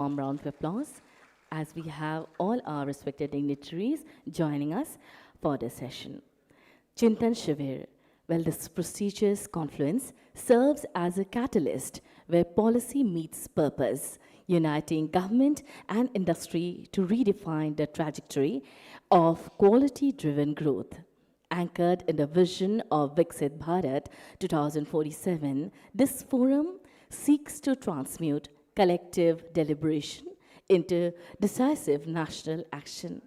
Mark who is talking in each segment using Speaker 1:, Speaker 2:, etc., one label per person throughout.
Speaker 1: warm round of applause as we have all our respected dignitaries joining us for this session. Chintan Shivir. Well, this prestigious confluence serves as a catalyst where policy meets purpose, uniting government and industry to redefine the trajectory of quality-driven growth. Anchored in the vision of Viksit Bharat 2047, this forum seeks to transmute collective deliberation into decisive national action.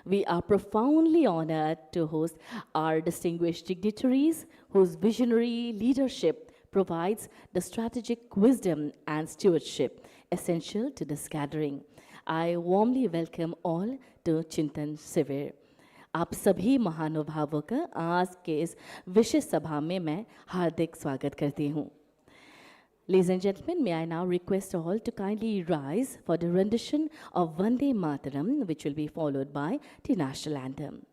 Speaker 1: We are profoundly honored to host our distinguished dignitaries whose visionary leadership provides the strategic wisdom and stewardship essential to this gathering. I warmly welcome all to Chintan Shivir. आप सभी महानुभावों का आज के इस विशेष सभा में मैं हार्दिक स्वागत करती हूँ. Ladies and gentlemen, may I now request all to kindly rise for the rendition of Vande Mataram, which will be followed by the national anthem.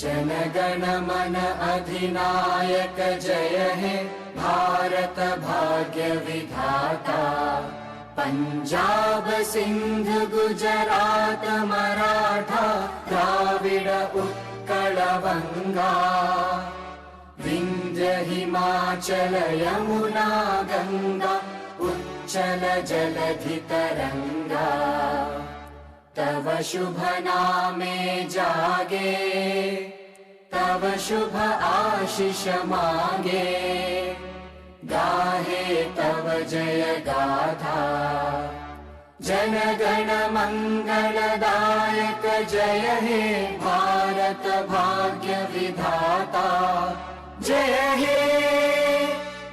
Speaker 2: जनगण मन अधिनायक जय हे भारत भाग्य विधाता. पंजाब सिंध गुजरात मराठा द्राविड उत्कल कलवङ्गा विन्ध्य हिमाचल यमुना गङ्गा उच्चल जलधितरङ्गा तव शुभ नामे जागे तव शुभ आशीष मांगे गाहे तव जय गाथा जन गण मंगलदायक जय हे भारत भाग्य विधाता जय हे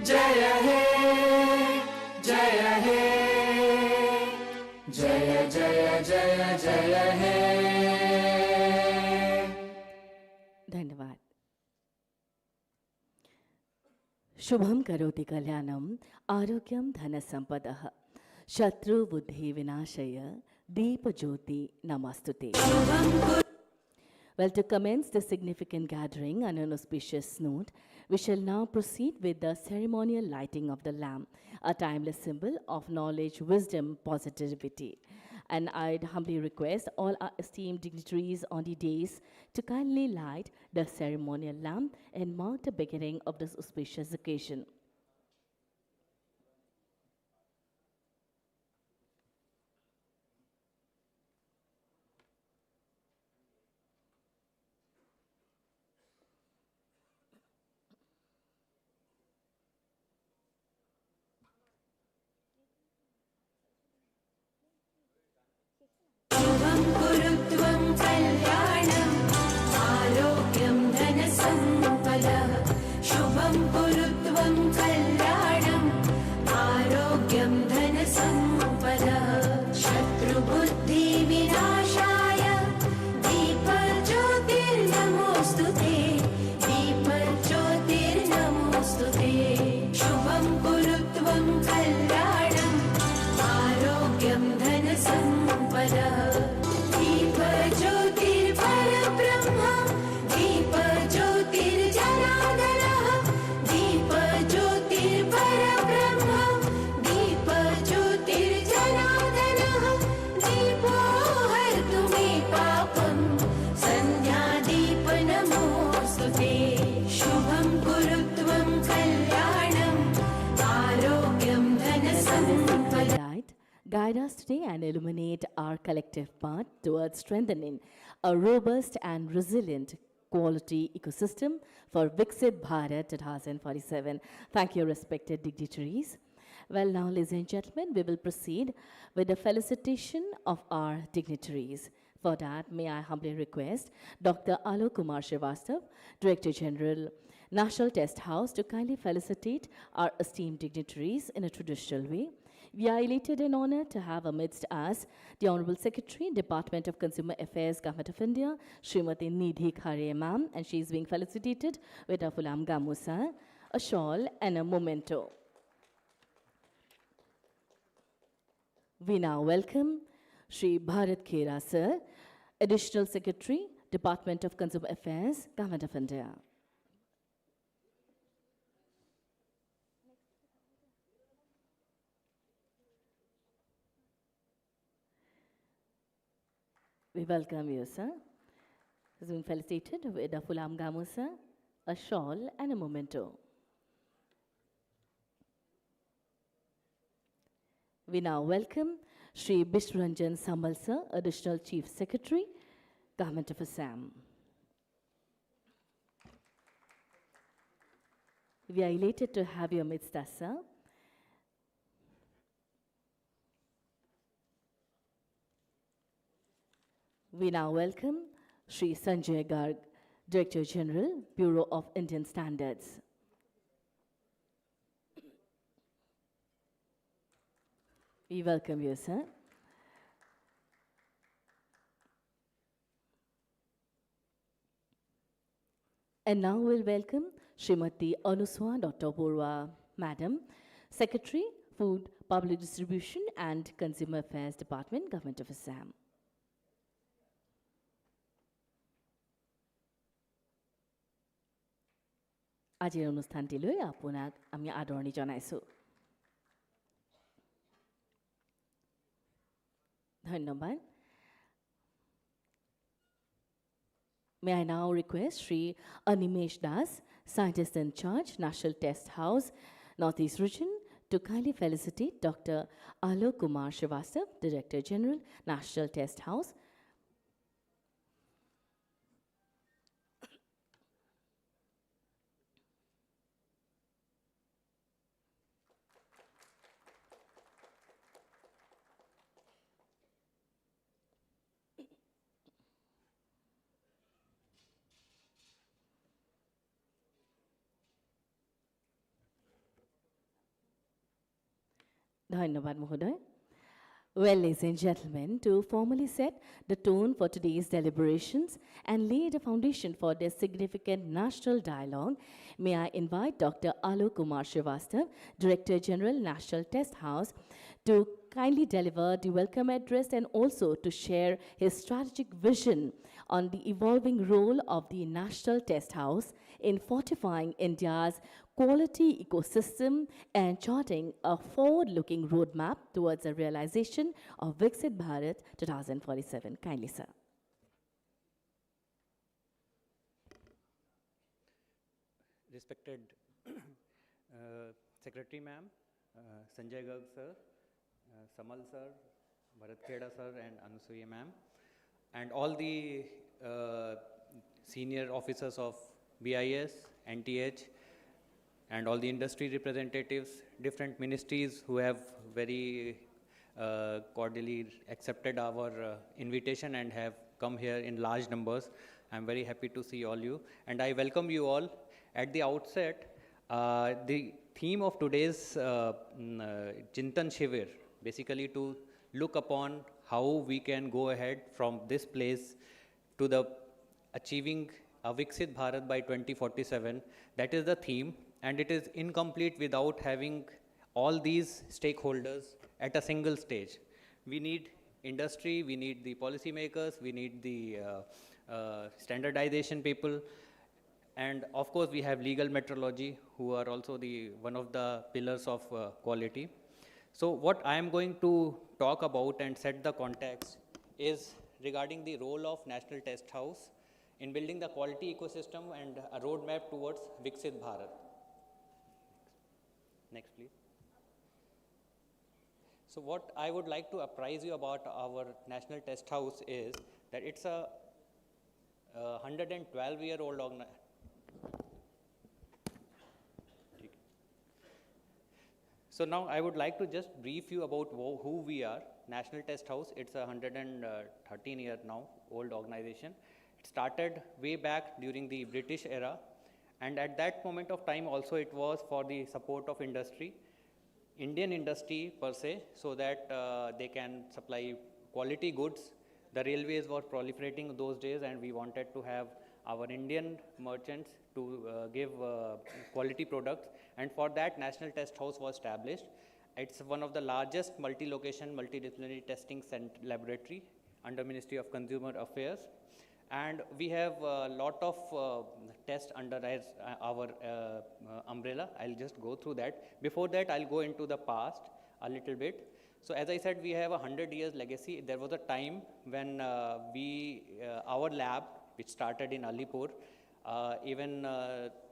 Speaker 2: जय हे जय हे जय जय जय जय हे
Speaker 1: धन्यवाद। शुभम करोति कल्याणम आरोग्यम धन संपदः शत्रु बुद्धि विनाशय दीप ज्योति नमस्तुते। Well, to commence this significant gathering on an auspicious note, we shall now proceed with the ceremonial lighting of the lamp, a timeless symbol of knowledge, wisdom, positivity. And I'd humbly request all our esteemed dignitaries on the dais to kindly light the ceremonial lamp and mark the beginning of this auspicious occasion.
Speaker 3: शुभं कुरुत्वं कल्याणं आरोग्यं धनसम्पदः शुभं कुरुत्वं कल्याणं आरोग्यं धनसम्पदः शत्रुबुद्धिविनाशाय दीपज्योतिर्नमोऽस्तु ते दीपज्योतिर्नमोऽस्तु ते शुभं कुरुत्वं कल्याणम् आरोग्यं धनसम्पदः दीपज्योतिर्परब्रह्म दीपज्योतिर्जनार्दनः दीपज्योतिर्परब्रह्म दीपज्योतिर्जनार्दनः दीपो हर्तु मे पापं सन्ध्यादीपनमोऽस्तु ते शुभं कुरुत्वं कल्याणम् आरोग्यं धनसम्पदः
Speaker 1: Light, guide us today and illuminate our collective path towards strengthening a robust and resilient quality ecosystem for Viksit Bharat 2047. Thank you, respected dignitaries. Well, now, ladies and gentlemen, we will proceed with the felicitation of our dignitaries. For that, may I humbly request Dr. Alok Kumar Srivastav, Director General, National Test House, to kindly felicitate our esteemed dignitaries in a traditional way. We are elated and honored to have amidst us the Honorable Secretary, Department of Consumer Affairs, Government of India, Srimati Nidhi Khare ma'am, and she is being felicitated with a fulam gamusa, a shawl, and a memento. We now welcome Shri Bharat Khera sir, Additional Secretary, Department of Consumer Affairs, Government of India. We welcome you, sir. He's been felicitated with a fulam gamusa, a shawl, and a memento. We now welcome Shri Bishranjan Samal sir, Additional Chief Secretary, Government of Assam. We are elated to have you amidst us, sir. We now welcome Shri Sanjay Garg, Director General, Bureau of Indian Standards. We welcome you, sir. And now we'll welcome Srimati Anuswa Dr. Purva, Madam, Secretary, Food, Public Distribution and Consumer Affairs Department, Government of Assam. আজিৰ অনুষ্ঠানটিলৈ আপোনাক আমি আদৰণি জনাইছোঁ। ধন্যবাদ। May I now request Sri Animesh Das, Scientist in Charge, National Test House, Northeast Region, to kindly felicitate Dr. Alok Kumar Srivastav, Director General, National Test House. Dhanyavad Mahoday. Well, ladies and gentlemen, to formally set the tone for today's deliberations and lay the foundation for this significant national dialogue, may I invite Dr. Alok Kumar Srivastav, Director General, National Test House, to kindly deliver the welcome address and also to share his strategic vision on the evolving role of the National Test House in fortifying India's quality ecosystem and charting a forward-looking roadmap towards the realization of Viksit Bharat 2047. Kindly, sir.
Speaker 4: Respected Secretary Ma'am, Sanjay Garg sir, Samal sir, Bharat Kheda sir and Anusuya Ma'am, and all the senior officers of BIS, NTH, and all the industry representatives, different ministries who have very cordially accepted our invitation and have come here in large numbers. I'm very happy to see all you, and I welcome you all. At the outset, the theme of today's Chintan Shivir, basically to look upon how we can go ahead from this place to the achieving a Viksit Bharat by 2047. That is the theme. And it is incomplete without having all these stakeholders at a single stage. We need industry, we need the policymakers, we need the standardization people, and of course we have legal metrology, who are also one of the pillars of quality. So what I am going to talk about and set the context is regarding the role of National Test House in building the quality ecosystem and a roadmap towards Viksit Bharat. Next, please. So what I would like to apprise you about our National Test House is that it's a 112-year-old organization. So now I would like to just brief you about who we are. National Test House, it's a 113-year now old organization. It started way back during the British era. And at that moment of time also it was for the support of industry, Indian industry per se, so that they can supply quality goods. The railways were proliferating those days and we wanted to have our Indian merchants to give quality products, and for that National Test House was established. It's one of the largest multi-location, multidisciplinary testing laboratory under Ministry of Consumer Affairs. And we have a lot of tests under our umbrella. I'll just go through that. Before that, I'll go into the past a little bit. So as I said, we have a 100 years legacy. There was a time when our lab, which started in Alipur, even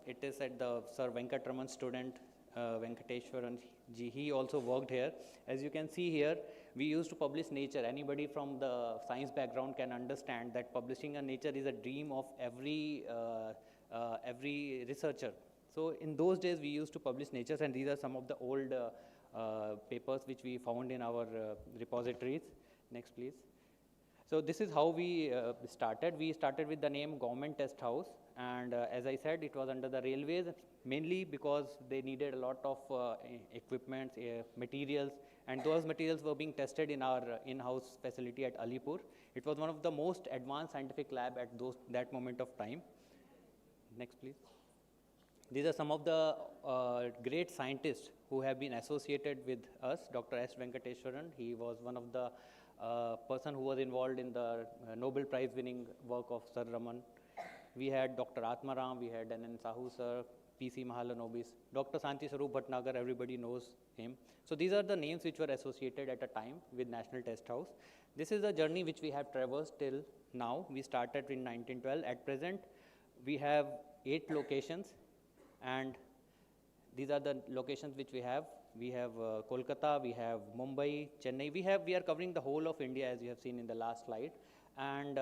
Speaker 4: it is at the Sir Venkatraman student, Venkateshwaran ji, he also worked here. As you can see here, we used to publish Nature. Anybody from the science background can understand that publishing a Nature is a dream of every researcher. So in those days, we used to publish Nature, and these are some of the old papers which we found in our repositories. Next, please. So this is how we started. We started with the name Government Test House, and as I said, it was under the railways, mainly because they needed a lot of equipment, materials, and those materials were being tested in our in-house facility at Alipur. It was one of the most advanced scientific lab at that moment of time. Next, please. These are some of the great scientists who have been associated with us. Dr. S. Venkateshwaran, he was one of the person who was involved in the Nobel Prize winning work of Sir Raman. We had Dr. Atmaram, we had NN Sahu sir, PC Mahalanobis, Dr. Santi Sarup Bhatnagar, everybody knows him. So these are the names which were associated at a time with National Test House. This is the journey which we have traversed till now. We started in 1912. At present, we have 8 locations, and these are the locations which we have. We have Kolkata, we have Mumbai, Chennai. We are covering the whole of India, as you have seen in the last slide. And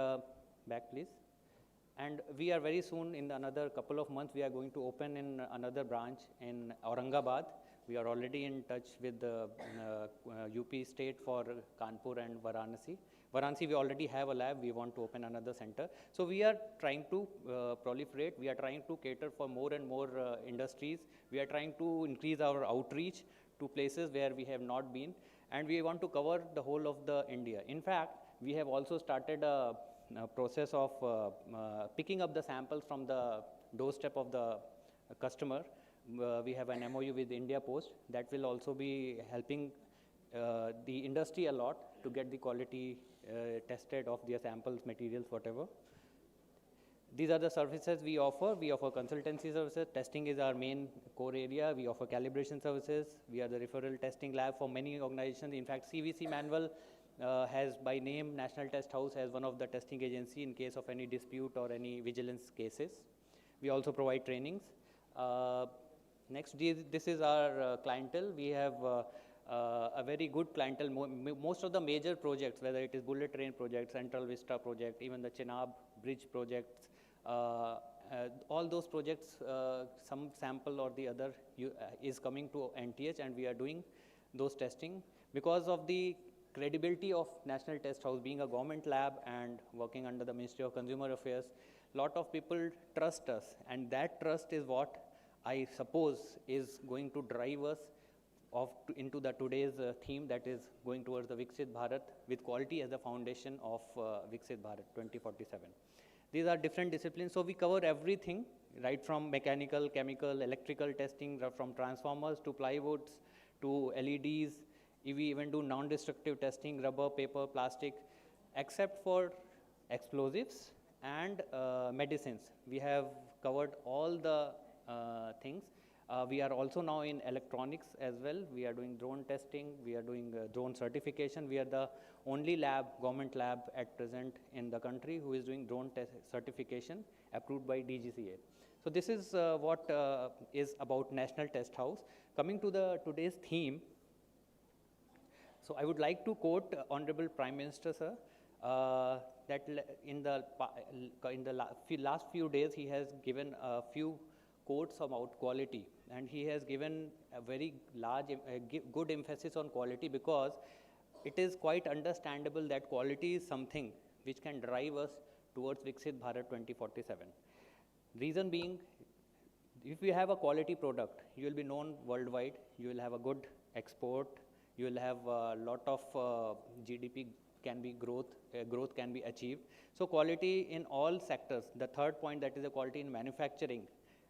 Speaker 4: back please. And we are very soon, in another couple of months, we are going to open in another branch in Aurangabad. We are already in touch with the UP state for Kanpur and Varanasi. Varanasi, we already have a lab. We want to open another center. So we are trying to proliferate. We are trying to cater for more and more industries. We are trying to increase our outreach to places where we have not been. And we want to cover the whole of the India. In fact, we have also started a process of picking up the samples from the doorstep of the customer. We have an MOU with India Post that will also be helping the industry a lot to get the quality tested of their samples, materials, whatever. These are the services we offer. We offer consultancy services. Testing is our main core area. We offer calibration services. We are the referral testing lab for many organizations. In fact, CVC Manual has by name National Test House as one of the testing agency in case of any dispute or any vigilance cases. We also provide trainings. Next, this is our clientele. We have a very good clientele. Most of the major projects, whether it is bullet train project, Central Vista project, even the Chenab bridge projects, all those projects, some sample or the other is coming to NTH, and we are doing those testing. Because of the credibility of National Test House being a government lab and working under the Ministry of Consumer Affairs, lot of people trust us, and that trust is what I suppose is going to drive us into the today's theme, that is going towards the Viksit Bharat, with quality as the foundation of Viksit Bharat 2047. These are different disciplines, so we cover everything, right from mechanical, chemical, electrical testing, from transformers to plywoods to LEDs. We even do non-destructive testing, rubber, paper, plastic, except for explosives and medicines. We have covered all the things. We are also now in electronics as well. We are doing drone testing. We are doing drone certification. We are the only lab, government lab at present in the country who is doing drone certification approved by DGCA. So this is what is about National Test House. Coming to today's theme, so I would like to quote Honorable Prime Minister, sir, that in the last few days he has given a few quotes about quality, and he has given a very large, good emphasis on quality, because it is quite understandable that quality is something which can drive us towards Viksit Bharat 2047. Reason being, if you have a quality product, you will be known worldwide, you will have a good export, you will have a lot of GDP can be growth can be achieved. So quality in all sectors. The third point, that is the quality in manufacturing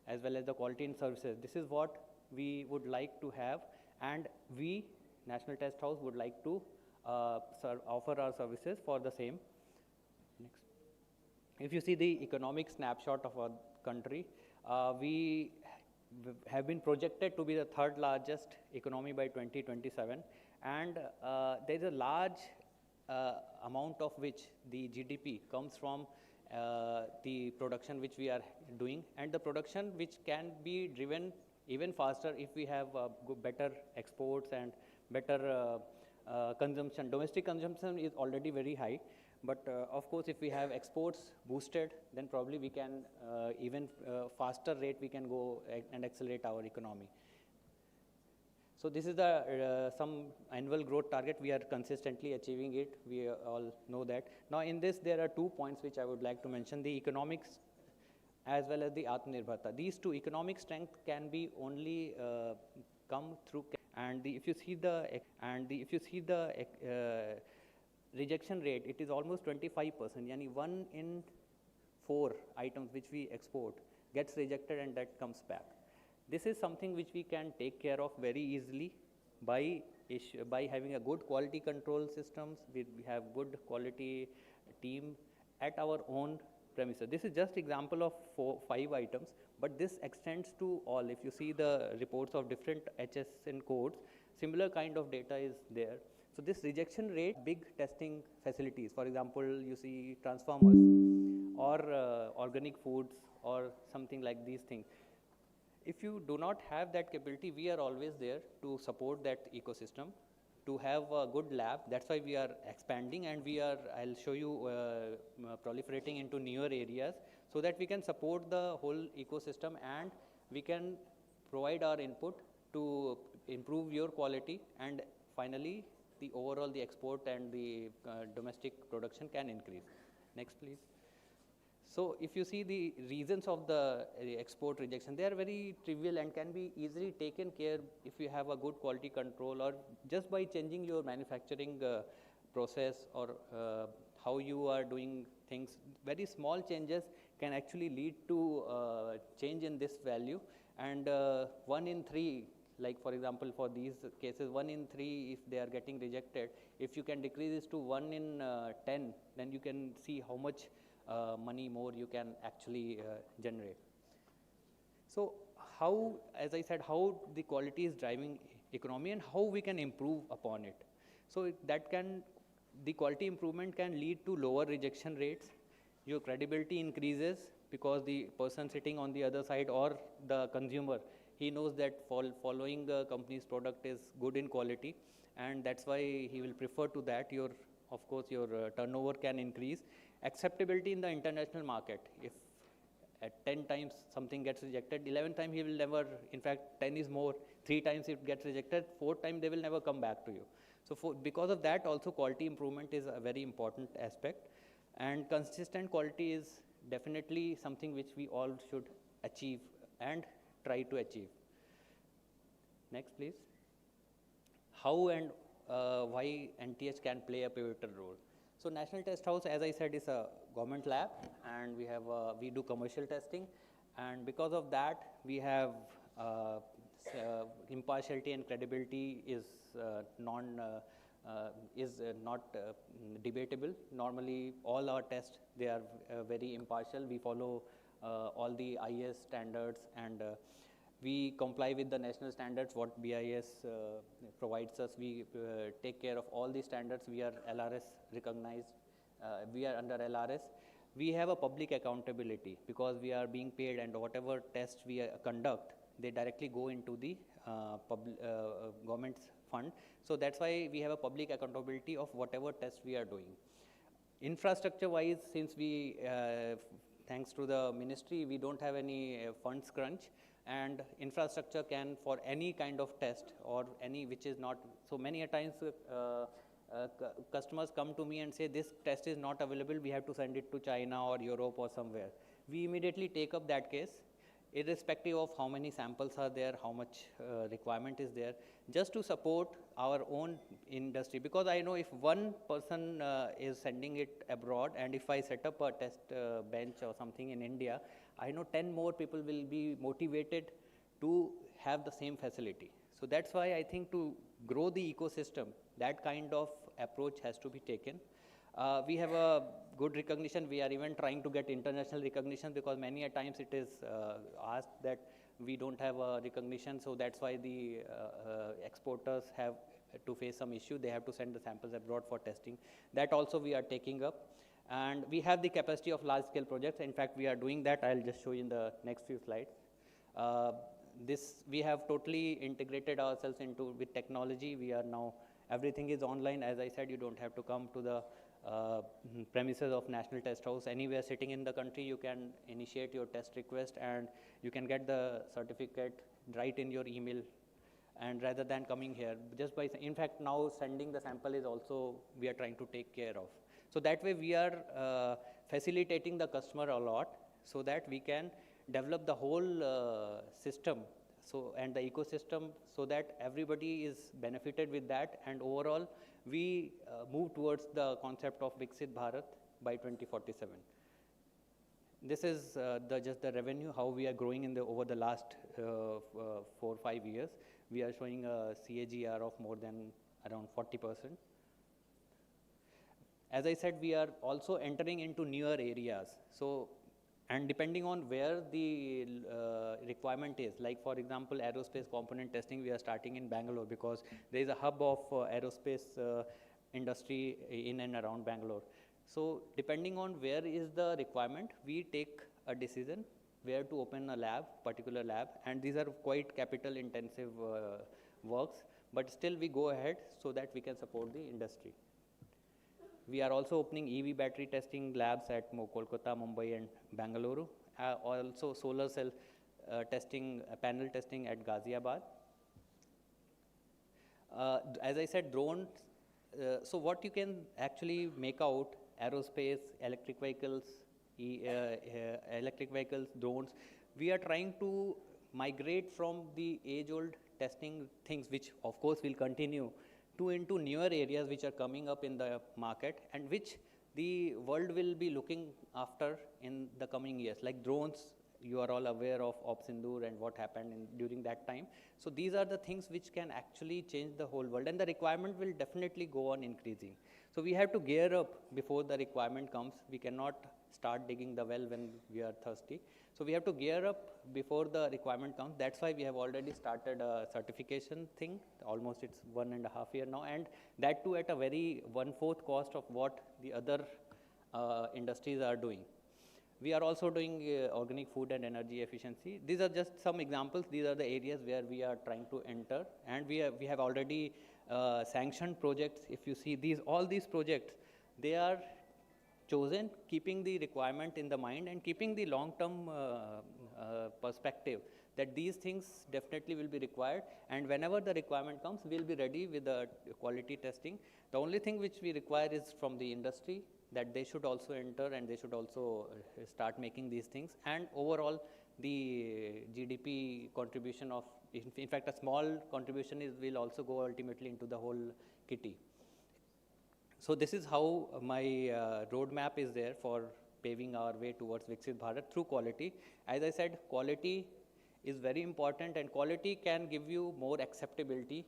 Speaker 4: as well as the quality in services. This is what we would like to have, and we, National Test House, would like to offer our services for the same. Next. If you see the economic snapshot of our country, we have been projected to be the third largest economy by 2027, and there is a large amount of which the GDP comes from the production which we are doing, and the production which can be driven even faster if we have better exports and better consumption. Domestic consumption is already very high, but of course if we have exports boosted, then probably we can even faster rate we can go and accelerate our economy. So this is the some annual growth target. We are consistently achieving it. We all know that. Now in this there are 2 points which I would like to mention: the economics as well as the Atmanirbharta. These two, economic strength can be only come through, and if you see the rejection rate, it is almost 25%. Yani 1 in 4 items which we export gets rejected and that comes back. This is something which we can take care of very easily by having a good quality control systems. We have good quality team at our own premises. This is just example of 5 items, but this extends to all. If you see the reports of different HSN codes, similar kind of data is there. So this rejection rate, big testing facilities, for example, you see transformers or organic foods or something like these things. If you do not have that capability, we are always there to support that ecosystem, to have a good lab. That's why we are expanding, and we are, I'll show you, proliferating into newer areas so that we can support the whole ecosystem and we can provide our input to improve your quality, and finally the overall the export and the domestic production can increase. Next please. So if you see the reasons of the export rejection, they are very trivial and can be easily taken care if you have a good quality control, or just by changing your manufacturing process, or how you are doing things. Very small changes can actually lead to change in this value, and 1 in 3, like for example for these cases 1 in 3 if they are getting rejected, if you can decrease this to 1 in 10, then you can see how much money more you can actually generate. So how, as I said, how the quality is driving economy and how we can improve upon it. So that can, the quality improvement can lead to lower rejection rates, your credibility increases because the person sitting on the other side or the consumer, he knows that following the company's product is good in quality, and that's why he will prefer to that. Your, of course, your turnover can increase. Acceptability in the international market. If at 10 times something gets rejected, 11 times he will never, in fact 10 is more, 3 times it gets rejected, 4th time they will never come back to you. So because of that also quality improvement is a very important aspect, and consistent quality is definitely something which we all should achieve and try to achieve. Next please. How and why NTH can play a pivotal role. So National Test House, as I said, is a government lab, and we have we do commercial testing, and because of that we have impartiality and credibility is not debatable. Normally all our tests, they are very impartial. We follow all the IS standards, and we comply with the national standards what BIS provides us. We take care of all the standards. We are LRS recognized. We are under LRS. We have a public accountability because we are being paid, and whatever tests we conduct, they directly go into the government's fund. So that's why we have a public accountability of whatever tests we are doing. Infrastructure wise, since we, thanks to the ministry, we don't have any funds crunch, and infrastructure can, for any kind of test or any which is not, so many a times customers come to me and say this test is not available, we have to send it to China or Europe or somewhere. We immediately take up that case, irrespective of how many samples are there, how much requirement is there, just to support our own industry. Because I know if one person is sending it abroad, and if I set up a test bench or something in India, I know 10 more people will be motivated to have the same facility. So that's why I think to grow the ecosystem, that kind of approach has to be taken. We have a good recognition. We are even trying to get international recognition, because many a times it is asked that we don't have a recognition. So that's why the exporters have to face some issue. They have to send the samples abroad for testing. That also we are taking up. And we have the capacity of large scale projects. In fact, we are doing that. I'll just show you in the next few slides. We have totally integrated ourselves into with technology. We are now, everything is online. As I said, you don't have to come to the premises of National Test House. Anywhere sitting in the country, you can initiate your test request and you can get the certificate right in your email. And rather than coming here, just by, in fact, now sending the sample is also, we are trying to take care of. So that way we are facilitating the customer a lot, so that we can develop the whole system, so, and the ecosystem, so that everybody is benefited with that, and overall we move towards the concept of Viksit Bharat by 2047. This is just the revenue, how we are growing in the over the last 4-5 years. We are showing a CAGR of more than around 40%. as I said, we are also entering into newer areas. So, and depending on where the requirement is, like for example, aerospace component testing, we are starting in Bangalore because there is a hub of aerospace industry in and around Bangalore. So, depending on where is the requirement, we take a decision where to open a lab, particular lab, and these are quite capital intensive works, but still we go ahead so that we can support the industry. We are also opening EV battery testing labs at Kolkata, Mumbai and Bangalore. Also solar cell testing, panel testing at Ghaziabad. As I said, drones, so what you can actually make out, aerospace, electric vehicles, drones, we are trying to migrate from the age-old testing things, which of course will continue, to into newer areas which are coming up in the market and which the world will be looking after in the coming years, like drones. You are all aware of Sindoor and what happened during that time. So these are the things which can actually change the whole world, and the requirement will definitely go on increasing. So we have to gear up before the requirement comes. We cannot start digging the well when we are thirsty. So we have to gear up before the requirement comes. That's why we have already started a certification thing. Almost it's 1.5 years now, and that too at a very 1/4 cost of what the other industries are doing. We are also doing organic food and energy efficiency. These are just some examples. These are the areas where we are trying to enter, and we have already sanctioned projects. If you see all these projects, they are chosen keeping the requirement in the mind and keeping the long-term perspective that these things definitely will be required, and whenever the requirement comes, we'll be ready with the quality testing. The only thing which we require is from the industry, that they should also enter and they should also start making these things, and overall the GDP contribution of, in fact a small contribution will also go ultimately into the whole kitty. So this is how my roadmap is there for paving our way towards Viksit Bharat through quality. As I said, quality is very important, and quality can give you more acceptability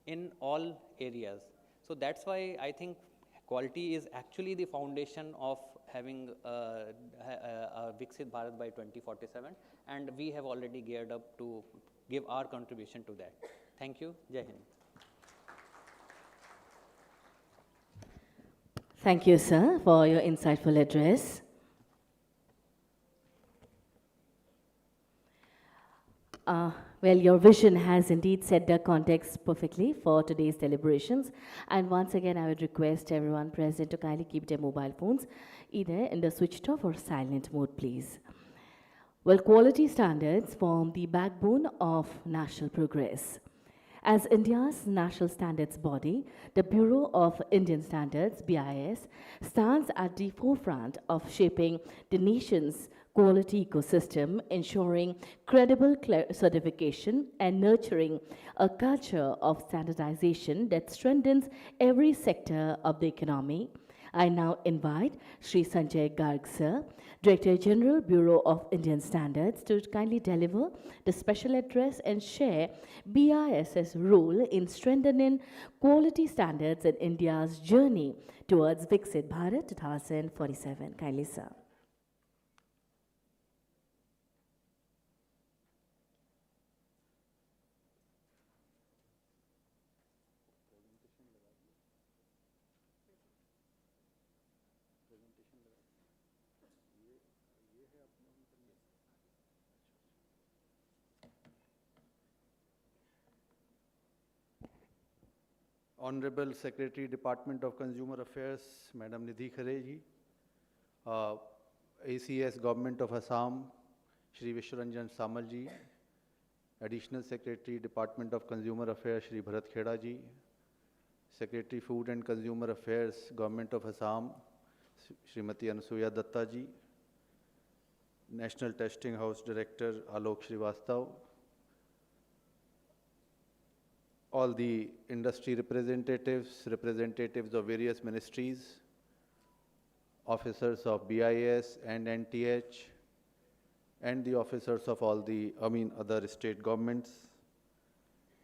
Speaker 4: in all areas. So that's why I think quality is actually the foundation of having a Viksit Bharat by 2047, and we have already geared up to give our contribution to that. Thank you. Jai Hind.
Speaker 1: Thank you, sir, for your insightful address. Well, your vision has indeed set the context perfectly for today's deliberations. And once again, I would request everyone present to kindly keep their mobile phones either in the switched off or silent mode, please. Well, quality standards form the backbone of national progress. As India's national standards body, the Bureau of Indian Standards, BIS, stands at the forefront of shaping the nation's quality ecosystem, ensuring credible certification and nurturing a culture of standardization that strengthens every sector of the economy. I now invite Sri Sanjay Garg sir, Director General, Bureau of Indian Standards, to kindly deliver the special address and share BIS's role in strengthening quality standards in India's journey towards Viksit Bharat 2047. Kindly, sir.
Speaker 5: Honorable Secretary, Department of Consumer Affairs, Madam Nidhi Khare ji, ACS Government of Assam, Shri Vishwaranjan Samal ji, Additional Secretary, Department of Consumer Affairs, Shri Bharat Kheda ji, Secretary Food and Consumer Affairs, Government of Assam, Srimati Anasuya Datta ji, National Testing House Director Alok Srivastav, all the industry representatives, representatives of various ministries, officers of BIS and NTH, and the officers of all the, other state governments,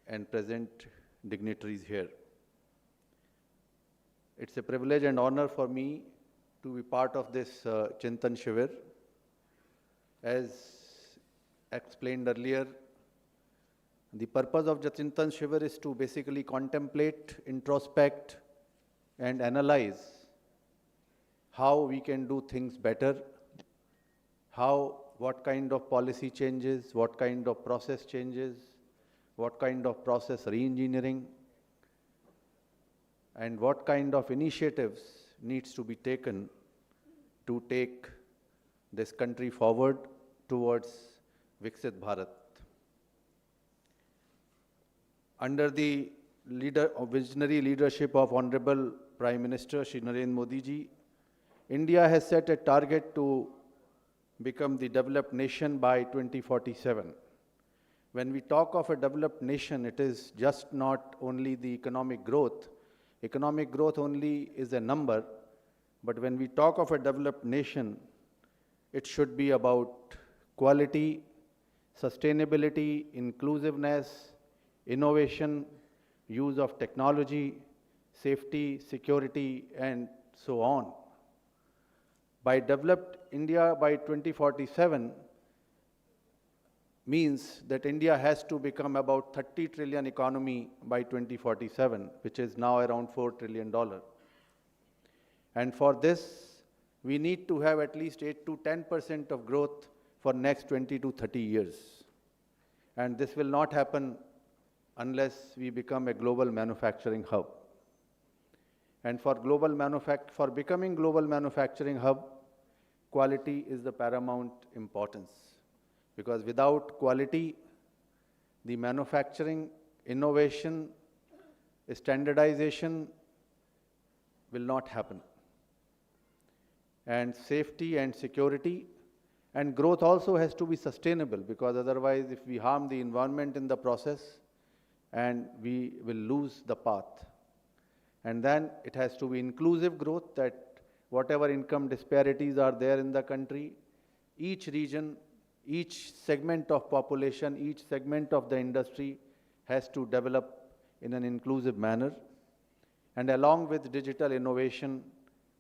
Speaker 5: and present dignitaries here. It's a privilege and honor for me to be part of this Chintan Shivir. As explained earlier, the purpose of the Chintan Shivir is to basically contemplate, introspect, and analyze how we can do things better, what kind of policy changes, what kind of process changes, what kind of process re-engineering, and what kind of initiatives needs to be taken to take this country forward towards Viksit Bharat. Under the visionary leadership of Honorable Prime Minister Shri Narendra Modi ji, India has set a target to become the developed nation by 2047. When we talk of a developed nation, it is just not only the economic growth. Economic growth only is a number, but when we talk of a developed nation, it should be about quality, sustainability, inclusiveness, innovation, use of technology, safety, security, and so on. By developed India by 2047 means that India has to become about 30 trillion economy by 2047, which is now around $4 trillion. And for this, we need to have at least 8 to 10% of growth for next 20 to 30 years. And this will not happen unless we become a global manufacturing hub. And for becoming global manufacturing hub, quality is the paramount importance. Because without quality, the manufacturing, innovation, standardization will not happen. And safety and security and growth also has to be sustainable, because otherwise if we harm the environment in the process, and we will lose the path. And then it has to be inclusive growth, that whatever income disparities are there in the country, each region, each segment of population, each segment of the industry has to develop in an inclusive manner. And along with digital innovation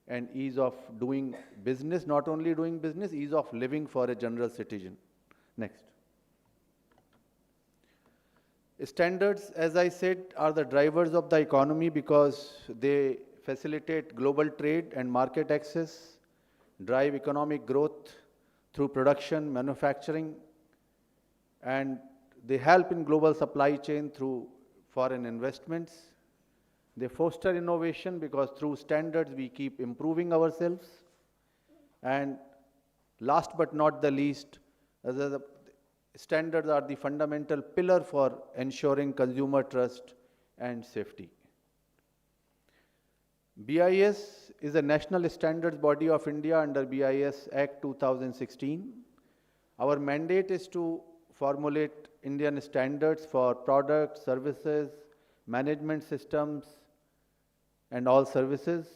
Speaker 5: and ease of doing business, not only doing business, ease of living for a general citizen. Next. Standards, as I said, are the drivers of the economy because they facilitate global trade and market access, drive economic growth through production, manufacturing, and they help in global supply chain through foreign investments. They foster innovation because through standards we keep improving ourselves. And last but not the least, the standards are the fundamental pillar for ensuring consumer trust and safety. BIS is a national standards body of India under BIS Act 2016. Our mandate is to formulate Indian standards for products, services, management systems, and all services.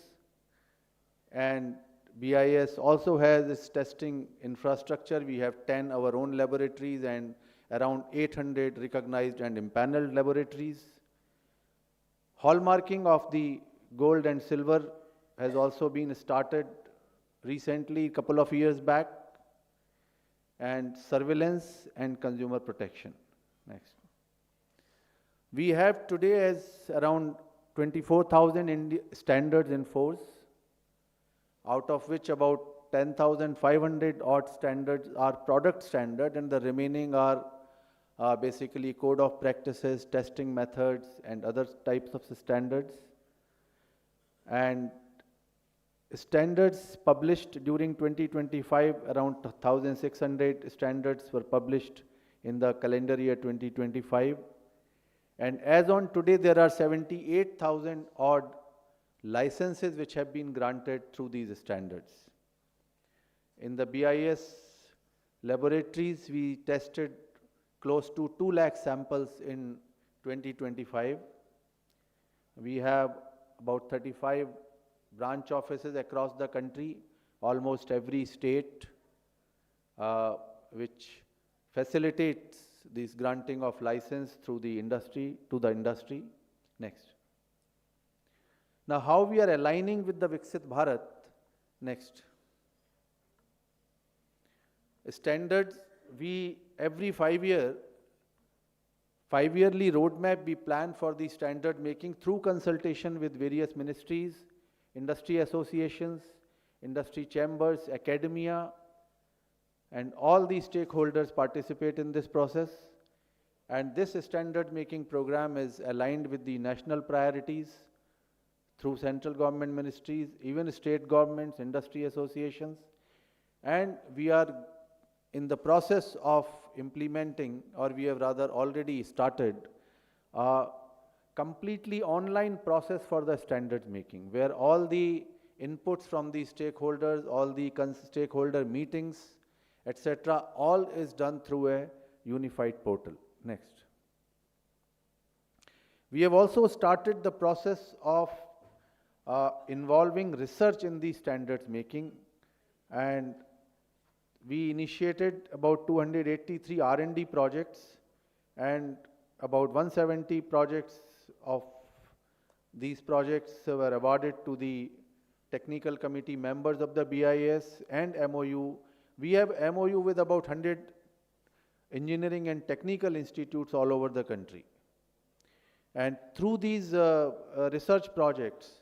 Speaker 5: And BIS also has its testing infrastructure. We have 10 our own laboratories and around 800 recognized and impaneled laboratories. Hallmarking of the gold and silver has also been started recently, a couple of years back, and surveillance and consumer protection. Next. We have today as around 24,000 standards in force, out of which about 10,500 odd standards are product standard, and the remaining are basically code of practices, testing methods, and other types of standards. And standards published during 2025, around 1,600 standards were published in the calendar year 2025. And as on today, there are 78,000 odd licenses which have been granted through these standards. In the BIS laboratories, we tested close to 2 lakh samples in 2025. We have about 35 branch offices across the country, almost every state, which facilitates this granting of license through the industry, to the industry. Next. Now, how we are aligning with the Viksit Bharat? Next. Standards, we every 5 yearly roadmap we plan for the standard making through consultation with various ministries, industry associations, industry chambers, academia, and all the stakeholders participate in this process. And this standard making program is aligned with the national priorities through central government ministries, even state governments, industry associations. And we are in the process of implementing, or we have rather already started, a completely online process for the standards making, where all the inputs from the stakeholders, all the stakeholder meetings, etc., all is done through a unified portal. Next. We have also started the process of involving research in the standards making, and we initiated about 283 R&D projects, and about 170 projects of these projects were awarded to the technical committee members of the BIS and MOU. We have MOU with about 100 engineering and technical institutes all over the country. And through these research projects,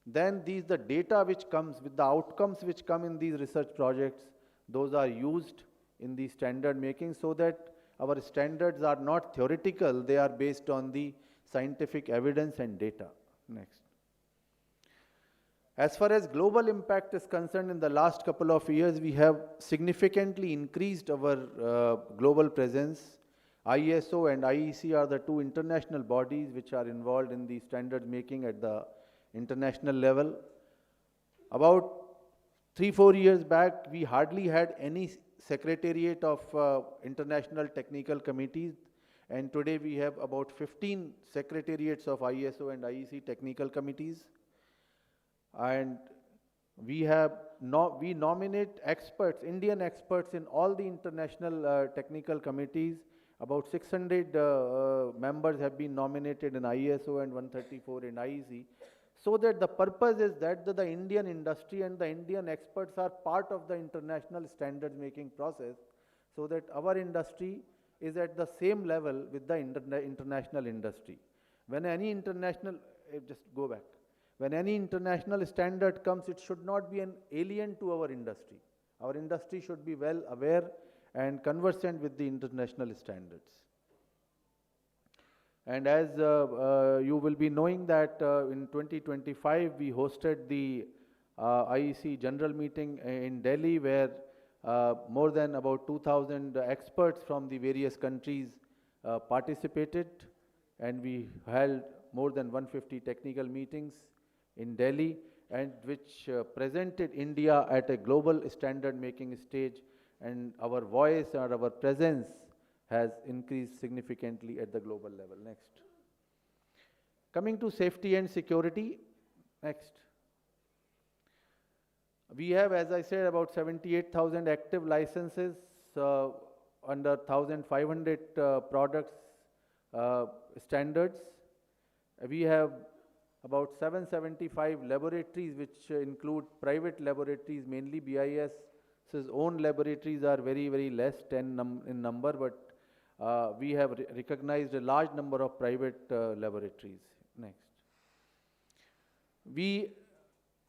Speaker 5: then the data which comes with the outcomes which come in these research projects, those are used in the standard making, so that our standards are not theoretical, they are based on the scientific evidence and data. Next. As far as global impact is concerned, in the last couple of years, we have significantly increased our global presence. ISO and IEC are the two international bodies which are involved in the standard making at the international level. About 3-4 years back, we hardly had any secretariat of international technical committees, and today we have about 15 secretariats of ISO and IEC technical committees. And we nominate experts, Indian experts in all the international technical committees. About 600 members have been nominated in ISO and 134 in IEC. So that the purpose is that the Indian industry and the Indian experts are part of the international standards making process, so that our industry is at the same level with the international industry. When any international, when any international standard comes, it should not be an alien to our industry. Our industry should be well aware and conversant with the international standards. And as you will be knowing that in 2025, we hosted the IEC general meeting in Delhi, where more than about 2,000 experts from the various countries participated, and we held more than 150 technical meetings in Delhi, and which presented India at a global standard making stage, and our voice or our presence has increased significantly at the global level. Next. Coming to safety and security. Next. We have, as I said, about 78,000 active licenses under 1,500 products standards. We have about 775 laboratories, which include private laboratories, mainly BIS's own laboratories are very, very less, 10 in number, but we have recognized a large number of private laboratories. Next. We,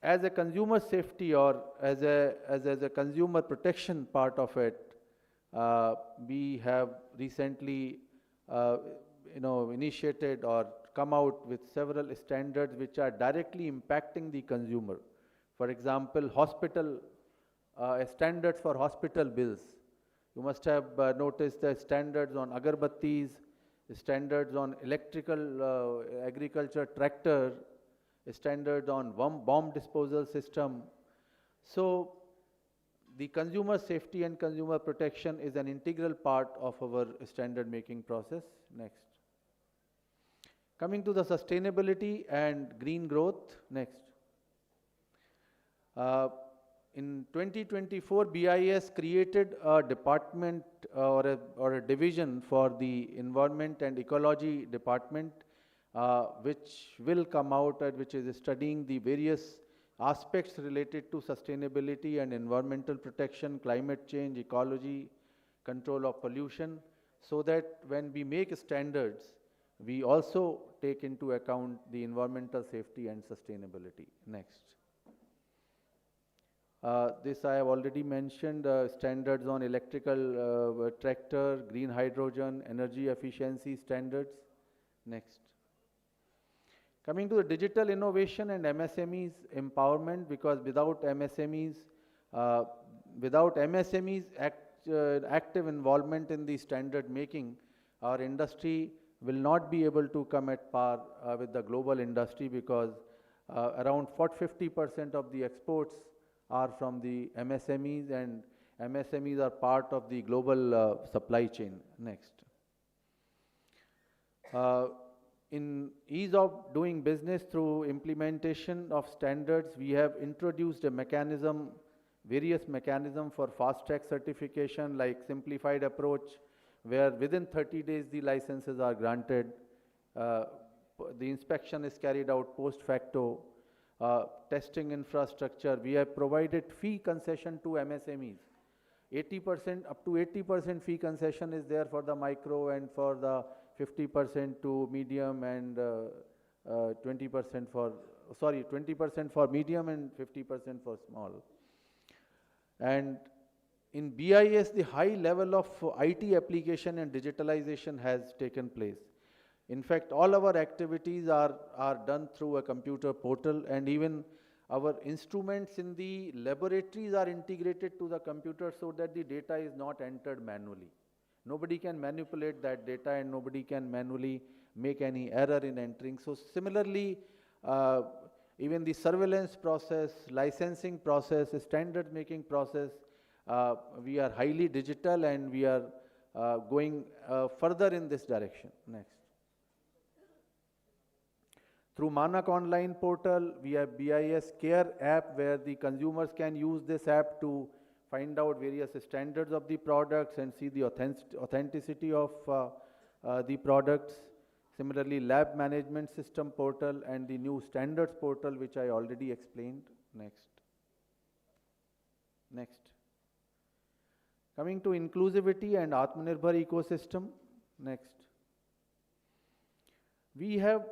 Speaker 5: as a consumer safety or as a consumer protection part of it, we have recently initiated or come out with several standards which are directly impacting the consumer. For example, hospital standards for hospital bills. You must have noticed the standards on agarbattis, standards on electrical agriculture tractor, standards on bomb disposal system. So the consumer safety and consumer protection is an integral part of our standard making process. Next. Coming to the sustainability and green growth. Next. In 2024, BIS created a department or a division for the environment and ecology department. which will come out and which is studying the various aspects related to sustainability and environmental protection, climate change, ecology, control of pollution, so that when we make standards, we also take into account the environmental safety and sustainability. Next. This I have already mentioned, standards on electrical tractor, green hydrogen, energy efficiency standards. Next. Coming to the digital innovation and MSMEs empowerment, because without MSMEs active involvement in the standard making, our industry will not be able to come at par with the global industry, because around 50% of the exports are from the MSMEs, and MSMEs are part of the global supply chain. Next. In ease of doing business through implementation of standards, we have introduced a mechanism, various mechanism for fast track certification, like simplified approach, where within 30 days the licenses are granted. The inspection is carried out post facto. Testing infrastructure, we have provided fee concession to MSMEs. 80%, up to 80% fee concession is there for the micro, and for the 50% to medium, and 20% for medium and 50% for small. And in BIS, the high level of IT application and digitalization has taken place. In fact, all our activities are done through a computer portal, and even our instruments in the laboratories are integrated to the computer, so that the data is not entered manually. Nobody can manipulate that data, and nobody can manually make any error in entering. So similarly, even the surveillance process, licensing process, standard making process, we are highly digital, and we are going further in this direction. Next. Through Manak online portal, we have BIS Care app, where the consumers can use this app to find out various standards of the products and see the authenticity of the products. Similarly, lab management system portal and the new standards portal, which I already explained. Next. Next. Coming to inclusivity and Atmanirbhar ecosystem. Next. We have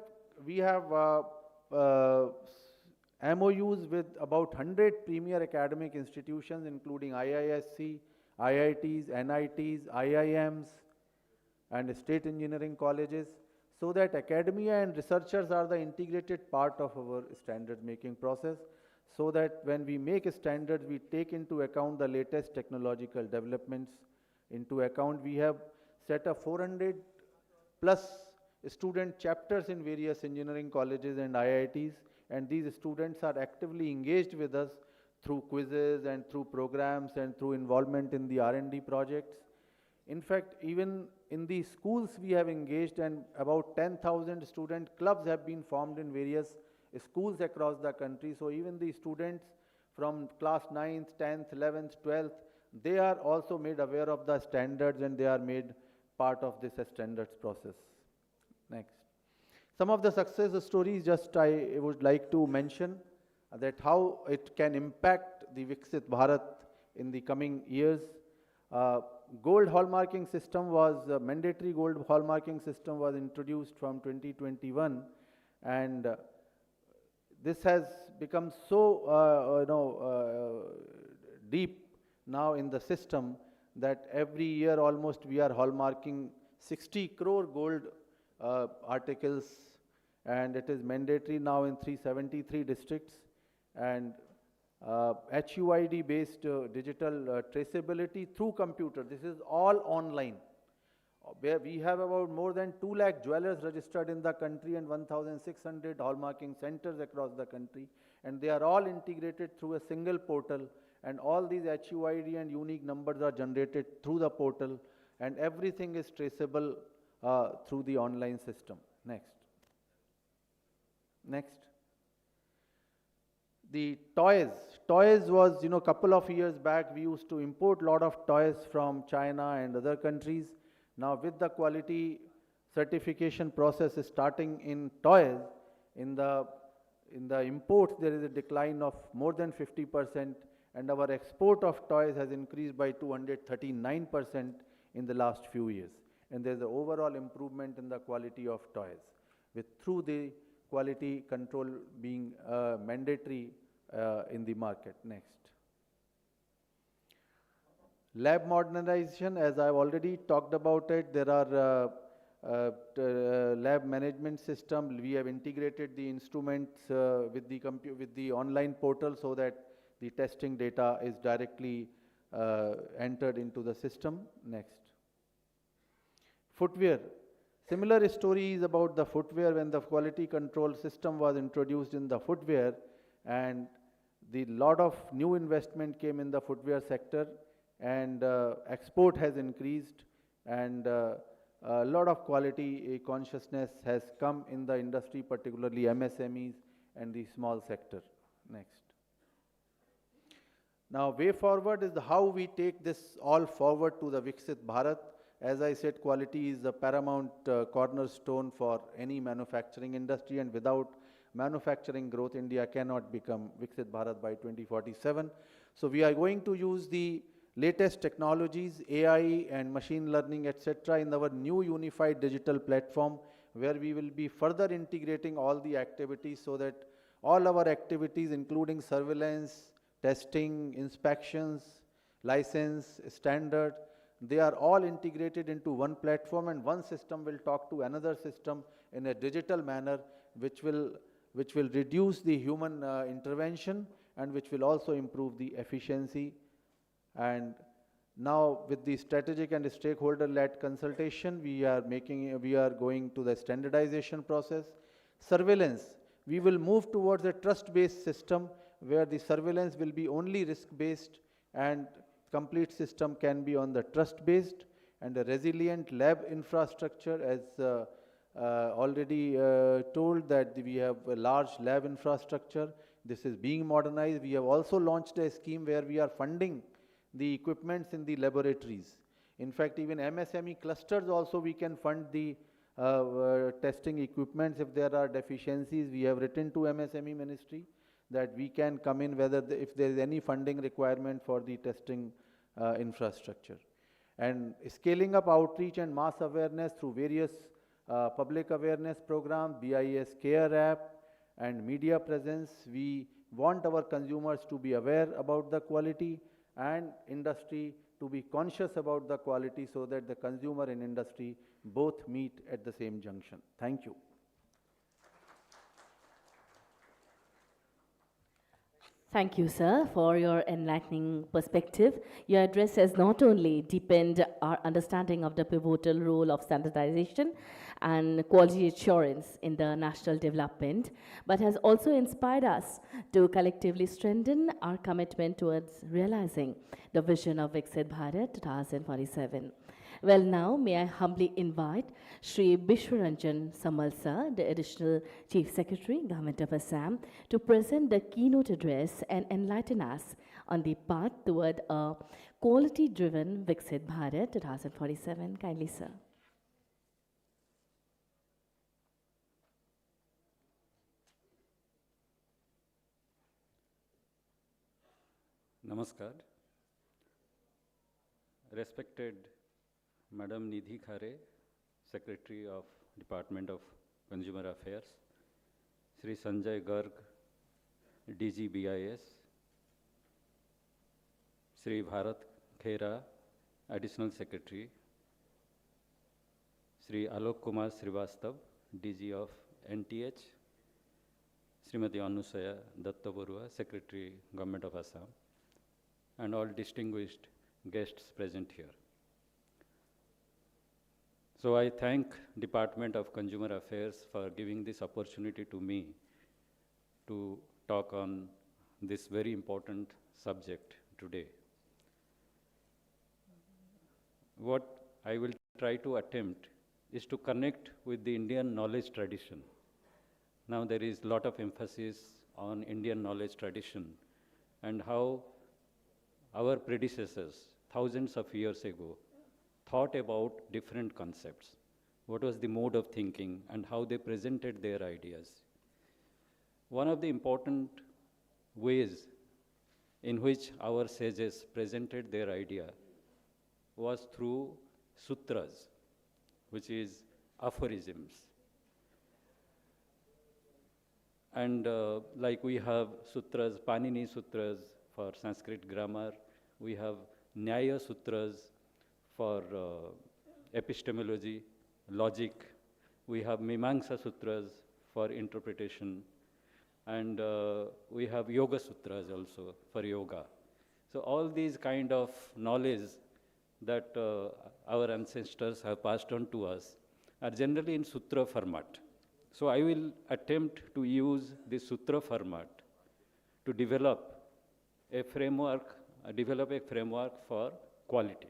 Speaker 5: MOUs with about 100 premier academic institutions, including IISc, IITs, NITs, IIMs, and state engineering colleges, so that academia and researchers are the integrated part of our standard making process, so that when we make standards, we take into account the latest technological developments into account. We have set up 400 plus student chapters in various engineering colleges and IITs, and these students are actively engaged with us through quizzes and through programs and through involvement in the R&D projects. In fact, even in the schools we have engaged, and about 10,000 student clubs have been formed in various schools across the country. So even the students from class 9th, 10th, 11th, 12th, they are also made aware of the standards, and they are made part of this standards process. Next. Some of the success stories just I would like to mention, that how it can impact the Viksit Bharat in the coming years. Gold hallmarking system was, mandatory gold hallmarking system was introduced from 2021, and this has become so deep now in the system, that every year almost we are hallmarking 60 crore gold articles, and it is mandatory now in 373 districts, and HUID based digital traceability through computer. This is all online, where we have about more than 2 lakh jewelers registered in the country, and 1,600 hallmarking centers across the country, and they are all integrated through a single portal, and all these HUID and unique numbers are generated through the portal, and everything is traceable through the online system. Next. Next. The toys was, couple of years back, we used to import a lot of toys from China and other countries. Now with the quality certification process is starting in toys. In the imports, there is a decline of more than 50%, and our export of toys has increased by 239% in the last few years. And there's an overall improvement in the quality of toys, through the quality control being mandatory in the market. Next. Lab modernization, as I've already talked about it, there are lab management system. We have integrated the instruments with the online portal so that the testing data is directly entered into the system. Next. Footwear. Similar story is about the footwear when the quality control system was introduced in the footwear, and the lot of new investment came in the footwear sector, and export has increased, and a lot of quality consciousness has come in the industry, particularly MSMEs and the small sector. Next. Now, way forward is how we take this all forward to the Viksit Bharat. As I said, quality is the paramount cornerstone for any manufacturing industry, and without manufacturing growth, India cannot become Viksit Bharat by 2047. So we are going to use the latest technologies, AI and machine learning, etc., in our new unified digital platform, where we will be further integrating all the activities so that all our activities, including surveillance, testing, inspections, license, standard, they are all integrated into one platform, and one system will talk to another system in a digital manner, which will reduce the human intervention, and which will also improve the efficiency. And now with the strategic and stakeholder-led consultation, we are going to the standardization process. Surveillance, we will move towards a trust-based system where the surveillance will be only risk-based, and complete system can be on the trust-based, and a resilient lab infrastructure, as already told, that we have a large lab infrastructure. This is being modernized. We have also launched a scheme where we are funding the equipments in the laboratories. In fact, even MSME clusters also we can fund the testing equipments if there are deficiencies. We have written to MSME Ministry that we can come in if there is any funding requirement for the testing infrastructure. And scaling up outreach and mass awareness through various public awareness programs, BIS Care app, and media presence. We want our consumers to be aware about the quality, and industry to be conscious about the quality, so that the consumer and industry both meet at the same junction. Thank you.
Speaker 1: Thank you, sir, for your enlightening perspective. Your address has not only deepened our understanding of the pivotal role of standardization and quality assurance in the national development, but has also inspired us to collectively strengthen our commitment towards realizing the vision of Viksit Bharat 2047. Well, now may I humbly invite Shri Bishwaranjan Samal sir, the Additional Chief Secretary, Government of Assam, to present the keynote address and enlighten us on the path toward a quality-driven Viksit Bharat 2047. Kindly, sir.
Speaker 6: Namaskar. Respected Madam Nidhi Khare, Secretary of Department of Consumer Affairs, Sri Sanjay Garg, DG BIS, Sri Bharat Khera, Additional Secretary, Sri Alok Kumar Srivastav, DG of NTH, Srimati Anusaya Dattabarua, Secretary, Government of Assam, and all distinguished guests present here. So I thank Department of Consumer Affairs for giving this opportunity to me to talk on this very important subject today. What I will try to attempt is to connect with the Indian knowledge tradition. Now there is a lot of emphasis on Indian knowledge tradition and how our predecessors, thousands of years ago, thought about different concepts. what was the mode of thinking, and how they presented their ideas. One of the important ways in which our sages presented their idea was through sutras, which is aphorisms. And like we have sutras, Panini sutras for Sanskrit grammar, we have Nyaya sutras for epistemology, logic, we have Mimamsa sutras for interpretation, and we have Yoga sutras also for yoga. So all these kind of knowledge that our ancestors have passed on to us are generally in sutra format. So I will attempt to use the sutra format to develop a framework for quality.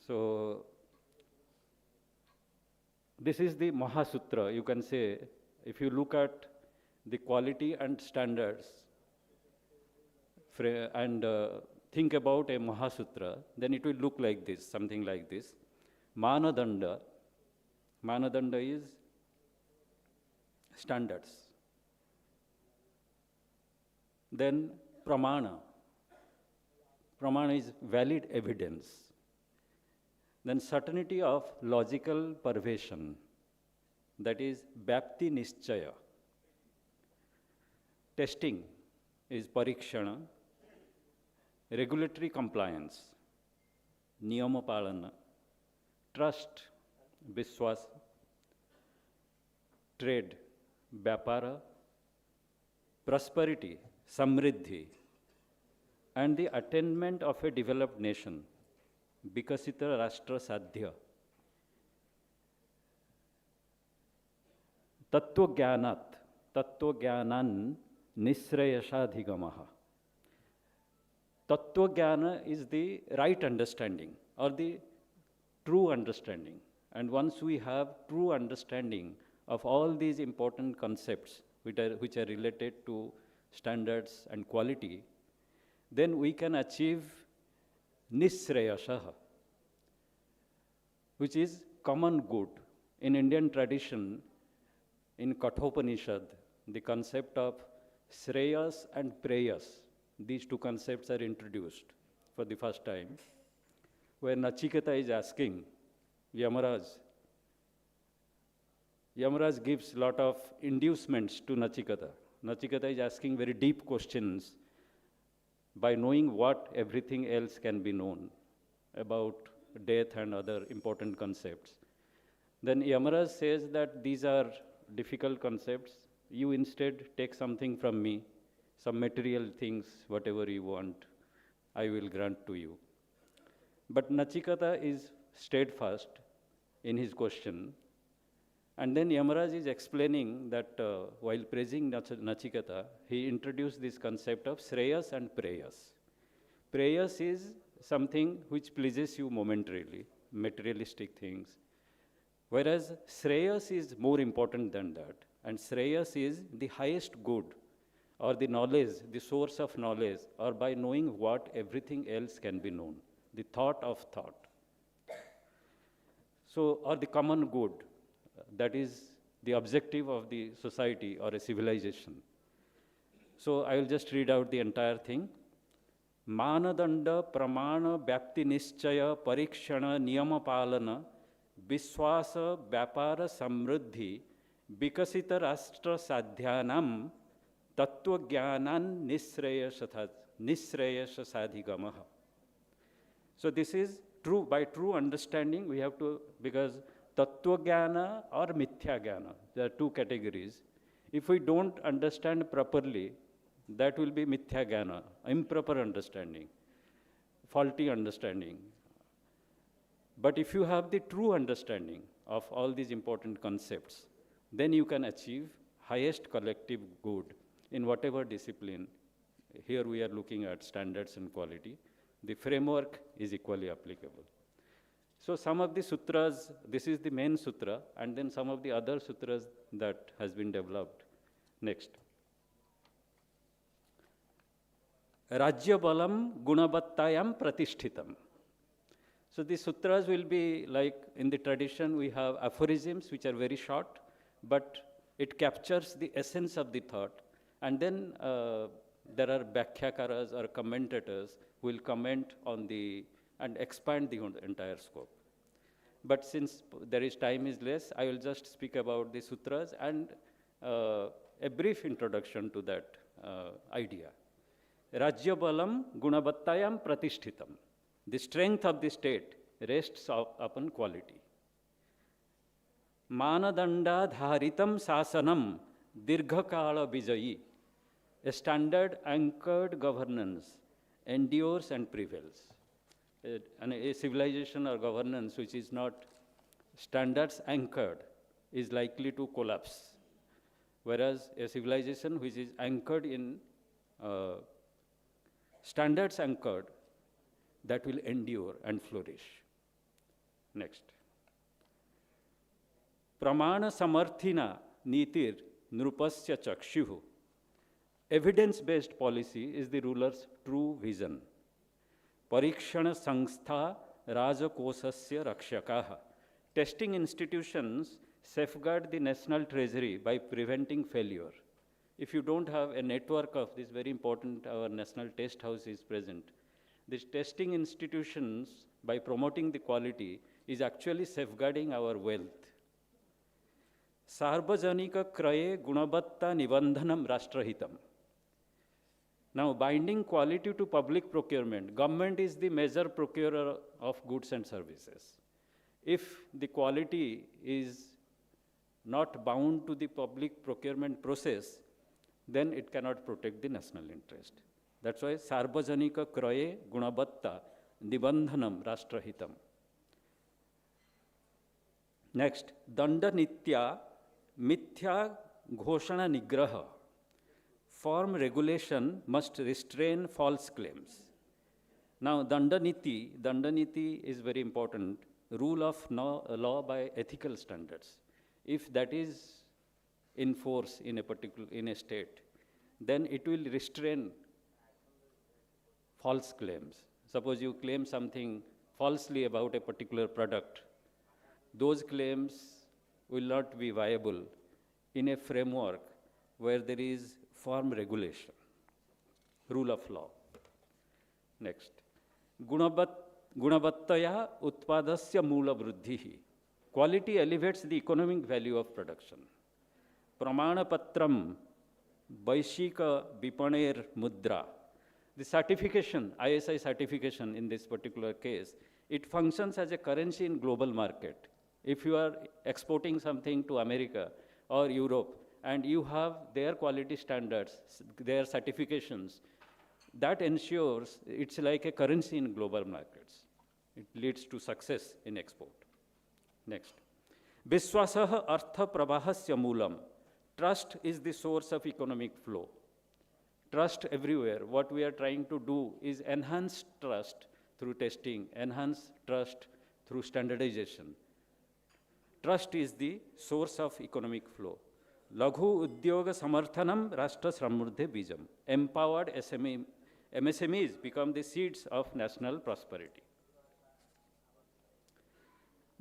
Speaker 6: So this is the Mahasutra. You can say, if you look at the quality and standards and think about a Mahasutra, then it will look like this, something like this. Manadanda is standards. Then Pramana is valid evidence. Then certainty of logical pervasion, that is Vyapti Nischaya. Testing is Parikshana. Regulatory compliance, Niyama Palana. Trust, Vishwas. Trade, Vyapara. Prosperity, Samriddhi. And the attainment of a developed nation, Vikasita Rashtra Sadhya. Tattva-gyanan nisrayashadhigamaha. Tattva-gyana is the right understanding or the true understanding. And once we have true understanding of all these important concepts which are related to standards and quality, then we can achieve nisrayashaha, which is common good. In Indian tradition, in Kathopanishad, the concept of Shreyas and Preyas, these two concepts are introduced for the first time, where Nachiketa is asking Yamaraj. Yamaraj gives a lot of inducements to Nachiketa. Nachiketa is asking very deep questions by knowing what everything else can be known about death and other important concepts. Then Yamaraj says that these are difficult concepts. You instead take something from me, some material things, whatever you want, I will grant to you. But Nachiketa is steadfast in his question. And then Yamaraj is explaining that while praising Nachiketa, he introduced this concept of Shreyas and Preyas. Preyas is something which pleases you momentarily, materialistic things. Whereas Shreyas is more important than that. And Shreyas is the highest good, or the knowledge, the source of knowledge, or by knowing what everything else can be known, the thought of thought. So, or the common good, that is the objective of the society or a civilization. So I will just read out the entire thing. Manadanda pramana vyapti nischaya parikshana niyama palana vishwasa vyapara samruddhi vikasita rashtra sadhyanam tattva gyanan nisrayasha sadhigamaha. So this is true, by true understanding we have to, because Tattva Jnana or Mithya Jnana, there are two categories. If we don't understand properly, that will be Mithya Jnana, improper understanding, faulty understanding. But if you have the true understanding of all these important concepts, then you can achieve highest collective good in whatever discipline. Here we are looking at standards and quality. The framework is equally applicable. So some of the sutras, this is the main sutra, and then some of the other sutras that has been developed. Next. Rajya balam gunavattayam pratishthitam. So the sutras will be like in the tradition we have aphorisms which are very short, but it captures the essence of the thought. And then there are bhakhyakaras or commentators who will comment on the and expand the entire scope. But since there is time is less, I will just speak about the sutras and a brief introduction to that idea. Rajya balam gunabattayam pratishthitam. The strength of the state rests upon quality. Manadanda dharitam sasanam dirghakala vijayi. A standard anchored governance endures and prevails. A civilization or governance which is not standards anchored is likely to collapse, whereas a civilization which is anchored in standards anchored, that will endure and flourish. Next. Pramana samarthina nitir nrupasya chakshuhu. Evidence-based policy is the ruler's true vision. Parikshana Sangstha Rajakosasya Rakshakaha. Testing institutions safeguard the national treasury by preventing failure. If you don't have a network of this, very important, our national test house is present. These testing institutions, by promoting the quality, is actually safeguarding our wealth. Sarvajanika kraye gunabatta nibandhanam rashtrahitam. Now, binding quality to public procurement, government is the major procurer of goods and services. If the quality is not bound to the public procurement process, then it cannot protect the national interest. That's why Sarvajanika kraye gunabatta nibandhanam rashtrahitam. Next, danda nitya mithya ghoshana nigraha. Form regulation must restrain false claims. Now, dandaniti is very important. Rule of law by ethical standards. If that is in force in a state, then it will restrain false claims. Suppose you claim something falsely about a particular product, those claims will not be viable in a framework where there is form regulation, rule of law. Next. Gunabattaya utpadasya moola vruddhihi. Quality elevates the economic value of production. Pramana patram vaishika vipaner mudra. The certification, ISI certification in this particular case, it functions as a currency in global market. If you are exporting something to America or Europe, and you have their quality standards, their certifications, that ensures it's like a currency in global markets. It leads to success in export. Next. Viswasaha artha prabahasya moolam. Trust is the source of economic flow. Trust everywhere. What we are trying to do is enhance trust through testing, enhance trust through standardization. Trust is the source of economic flow. Laghu Udyoga Samarthanam Rashtra Samruddhe Bijam. Empowered MSMEs become the seeds of national prosperity.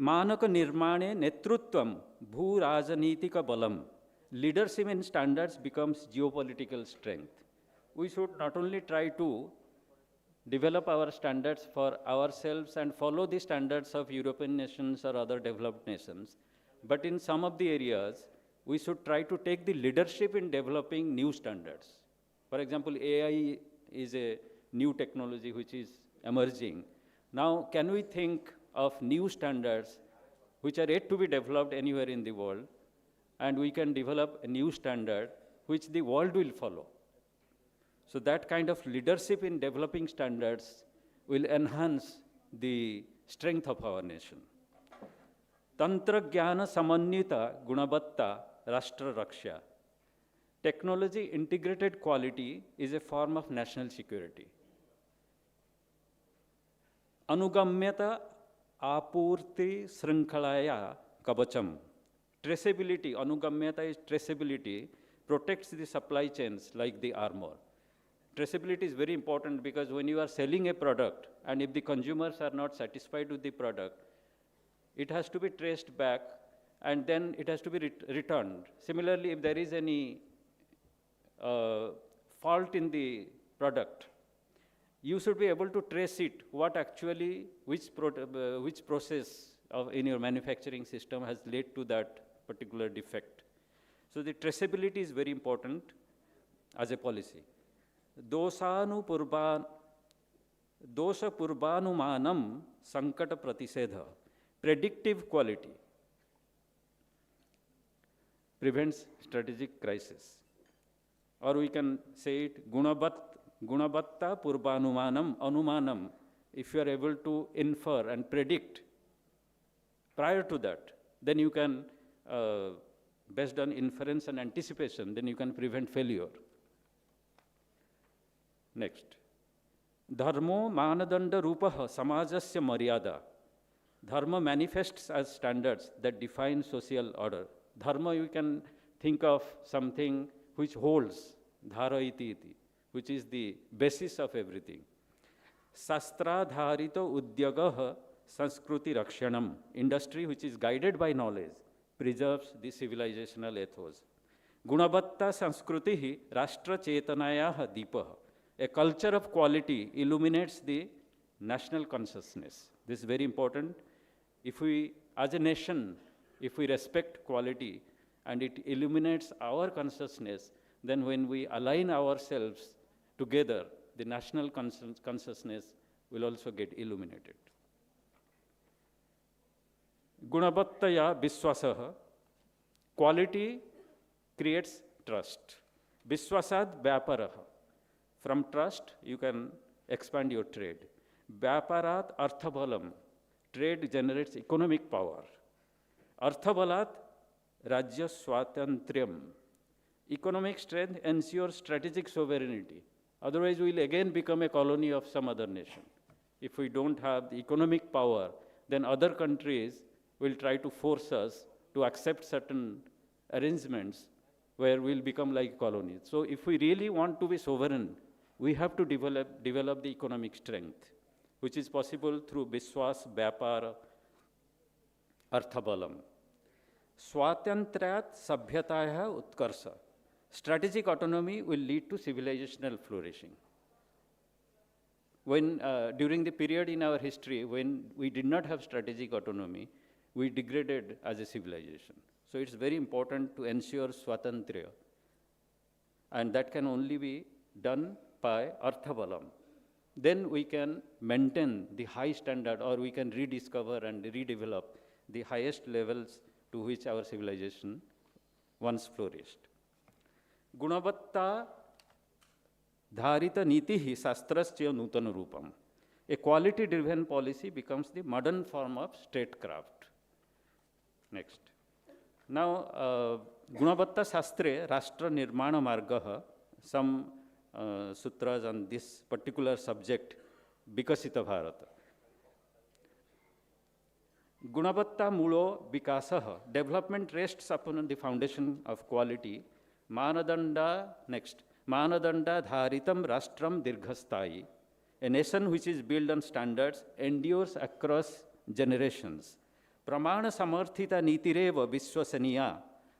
Speaker 6: Manaka Nirmane Netrutvam Bhu Rajanitika Balam. Leadership in standards becomes geopolitical strength. We should not only try to develop our standards for ourselves and follow the standards of European nations or other developed nations, but in some of the areas, we should try to take the leadership in developing new standards. For example, AI is a new technology which is emerging. Now, can we think of new standards which are yet to be developed anywhere in the world, and we can develop a new standard which the world will follow? So that kind of leadership in developing standards will enhance the strength of our nation. Tantra Jnana Samanyita Gunabatta Rashtra Raksha. Technology integrated quality is a form of national security. Anugamyata Apurti Srinkhalaya Kabacham. Traceability, Anugamyata is traceability, protects the supply chains like the armor. traceability is very important because when you are selling a product and if the consumers are not satisfied with the product, it has to be traced back and then it has to be returned. Similarly, if there is any fault in the product, you should be able to trace it, what actually, which process in your manufacturing system has led to that particular defect. So the traceability is very important as a policy. Dosa purbanumanam sankata pratisedha, predictive quality prevents strategic crisis. Or we can say it, gunabatta anumanam, if you are able to infer and predict prior to that, then you can, based on inference and anticipation, then you can prevent failure. Next. Dharmo manadanda rupaha samajasya maryada. Dharma manifests as standards that define social order. Dharma, you can think of something which holds, dhara iti, which is the basis of everything. Sastradharito udyagaha sanskruti rakshanam. Industry which is guided by knowledge preserves the civilizational ethos. Gunabatta sanskrutihi rashtra chetanayaha deepaha. A culture of quality illuminates the national consciousness. This is very important. If we, as a nation, if we respect quality and it illuminates our consciousness, then when we align ourselves together, the national consciousness will also get illuminated. Gunabattaya biswasaha. Quality creates trust. Biswasad vyaparaha. From trust, you can expand your trade. Vyaparat arthabhalam. Trade generates economic power. Arthabhalat rajya swatantriyam. Economic strength ensures strategic sovereignty. Otherwise, we will again become a colony of some other nation. If we don't have the economic power, then other countries will try to force us to accept certain arrangements where we'll become like colonies. So if we really want to be sovereign, we have to develop the economic strength, which is possible through Biswas, Vyapara, Arthabalam. Swatantrayat sabhyataya utkarsa. Strategic autonomy will lead to civilizational flourishing. When, during the period in our history when we did not have strategic autonomy, we degraded as a civilization. So it's very important to ensure swatantriya. And that can only be done by Arthabalam. Then we can maintain the high standard, or we can rediscover and redevelop the highest levels to which our civilization once flourished. Gunabatta dharita nitihi sastrasya nutana rupam. A quality-driven policy becomes the modern form of statecraft. Next. Now, Gunabatta Shastre Rashtra Nirmana Margaha, some sutras on this particular subject, Vikasita Bharata. Gunabatta Mulo Vikasaha, development rests upon the foundation of quality. Manadanda, next. Manadanda Dharitam Rastram Dirghastai. A nation which is built on standards endures across generations. Pramana Samarthita Nitireva Vishwasaniya.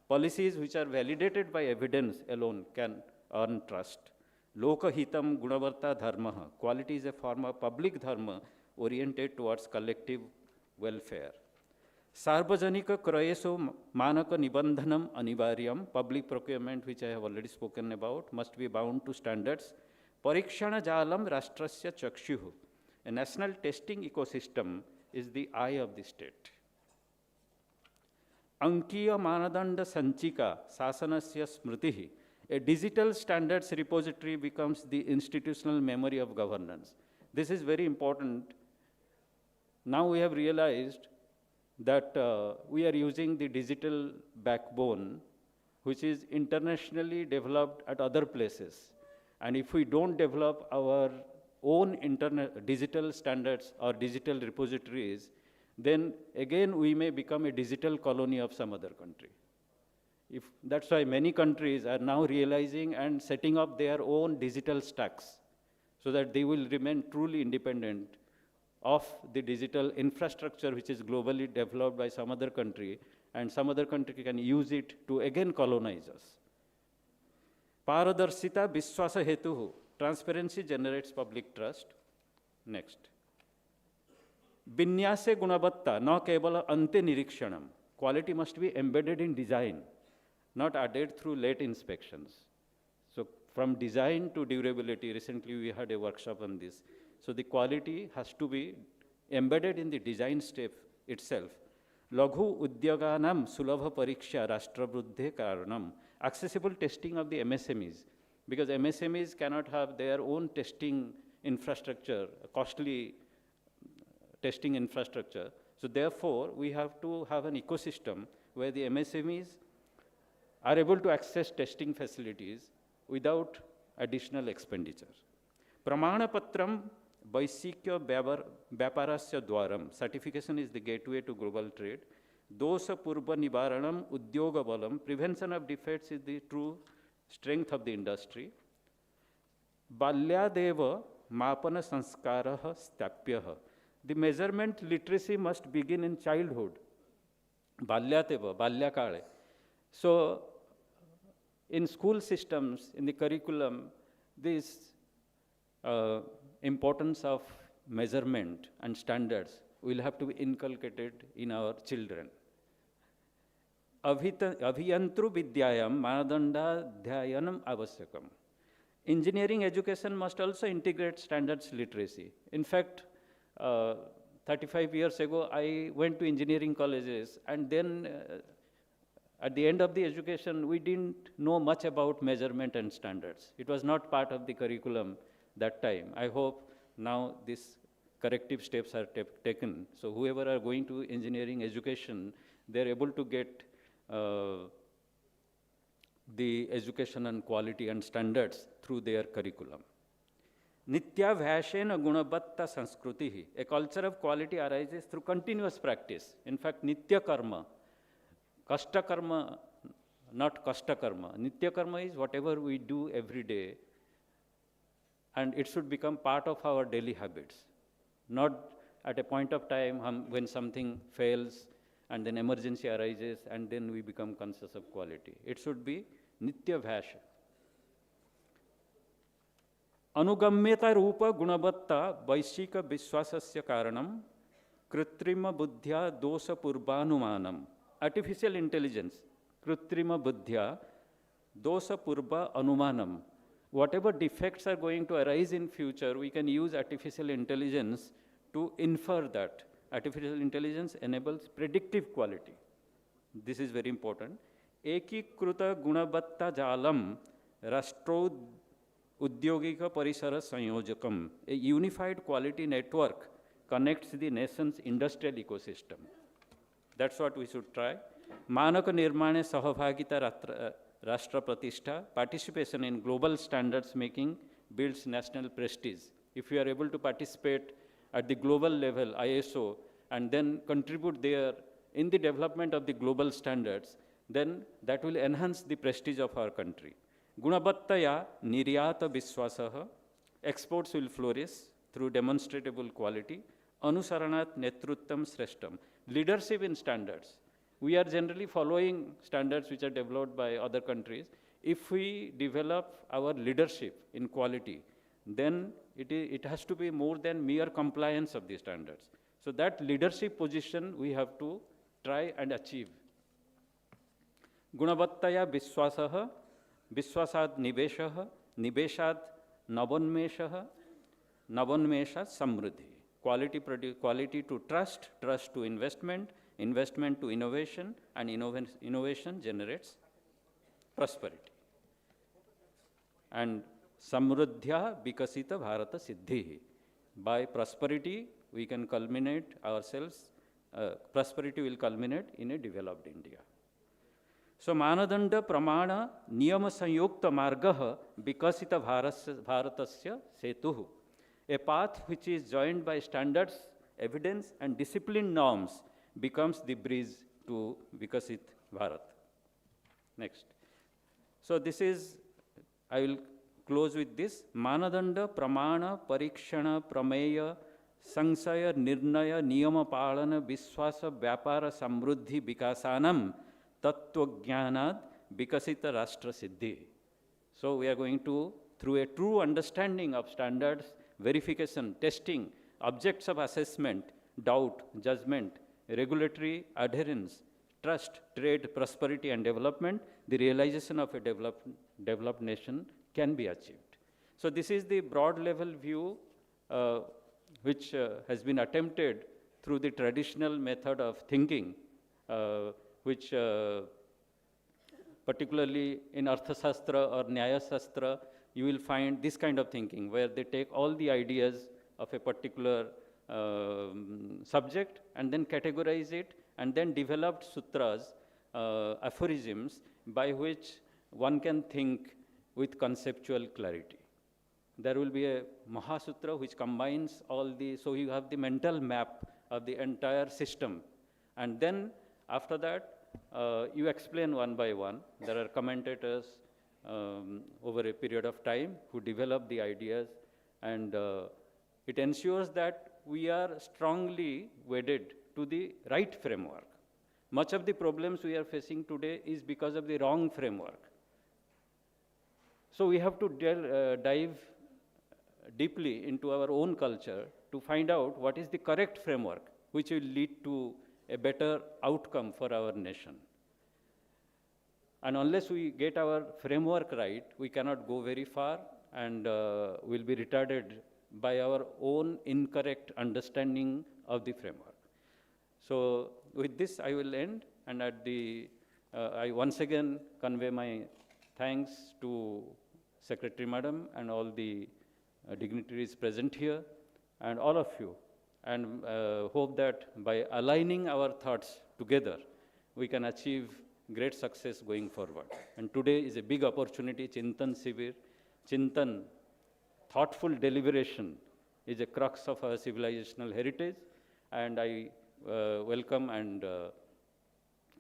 Speaker 6: Policies which are validated by evidence alone can earn trust. Lokahitam Gunavarta Dharmaha. Quality is a form of public dharma oriented towards collective welfare. Sarvajanika Krayeso Manaka Nibandhanam Anivaryam. Public procurement, which I have already spoken about, must be bound to standards. Parikshana Jalam Rashtrasya Chakshuhu. A national testing ecosystem is the eye of the state. Ankiya Manadanda Sanchika Sasanasya Smritihi. A digital standards repository becomes the institutional memory of governance. This is very important. Now we have realized that we are using the digital backbone, which is internationally developed at other places. And if we don't develop our own digital standards or digital repositories, then again we may become a digital colony of some other country. That's why many countries are now realizing and setting up their own digital stacks so that they will remain truly independent of the digital infrastructure which is globally developed by some other country, and some other country can use it to again colonize us. Paradarshita Vishwasa Hetuhu. Transparency generates public trust. Next. Vinyase Gunabatta, na kevala ante nirikshanam. Quality must be embedded in design, not added through late inspections. So from design to durability, recently we had a workshop on this. So the quality has to be embedded in the design step itself. Laghu Udyaganam Sulabha Pariksha Rashtrabuddhe Karanam. Accessible testing of the MSMEs, because MSMEs cannot have their own testing infrastructure, costly testing infrastructure. So therefore, we have to have an ecosystem where the MSMEs are able to access testing facilities without additional expenditure. Pramana Patram Vaisikya Vyaparasya Dwaram. Certification is the gateway to global trade. Dosa Purva Nivaranam Udyoga Balam. Prevention of defects is the true strength of the industry. Balyadeva Mapana Sanskaraha Stapyaha. The measurement literacy must begin in childhood. Balyateva, Balyakale. So, in school systems, in the curriculum, this importance of measurement and standards will have to be inculcated in our children. Abhiyantru vidyayam manadanda dhyayanam avasyakam. Engineering education must also integrate standards literacy. In fact, 35 years ago, I went to engineering colleges, and then at the end of the education, we didn't know much about measurement and standards. It was not part of the curriculum that time. I hope now these corrective steps are taken. So whoever are going to engineering education, they're able to get the education and quality and standards through their curriculum. Nitya Vyashena Gunabatta Sanskrutihi. A culture of quality arises through continuous practice. In fact, Nitya Karma, Kashta Karma, not Kashta Karma. Nitya Karma is whatever we do every day, and it should become part of our daily habits. Not at a point of time when something fails and then emergency arises and then we become conscious of quality. It should be Nitya Vyasha. Anugamyata Rupa Gunabatta Vaishika Vishwasasya Karanam Kritrima Buddhya Dosa Purbanumanam. Artificial intelligence, Kritrima Buddhya Dosa Purba Anumanam. Whatever defects are going to arise in future, we can use artificial intelligence to infer that. Artificial intelligence enables predictive quality. This is very important. Ekikruta Gunabatta Jalam Rastro Udyogika Parisara Sanyojakam. A unified quality network connects the nation's industrial ecosystem. That's what we should try. Manaka Nirmane Sahabhagita Rashtra Pratishtha. Participation in global standards making builds national prestige. If we are able to participate at the global level, ISO, and then contribute there in the development of the global standards, then that will enhance the prestige of our country. Gunabattaya Niryata Vishwasaha. Exports will flourish through demonstrable quality. Anusaranat Netruttam Sreshtam. Leadership in standards. We are generally following standards which are developed by other countries. If we develop our leadership in quality, then it has to be more than mere compliance of the standards. So that leadership position we have to try and achieve. Gunabattaya Vishwasaha, Vishwasad Niveshaha, Niveshad Navanmeshaha, Navanmesha Samruddhi. Quality to trust, trust to investment, investment to innovation, and innovation generates prosperity. And Samruddhya Vikasita Bharata Siddhihi. By prosperity, we can culminate ourselves, prosperity will culminate in a developed India. So, Manadanda Pramana Niyama Sanyukta Margaha Vikasita Bharatasya Setuhu. A path which is joined by standards, evidence, and disciplined norms becomes the bridge to Vikasit Bharat. Next. So this is, I will close with this. Manadanda, Pramana, Parikshana, Prameya, Sangsaya, Nirnaya, Niyama Palana, Viswasa, Vyapara, Samruddhi, Vikasanam, Tattva Jnanad, Vikasita Rashtra Siddhi. So we are going to, through a true understanding of standards, verification, testing, objects of assessment, doubt, judgment, regulatory adherence, trust, trade, prosperity, and development, the realization of a developed nation can be achieved. So this is the broad level view which has been attempted through the traditional method of thinking, which particularly in Arthashastra or Nyaya Shastra, you will find this kind of thinking, where they take all the ideas of a particular subject and then categorize it, and then developed sutras, aphorisms, by which one can think with conceptual clarity. There will be a Mahasutra which combines all the, so you have the mental map of the entire system. And then after that, you explain one by one. There are commentators over a period of time who develop the ideas, and it ensures that we are strongly wedded to the right framework. Much of the problems we are facing today is because of the wrong framework. So we have to dive deeply into our own culture to find out what is the correct framework which will lead to a better outcome for our nation. And unless we get our framework right, we cannot go very far, and will be retarded by our own incorrect understanding of the framework. So with this, I will end, and at the, I once again convey my thanks to Secretary Madam and all the dignitaries present here, and all of you, and hope that by aligning our thoughts together, we can achieve great success going forward. And today is a big opportunity. Chintan Shivir, Chintan, thoughtful deliberation, is a crux of our civilizational heritage, and I welcome and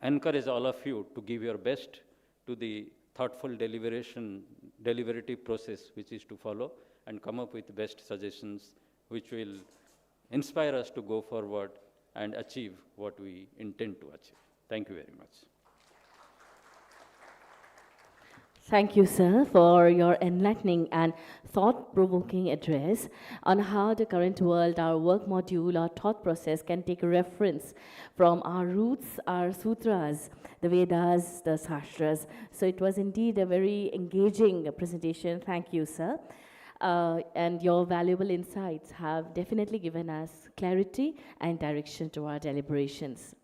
Speaker 6: encourage all of you to give your best to the thoughtful deliberative process which is to follow, and come up with best suggestions which will inspire us to go forward and achieve what we intend to achieve. Thank you very much.
Speaker 1: Thank you, sir, for your enlightening and thought-provoking address on how the current world, our work module, our thought process can take reference from our roots, our sutras, the Vedas, the Shastras. So it was indeed a very engaging presentation. Thank you, sir. And your valuable insights have definitely given us clarity and direction to our deliberations.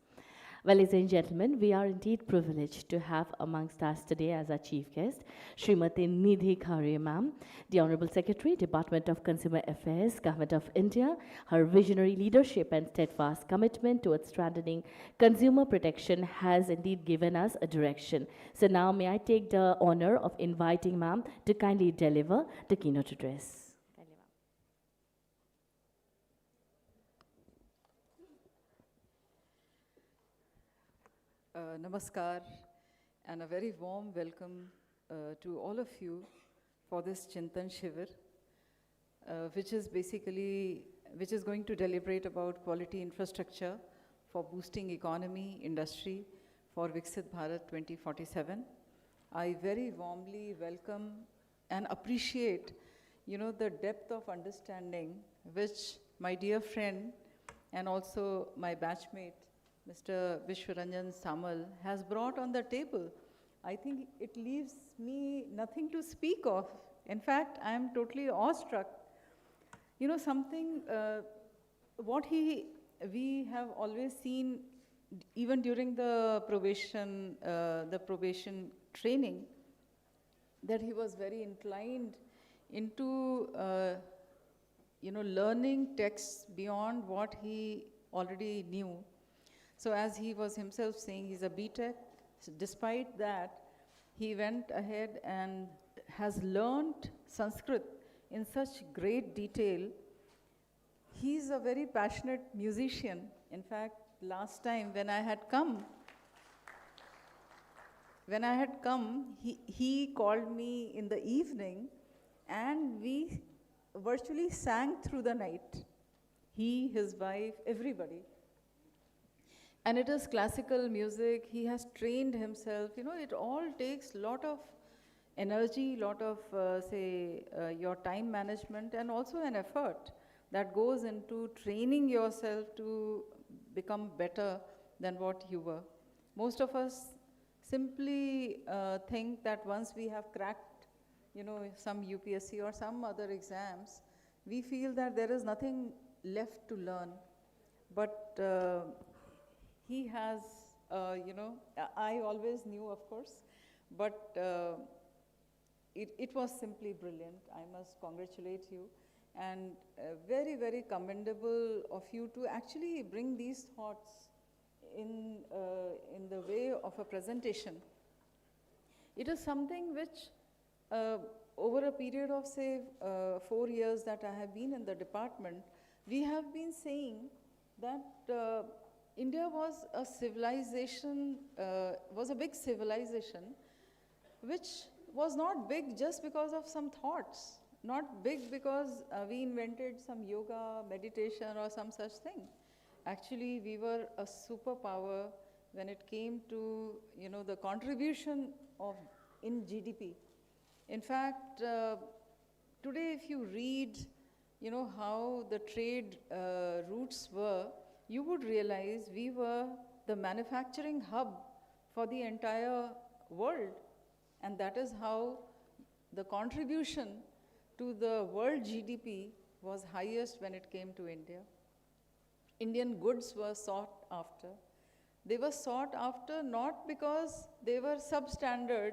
Speaker 1: Well, ladies and gentlemen, we are indeed privileged to have amongst us today as our chief guest, Srimati Nidhi Khare ma'am, the Honorable Secretary, Department of Consumer Affairs, Government of India. Her visionary leadership and steadfast commitment towards strengthening consumer protection has indeed given us a direction. So now may I take the honor of inviting ma'am to kindly deliver the keynote address.
Speaker 7: Namaskar, and a very warm welcome to all of you for this Chintan Shivir, which is going to deliberate about quality infrastructure for boosting economy, industry for Viksit Bharat 2047. I very warmly welcome and appreciate, the depth of understanding which my dear friend and also my batchmate, Mr. Vishwaranjan Samal, has brought on the table. I think it leaves me nothing to speak of. In fact, I am totally awestruck. What we have always seen, even during the probation training, that he was very inclined into, learning texts beyond what he already knew. So as he was himself saying, he's a B.Tech. So despite that, he went ahead and has learned Sanskrit in such great detail. He's a very passionate musician. In fact, last time when I had come, when I had come, he called me in the evening and we virtually sang through the night. He, his wife, everybody. And it is classical music. He has trained himself. You know, it all takes a lot of energy, lot of, your time management, and also an effort that goes into training yourself to become better than what you were. Most of us simply think that once we have cracked, you know, some UPSC or some other exams, we feel that there is nothing left to learn. But he has, you know, I always knew, of course, but it was simply brilliant. I must congratulate you. And very, very commendable of you to actually bring these thoughts in the way of a presentation. It is something which, over a period of, say, 4 years that I have been in the department, we have been saying that India was a civilization, was a big civilization, which was not big just because of some thoughts, not big because we invented some yoga, meditation, or some such thing. Actually, we were a superpower when it came to, you know, the contribution of in GDP. In fact, today if you read, you know, how the trade routes were, you would realize we were the manufacturing hub for the entire world. And that is how the contribution to the world GDP was highest when it came to India. Indian goods were sought after. They were sought after not because they were substandard,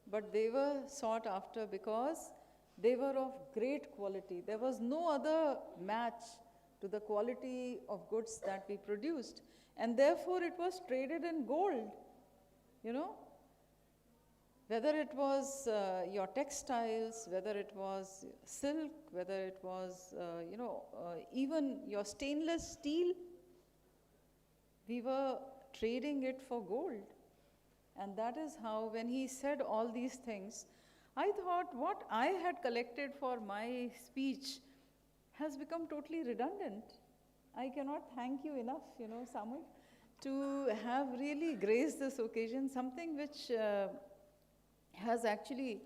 Speaker 7: but they were sought after because they were of great quality. There was no other match to the quality of goods that we produced. And therefore, it was traded in gold, you know. Whether it was your textiles, whether it was silk, whether it was, you know, even your stainless steel, we were trading it for gold. And that is how, when he said all these things, I thought what I had collected for my speech has become totally redundant. I cannot thank you enough, you know, Samal, to have really graced this occasion, something which has actually,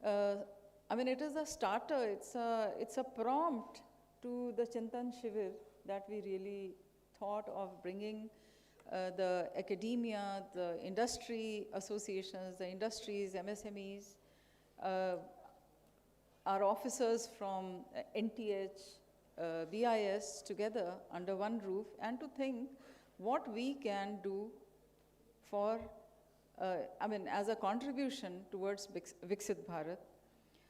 Speaker 7: I mean, it is a starter, it's a prompt to the Chintan Shivir that we really thought of bringing the academia, the industry associations, the industries, MSMEs, our officers from NTH, BIS together under one roof, and to think what we can do for, I mean, as a contribution towards Viksit Bharat.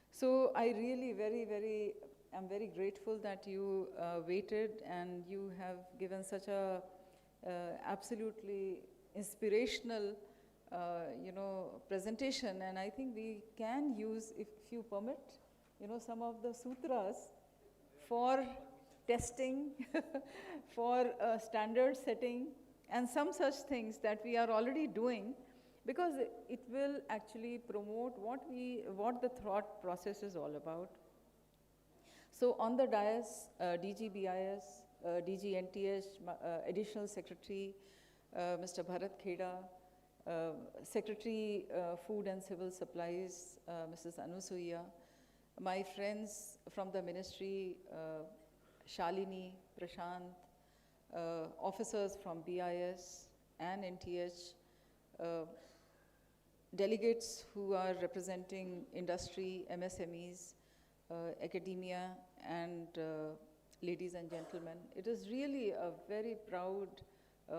Speaker 7: So I really I'm very grateful that you waited and you have given such a absolutely inspirational, you know, presentation. And I think we can use, if you permit, you know, some of the sutras for testing, for standard setting, and some such things that we are already doing, because it will actually promote what the thought process is all about. So on the dais, DG BIS, DG NTH, Additional Secretary, Mr. Bharat Kheda, Secretary Food and Civil Supplies, Mrs. Anusuya, my friends from the ministry, Shalini, Prashant, officers from BIS and NTH, delegates who are representing industry, MSMEs, academia, and ladies and gentlemen. It is really a very proud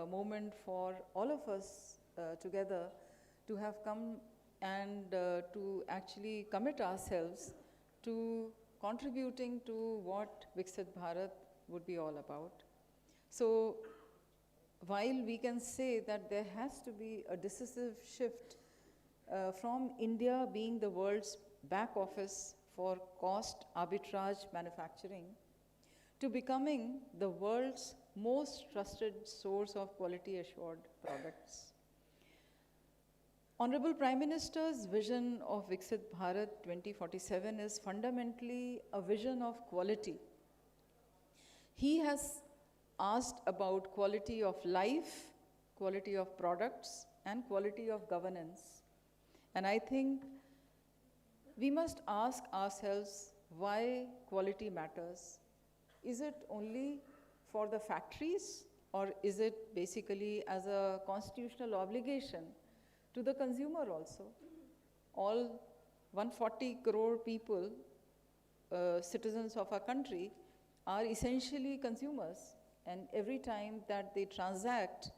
Speaker 7: moment for all of us together to have come and to actually commit ourselves to contributing to what Viksit Bharat would be all about. So while we can say that there has to be a decisive shift from India being the world's back office for cost arbitrage manufacturing to becoming the world's most trusted source of quality assured products. Honorable Prime Minister's vision of Viksit Bharat 2047 is fundamentally a vision of quality. He has asked about quality of life, quality of products, and quality of governance. And I think we must ask ourselves why quality matters. Is it only for the factories, or is it basically as a constitutional obligation to the consumer also? All 140 crore people, citizens of our country, are essentially consumers. And every time that they transact,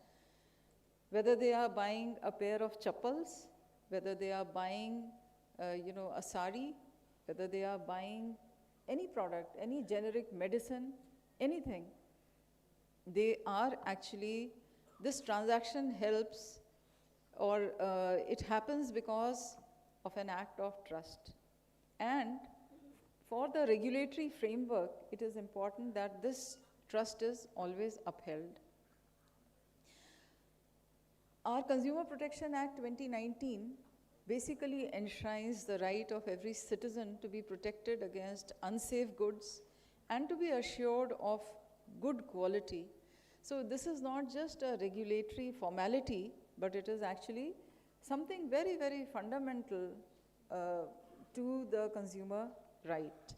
Speaker 7: whether they are buying a pair of chappals, whether they are buying a sari, whether they are buying any product, any generic medicine, anything, they are actually, this transaction helps, or it happens because of an act of trust. And for the regulatory framework, it is important that this trust is always upheld. Our Consumer Protection Act 2019 basically enshrines the right of every citizen to be protected against unsafe goods and to be assured of good quality. So this is not just a regulatory formality, but it is actually something very, very fundamental to the consumer right.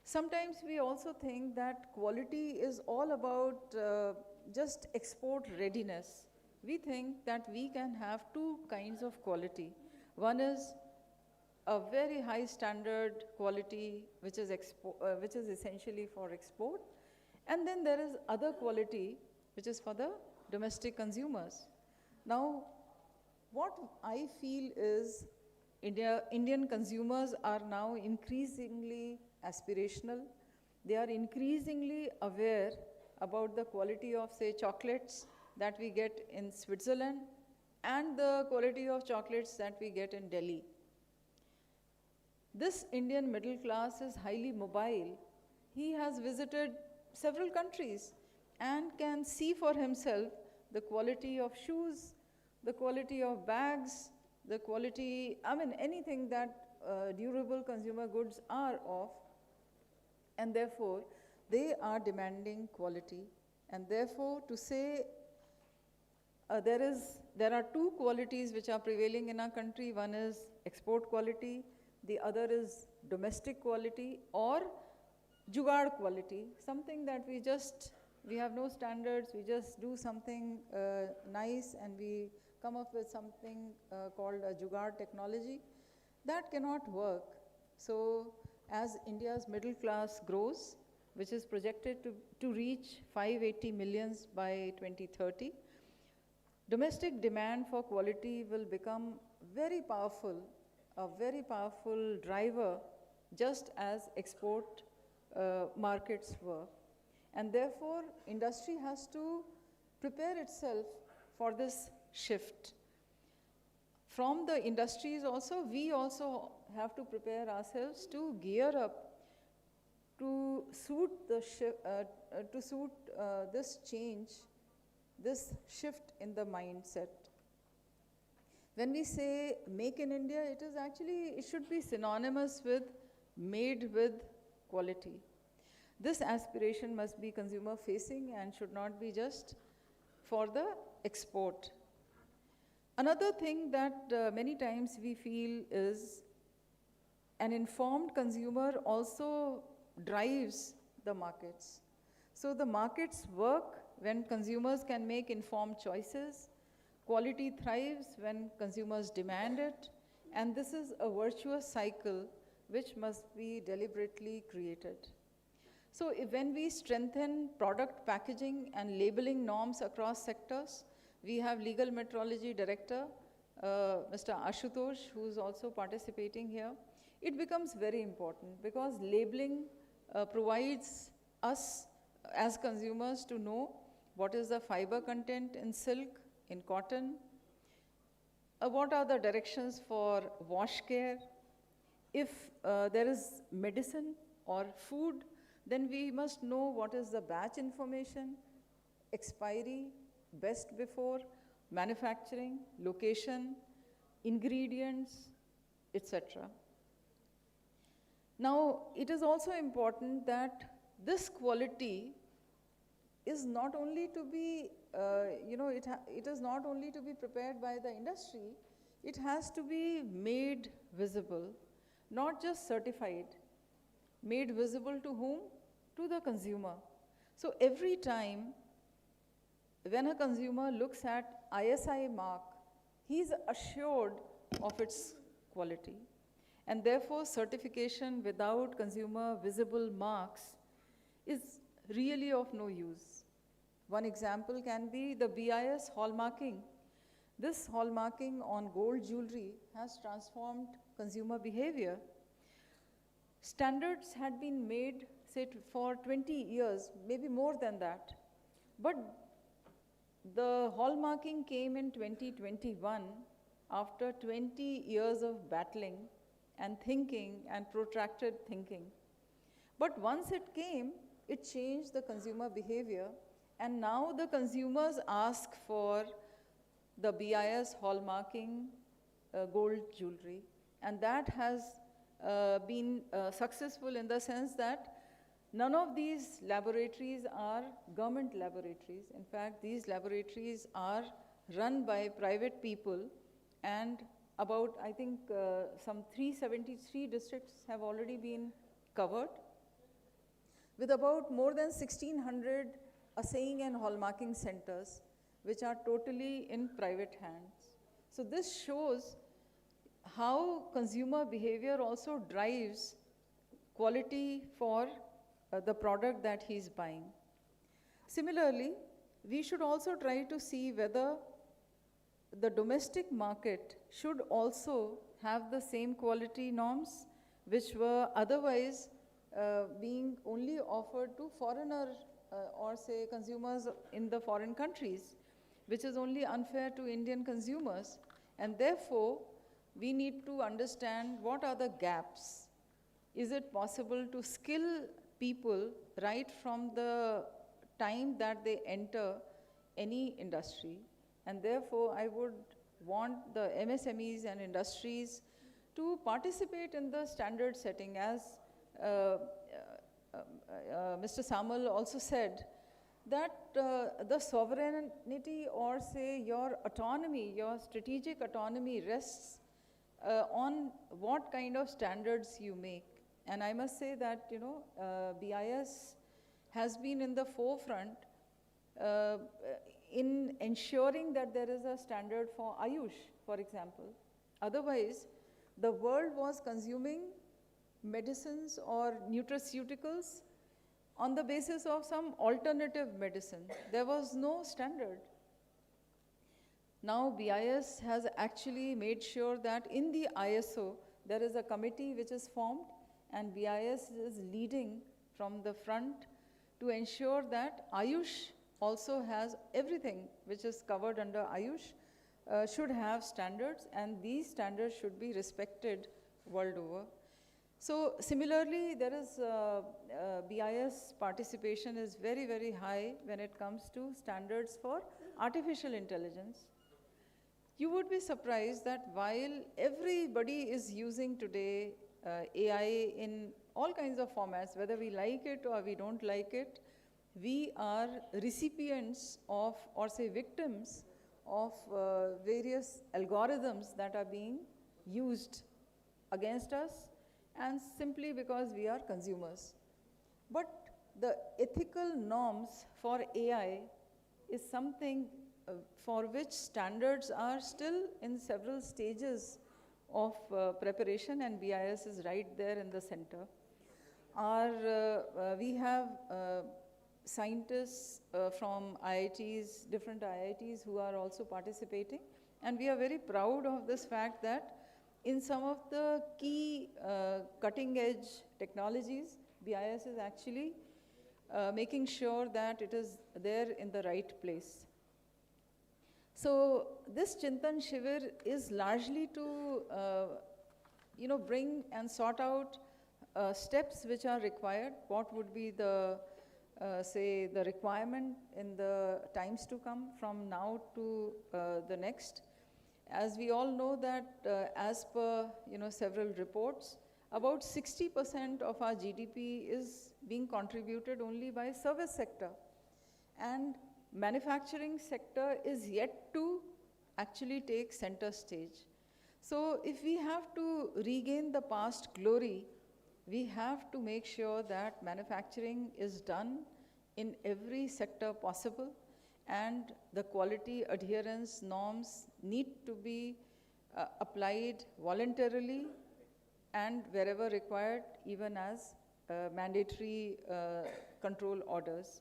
Speaker 7: Sometimes we also think that quality is all about just export readiness. We think that we can have two kinds of quality. One is a very high standard quality, which is essentially for export. And then there is other quality, which is for the domestic consumers. Now, what I feel is Indian consumers are now increasingly aspirational. They are increasingly aware about the quality of, say, chocolates that we get in Switzerland and the quality of chocolates that we get in Delhi. This Indian middle class is highly mobile. He has visited several countries and can see for himself the quality of shoes, the quality of bags, the quality, anything that durable consumer goods are of, and therefore they are demanding quality. And therefore, to say there are two qualities which are prevailing in our country. One is export quality, the other is domestic quality or jugaad quality, something that we have no standards, we just do something nice and we come up with something called a jugaad technology. That cannot work. So as India's middle class grows, which is projected to reach 580 millions by 2030, domestic demand for quality will become very powerful, a very powerful driver, just as export markets were. And therefore, industry has to prepare itself for this shift. From the industries also, we also have to prepare ourselves to gear up to suit this change, this shift in the mindset. When we say make in India, it should be synonymous with made with quality. This aspiration must be consumer facing and should not be just for the export. Another thing that many times we feel is an informed consumer also drives the markets. So the markets work when consumers can make informed choices. Quality thrives when consumers demand it. And this is a virtuous cycle which must be deliberately created. So when we strengthen product packaging and labeling norms across sectors, we have Legal Metrology Director, Mr. Ashutosh, who is also participating here. It becomes very important because labeling provides us as consumers to know what is the fiber content in silk, in cotton, what are the directions for wash care. If there is medicine or food, then we must know what is the batch information, expiry, best before, manufacturing, location, ingredients, etc. Now, it is also important that this quality is not only to be, it is not only to be prepared by the industry, it has to be made visible, not just certified. Made visible to whom? To the consumer. So every time when a consumer looks at ISI mark, he is assured of its quality. And therefore, certification without consumer visible marks is really of no use. One example can be the BIS hallmarking. This hallmarking on gold jewelry has transformed consumer behavior. Standards had been made, say, for 20 years, maybe more than that. But the hallmarking came in 2021 after 20 years of battling and thinking and protracted thinking. But once it came, it changed the consumer behavior, and now the consumers ask for the BIS hallmarking gold jewelry, and that has been successful in the sense that none of these laboratories are government laboratories. In fact, these laboratories are run by private people, and about, I think, some 373 districts have already been covered, with about more than 1,600 assaying and hallmarking centers, which are totally in private hands. So this shows how consumer behavior also drives quality for the product that he's buying. Similarly, we should also try to see whether the domestic market should also have the same quality norms which were otherwise being only offered to foreigner or say consumers in the foreign countries, which is only unfair to Indian consumers. And therefore, we need to understand what are the gaps. Is it possible to skill people right from the time that they enter any industry? And therefore, I would want the MSMEs and industries to participate in the standard setting. As Mr. Samal also said, that the sovereignty or say your autonomy, your strategic autonomy rests on what kind of standards you make. And I must say that, BIS has been in the forefront in ensuring that there is a standard for Ayush, for example. Otherwise, the world was consuming medicines or nutraceuticals on the basis of some alternative medicine. There was no standard. Now BIS has actually made sure that in the ISO, there is a committee which is formed, and BIS is leading from the front to ensure that Ayush also has everything which is covered under Ayush should have standards, and these standards should be respected world over. So similarly, there is BIS participation is very, very high when it comes to standards for artificial intelligence. You would be surprised that while everybody is using today AI in all kinds of formats, whether we like it or we don't like it, we are recipients of, or say victims of various algorithms that are being used against us, and simply because we are consumers. But the ethical norms for AI is something for which standards are still in several stages of preparation, and BIS is right there in the center. We have scientists from IITs, different IITs who are also participating, and we are very proud of this fact that in some of the key cutting edge technologies, BIS is actually making sure that it is there in the right place. So this Chintan Shivir is largely to bring and sort out steps which are required, what would be the say, the requirement in the times to come from now to the next. As we all know that as per, several reports, about 60% of our GDP is being contributed only by service sector. And manufacturing sector is yet to actually take center stage. So if we have to regain the past glory, we have to make sure that manufacturing is done in every sector possible, and the quality adherence norms need to be applied voluntarily and wherever required, even as mandatory control orders.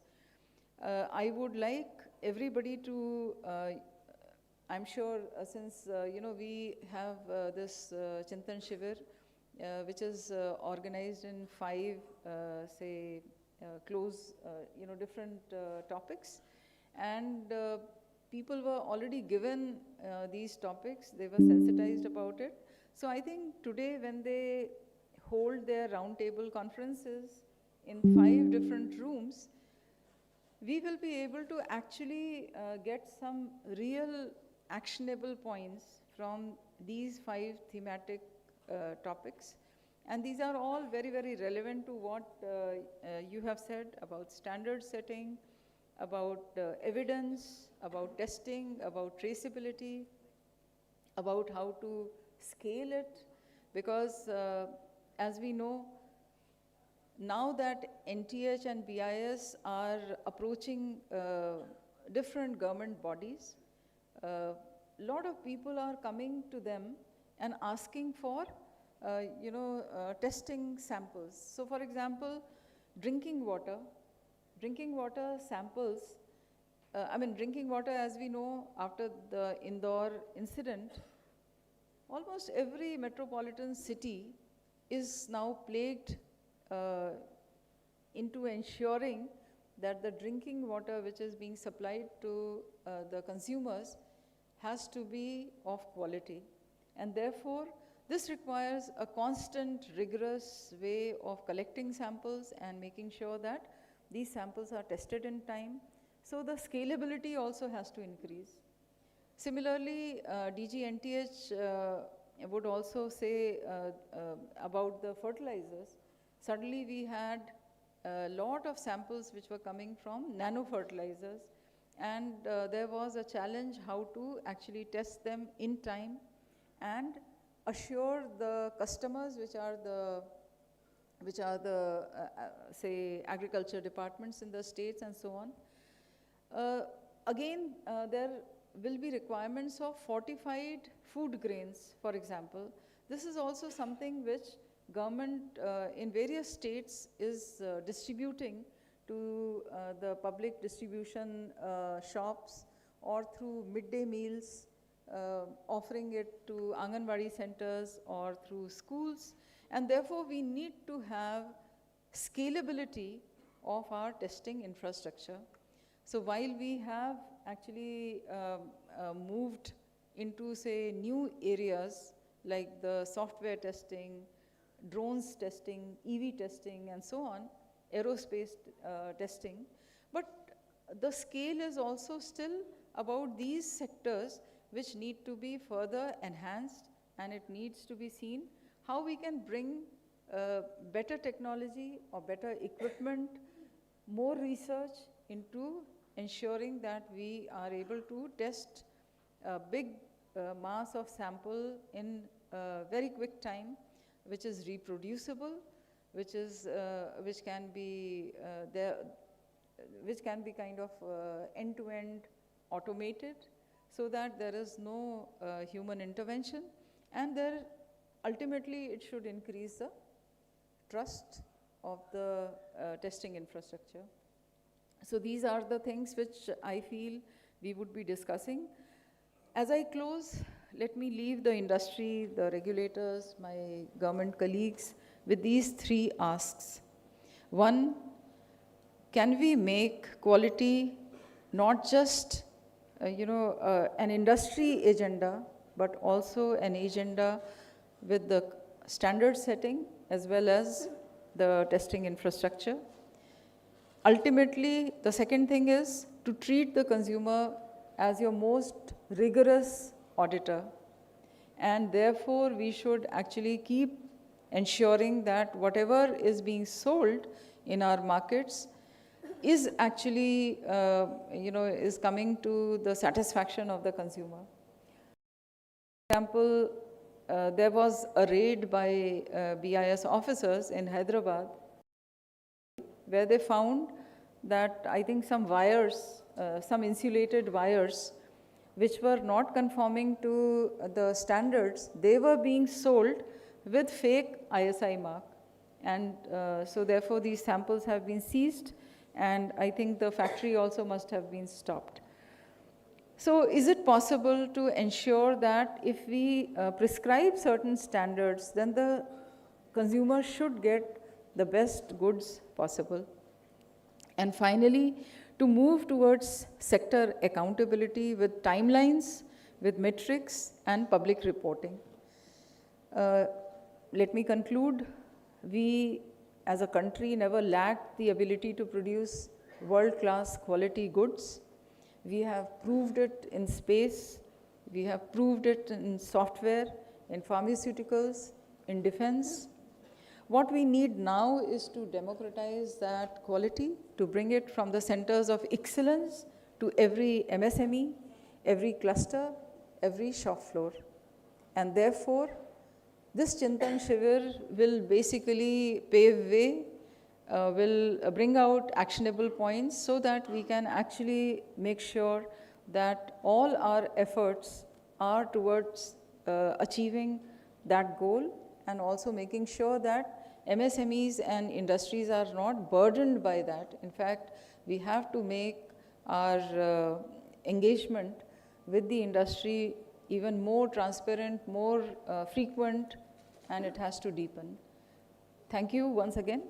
Speaker 7: I would like everybody to, I'm sure since, we have this Chintan Shivir, which is organized in 5, close, different topics. And people were already given these topics, they were sensitized about it. So I think today when they hold their roundtable conferences in 5 different rooms, we will be able to actually get some real actionable points from these 5 thematic topics. And these are all very, very relevant to what you have said about standard setting, about evidence, about testing, about traceability, about how to scale it. Because as we know, now that NTH and BIS are approaching different government bodies, a lot of people are coming to them and asking for testing samples. So for example, drinking water samples, drinking water, as we know, after the Indore incident, almost every metropolitan city is now plagued into ensuring that the drinking water which is being supplied to the consumers has to be of quality. And therefore, this requires a constant, rigorous way of collecting samples and making sure that these samples are tested in time. So the scalability also has to increase. Similarly, DGNTH would also say about the fertilizers. Suddenly we had a lot of samples which were coming from nano fertilizers, and there was a challenge how to actually test them in time and assure the customers, which are the say agriculture departments in the states and so on. Again, there will be requirements of fortified food grains, for example. This is also something which government in various states is distributing to the public distribution shops or through midday meals, offering it to Anganwadi centers or through schools. And therefore, we need to have scalability of our testing infrastructure. So while we have actually moved into, say, new areas like the software testing, drones testing, EV testing, and so on, aerospace testing, but the scale is also still about these sectors which need to be further enhanced, and it needs to be seen how we can bring better technology or better equipment, more research into ensuring that we are able to test a big mass of sample in a very quick time, which is reproducible, which can be kind of end-to-end automated, so that there is no human intervention, and ultimately it should increase the trust of the testing infrastructure. So these are the things which I feel we would be discussing. As I close, let me leave the industry, the regulators, my government colleagues with these 3 asks. One, can we make quality not just an industry agenda, but also an agenda with the standard setting as well as the testing infrastructure? ultimately, the second thing is to treat the consumer as your most rigorous auditor. And therefore, we should actually keep ensuring that whatever is being sold in our markets is actually, is coming to the satisfaction of the consumer. For example, there was a raid by BIS officers in Hyderabad where they found that I think some wires, some insulated wires, which were not conforming to the standards, they were being sold with fake ISI mark. And so therefore these samples have been seized, and I think the factory also must have been stopped. So is it possible to ensure that if we prescribe certain standards, then the consumer should get the best goods possible? And finally, to move towards sector accountability with timelines, with metrics and public reporting. Let me conclude. We as a country never lacked the ability to produce world-class quality goods. We have proved it in space, we have proved it in software, in pharmaceuticals, in defense. What we need now is to democratize that quality, to bring it from the centers of excellence to every MSME, every cluster, every shop floor. And therefore, this Chintan Shivir will basically pave way, will bring out actionable points so that we can actually make sure that all our efforts are towards achieving that goal, and also making sure that MSMEs and industries are not burdened by that. In fact, we have to make our engagement with the industry even more transparent, more frequent, and it has to deepen. Thank you once again.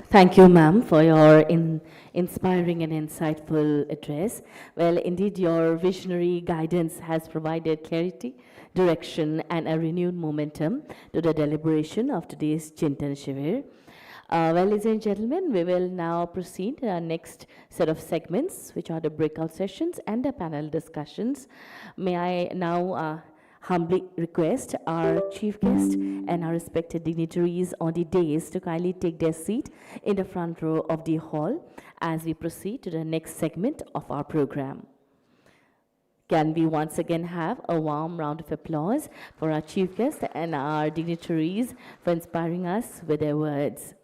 Speaker 1: Thank you, ma'am, for your inspiring and insightful address. Well, indeed, your visionary guidance has provided clarity, direction, and a renewed momentum to the deliberation of today's Chintan Shivir. Well, ladies and gentlemen, we will now proceed to our next set of segments, which are the breakout sessions and the panel discussions. May I now humbly request our chief guest and our respected dignitaries on the dais to kindly take their seat in the front row of the hall as we proceed to the next segment of our program. Can we once again have a warm round of applause for our chief guest and our dignitaries for inspiring us with their words.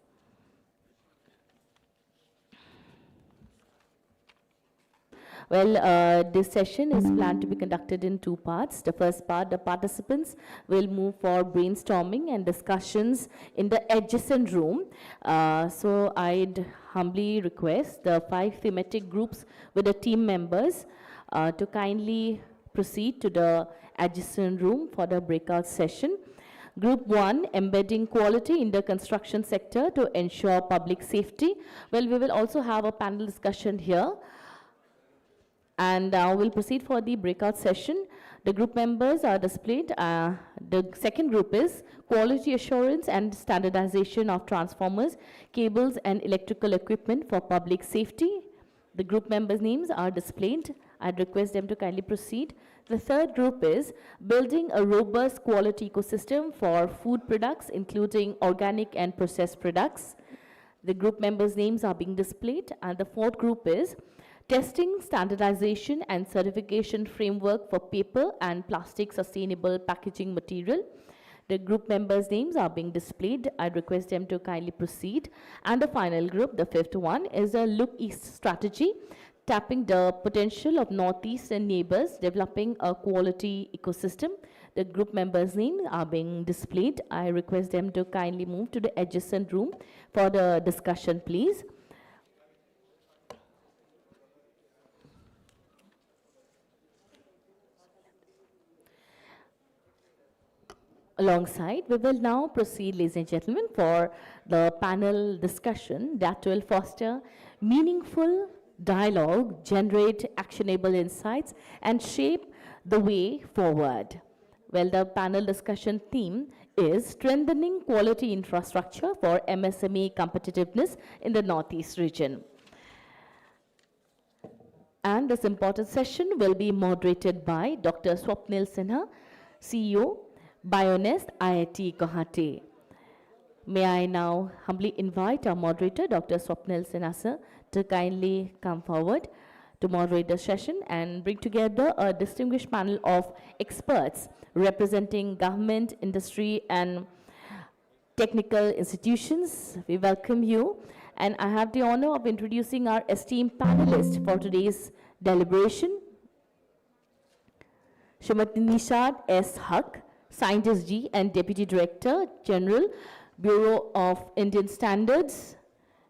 Speaker 1: Well, this session is planned to be conducted in two parts. The first part, the participants will move for brainstorming and discussions in the adjacent room. So I'd humbly request the 5 thematic groups with the team members to kindly proceed to the adjacent room for the breakout session. Group 1, embedding quality in the construction sector to ensure public safety. Well, we will also have a panel discussion here. And we'll proceed for the breakout session. The group members are displayed. The second group is quality assurance and standardization of transformers, cables, and electrical equipment for public safety. The group members' names are displayed. I'd request them to kindly proceed. The third group is building a robust quality ecosystem for food products, including organic and processed products. The group members' names are being displayed. And the fourth group is testing, standardization, and certification framework for paper and plastic sustainable packaging material. The group members' names are being displayed. I request them to kindly proceed. And the final group, the fifth one, is a Look East strategy, tapping the potential of Northeastern neighbors, developing a quality ecosystem. The group members' names are being displayed. I request them to kindly move to the adjacent room for the discussion, please. Alongside, we will now proceed, ladies and gentlemen, for the panel discussion that will foster meaningful dialogue, generate actionable insights, and shape the way forward. Well, the panel discussion theme is strengthening quality infrastructure for MSME competitiveness in the Northeast region. And this important session will be moderated by Dr. Swapnil Sinha, CEO, BIS IIT Guwahati. May I now humbly invite our moderator, Dr. Swapnil Sinha sir, to kindly come forward to moderate the session and bring together a distinguished panel of experts representing government, industry, and technical institutions. We welcome you, and I have the honor of introducing our esteemed panelists for today's deliberation. Srimati Nishad S. Huck, Scientist G and Deputy Director General, Bureau of Indian Standards.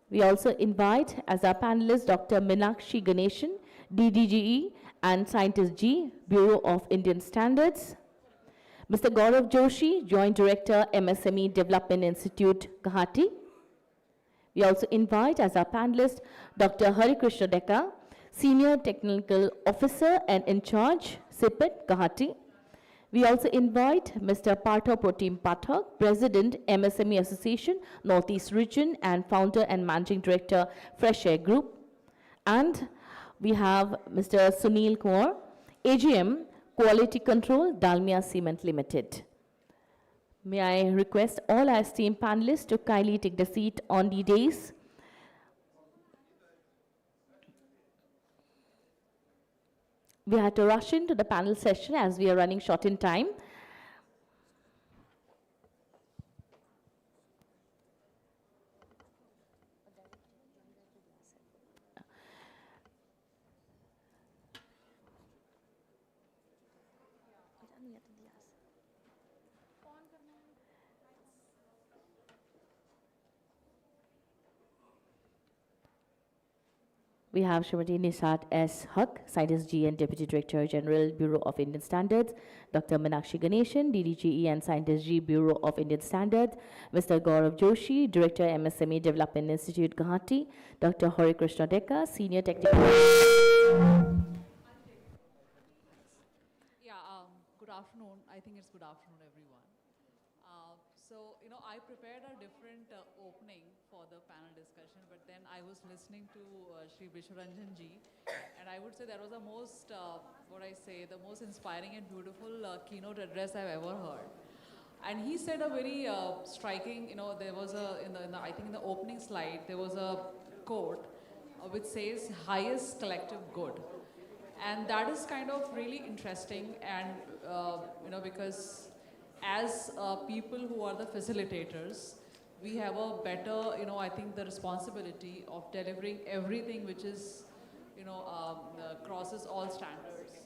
Speaker 1: We also invite as our panelists Dr. Meenakshi Ganeshan, DDGE and Scientist G, Bureau of Indian Standards. Mr. Gaurav Joshi, Joint Director, MSME Development Institute, Guwahati. We also invite as our panelist Dr. Hari Krishna Dekka, Senior Technical Officer and in charge, SIPET, Guwahati. We also invite Mr. Partha Protim Pathak, President, MSME Association, Northeast Region, and Founder and Managing Director, Fresh Air Group. And we have Mr. Sunil Kaur, AGM, Quality Control, Dalmia Cement Limited. May I request all our esteemed panelists to kindly take the seat on the dais. We had to rush into the panel session as we are running short in time. We have Srimati Nishat S. Huck, Scientist G and Deputy Director General, Bureau of Indian Standards, Dr. Meenakshi Ganeshan, DDGE and Scientist G, Bureau of Indian Standards, Mr. Gaurav Joshi, Director, MSME Development Institute, Guwahati, Dr. Hari Krishna Dekka, Senior Technical...
Speaker 8: Good afternoon. I think it's good afternoon, everyone. I prepared a different opening for the panel discussion, but then I was listening to Shri Vishwaranjan ji, and I would say that was the most, the most inspiring and beautiful keynote address I've ever heard. And he said a very striking, there was I think in the opening slide, there was a quote which says, highest collective good. And that is kind of really interesting, and because as people who are the facilitators, we have a better, I think the responsibility of delivering everything which is, crosses all standards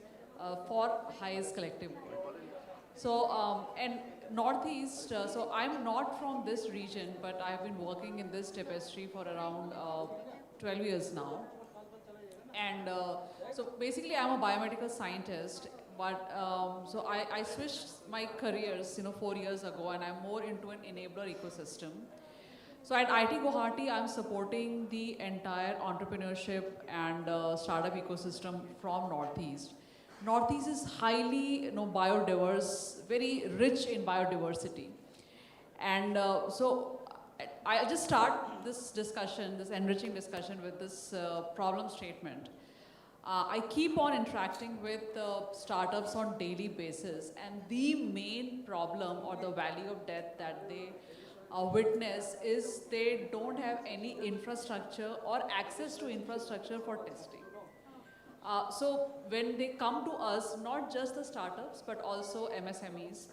Speaker 8: for highest collective good. So, and Northeast, so I'm not from this region, but I've been working in this tapestry for around 12 years now. And so basically I'm a biomedical scientist, but so I switched my careers 4 years ago, and I'm more into an enabler ecosystem. So at IIT Guwahati, I'm supporting the entire entrepreneurship and startup ecosystem from Northeast. Northeast is highly biodiverse, very rich in biodiversity. And so I just start this discussion, this enriching discussion with this problem statement. I keep on interacting with startups on daily basis, and the main problem or the valley of death that they witness is they don't have any infrastructure or access to infrastructure for testing. So when they come to us, not just the startups, but also MSMEs,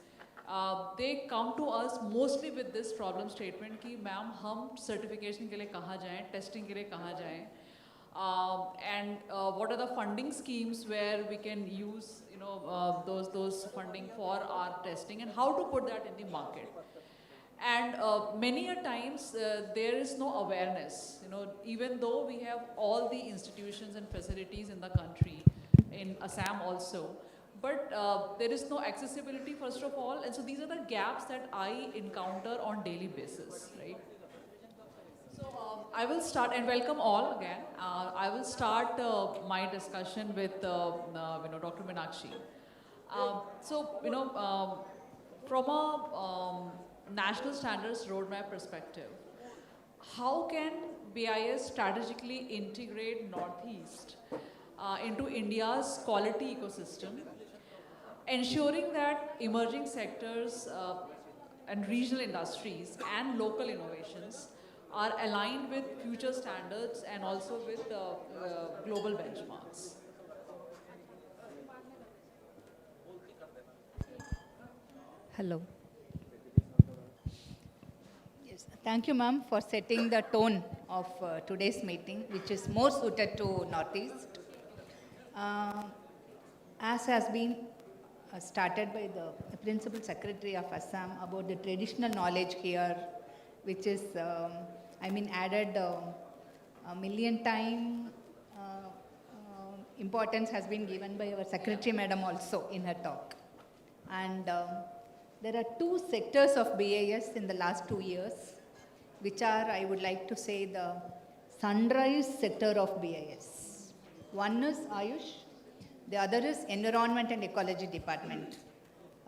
Speaker 8: they come to us mostly with this problem statement कि ma'am हम certification के लिए कहाँ जाएं, testing के लिए कहाँ जाएं, and what are the funding schemes where we can use those funding for our testing, and how to put that in the market. And many a times there is no awareness, even though we have all the institutions and facilities in the country, in Assam also, but there is no accessibility first of all, and so these are the gaps that I encounter on daily basis, right? So I will start, and welcome all again. I will start my discussion with Dr. Meenakshi. From a national standards roadmap perspective, how can BIS strategically integrate Northeast into India's quality ecosystem, ensuring that emerging sectors and regional industries and local innovations are aligned with future standards and also with global benchmarks?
Speaker 9: Hello. Yes, thank you, ma'am, for setting the tone of today's meeting, which is more suited to Northeast. As has been started by the Principal Secretary of Assam about the traditional knowledge here, which is, added a million time importance has been given by our Secretary Madam also in her talk. And there are two sectors of BIS in the last 2 years, which are, I would like to say, the sunrise sector of BIS. One is Ayush, the other is Environment and Ecology Department.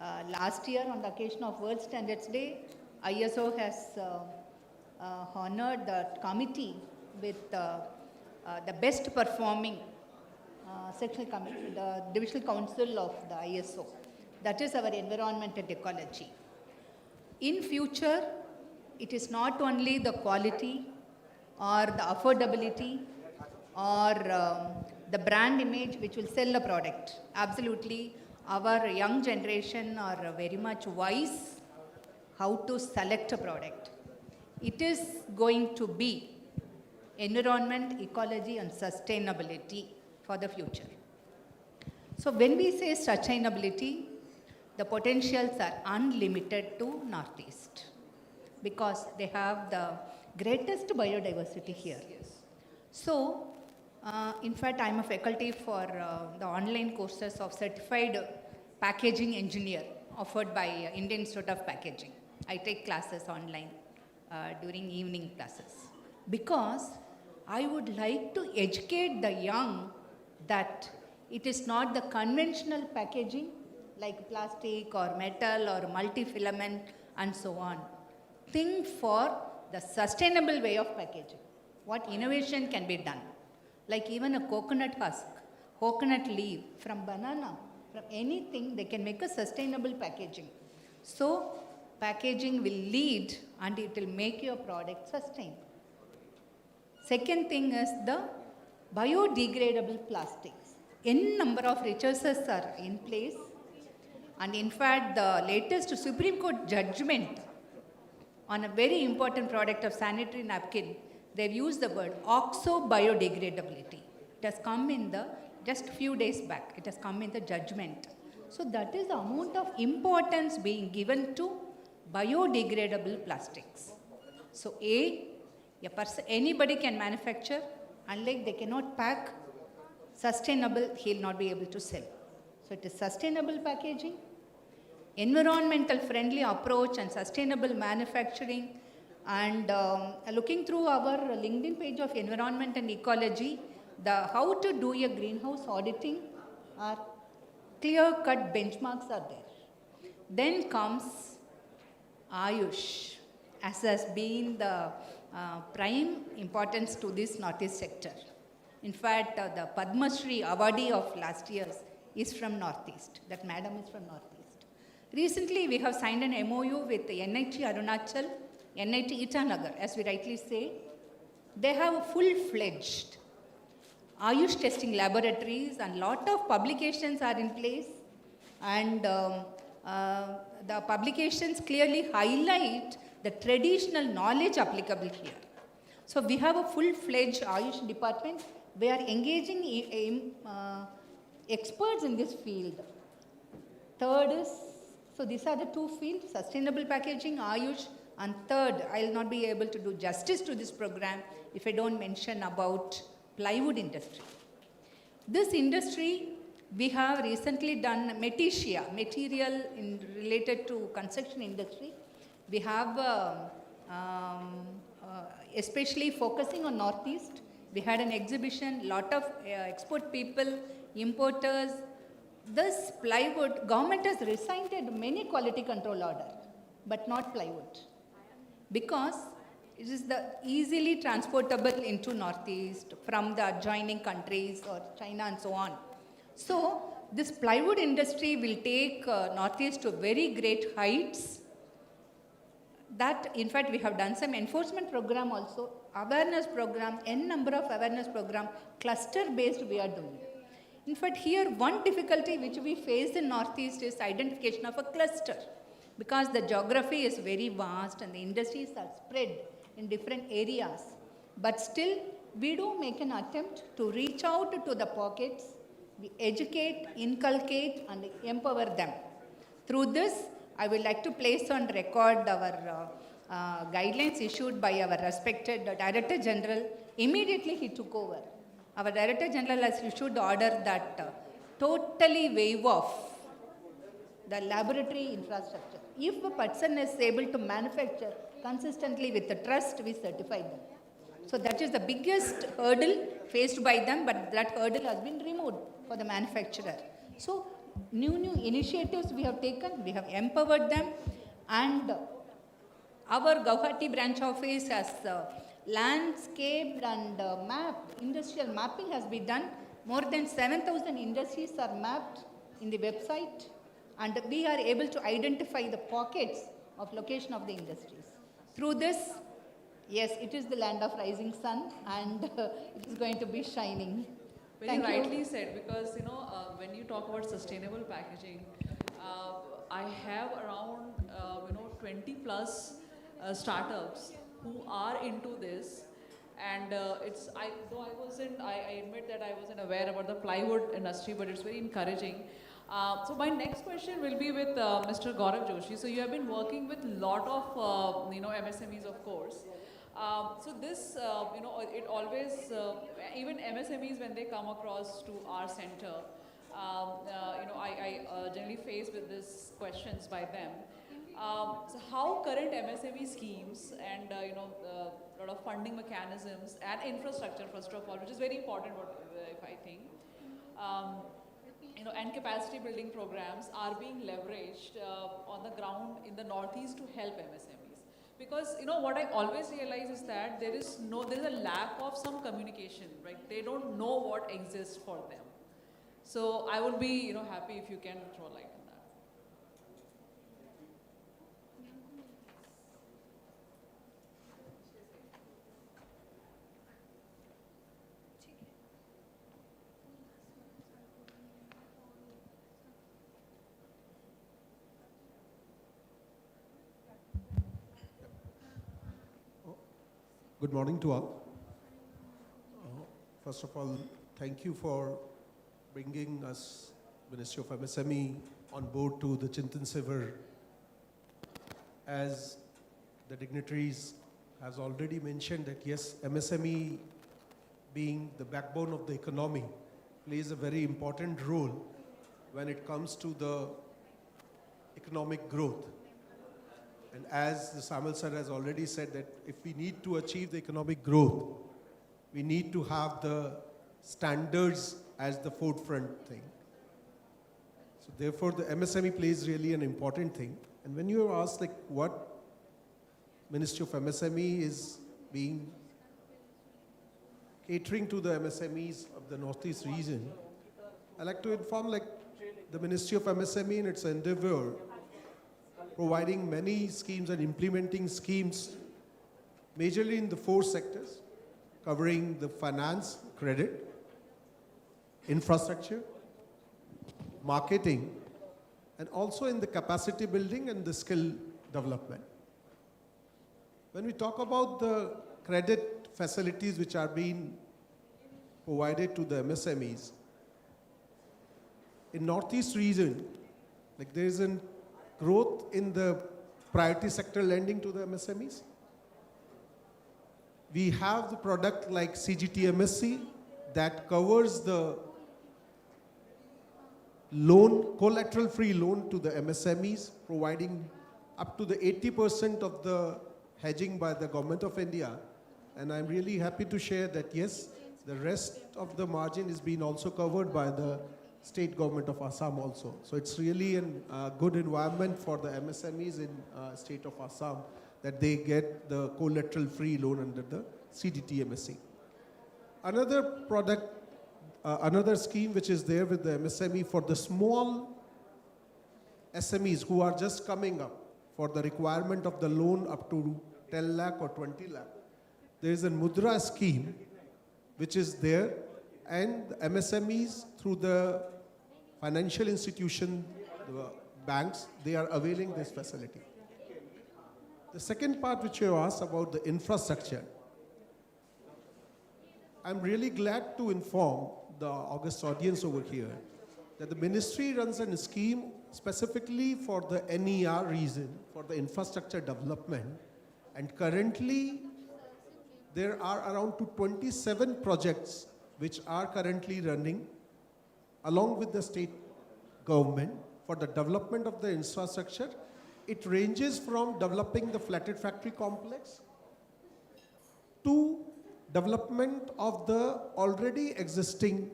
Speaker 9: Last year, on the occasion of World Standards Day, ISO has honored the committee with the best performing sectional committee, the Divisional Council of the ISO. That is our environment and ecology. In future, it is not only the quality or the affordability or the brand image which will sell a product. Absolutely, our young generation are very much wise how to select a product. It is going to be environment, ecology and sustainability for the future. So when we say sustainability, the potentials are unlimited to Northeast because they have the greatest biodiversity here. So, in fact, I am a faculty for the online courses of Certified Packaging Engineer offered by Indian Institute of Packaging. I take classes online during evening classes because I would like to educate the young that it is not the conventional packaging like plastic or metal or multi-filament and so on. Think for the sustainable way of packaging. What innovation can be done? Like even a coconut husk, coconut leaf, from banana, from anything, they can make a sustainable packaging. So, packaging will lead and it will make your product sustain. Second thing is the biodegradable plastics. N number of researches are in place. And in fact, the latest Supreme Court judgment on a very important product of sanitary napkin, they've used the word oxo-biodegradability. It has come in the, just few days back, it has come in the judgment. So that is the amount of importance being given to biodegradable plastics. So anybody can manufacture, unlike they cannot pack, sustainable, he'll not be able to sell. So it is sustainable packaging, environmental friendly approach and sustainable manufacturing. And looking through our LinkedIn page of environment and ecology, the how to do a greenhouse auditing are clear-cut benchmarks are there. Then comes Ayush, as has been the prime importance to this Northeast sector. In fact, the Padma Shri awardee of last year's is from Northeast. That madam is from Northeast. Recently, we have signed an MOU with NIT Arunachal, NIT Itanagar, as we rightly say. They have a full-fledged Ayush testing laboratories and lot of publications are in place. And the publications clearly highlight the traditional knowledge applicable here. So we have a full-fledged Ayush department. We are engaging experts in this field. Third is, so these are the two fields, sustainable packaging, Ayush, and third, I will not be able to do justice to this program if I don't mention about plywood industry. This industry, we have recently done material related to construction industry. We have, especially focusing on Northeast, we had an exhibition, lot of export people, importers, this plywood, government has rescinded many quality control order, but not plywood, because it is the easily transportable into Northeast from the adjoining countries or China and so on. So this plywood industry will take Northeast to very great heights. That, in fact, we have done some enforcement program also, awareness program, n number of awareness program, cluster based we are doing. In fact, here one difficulty which we face in Northeast is identification of a cluster, because the geography is very vast and the industries are spread in different areas. But still, we do make an attempt to reach out to the pockets, we educate, inculcate and empower them. Through this, I would like to place on record our guidelines issued by our respected Director General. Immediately he took over. Our Director General has issued order that totally waive off the laboratory infrastructure. If a person is able to manufacture consistently with the trust, we certify them. So that is the biggest hurdle faced by them, but that hurdle has been removed for the manufacturer. So new initiatives we have taken, we have empowered them, and our Guwahati branch office has landscaped and mapped, industrial mapping has been done. More than 7,000 industries are mapped in the website, and we are able to identify the pockets of location of the industries. Through this, yes, it is the land of rising sun, and it is going to be shining.
Speaker 8: Very rightly said, because when you talk about sustainable packaging, I have around 20 plus startups who are into this, and I admit that I wasn't aware about the plywood industry, but it's very encouraging. So my next question will be with Mr. Gaurav Joshi. So you have been working with a lot of MSMEs, of course. So this, it always, even MSMEs, when they come across to our center, I generally face with these questions by them. So how current MSME schemes and, a lot of funding mechanisms and infrastructure, first of all, which is very important, if I think, and capacity building programs are being leveraged on the ground in the Northeast to help MSMEs. Because what I always realize is that there is a lack of some communication, right? They don't know what exists for them. So I would be happy if you can throw light on that.
Speaker 10: Good morning to all. First of all, thank you for bringing us, Ministry of MSME, on board to the Chintan Shivir. As the dignitaries has already mentioned that yes, MSME being the backbone of the economy plays a very important role when it comes to the economic growth. And as the Samal sir has already said that if we need to achieve the economic growth, we need to have the standards as the forefront thing. So therefore the MSME plays really an important thing. And when you ask like what Ministry of MSME is being catering to the MSMEs of the Northeast region, I'd like to inform like the Ministry of MSME in its endeavor providing many schemes and implementing schemes majorly in the 4 sectors, covering the finance, credit, infrastructure, marketing, and also in the capacity building and the skill development. When we talk about the credit facilities which are being provided to the MSMEs, in Northeast region, like there is a growth in the priority sector lending to the MSMEs. We have the product like CGTMSC that covers the loan, collateral-free loan to the MSMEs, providing up to the 80% of the hedging by the Government of India. And I'm really happy to share that yes, the rest of the margin is being also covered by the state government of Assam also. So it's really a good environment for the MSMEs in state of Assam that they get the collateral free loan under the CDT-MSE. Another product, another scheme which is there with the MSME for the small SMEs who are just coming up for the requirement of the loan up to 10 lakh or 20 lakh. There is a Mudra scheme which is there, and the MSMEs through the financial institution, the banks, they are availing this facility. The second part which you asked about the infrastructure, I'm really glad to inform the august audience over here that the ministry runs a scheme specifically for the NER region, for the infrastructure development, and currently there are around 27 projects which are currently running along with the state government for the development of the infrastructure. It ranges from developing the flatted factory complex to development of the already existing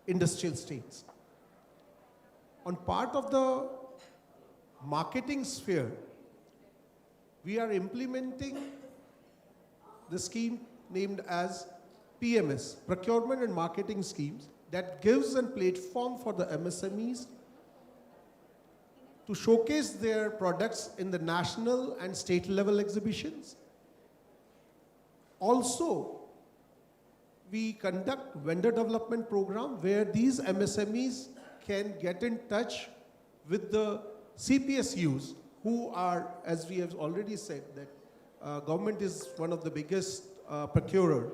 Speaker 10: industrial estates. On part of the marketing sphere, we are implementing the scheme named as PMS, Procurement and Marketing Schemes, that gives a platform for the MSMEs to showcase their products in the national and state level exhibitions. Also, we conduct vendor development program where these MSMEs can get in touch with the CPSUs who are, as we have already said, that government is one of the biggest procurer.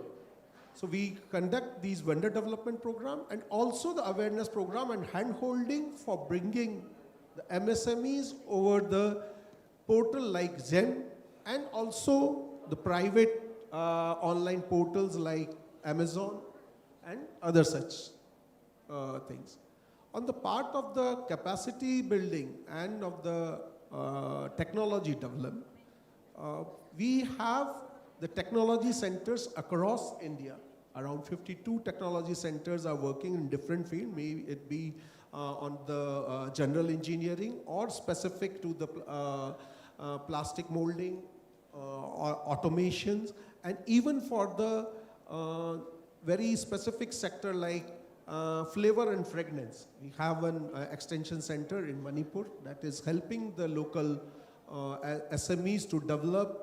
Speaker 10: So we conduct these vendor development program and also the awareness program and hand-holding for bringing the MSMEs over the portal like Zen and also the private online portals like Amazon and other such things. On the part of the capacity building and of the technology development, we have the technology centers across India. Around 52 technology centers are working in different fields, may it be on the general engineering or specific to the plastic molding, or automations, and even for the very specific sector like flavor and fragrance. We have an extension center in Manipur that is helping the local SMEs to develop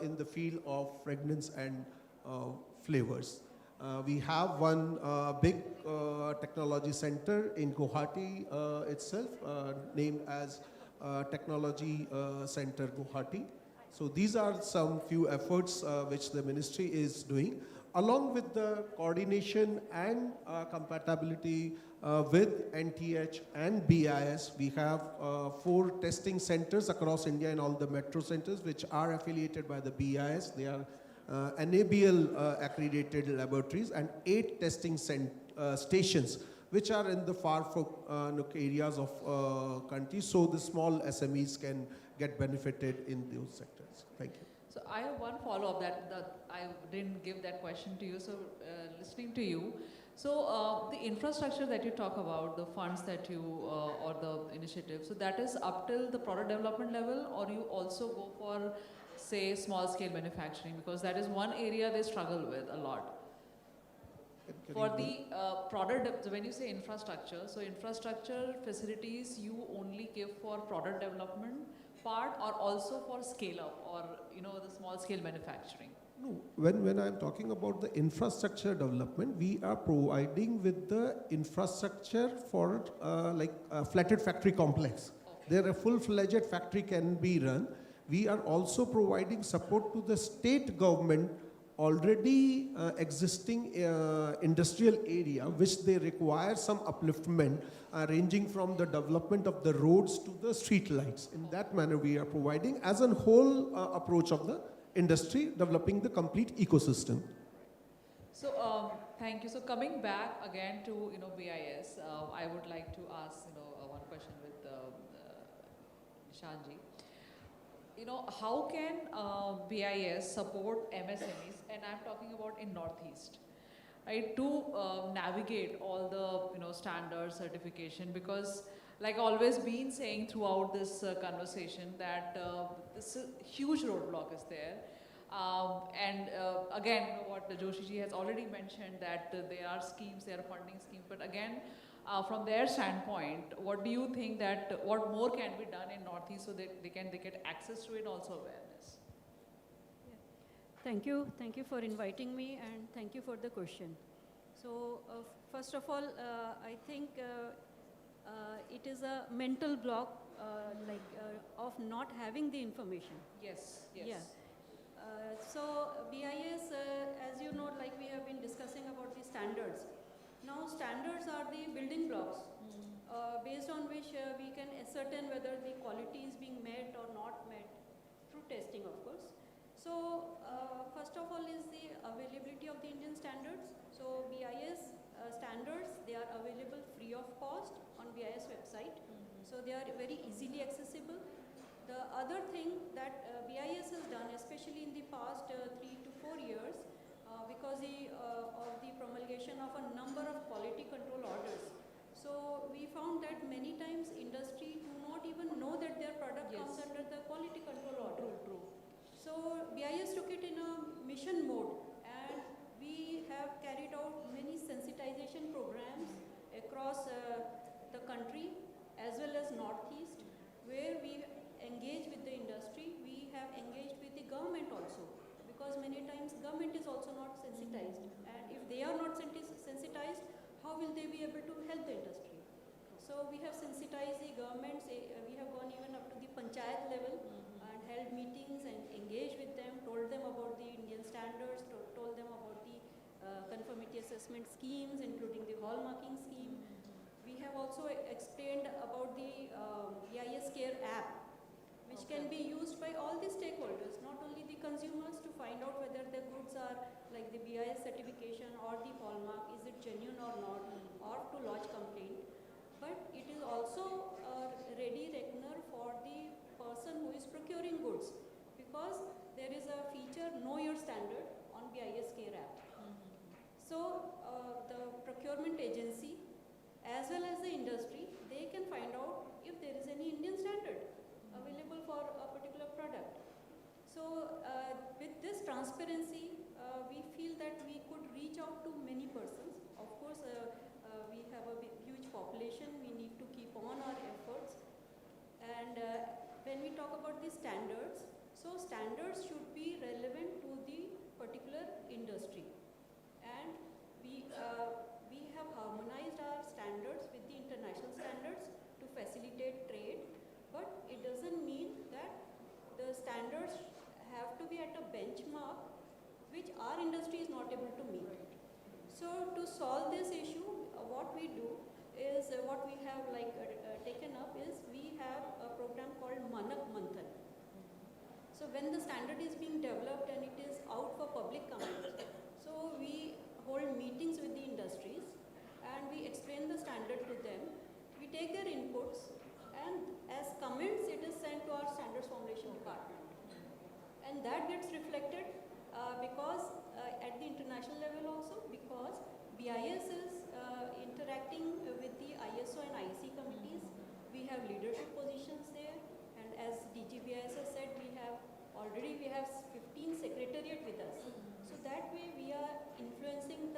Speaker 10: in the field of fragrance and flavors. We have one big technology center in Guwahati itself, named as Technology Center Guwahati. So these are some few efforts which the ministry is doing, along with the coordination and compatibility with NTH and BIS. We have 4 testing centers across India and all the metro centers which are affiliated by the BIS. They are NABL accredited laboratories, and 8 testing stations which are in the far areas of countries, so the small SMEs can get benefited in those sectors. Thank you.
Speaker 8: So I have one follow-up that I didn't give that question to you. So listening to you, so the infrastructure that you talk about, the funds that you, or the initiative, so that is up till the product development level, or you also go for, say, small scale manufacturing, because that is one area they struggle with a lot. For the product, when you say infrastructure, so infrastructure facilities you only give for product development part, or also for scale up, or the small scale manufacturing?
Speaker 10: No, when I'm talking about the infrastructure development, we are providing with the infrastructure for like a flatted factory complex.
Speaker 8: Okay.
Speaker 10: There a full-fledged factory can be run. We are also providing support to the state government already existing industrial area, which they require some upliftment, ranging from the development of the roads to the street lights. In that manner, we are providing as a whole approach of the industry, developing the complete ecosystem.
Speaker 8: So thank you. So coming back again to BIS, I would like to ask one question with Nishanji. How can BIS support MSMEs, and I'm talking about in Northeast, right, to navigate all the standards, certification, because like always been saying throughout this conversation that this huge roadblock is there. And again, what Joshi ji has already mentioned that there are schemes, there are funding schemes, but again, from their standpoint, what do you think that what more can be done in Northeast so that they get access to it, also awareness?
Speaker 11: Thank you for inviting me, and thank you for the question. So first of all, I think it is a mental block of not having the information.
Speaker 8: Yes.
Speaker 11: Yeah. So BIS, as you know, like we have been discussing about the standards. Now standards are the building blocks based on which we can ascertain whether the quality is being met or not met through testing, of course. So first of all is the availability of the Indian standards. So BIS standards, they are available free of cost on BIS website. So they are very easily accessible. The other thing that BIS has done, especially in the past 3 to 4 years, because of the promulgation of a number of quality control orders. So we found that many times industry do not even know that their product comes under the quality control order.
Speaker 8: True.
Speaker 11: So BIS took it in a mission mode, and we have carried out many sensitization programs across the country as well as Northeast, where we engage with the industry. We have engaged with the government also, because many times government is also not sensitized, and if they are not sensitized, how will they be able to help the industry? So we have sensitized the governments. We have gone even up to the panchayat level and held meetings and engaged with them, told them about the Indian standards, told them about the conformity assessment schemes, including the hallmarking scheme. We have also explained about the BIS Care app, which can be used by all the stakeholders, not only the consumers, to find out whether the goods are like the BIS certification or the hallmark, is it genuine or not, or to lodge complaint. But it is also a ready reckoner for the person who is procuring goods, because there is a feature, Know Your Standard, on BIS Care app. So the procurement agency as well as the industry, they can find out if there is any Indian standard available for a particular product. So with this transparency, we feel that we could reach out to many persons. Of course, we have a huge population. We need to keep on our efforts. And when we talk about the standards, so standards should be relevant to the particular industry. And we have harmonized our standards with the international standards to facilitate trade, but it doesn't mean that the standards have to be at a benchmark which our industry is not able to meet. So to solve this issue, what we do is, what we have taken up is, we have a program called Manak Manthan. So when the standard is being developed and it is out for public comment, so we hold meetings with the industries and we explain the standard to them. We take their inputs, and as comments it is sent to our standards formulation department. And that gets reflected because at the international level also, because BIS is interacting with the ISO and IC committees. We have leadership positions there, and as DGBIS has said, we have 15 secretariat with us. So that way we are influencing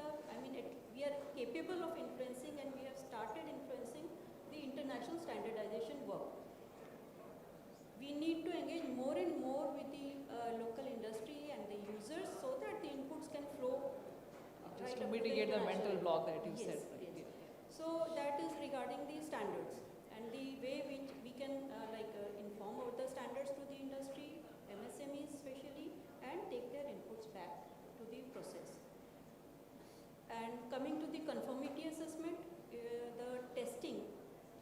Speaker 11: we are capable of influencing, and we have started influencing the international standardization work. We need to engage more and more with the local industry and the users, so that the inputs can flow.
Speaker 8: Just to mitigate the mental block that you said.
Speaker 11: Yes. So that is regarding the standards, and the way which we can inform about the standards to the industry, MSMEs especially, and take their inputs back to the process. And coming to the conformity assessment, the testing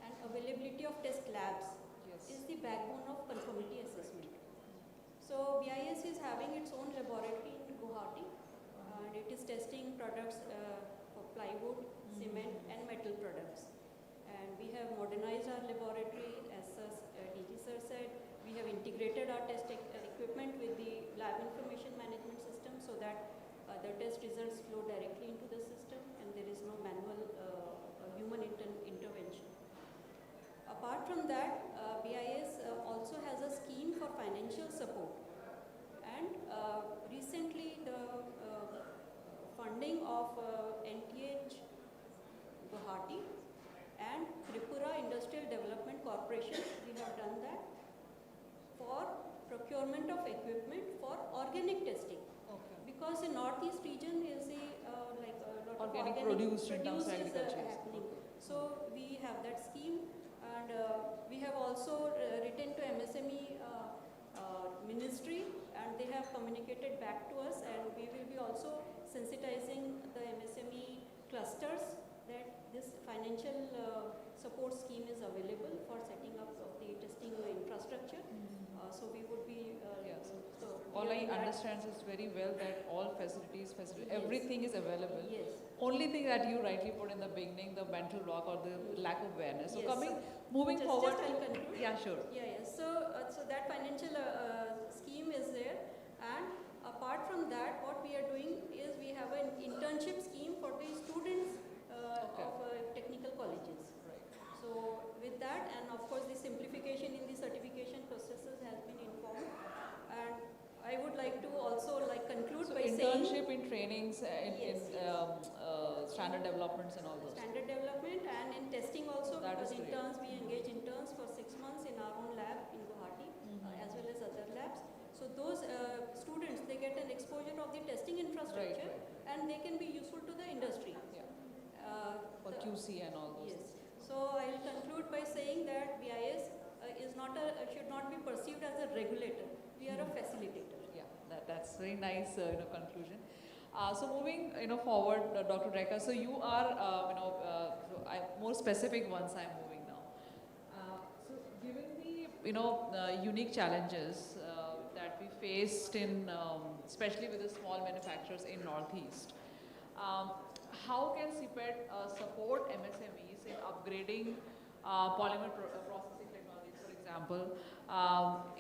Speaker 11: and availability of test labs is the backbone of conformity assessment. So BIS is having its own laboratory in Guwahati, and it is testing products for plywood, cement and metal products. And we have modernized our laboratory, as DG sir said. We have integrated our test equipment with the lab information management system, so that the test results flow directly into the system. and Tripura Industrial Development Corporation, we have done that for procurement of equipment for organic testing. Because the northeast region is a like a lot
Speaker 8: Organic
Speaker 11: of
Speaker 8: produce in terms of
Speaker 11: is
Speaker 8: agriculture.
Speaker 11: happening. So we have that scheme, and we have also written to MSME ministry, and they have communicated back to us, and we will be also sensitizing the MSME clusters that this financial support scheme is available for setting up of the testing infrastructure. So we would be
Speaker 8: Yes.
Speaker 11: so
Speaker 8: All
Speaker 11: we
Speaker 8: I
Speaker 11: are that-
Speaker 8: understand is very well that all facilities,
Speaker 11: Yes.
Speaker 8: everything is available.
Speaker 11: Yes.
Speaker 8: Only thing that you rightly put in the beginning, the mental block or the lack of awareness. So
Speaker 11: Yes.
Speaker 8: moving
Speaker 11: Just
Speaker 8: forward.
Speaker 11: I'll conclude.
Speaker 8: Yeah, sure.
Speaker 11: Yeah, yeah. So that financial scheme is there, and apart from that, what we are doing is we have an internship scheme for the students of technical colleges.
Speaker 8: Right.
Speaker 11: So with that, and of course the simplification in the certification processes has been informed, and I would like to also conclude
Speaker 8: So
Speaker 11: by saying
Speaker 8: internship in trainings,
Speaker 11: Yes,
Speaker 8: standard developments and all those.
Speaker 11: standard development and in testing also,
Speaker 8: That
Speaker 11: because
Speaker 8: is great.
Speaker 11: interns, we engage interns for 6 months in our own lab in Guwahati, as well as other labs. So those students, they get an exposure of the testing infrastructure, and they can be useful to the industry.
Speaker 8: Yeah. For
Speaker 11: The-
Speaker 8: QC and all those.
Speaker 11: Yes. So I'll conclude by saying that BIS is not should not be perceived as a regulator. We are a facilitator.
Speaker 8: Yeah, that's very nice conclusion. So moving forward, Dr. Rekha, so you are more specific ones I'm moving now. So given the unique challenges that we faced in especially with the small manufacturers in Northeast, how can CPET support MSMEs in upgrading polymer processing technologies, for example,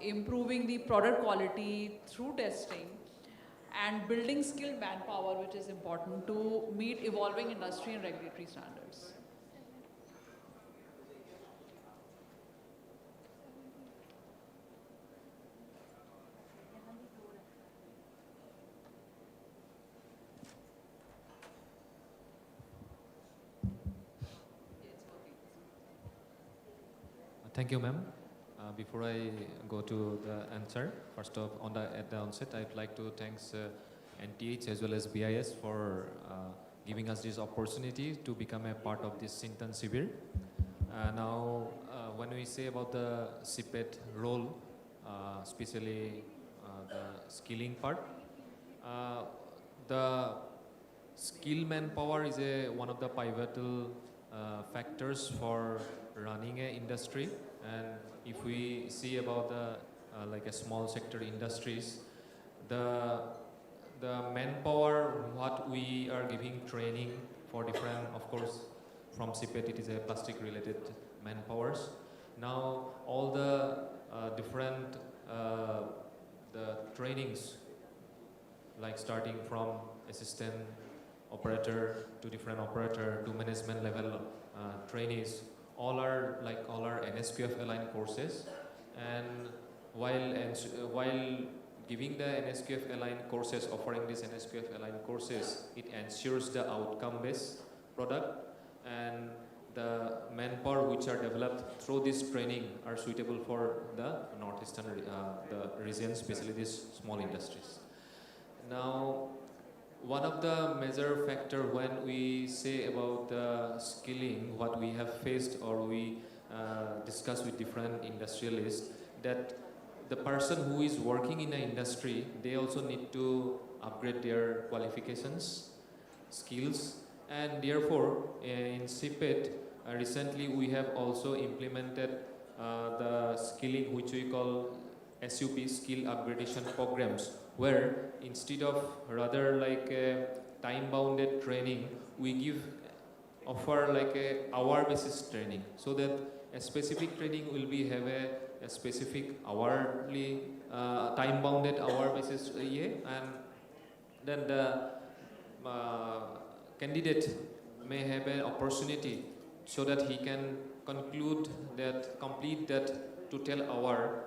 Speaker 8: improving the product quality through testing, and building skilled manpower, which is important to meet evolving industry and regulatory standards?
Speaker 12: Thank you, ma'am. Before I go to the answer, first off, at the onset, I'd like to thank NTH as well as BIS for giving us this opportunity to become a part of this Chintan Shivir. Now, when we say about the CPET role, especially the skilling part, the skill manpower is one of the pivotal factors for running an industry. And if we see about the like a small sector industries, the manpower what we are giving training for different, of course, from CPET it is a plastic related manpowers. Now all the different the trainings, like starting from assistant operator to different operator to management level trainees, all are NSQF aligned courses. And while giving the NSQF aligned courses, offering these NSQF aligned courses, it ensures the outcome based product, and the manpower which are developed through this training are suitable for the northeastern the region, especially these small industries. Now, one of the major factor when we say about the skilling, what we have faced or we discuss with different industrialists, that the person who is working in an industry, they also need to upgrade their qualifications, skills, and therefore in CPET recently we have also implemented the skilling which we call SUP, skill upgradation programs, where instead of rather like a time-bounded training, we offer like a hour basis training, so that a specific training will have a specific hourly time-bounded hour basis and then the candidate may have an opportunity so that he can complete that total hour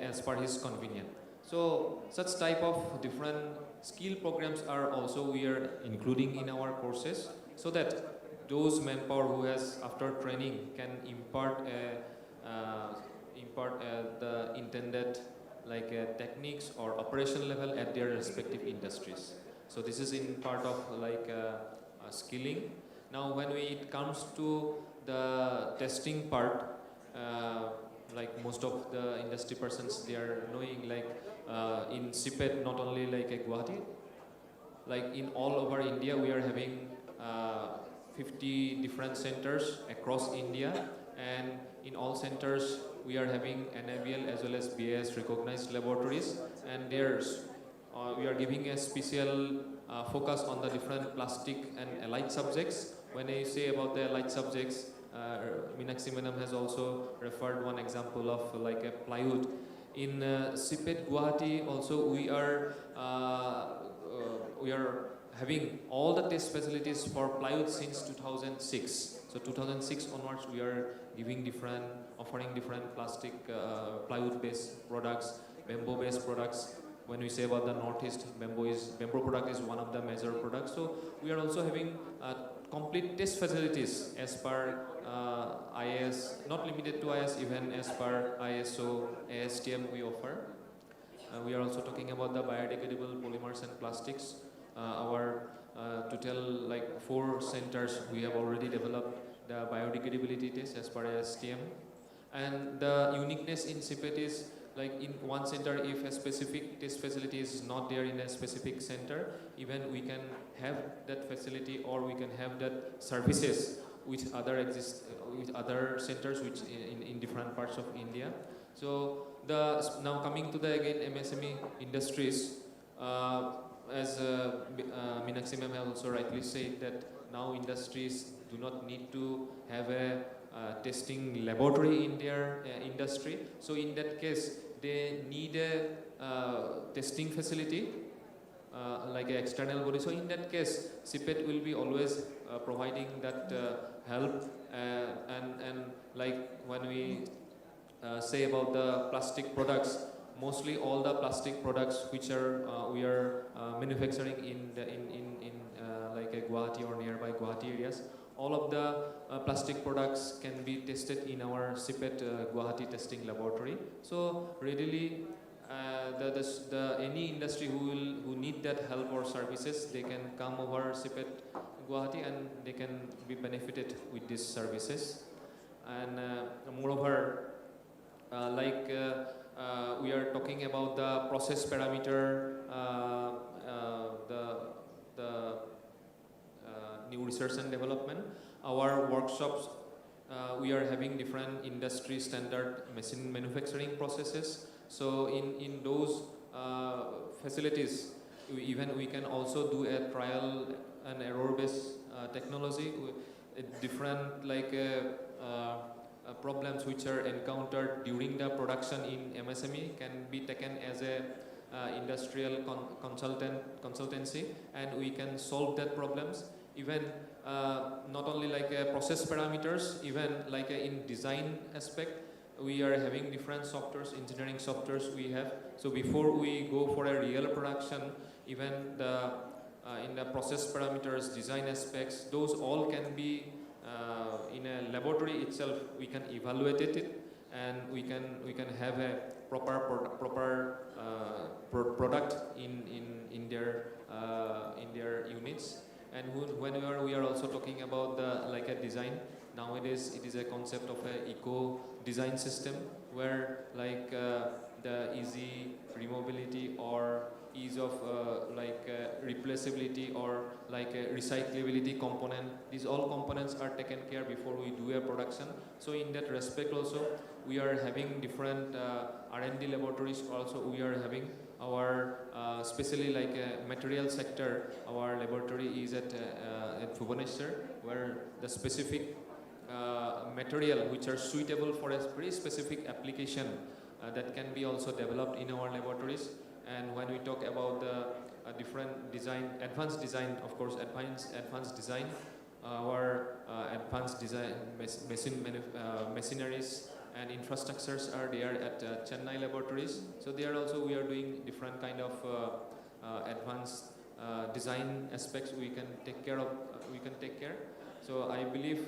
Speaker 12: as per his convenience. So such type of different skill programs are also we are including in our courses, so that those manpower who has after training can impart the intended techniques or operation level at their respective industries. So this is in part of skilling. Now when it comes to the testing part, like most of the industry persons, they are knowing in CPET, not only Guwahati, in all over India, we are having 50 different centers across India, and in all centers we are having NABL as well as BIS recognized laboratories, and we are giving a special focus on the different plastic and allied subjects. When I say about the allied subjects, Meenakshi Madam has also referred one example of a plywood. In CPET Guwahati also we are having all the test facilities for plywood since 2006. So 2006 onwards we are offering different plastic plywood-based products, bamboo-based products. When we say about the Northeast, bamboo product is one of the major products. So we are also having complete test facilities as per IS, not limited to IS, even as per ISO, ASTM we offer. We are also talking about the biodegradable polymers and plastics. Our total 4 centers, we have already developed the biodegradability test as per ASTM. And the uniqueness in CPET is in one center, if a specific test facility is not there in a specific center, even we can have that facility or we can have that services which other centers which in different parts of India. So now coming to the again MSME industries, as Meenakshi ma'am has also rightly said that now industries do not need to have a testing laboratory in their industry. So in that case, they need a testing facility like an external body. So in that case, CPET will be always providing that help. And when we say about the plastic products, mostly all the plastic products which are we are manufacturing in Guwahati or nearby Guwahati areas, all of the plastic products can be tested in our CPET Guwahati testing laboratory. So readily, any industry who need that help or services, they can come over CPET Guwahati and they can be benefited with these services. And moreover, we are talking about the process parameter, the new research and development. Our workshops, we are having different industry standard machine manufacturing processes. So in those facilities, we can also do a trial and error based technology with different problems which are encountered during the production in MSME can be taken as a industrial consultancy, and we can solve that problems. Even not only process parameters, even in design aspect, we are having different softwares, engineering softwares we have. So before we go for a real production, even in the process parameters, design aspects, those all can be in a laboratory itself. We can evaluate it, and we can have a proper product in their units. And when we are also talking about the a design, nowadays it is a concept of a eco design system where the easy removability or ease of replaceability or recyclability component, these all components are taken care before we do a production. So in that respect also, we are having different R&D laboratories. Also we are having our especially material sector, our laboratory is at Bhubaneswar, where the specific material which are suitable for a very specific application that can be also developed in our laboratories. And when we talk about the different design, advanced design, of course, advanced design, our advanced design machineries and infrastructures are there at Chennai laboratories. So there also we are doing different kind of advanced design aspects we can take care of. So So I believe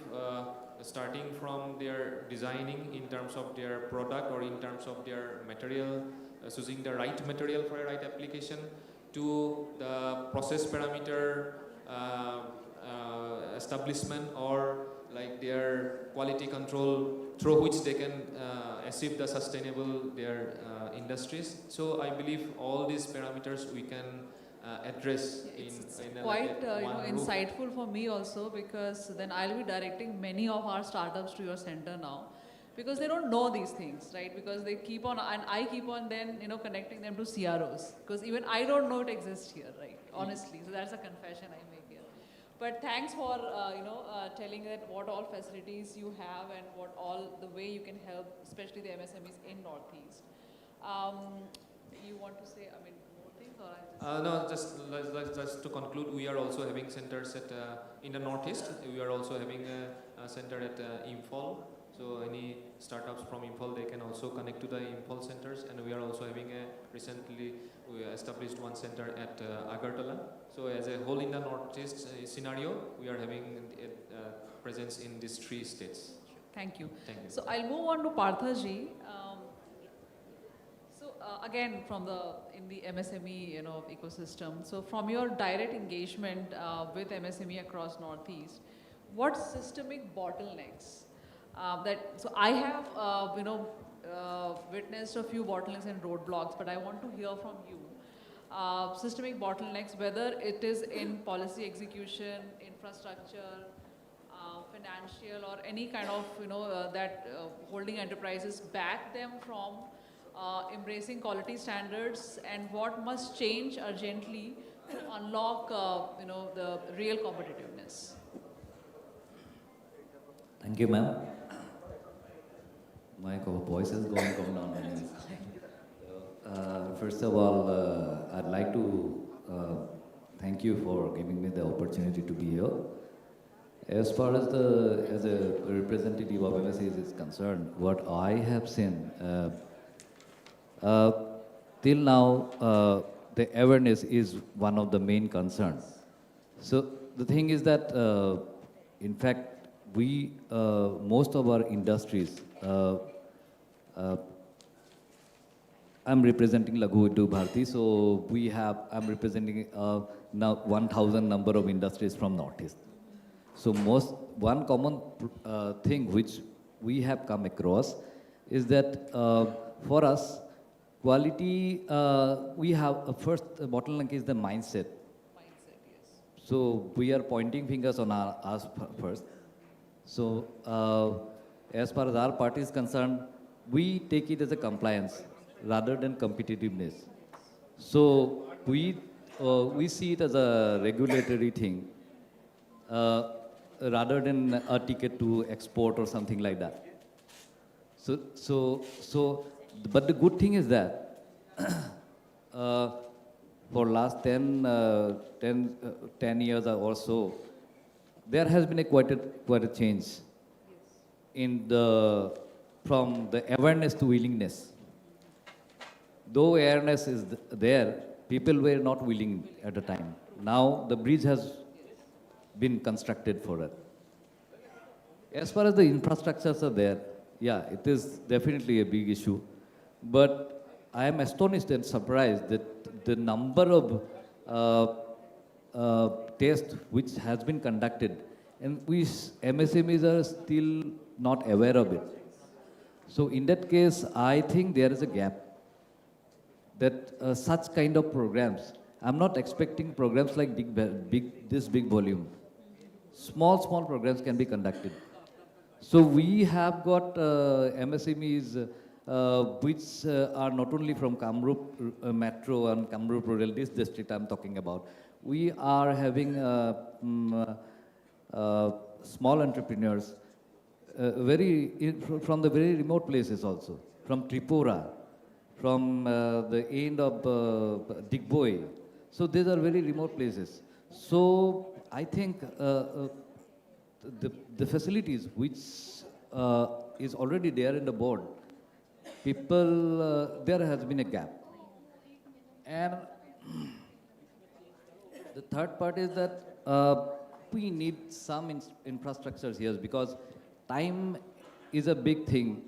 Speaker 12: starting from their designing in terms of their product or in terms of their material, choosing the right material for a right application, to the process parameter establishment, or like their quality control through which they can achieve the sustainable their industries. So I believe all these parameters we can address in
Speaker 8: Quite
Speaker 12: one roof.
Speaker 8: insightful for me also, because then I'll be directing many of our startups to your center now, because they don't know these things, right? Because they keep on, and I keep on then connecting them to CROs, because even I don't know it exists here, right? Honestly, so that's a confession I make here. But thanks for telling that what all facilities you have and what all the way you can help, especially the MSMEs in Northeast. You want to say, more things, or I just?
Speaker 12: No, just to conclude, we are also having centers at in the Northeast. We are also having a center at Imphal. So any startups from Imphal, they can also connect to the Imphal centers. And we are also having recently we established one center at Agartala. So as a whole in the Northeast scenario, we are having presence in these 3 states.
Speaker 8: Thank you.
Speaker 12: Thank you.
Speaker 8: So I'll move on to Parthaji. Again, in the MSME ecosystem. So from your direct engagement with MSME across Northeast, what systemic bottlenecks so I have witnessed a few bottlenecks and roadblocks, but I want to hear from you. Systemic bottlenecks, whether it is in policy execution, infrastructure, financial, or any kind of that holding enterprises back them from embracing quality standards, and what must change urgently to unlock the real competitiveness.
Speaker 13: Thank you, ma'am. My voice has gone down. Anyways. First of all, I'd like to thank you for giving me the opportunity to be here. As far as as a representative of MSAs is concerned, what I have seen till now, the awareness is one of the main concerns. So the thing is that, in fact, we most of our industries. I'm representing Laghu Udyog Bharati, so I'm representing now 1,000 number of industries from Northeast. So one common thing which we have come across is that for us, quality, we have a first bottleneck is the mindset.
Speaker 8: Mindset, yes.
Speaker 13: So we are pointing fingers on us first. So as far as our party is concerned, we take it as a compliance rather than competitiveness. So we see it as a regulatory thing rather than a ticket to export or something like that. But the good thing is that for last 10 years or so, there has been quite a change in from the awareness to willingness. Though awareness is there, people were not willing at the time. Now the bridge has been constructed for it. As far as the infrastructures are there, yeah, it is definitely a big issue. But I am astonished and surprised that the number of tests which has been conducted, and we MSMEs are still not aware of it. So in that case, I think there is a gap that such kind of programs, I'm not expecting programs like this big volume. Small programs can be conducted. So we have got MSMEs which are not only from Kamrup Metro and Kamrup Rural, this district I'm talking about. We are having small entrepreneurs from the very remote places also, from Tripura, from the end of Digboi. So these are very remote places. So I think the facilities which is already there in the board, there has been a gap. And the third part is that we need some infrastructures here because time is a big thing,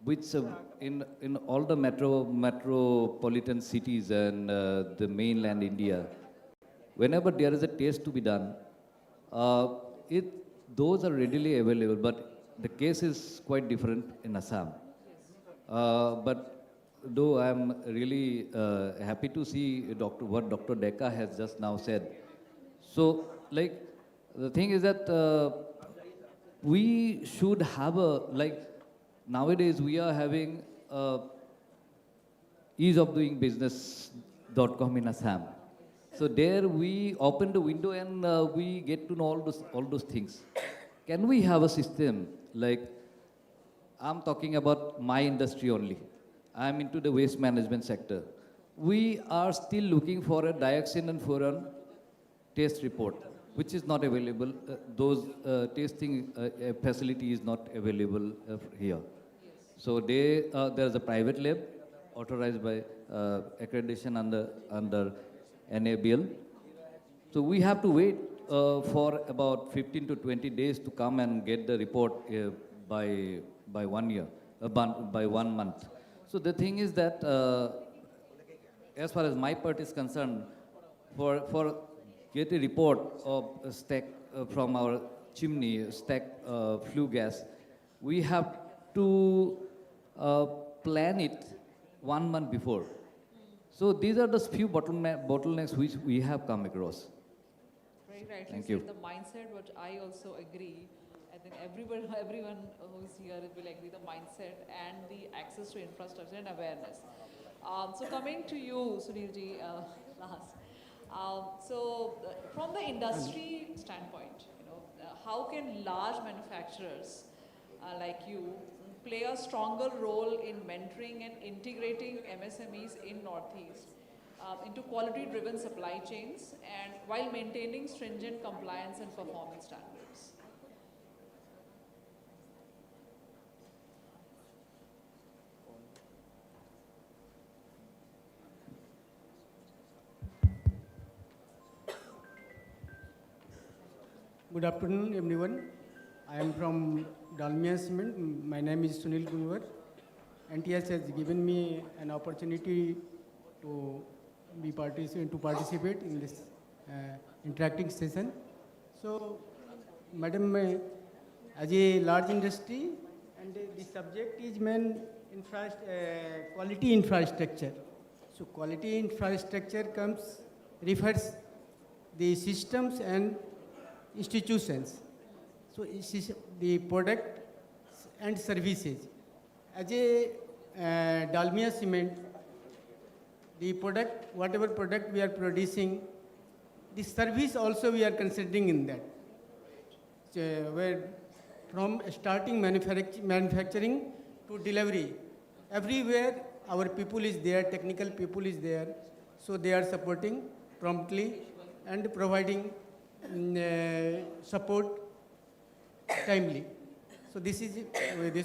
Speaker 13: which in all the metropolitan cities and the mainland India, whenever there is a test to be done, it those are readily available. But the case is quite different in Assam. But though I'm really happy to see what Dr. Deka has just now said. So, like, the thing is that we should have nowadays we are having ease of doing business.com in Assam. So there we open the window and we get to know all those things. Can we have a system like, I'm talking about my industry only. I'm into the waste management sector. We are still looking for a dioxin and furan test report, which is not available. Those testing facility is not available here. So there's a private lab authorized by accreditation under NABL. So we have to wait for about 15 to 20 days to come and get the report by 1 year, by 1 month. So the thing is that, as far as my part is concerned, for get a report of a stack from our chimney, stack flue gas, we have to plan it 1 month before. So these are the few bottlenecks which we have come across.
Speaker 8: Very rightly
Speaker 13: Thank
Speaker 8: said,
Speaker 13: you.
Speaker 8: the mindset, which I also agree. I think everyone who's here will agree, the mindset and the access to infrastructure and awareness. So coming to you, Sunilji, last. From the industry standpoint, how can large manufacturers like you play a stronger role in mentoring and integrating MSMEs in Northeast into quality-driven supply chains and while maintaining stringent compliance and performance standards?
Speaker 14: Good afternoon, everyone. I am from Dalmia Cement. My name is Sunil Gunwar. NTS has given me an opportunity to participate in this interacting session. So, Madam, as a large industry, and the subject is quality infrastructure. So, quality infrastructure refers the systems and institutions. So the product and services. As a Dalmia Cement, the product, whatever product we are producing, the service also we are considering in that. So where from starting manufacturing to delivery, everywhere our people is there, technical people is there, so they are supporting promptly and providing support timely. So this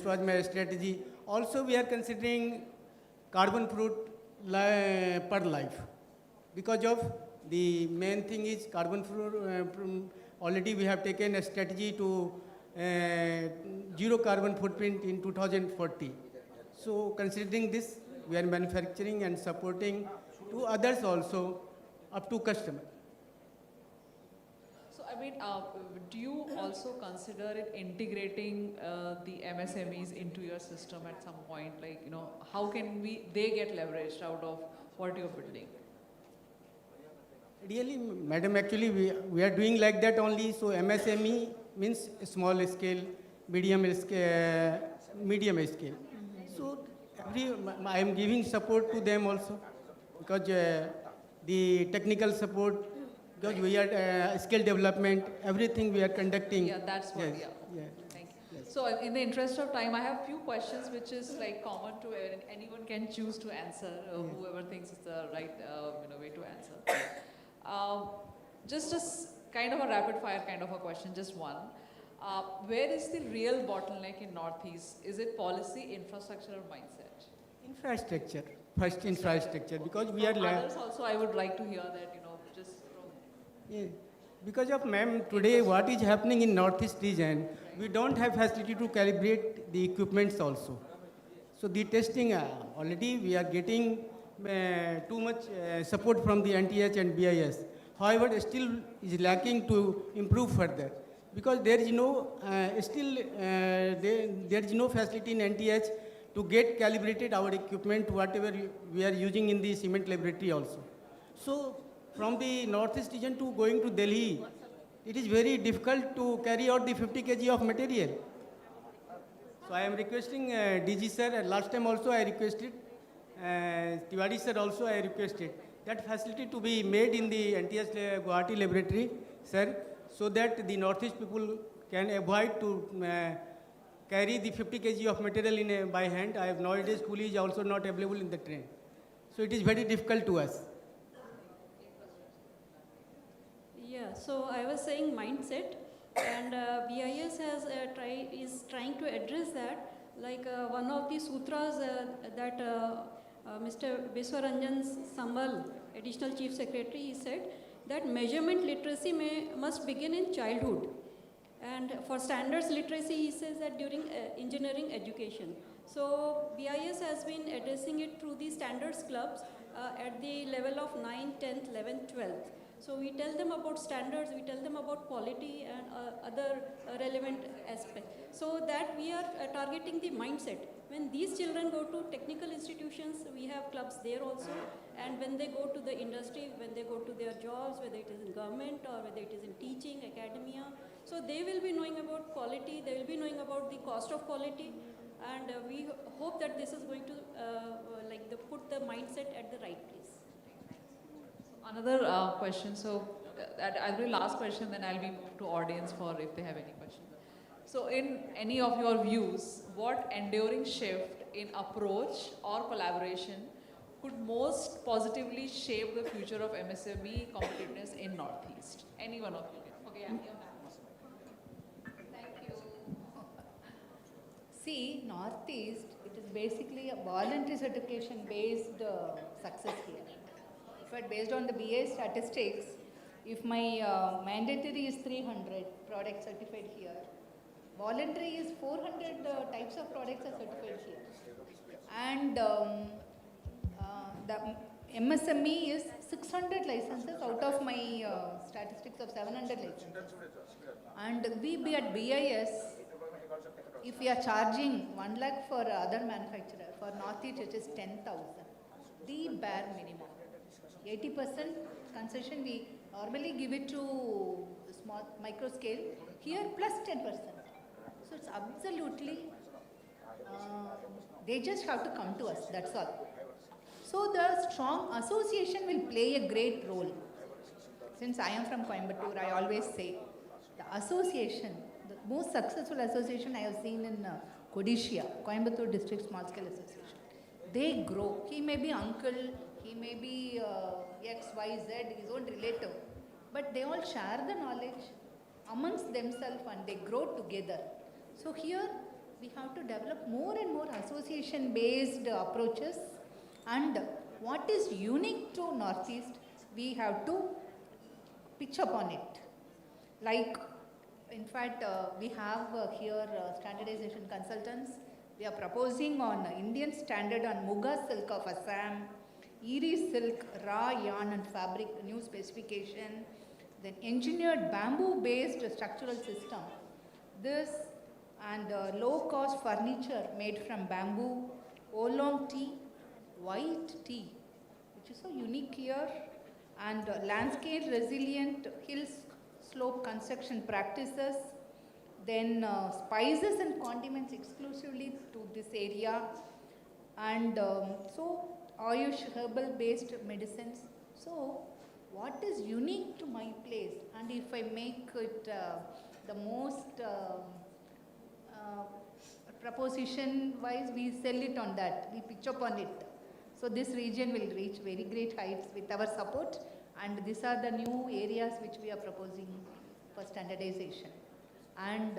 Speaker 14: was my strategy. Also, we are considering carbon fruit per life because of the main thing is carbon fruit. Already we have taken a strategy to zero carbon footprint in 2040. So considering this, we are manufacturing and supporting to others also up to customer.
Speaker 8: Do you also consider it integrating the MSMEs into your system at some point? Like, how can they get leveraged out of what you're building?
Speaker 14: Really, madam, actually we are doing like that only. So MSME means small scale, medium scale. So I am giving support to them also because the technical support, because we are skill development, everything we are conducting.
Speaker 8: Yeah, that's what, yeah. Thank you. Yes. So in the interest of time, I have few questions which is like common to anyone can choose to answer, whoever thinks it's the right way to answer. Just a kind of a rapid fire kind of a question, just one. Where is the real bottleneck in Northeast? Is it policy, infrastructure or mindset?
Speaker 14: Infrastructure, first infrastructure, because we are...
Speaker 8: Others also I would like to hear that, just from...
Speaker 14: Yeah. Because of ma'am, today what is happening in Northeast region, we don't have facility to calibrate the equipments also. So the testing, already we are getting too much support from the NTH and BIS. However, still is lacking to improve further. Because there is no, there is no facility in NTH to get calibrated our equipment, whatever we are using in the cement laboratory also. So from the Northeast region to going to Delhi, it is very difficult to carry out the 50 kg of material. So I am requesting DG sir, and last time also I requested, Tiwari sir also I requested, that facility to be made in the NTS Guwahati laboratory, sir, so that the Northeast people can avoid to carry the 50 kg of material in by hand. I have nowadays coolie is also not available in the train. So it is very difficult to us.
Speaker 11: Yeah, so I was saying mindset, and BIS has is trying to address that. Like one of the sutras that Mr. Biswaranjan Samal, Additional Chief Secretary, he said that measurement literacy must begin in childhood. And for standards literacy, he says that during engineering education. So BIS has been addressing it through the standards clubs at the level of 9th, 10th, 11th, 12th. So we tell them about standards, we tell them about quality and other relevant aspects. So that we are targeting the mindset. When these children go to technical institutions, we have clubs there also. And when they go to the industry, when they go to their jobs, whether it is in government or whether it is in teaching, academia, so they will be knowing about quality, they will be knowing about the cost of quality. And we hope that this is going to put the mindset at the right place.
Speaker 8: Another question, so I'll be last question, then I'll be moved to audience for if they have any questions. So in any of your views, what enduring shift in approach or collaboration could most positively shape the future of MSME competitiveness in Northeast? Any one of you can. Okay, yeah.
Speaker 9: Thank you. See, Northeast, it is basically a voluntary certification based success here. But based on the BA statistics, if my mandatory is 300 products certified here, voluntary is 400 types of products are certified here. And the MSME is 600 licenses out of my statistics of 700 licenses. And we be at BIS, if we are charging 1 lakh for other manufacturer, for Northeast it is 10,000, the bare minimum. 80% concession we normally give it to small micro scale, here plus 10%. So it's absolutely, they just have to come to us, that's all. So the strong association will play a great role. Since I am from Coimbatore, I always say, the association, the most successful association I have seen in Kodishia, Coimbatore District Small Scale Association. They grow. He may be uncle, he may be X, Y, Z, his own relative, but they all share the knowledge amongst themselves and they grow together. So here we have to develop more and more association-based approaches, and what is unique to Northeast, we have to pitch upon it. Like, in fact, we have here standardization consultants. We are proposing on Indian standard on Muga silk of Assam, Eri silk, raw yarn and fabric, new specification, then engineered bamboo-based structural system. This and low-cost furniture made from bamboo, oolong tea, white tea, which is so unique here, and landscape resilient hill slope construction practices, then spices and condiments exclusively to this area, and so Ayush herbal based medicines. So what is unique to my place, and if I make it the most proposition wise, we sell it on that, we pitch up on it. So this region will reach very great heights with our support, and these are the new areas which we are proposing for standardization. And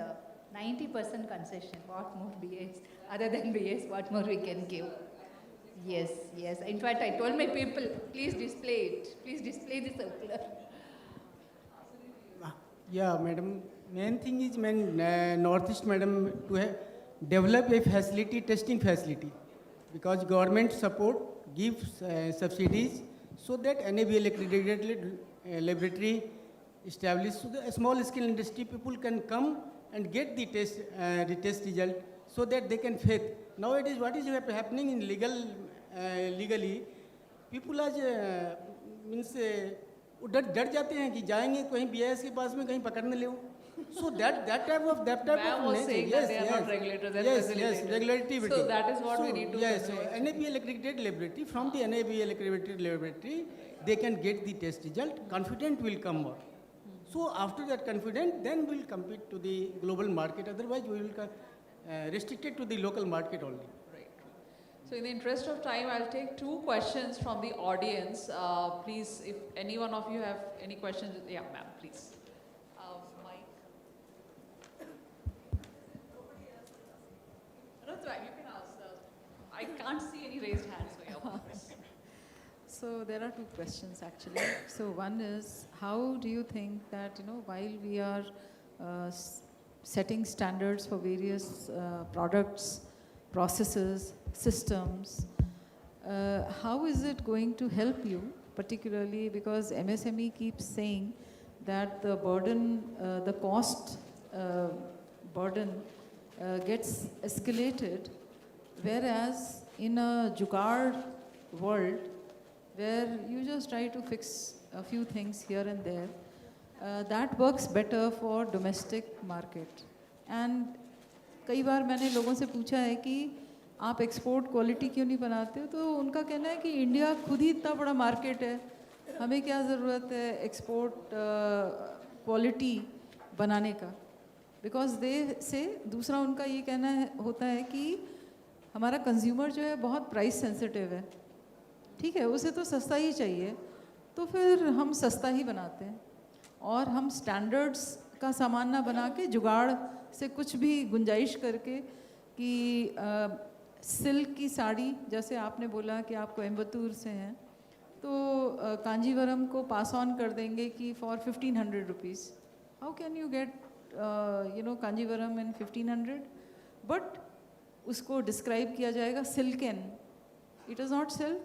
Speaker 9: 90% concession, what more BS, other than BS, what more we can give? Yes, yes. In fact, I told my people, please display it. Please display the circular.
Speaker 14: Yeah, madam. Main thing is, Northeast, madam, to have develop a facility, testing facility, because government support gives subsidies so that NABL accredited laboratory established, so the small scale industry people can come and get the test result, so that they can faith. Nowadays, what is happening in legally, people are means वो डर जाते हैं कि जाएंगे कहीं BIS के पास में कहीं पकड़ने ले, so that type of
Speaker 8: was saying that they are not regulators, they are facilitators.
Speaker 14: regulatory.
Speaker 8: So that is what we need to
Speaker 14: yes, so
Speaker 8: convey.
Speaker 14: NABL accredited laboratory, from the NABL accredited laboratory they can get the test result, confident will come more. So after that confident, then we'll compete to the global market, otherwise we will restricted to the local market only.
Speaker 8: So in the interest of time, I'll take 2 questions from the audience. Please, if any one of you have any questions, yeah, ma'am, please. Mike. No, it's fine, you can ask. I can't see any raised hands, so yeah, please.
Speaker 7: So there are 2 questions actually. So one is, how do you think that, while we are setting standards for various products, processes, systems, how is it going to help you, particularly because MSME keeps saying that the burden, the cost burden gets escalated, whereas in a jugaad world, where you just try to fix a few things here and there, that works better for domestic market. And कई बार मैंने लोगों से पूछा है कि आप export quality क्यों नहीं बनाते हो, तो उनका कहना है कि इंडिया खुद ही इतना बड़ा मार्केट है, हमें क्या ज़रूरत है एक्सपोर्ट क्वालिटी बनाने का, बिकॉज दे से दूसरा उनका ये कहना होता है कि हमारा कंज्यूमर जो है बहुत प्राइस सेंसिटिव है, ठीक है, उसे तो सस्ता ही चाहिए, तो फिर हम सस्ता ही बनाते हैं और हम स्टैंडर्ड्स का सामान ना बना के जुगाड़ से कुछ भी गुंजाइश करके कि सिल्क की साड़ी, जैसे आपने बोला कि आप कोयम्बतूर से हैं, तो कांजीवरम को पास ऑन कर देंगे कि for 1500 rupees. How can you get Kanjivaram in 1500? But उसको डिस्क्राइब किया जाएगा silken. It is not silk.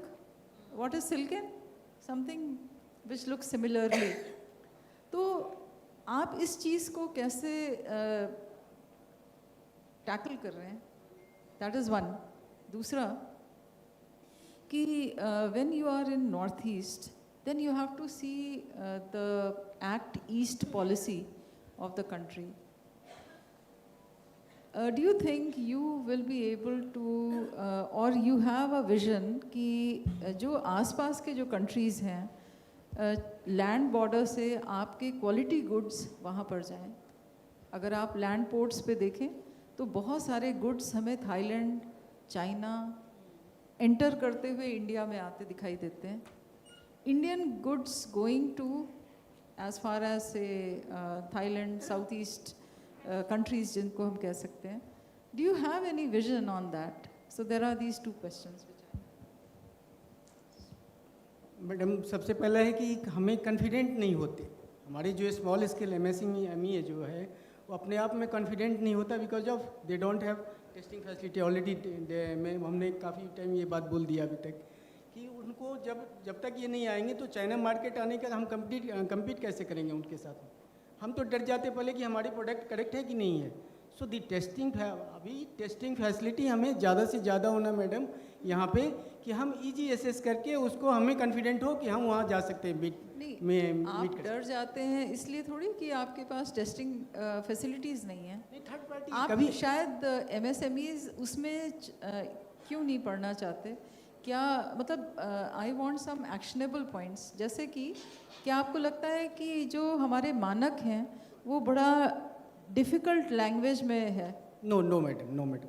Speaker 7: What is silken? Something which look similarly. तो आप इस चीज़ को कैसे टैकल कर रहे हैं? That is one. दूसरा कि when you are in north east, then you have to see the act east policy of the country. Do you think you will be able to or you have a vision कि जो आसपास के जो countries हैं land border से आपके quality goods वहाँ पर जाएं? अगर आप लैंड पोर्ट्स पे देखें तो बहुत सारे गुड्स हमें थाईलैंड, चाइना एंटर करते हुए इंडिया में आते दिखाई देते हैं. Indian goods going to as far as से थाईलैंड, साउथ ईस्ट countries जिनको हम कह सकते हैं. Do you have any vision on that? So there are these 2 questions.
Speaker 14: Madam, सबसे पहला है कि हमें कॉन्फिडेंट नहीं होते. हमारे जो स्मॉल स्केल MSME जो है वो अपने आप में कॉन्फिडेंट नहीं होता, because of they don't have testing facility. Already हमने काफ़ी टाइम ये बात बोल दिया अभी तक कि उनको जब तक ये नहीं आएंगे तो चाइना मार्केट आने का हम कम्पीट कैसे करेंगे उनके साथ. हम तो डर जाते पहले कि हमारी प्रोडक्ट करेक्ट है कि नहीं है. सो दी अभी टेस्टिंग फैसिलिटी हमें ज़्यादा से ज़्यादा होना मैडम यहाँ पे, कि हम इजी असेस करके उसको हमें कॉन्फिडेंट हो कि हम वहाँ जा सकते हैं.
Speaker 7: आप डर जाते हैं इसलिए थोड़ी कि आपके पास टेस्टिंग फैसिलिटीज़ नहीं है.
Speaker 14: थर्ड पार्टी
Speaker 7: आप
Speaker 14: कभी
Speaker 7: शायद MSMEs उसमें क्यों नहीं पढ़ना चाहते? क्या मतलब I want some actionable points. जैसे कि क्या आपको लगता है कि जो हमारे मानक हैं वो बड़ा डिफ़िकल्ट लैंग्वेज में है?
Speaker 14: No madam, no madam.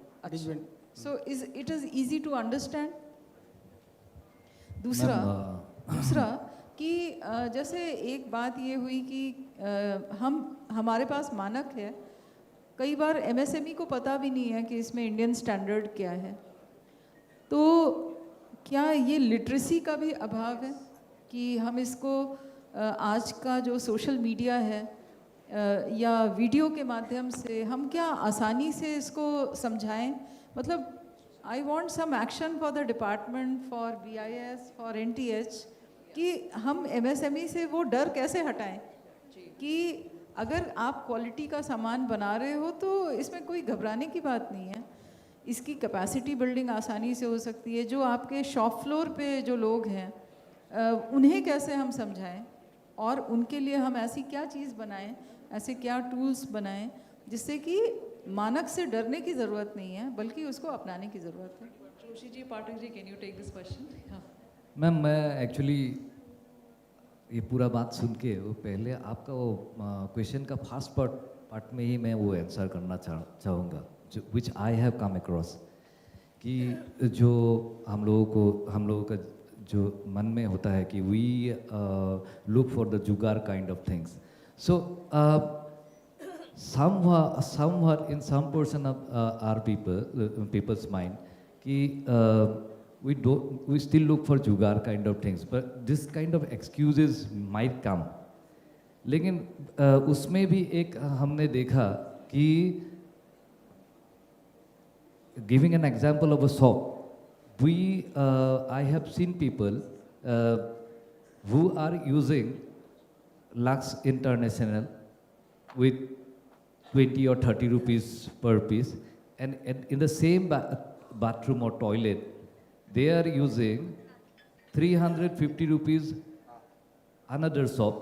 Speaker 7: So it is easy to understand. दूसरा कि जैसे एक बात ये हुई कि हमारे पास मानक है, कई बार MSME को पता भी नहीं है कि इसमें इंडियन स्टैंडर्ड क्या है. तो क्या ये लिटरेसी का भी अभाव है कि हम इसको आज का जो सोशल मीडिया है या वीडियो के माध्यम से हम क्या आसानी से इसको समझाएं? मतलब I want some action for the department, for BIS, for NTH, कि हम MSME से वो डर कैसे हटाएं कि अगर आप क्वालिटी का सामान बना रहे हो तो इसमें कोई घबराने की बात नहीं है। इसकी कैपेसिटी बिल्डिंग आसानी से हो सकती है। जो आपके शॉप फ्लोर पे जो लोग हैं उन्हें कैसे हम समझाएं और उनके लिए हम ऐसी क्या चीज़ बनाएं, ऐसे क्या टूल्स बनाएं जिससे कि मानक से डरने की ज़रूरत नहीं है बल्कि उसको अपनाने की ज़रूरत है।
Speaker 8: Joshi ji, Pathak ji, can you take this question?
Speaker 13: Ma'am, मैं एक्चुअली ये पूरा बात सुन के वो पहले आपका वो क्वेश्चन का फर्स्ट पार्ट में ही मैं वो आंसर करना चाहूँगा, जो विच आई हैव कम अक्रॉस, कि जो हम लोगों का जो मन में होता है कि वी लुक फॉर द जुगाड़ kind of things. So somewhat in some portion of our people's mind कि we still look for jugaad kind of things, but this kind of excuses might come. लेकिन उसमें भी एक हमने देखा कि giving an example of a shop, I have seen people who are using Lux International with 20 or 30 rupees per piece, and in the same bathroom or toilet, they are using 350 rupees another soap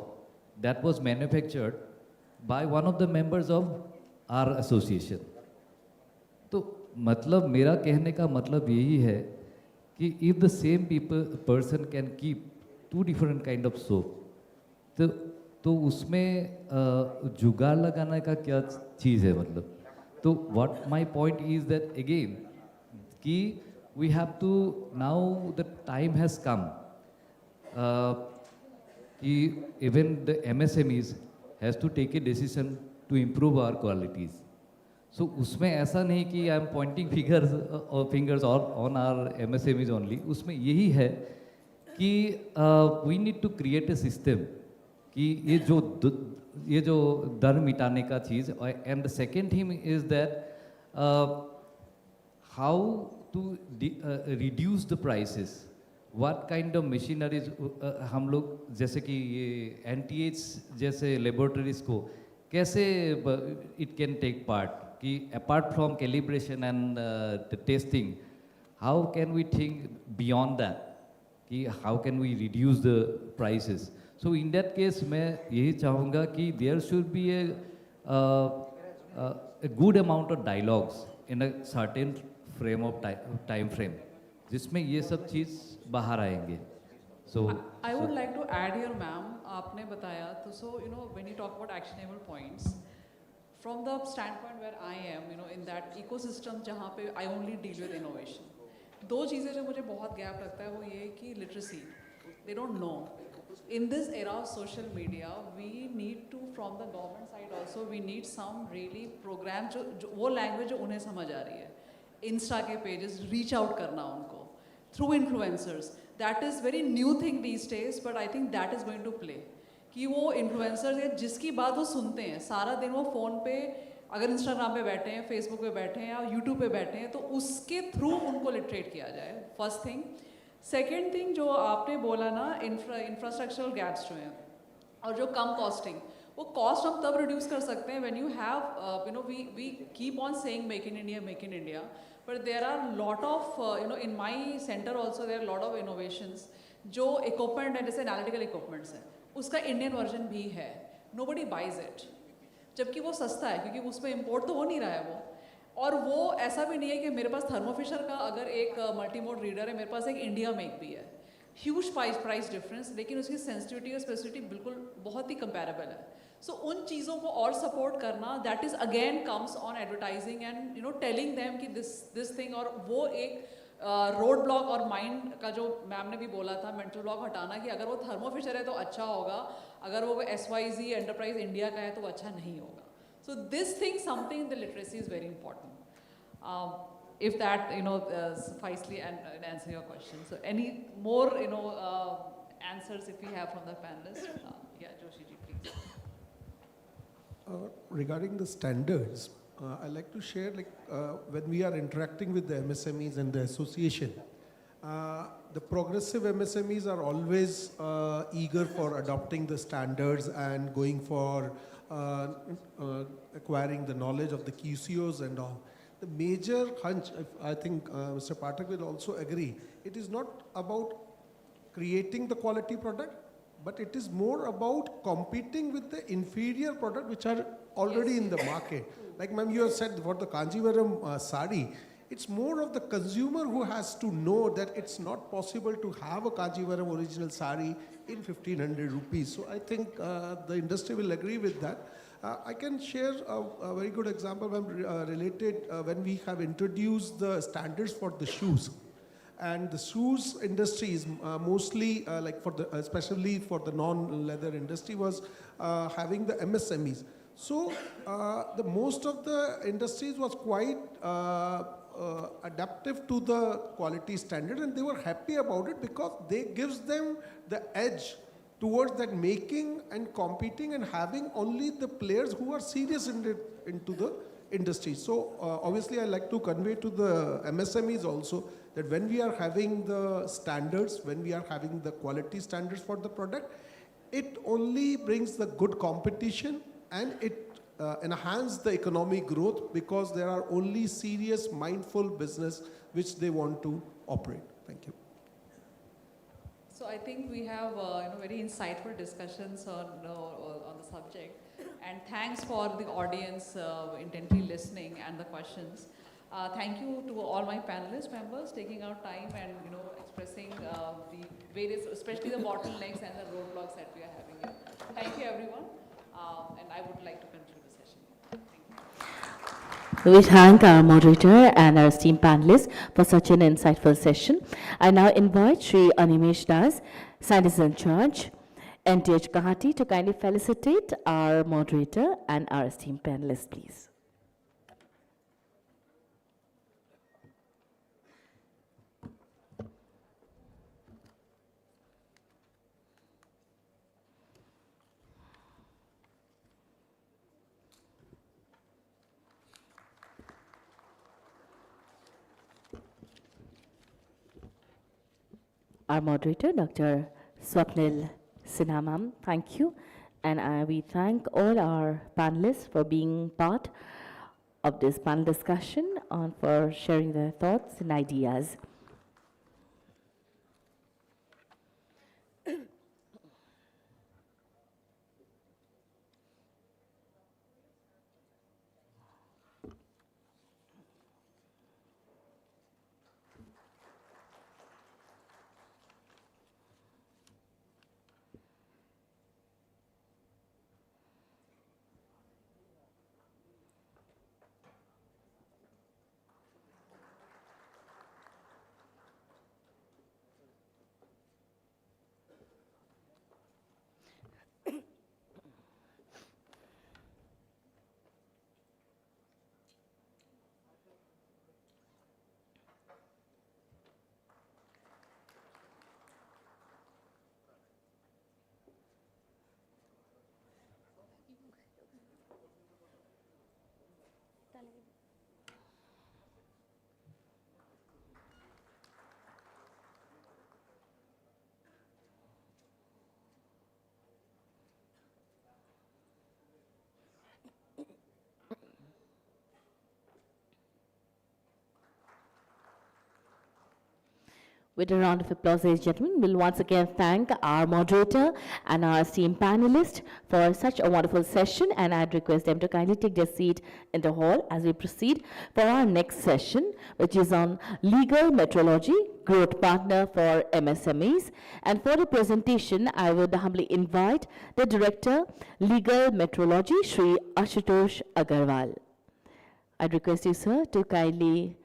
Speaker 13: that was manufactured by one of the members of our association. तो मतलब मेरा कहने का मतलब यही है कि if the same person can keep 2 different kind of soap, तो उसमें जुगाड़ लगाने का क्या चीज़ है मतलब. तो what my point is that again कि we have to, now the time has come कि even the MSMEs has to take a decision to improve our qualities. So उसमें ऐसा नहीं कि I am pointing fingers on our MSMEs only. उसमें यही है कि we need to create a system कि ये जो डर मिटाने का चीज़. And the second thing is that how to reduce the prices. What kind of machineries हम लोग जैसे कि ये NTH जैसे laboratories को कैसे it can take part, कि apart from calibration and the testing, how can we think beyond that, कि how can we reduce the prices. So in that case मैं यही चाहूँगा कि there should be a good amount of dialogues in a certain time frame जिसमें ये सब चीज़ बाहर आएंगे. So
Speaker 8: I would like to add here, ma'am, आपने बताया तो so you know when you talk about actionable points, from the standpoint where I am, you know, in that ecosystem जहाँ पे I only deal with innovation, दो चीज़ें जो मुझे बहुत गैप लगता है वो ये कि literacy, they don't know. In this era of social media, we need to, from the government side also, we need some really program जो वो language जो उन्हें समझ आ रही है. Insta के pages reach out करना उनको through influencers. That is very new thing these days, but I think that is going to play. कि वो influencers है जिसकी बात वो सुनते हैं सारा दिन, वो phone पे अगर Instagram पे बैठे हैं, Facebook पे बैठे हैं या YouTube पे बैठे हैं तो उसके through उनको literate किया जाए. First thing. Second thing जो आपने बोला ना infrastructural gaps जो हैं और जो कम costing, वो cost हम तब reduce कर सकते हैं when you have you know we keep on saying make in India, but there are lot of you know in my center also there are lot of innovations जो equipment है, जैसे analytical equipments हैं, उसका Indian version भी है, nobody buys it, जबकि वो सस्ता है क्योंकि उसमें import तो हो नहीं रहा है वो. और वो ऐसा भी नहीं है कि मेरे पास थर्मोफिशर का अगर एक मल्टीमोड रीडर है, मेरे पास एक इंडिया मेक भी है. ह्यूज प्राइस डिफरेंस, लेकिन उसकी सेंसिटिविटी और स्पेसिफिसिटी बिल्कुल बहुत ही कंपैरेबल है. सो उन चीज़ों को और सपोर्ट करना, that is again comes on advertising and you know telling them कि दिस थिंग. और वो एक रोड ब्लॉक और माइंड का जो मैम ने भी बोला था, मेंटल ब्लॉक हटाना कि अगर वो थर्मोफिशर है तो अच्छा होगा, अगर वो SYZ एंटरप्राइज इंडिया का है तो अच्छा नहीं होगा. So this thing, something in the literacy is very important. If that, you know, sufficely and answer your question. So any more, you know, answers if we have from the panelists? Yeah, Joshi ji, please.
Speaker 10: Regarding the standards, I like to share when we are interacting with the MSMEs and the association, the progressive MSMEs are always eager for adopting the standards and going for acquiring the knowledge of the QCOs and all. The major hunch, I think Mr. Pathak will also agree, it is not about creating the quality product, but it is more about competing with the inferior product which are already in the market. Like ma'am, you have said for the Kanjivaram sari, it's more of the consumer who has to know that it's not possible to have a Kanjivaram original sari in 1500 rupees. So I think the industry will agree with that. I can share a very good example related when we have introduced the standards for the shoes. And the shoes industry is mostly especially for the non-leather industry was having the MSMEs. So the most of the industries was quite adaptive to the quality standard, and they were happy about it because they gives them the edge towards that making and competing and having only the players who are serious into the industry. So obviously I like to convey to the MSMEs also that when we are having the standards, when we are having the quality standards for the product, it only brings the good competition and it enhance the economic growth because there are only serious, mindful business which they want to operate. Thank you.
Speaker 8: So I think we have very insightful discussions on the subject, and thanks for the audience intently listening and the questions. Thank you to all my panelist members taking out time and expressing the various, especially the bottlenecks and the roadblocks that we are having here. Thank you everyone, and I would like to conclude the session.
Speaker 1: We thank our moderator and our esteemed panelists for such an insightful session. I now invite Shri Animesh Das, Scientist in Charge, NTH Guwahati, to kindly felicitate our moderator and our esteemed panelists, please. Our moderator, Dr. Swapnil Sinha ma'am, thank you. And we thank all our panelists for being part of this panel discussion and for sharing their thoughts and ideas. With a round of applause, ladies and gentlemen, we'll once again thank our moderator and our esteemed panelists for such a wonderful session, and I'd request them to kindly take their seat in the hall as we proceed for our next session, which is on legal metrology, growth partner for MSMEs. And for the presentation, I would humbly invite the Director, Legal Metrology, Shri Ashutosh Agarwal. I'd request you, sir, to kindly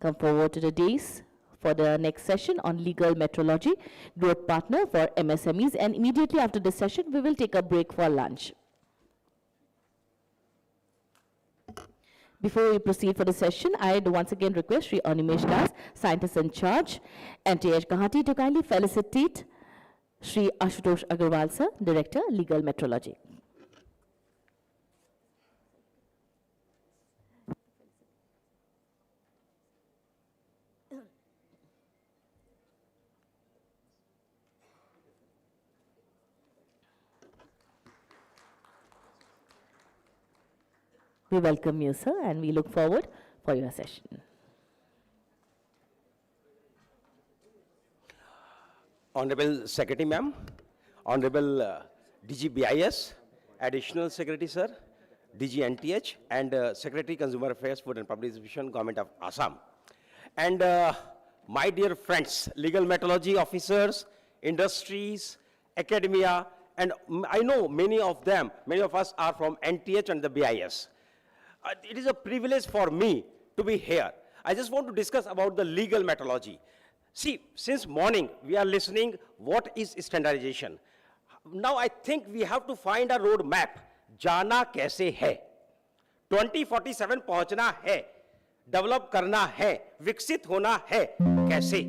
Speaker 1: come forward to the dais for the next session on legal metrology, growth partner for MSMEs, and immediately after this session, we will take a break for lunch. Before we proceed for the session, I'd once again request Shri Animesh Das, Scientist in Charge, NTH Guwahati, to kindly felicitate Shri Ashutosh Agarwal, sir, Director, Legal Metrology. We welcome you, sir, and we look forward for your session.
Speaker 15: Honorable Secretary Ma'am, Honorable DG BIS, Additional Secretary Sir, DG NTH, and Secretary Consumer Affairs, Food and Public Distribution, Government of Assam. And my dear friends, legal metrology officers, industries, academia, and I know many of us are from NTH and the BIS. It is a privilege for me to be here. I just want to discuss about the legal metrology. See, since morning, we are listening what is standardization. Now I think we have to find a road map. जाना कैसे है? 2047 पहुंचना है, develop करना है, विकसित होना है, कैसे?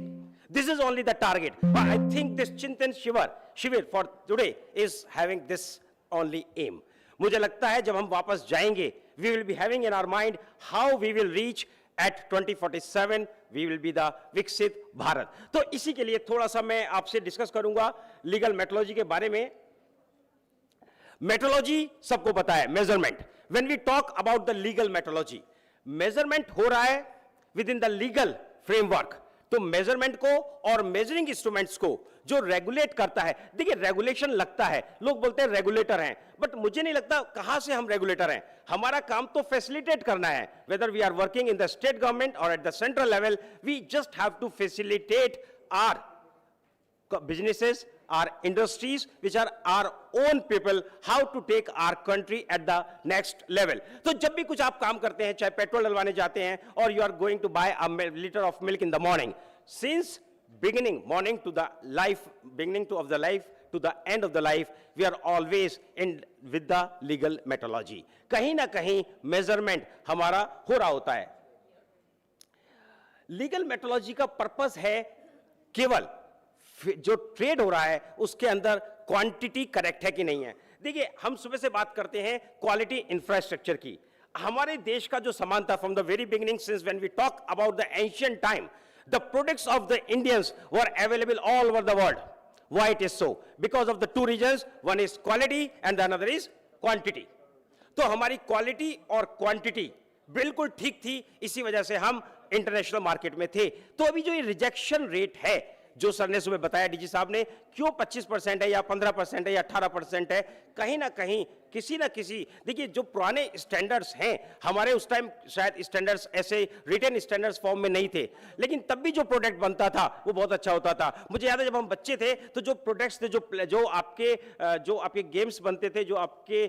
Speaker 15: This is only the target. But I think this Chintan Shivir for today is having this only aim. मुझे लगता है जब हम वापस जाएंगे, we will be having in our mind how we will reach at 2047 we will be the विकसित भारत. तो इसी के लिए थोड़ा सा मैं आपसे डिस्कस करूंगा लीगल मेट्रोलॉजी के बारे में. मेट्रोलॉजी सबको पता है, measurement. When we talk about the legal metrology, measurement हो रहा है with in the legal framework. तो मेजरमेंट को और मेजरिंग इंस्ट्रूमेंट्स को जो रेगुलेट करता है, देखिए रेगुलेशन लगता है, लोग बोलते हैं रेगुलेटर हैं, बट मुझे नहीं लगता कहां से हम रेगुलेटर हैं. हमारा काम तो फैसिलिटेट करना है. Whether we are working in the state government और at the central level, we just have to facilitate our businesses, our industries, which are our own people, how to take our country at the next level. तो जब भी कुछ आप काम करते हैं, चाहे पेट्रोल डलवाने जाते हैं, और you are going to buy a liter of milk in the morning, since beginning morning to the life, beginning to of the life to the end of the life, we are always in with the legal metrology. कहीं ना कहीं measurement हमारा हो रहा होता है. Legal metrology का purpose है केवल जो ट्रेड हो रहा है उसके अंदर क्वांटिटी करेक्ट है कि नहीं है. देखिए हम सुबह से बात करते हैं क्वालिटी इंफ्रास्ट्रक्चर की. हमारे देश का जो समान था from the very beginning, since when we talk about the ancient time, the products of the Indians were available all over the world. Why it is so? Because of the two reasons, one is quality and the another is quantity. तो हमारी quality और quantity बिल्कुल ठीक थी, इसी वजह से हम इंटरनेशनल मार्केट में थे. तो अभी जो ये रिजेक्शन रेट है जो सर ने सुबह बताया, डीजी साहब ने, क्यों 25% है या 15% है या 18% है, कहीं ना कहीं किसी ना किसी, देखिए जो पुराने स्टैंडर्ड्स हैं हमारे, उस टाइम शायद स्टैंडर्ड्स ऐसे रिटन स्टैंडर्ड्स फॉर्म में नहीं थे, लेकिन तब भी जो प्रोडक्ट बनता था वो बहुत अच्छा होता था. मुझे याद है जब हम बच्चे थे तो जो प्रोडक्ट्स थे, जो आपके गेम्स बनते थे, जो आपके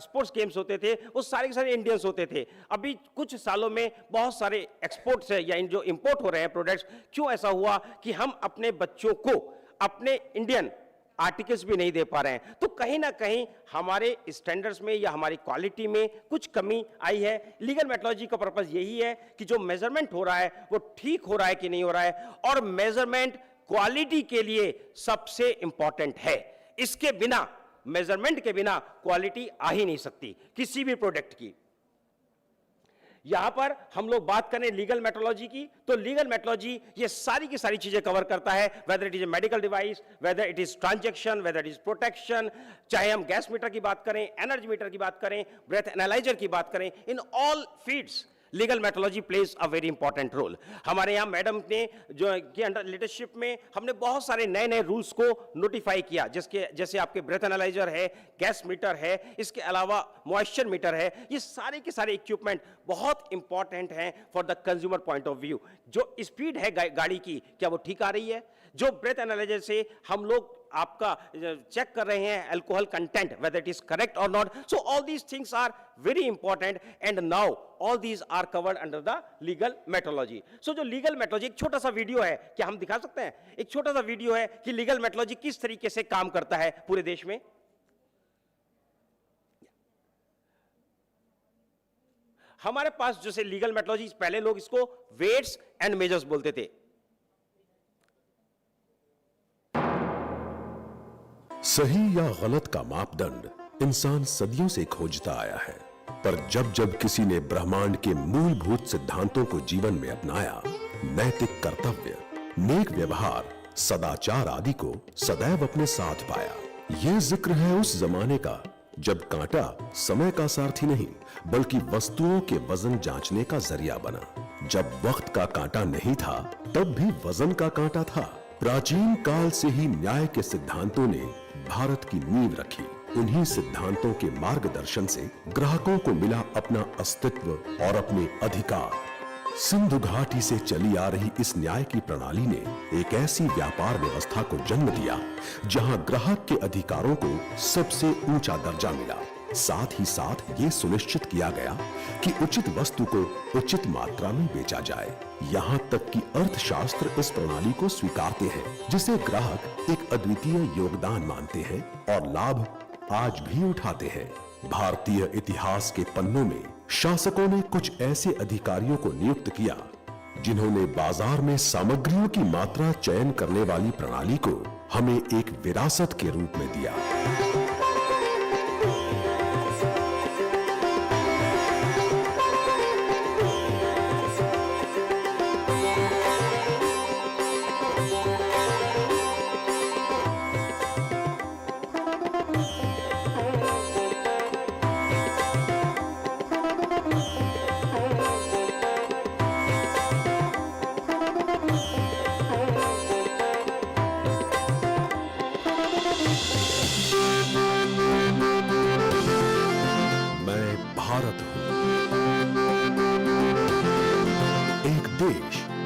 Speaker 15: स्पोर्ट्स गेम्स होते थे, वो सारे के सारे इंडियंस होते थे. अभी कुछ सालों में बहुत सारे एक्सपोर्ट्स है या जो इंपोर्ट हो रहे हैं प्रोडक्ट्स. क्यों ऐसा हुआ कि हम अपने बच्चों को अपने इंडियन आर्टिकल्स भी नहीं दे पा रहे हैं? तो कहीं ना कहीं हमारे स्टैंडर्ड्स में या हमारी क्वालिटी में कुछ कमी आई है. लीगल मेट्रोलॉजी का पर्पस यही है कि जो मेजरमेंट हो रहा है वो ठीक हो रहा है कि नहीं हो रहा है, और मेजरमेंट क्वालिटी के लिए सबसे इंपॉर्टेंट है. इसके बिना, मेजरमेंट के बिना क्वालिटी आ ही नहीं सकती किसी भी प्रोडक्ट की. यहां पर हम लोग बात करें लीगल मेट्रोलॉजी की, तो लीगल मेट्रोलॉजी ये सारी की सारी चीजें कवर करता है. Weather it is a medical device, weather it is transaction, weather it is protection, चाहे हम गैस मीटर की बात करें, एनर्जी मीटर की बात करें, ब्रेथ एनालाइजर की बात करें, in all fields legal metrology plays a very important role. हमारे यहाँ मैडम ने जो के अंडर लीडरशिप में हमने बहुत सारे नए नए रूल्स को नोटिफाई किया, जैसे आपके ब्रेथ एनालाइजर है, गैस मीटर है, इसके अलावा मॉइस्चर मीटर है. ये सारे के सारे इक्विपमेंट बहुत इंपॉर्टेंट हैं for the consumer point of view. जो स्पीड है गाड़ी की, क्या वो ठीक आ रही है? जो ब्रेथ एनालाइजर से हम लोग आपका चेक कर रहे हैं alcohol content, whether it is correct और not. So all these things are very important and now all these are covered under the legal metrology. So जो लीगल मेट्रोलॉजी, एक छोटा सा वीडियो है, क्या हम दिखा सकते हैं? एक छोटा सा वीडियो है कि लीगल मेट्रोलॉजी किस तरीके से काम करता है पूरे देश में. हमारे पास जैसे लीगल मेट्रोलॉजी, पहले लोग इसको वेट्स एंड मेजर्स बोलते थे.
Speaker 16: सही या गलत का मापदंड इंसान सदियों से खोजता आया है, पर जब जब किसी ने ब्रह्मांड के मूलभूत सिद्धांतों को जीवन में अपनाया, नैतिक कर्तव्य, नेक व्यवहार, सदाचार आदि को सदैव अपने साथ पाया. यह जिक्र है उस जमाने का जब कांटा समय का सारथी नहीं बल्कि वस्तुओं के वजन जांचने का जरिया बना। जब वक्त का कांटा नहीं था तब भी वजन का कांटा था। प्राचीन काल से ही न्याय के सिद्धांतों ने भारत की नींव रखी। उन्हीं सिद्धांतों के मार्गदर्शन से ग्राहकों को मिला अपना अस्तित्व और अपने अधिकार। सिंधु घाटी से चली आ रही इस न्याय की प्रणाली ने एक ऐसी व्यापार व्यवस्था को जन्म दिया जहां ग्राहक के अधिकारों को सबसे ऊंचा दर्जा मिला। साथ ही साथ ये सुनिश्चित किया गया कि उचित वस्तु को उचित मात्रा में बेचा जाए। यहाँ तक कि अर्थशास्त्र इस प्रणाली को स्वीकारते हैं, जिसे ग्राहक एक अद्वितीय योगदान मानते हैं और लाभ आज भी उठाते हैं। भारतीय इतिहास के पन्नों में शासकों ने कुछ ऐसे अधिकारियों को नियुक्त किया जिन्होंने बाजार में सामग्रियों की मात्रा चयन करने वाली प्रणाली को हमें एक विरासत के रूप में दिया।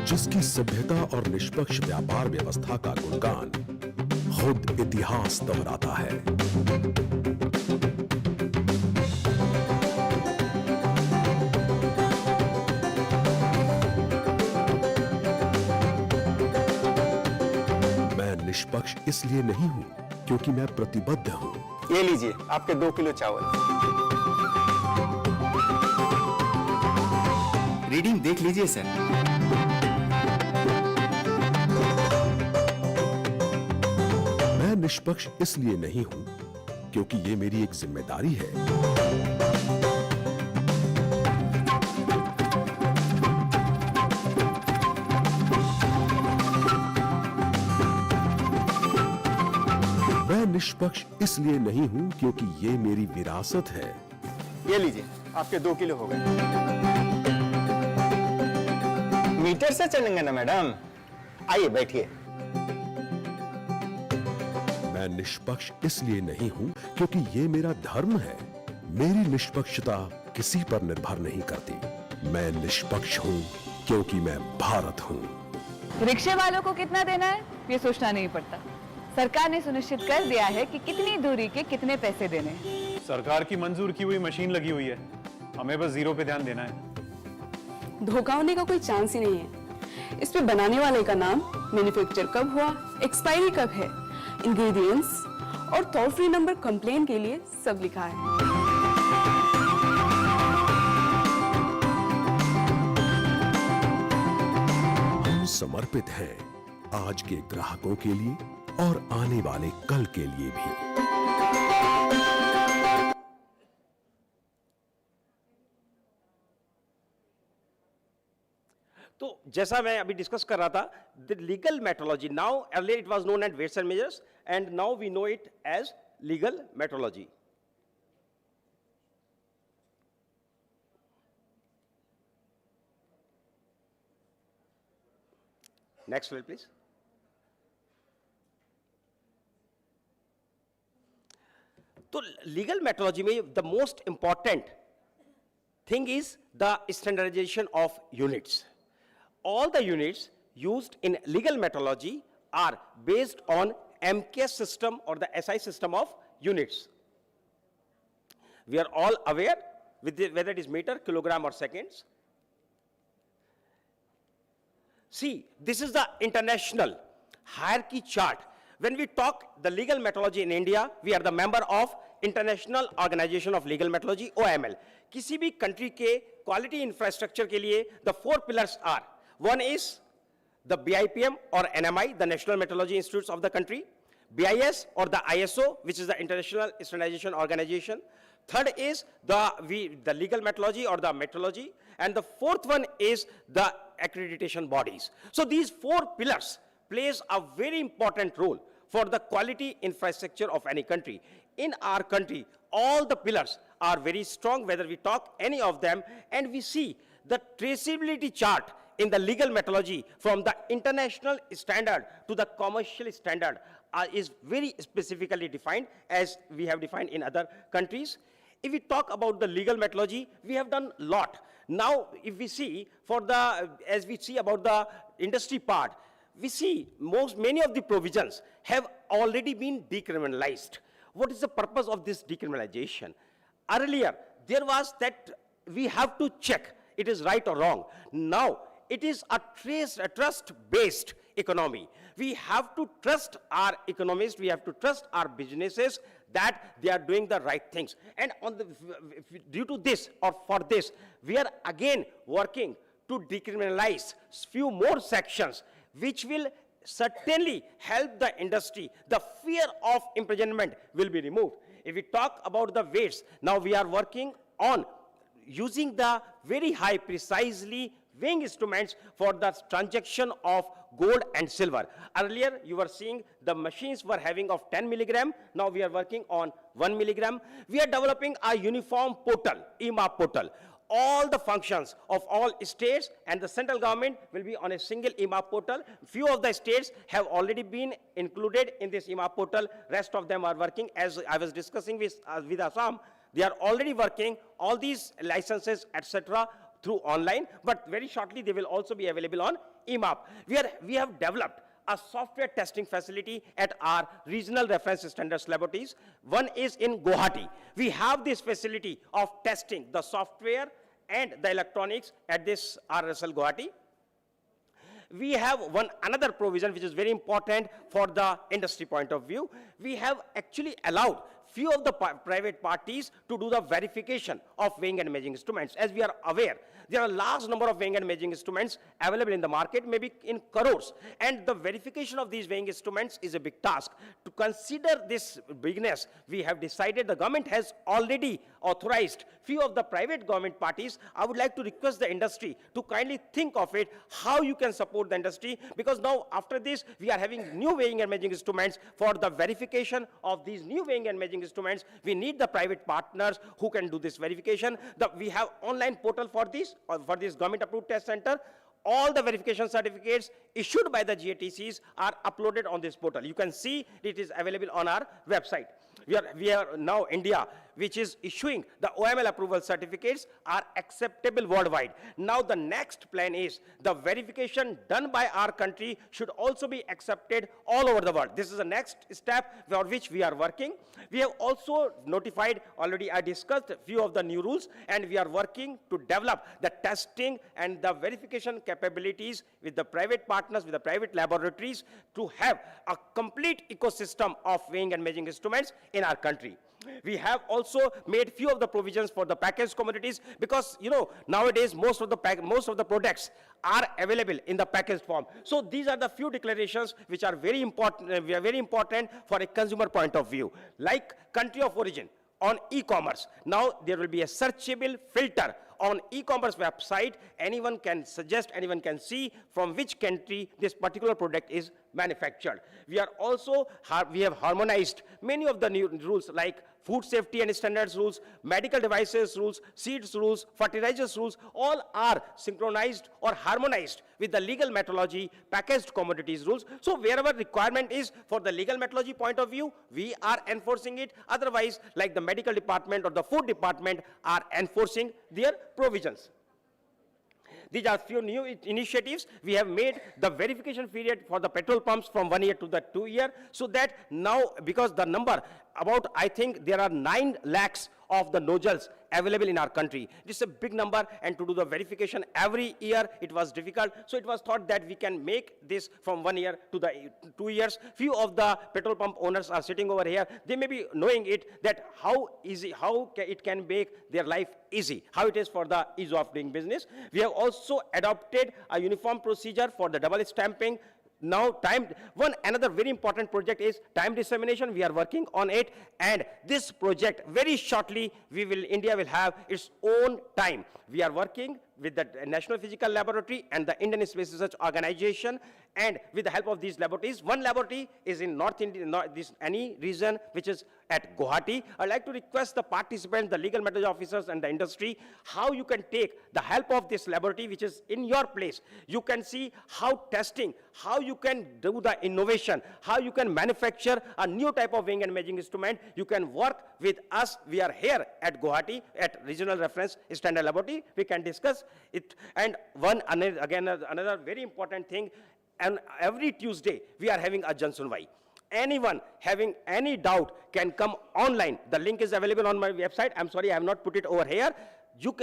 Speaker 16: जिसकी सभ्यता और निष्पक्ष व्यापार व्यवस्था का गुणगान खुद इतिहास दोहराता है। मैं निष्पक्ष इसलिए नहीं हूं क्योंकि मैं प्रतिबद्ध हूं।
Speaker 17: ये लीजिए आपके 2 किलो चावल। रीडिंग देख लीजिए सर।
Speaker 16: निष्पक्ष इसलिए नहीं हूं क्योंकि ये मेरी एक जिम्मेदारी है। मैं निष्पक्ष इसलिए नहीं हूं क्योंकि ये मेरी विरासत है।
Speaker 17: ये लीजिए आपके 2 किलो हो गए। मीटर से चलेंगे ना मैडम, आइए बैठिए।
Speaker 16: मैं निष्पक्ष इसलिए नहीं हूं क्योंकि ये मेरा धर्म है। मेरी निष्पक्षता किसी पर निर्भर नहीं करती। मैं निष्पक्ष हूं क्योंकि मैं भारत हूं।
Speaker 18: रिक्शे वालों को कितना देना है ये सोचना नहीं पड़ता। सरकार ने सुनिश्चित कर दिया है कि कितनी दूरी के कितने पैसे देने हैं।
Speaker 19: सरकार की मंजूर की हुई मशीन लगी हुई है, हमें बस जीरो पे ध्यान देना है।
Speaker 20: धोखा होने का कोई चांस ही नहीं है। इस पे बनाने वाले का नाम, मैन्युफैक्चर कब हुआ, एक्सपायरी कब है, इंग्रेडिएंट्स और टोल फ्री नंबर कंप्लेन के लिए सब लिखा है।
Speaker 16: हम समर्पित हैं आज के ग्राहकों के लिए और आने वाले कल के लिए भी।
Speaker 15: तो जैसा मैं अभी डिस्कस कर रहा था, the legal metrology, now earlier it was known as weights and measures and now we know it as legal metrology. Next slide please. तो लीगल मेट्रोलॉजी में the most important thing is the standardisation of units. All the units used in legal metrology are based on MKS system or the SI system of units. We are all aware with whether it is meter, kilogram or seconds. See, this is the international hierarchy chart. When we talk the legal metrology in India, we are the member of International Organization of Legal Metrology, OML. किसी भी country के quality infrastructure के लिए the 4 pillars are: one is the BIPM or NMI, the National Metrology Institutes of the country; BIS or the ISO, which is the International Standardization Organization; third is the legal metrology or the metrology; and the fourth one is the accreditation bodies. So these 4 pillars plays a very important role for the quality infrastructure of any country. In our country, all the pillars are very strong, whether we talk any of them, and we see the traceability chart in the legal metrology from the international standard to the commercial standard is very specifically defined as we have defined in other countries. If we talk about the legal metrology, we have done a lot. Now, if we see as we see about the industry part, we see many of the provisions have already been decriminalized. What is the purpose of this decriminalization? Earlier, there was that we have to check it is right or wrong. Now, it is a trust-based economy. We have to trust our economists, we have to trust our businesses that they are doing the right things. And due to this, or for this, we are again working to decriminalize few more sections, which will certainly help the industry. The fear of imprisonment will be removed. If we talk about the weights, now we are working on using the very high, precisely weighing instruments for the transaction of gold and silver. Earlier, you were seeing the machines were having of 10 milligram. Now we are working on 1 milligram. We are developing a uniform portal, EMA portal. All the functions of all states and the central government will be on a single EMA portal. Few of the states have already been included in this EMA portal. Rest of them are working. As I was discussing with Assam, they are already working all these licenses, etc., through online, but very shortly they will also be available on EMAP. We have developed a software testing facility at our regional reference standards laboratories. One is in Guwahati. We have this facility of testing the software and the electronics at this RSL Guwahati. We have another provision which is very important for the industry point of view. We have actually allowed few of the private parties to do the verification of weighing and measuring instruments. As we are aware, there are a large number of weighing and measuring instruments available in the market, maybe in crores. And the verification of these weighing instruments is a big task. To consider this bigness, we have decided, the government has already authorized few of the private government parties. I would like to request the industry to kindly think of it, how you can support the industry, because now after this, we are having new weighing and measuring instruments. For the verification of these new weighing and measuring instruments, we need the private partners who can do this verification. We have online portal for this government approved test center. All the verification certificates issued by the GATCs are uploaded on this portal. You can see it is available on our website. We are now India, which is issuing the OML approval certificates, are acceptable worldwide. Now the next plan is the verification done by our country should also be accepted all over the world. This is the next step for which we are working. We have also notified, already I discussed a few of the new rules, and we are working to develop the testing and the verification capabilities with the private partners, with the private laboratories, to have a complete ecosystem of weighing and measuring instruments in our country. We have also made few of the provisions for the packaged commodities, because nowadays most of the products are available in the packaged form. So these are the few declarations which are very important for a consumer point of view. Like country of origin on e-commerce, now there will be a searchable filter on e-commerce website. Anyone can suggest, anyone can see from which country this particular product is manufactured. We have harmonized many of the new rules, like food safety and standards rules, medical devices rules, seeds rules, fertilizers rules. All are synchronized or harmonized with the legal metrology packaged commodities rules. So wherever requirement is for the legal metrology point of view, we are enforcing it. Otherwise, like the medical department or the food department are enforcing their provisions. These are few new initiatives. We have made the verification period for the petrol pumps from 1 year to the 2 year, so that now, because the number about, I think there are 9 lakhs of the nozzles available in our country. This is a big number, and to do the verification every year, it was difficult. So it was thought that we can make this from 1 year to the 2 years. Few of the petrol pump owners are sitting over here. They may be knowing it, that how it can make their life easy, how it is for the ease of doing business. We have also adopted a uniform procedure for the double stamping. Now another very important project is time dissemination. We are working on it, and this project very shortly India will have its own time. We are working with the National Physical Laboratory and the Indian Space Research Organization, and with the help of these laboratories. One laboratory is in North India, any region, which is at Guwahati. I'd like to request the participants, the legal matters officers and the industry, how you can take the help of this laboratory, which is in your place. You can see how testing, how you can do the innovation, how you can manufacture a new type of weighing and measuring instrument. You can work with us. We are here at Guwahati at Regional Reference Standard Laboratory. We can discuss it. And another very important thing, and every Tuesday we are having a Jan Sunwai. Anyone having any doubt can come online. The link is available on my website. I'm sorry, I have not put it over here.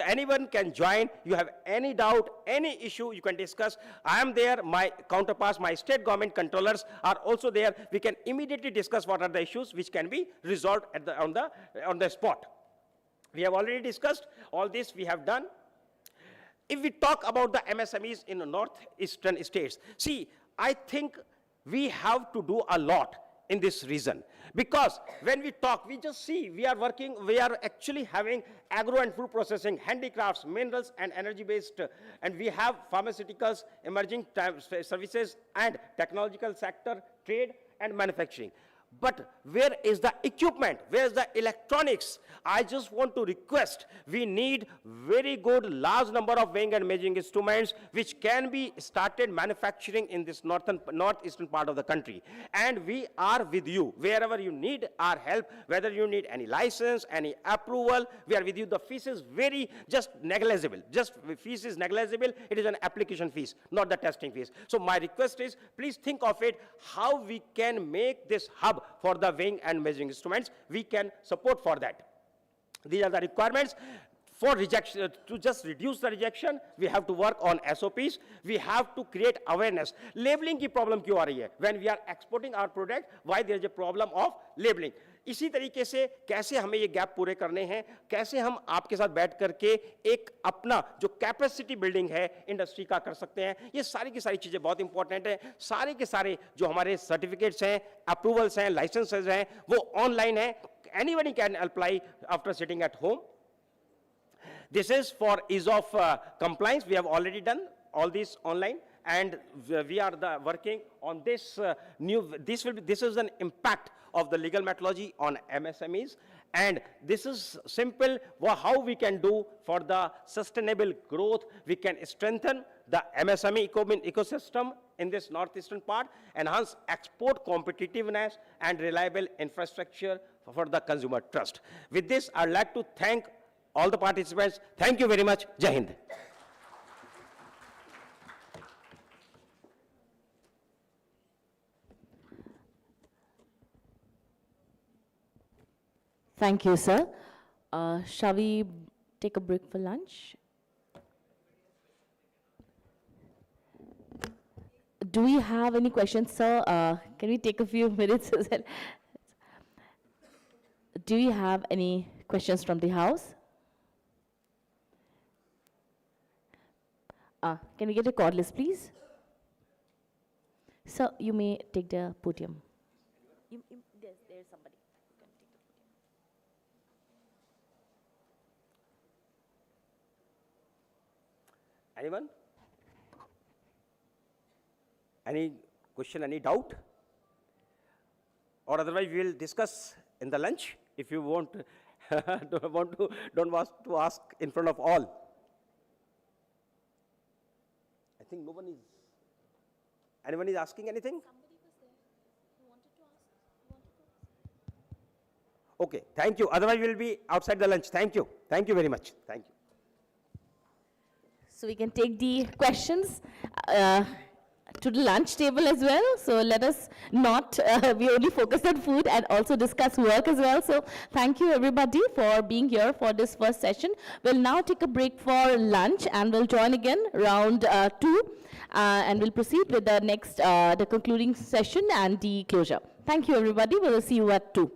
Speaker 15: Anyone can join. You have any doubt, any issue, you can discuss. I am there. My counterparts, my state government controllers are also there. We can immediately discuss what are the issues which can be resolved on the spot. We have already discussed all this. We have done. If we talk about the MSMEs in the northeastern states, see, I think we have to do a lot in this region, because when we talk, we just see we are actually having agro and food processing, handicrafts, minerals and energy based, and we have pharmaceuticals, emerging services and technological sector, trade and manufacturing. But where is the equipment? Where is the electronics? I just want to request, we need very good large number of weighing and measuring instruments which can be started manufacturing in this northeastern part of the country. And we are with you. Wherever you need our help, whether you need any license, any approval, we are with you. The fees is just negligible. Fees is negligible. It is an application fees, not the testing fees. So my request is, please think of it, how we can make this hub for the weighing and measuring instruments. We can support for that. These are the requirements. For rejection, to just reduce the rejection, we have to work on SOPs. We have to create awareness. Labeling की problem क्यों आ रही है? When we are exporting our product, why there is a problem of labeling? इसी तरीके से कैसे हमें ये गैप पूरे करने हैं, कैसे हम आपके साथ बैठ करके एक अपना जो कैपेसिटी बिल्डिंग है इंडस्ट्री का कर सकते हैं, ये सारी की सारी चीज़ें बहुत इंपॉर्टेंट हैं. सारे के सारे जो हमारे सर्टिफिकेट्स हैं, अप्रूवल्स हैं, लाइसेंसेज हैं, वो ऑनलाइन हैं. Anybody can apply after sitting at home. This is for ease of compliance. We have already done all this online, and we are working on this this is an impact of the legal metrology on MSMEs, and this is simple how we can do for the sustainable growth. We can strengthen the MSME ecosystem in this northeastern part, enhance export competitiveness and reliable infrastructure for the consumer trust. With this, I'd like to thank all the participants. Thank you very much. Jai Hind.
Speaker 1: Thank you, sir. Shall we take a break for lunch? Do we have any questions, sir? Can we take a few minutes as well? Do you have any questions from the house? Can we get a cordless, please? Sir, you may take the podium. There's somebody.
Speaker 15: Anyone? Any question, any doubt? Or otherwise we will discuss in the lunch if you want don't want to ask in front of all. I think no one is. Anyone is asking anything?
Speaker 1: Somebody was there who wanted to ask.
Speaker 15: Okay, thank you. Otherwise we will be outside the lunch. Thank you. Thank you very much. Thank you.
Speaker 1: So we can take the questions to the lunch table as well. So let us not, we only focus on food and also discuss work as well. So thank you everybody for being here for this first session. We'll now take a break for lunch and we'll join again round 2 and we'll proceed with the next, the concluding session and the closure. Thank you everybody. We'll see you at 2.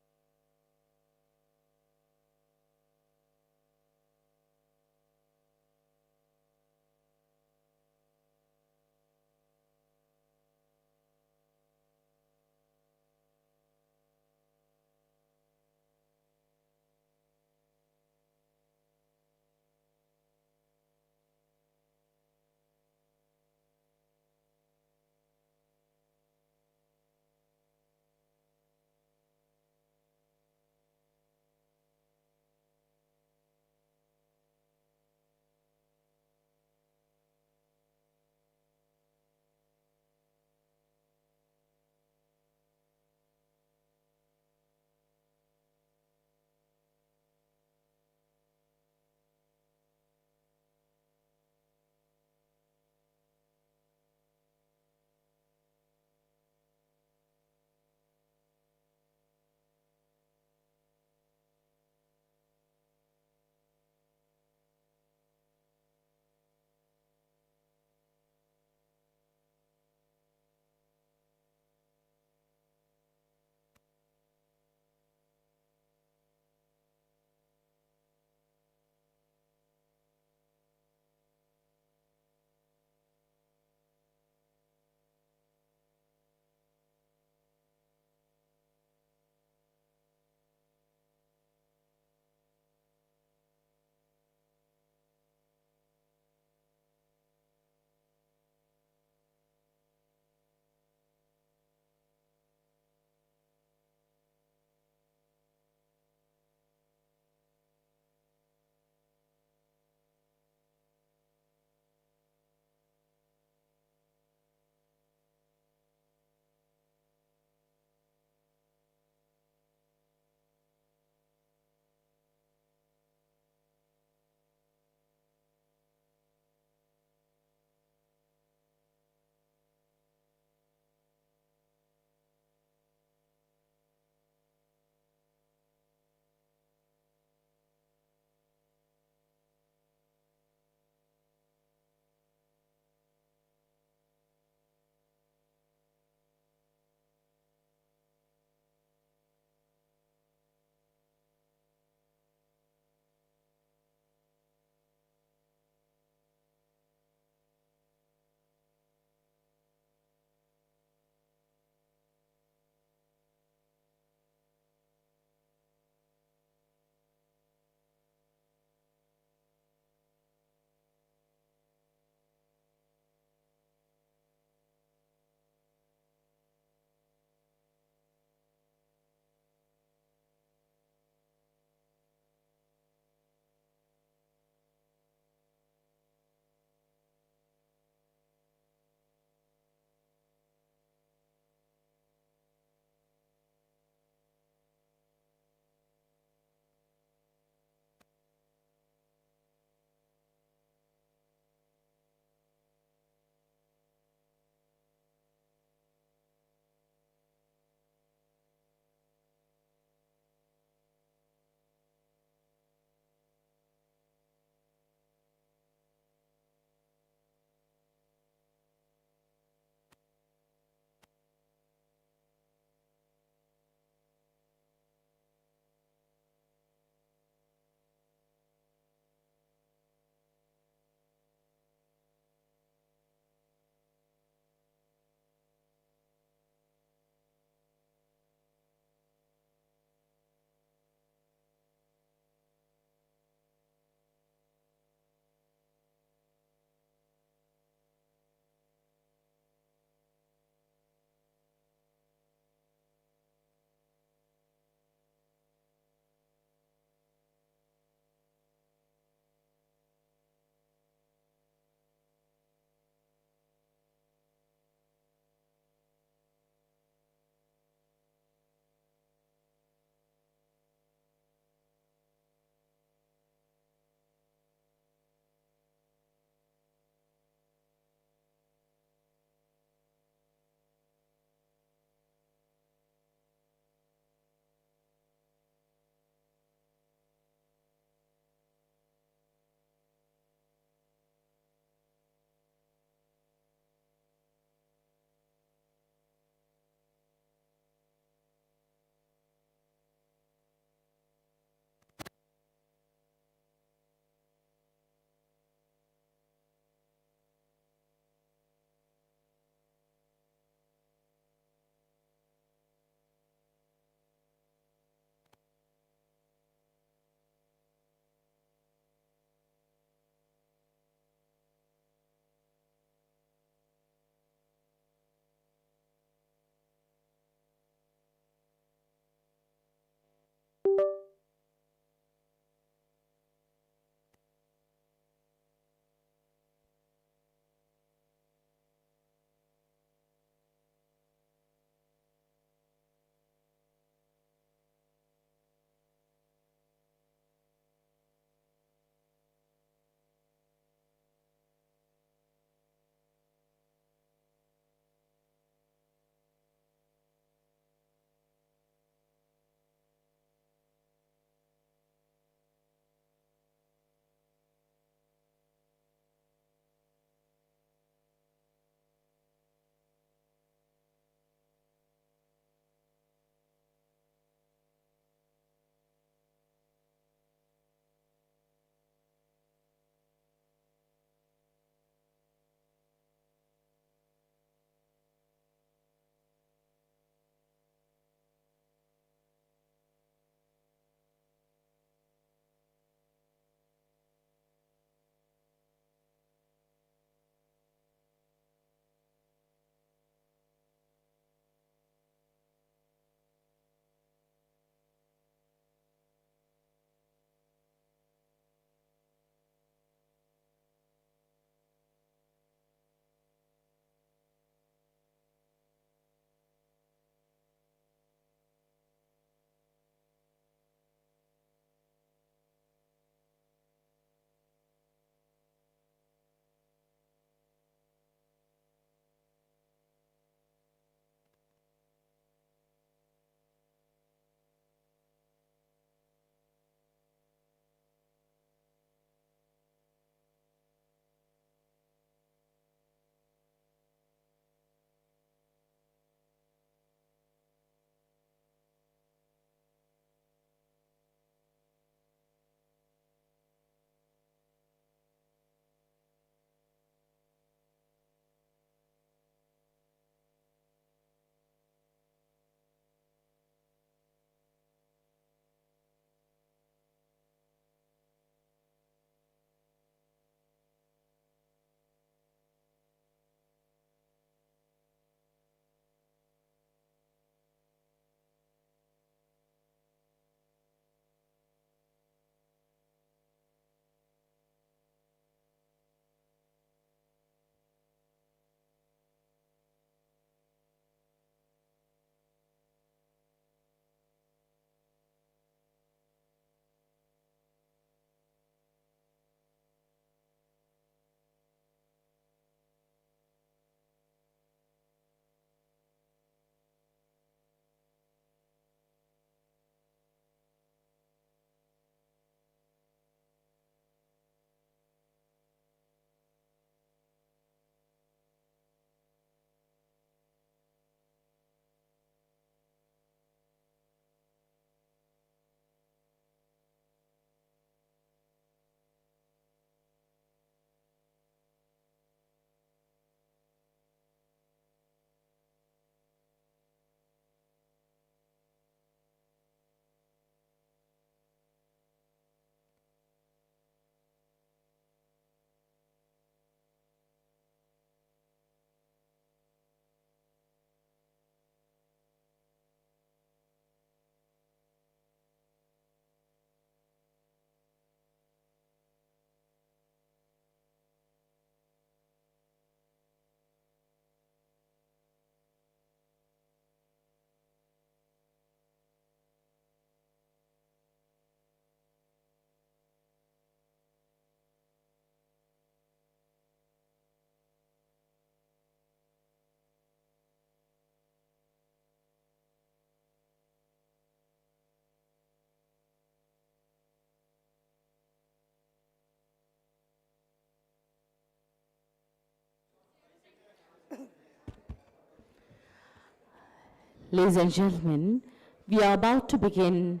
Speaker 1: Ladies and gentlemen, we are about to begin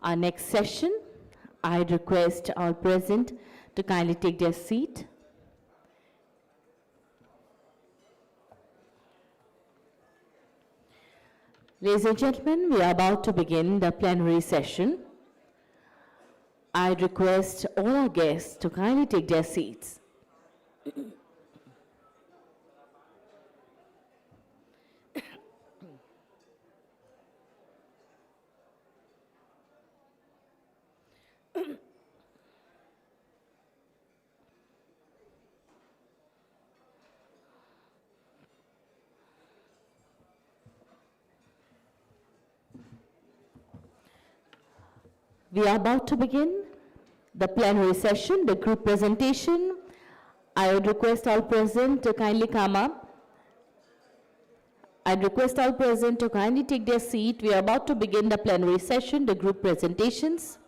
Speaker 1: our next session. I request all present to kindly take their seat. Ladies and gentlemen, we are about to begin the plenary session. I request all our guests to kindly take their seats. We are about to begin the plenary session, the group presentation. I would request all present to kindly come up. I request all present to kindly take their seat. We are about to begin the plenary session, the group presentations.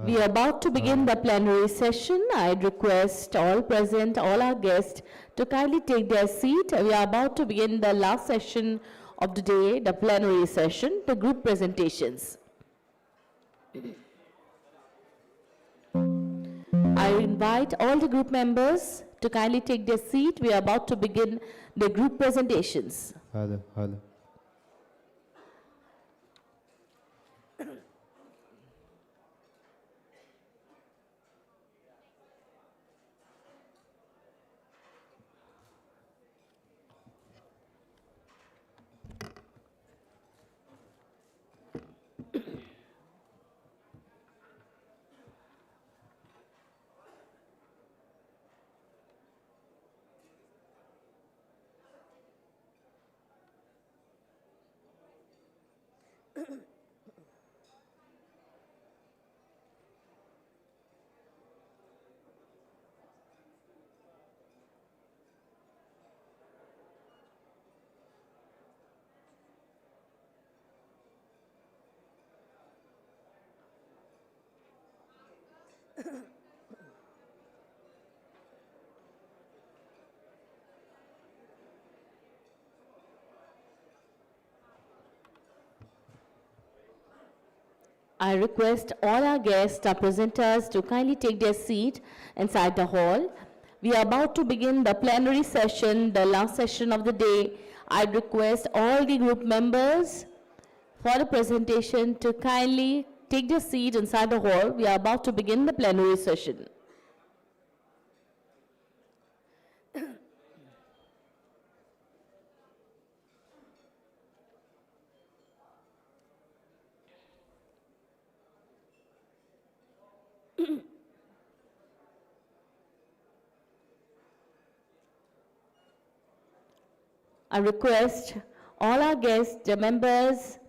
Speaker 1: We are about to begin the plenary session. I request all present, all our guests to kindly take their seat. We are about to begin the last session of the day, the plenary session, the group presentations. I invite all the group members to kindly take their seat. We are about to begin the group presentations.
Speaker 21: Hello.
Speaker 1: I request all our guests, our presenters, to kindly take their seat inside the hall. We are about to begin the plenary session, the last session of the day. I request all the group members for the presentation to kindly take their seat inside the hall. We are about to begin the plenary session. I request all our guests, the members,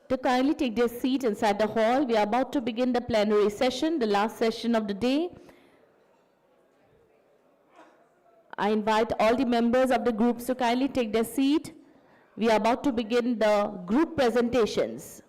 Speaker 1: to kindly take their seat inside the hall. We are about to begin the plenary session, the last session of the day. I invite all the members of the groups to kindly take their seat. We are about to begin the group presentations.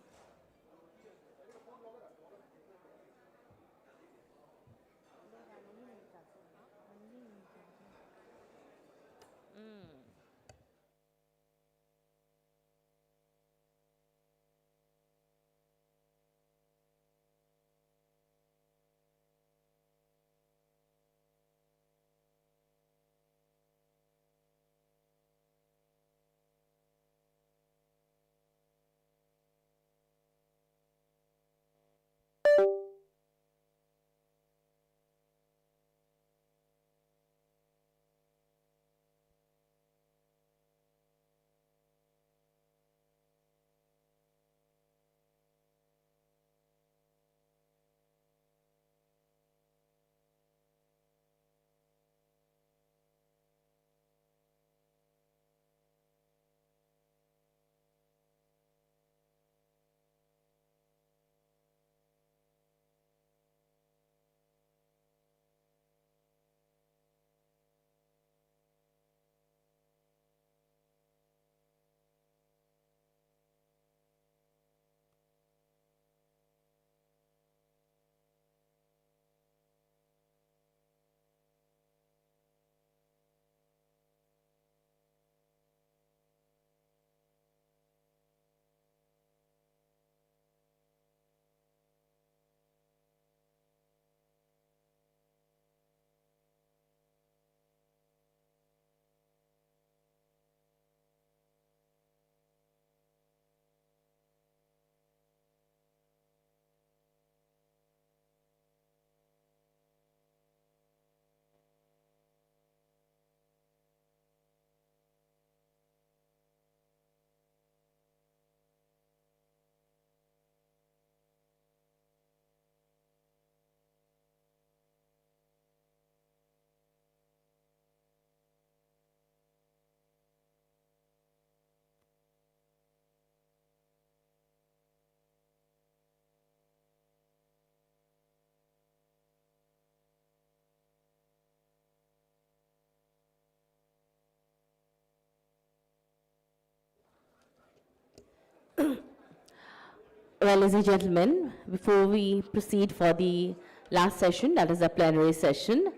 Speaker 1: Ladies and gentlemen, before we proceed for the last session, that is the plenary session,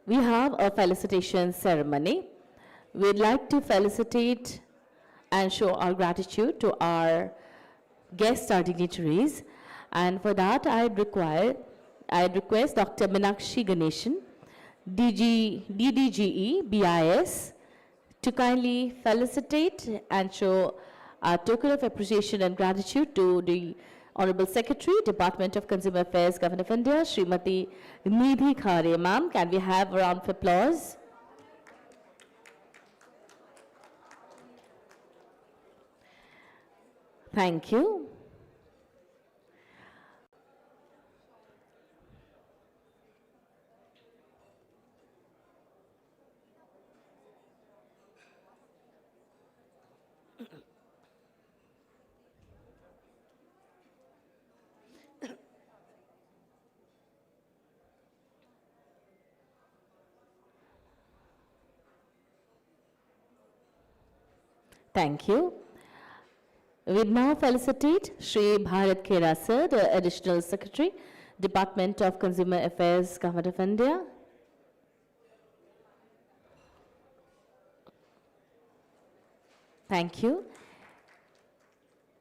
Speaker 1: we have a felicitation ceremony. We'd like to felicitate and show our gratitude to our guests, our dignitaries. And for that, I'd request Dr. Meenakshi Ganeshan, DDGE, BIS, to kindly felicitate and show a token of appreciation and gratitude to the Honorable Secretary, Department of Consumer Affairs, Government of India, Srimati Nidhi Khare. Ma'am, can we have a round of applause? Thank you. Thank you. We now felicitate Shri Bharat Khera Sir, the Additional Secretary, Department of Consumer Affairs, Government of India. Thank you.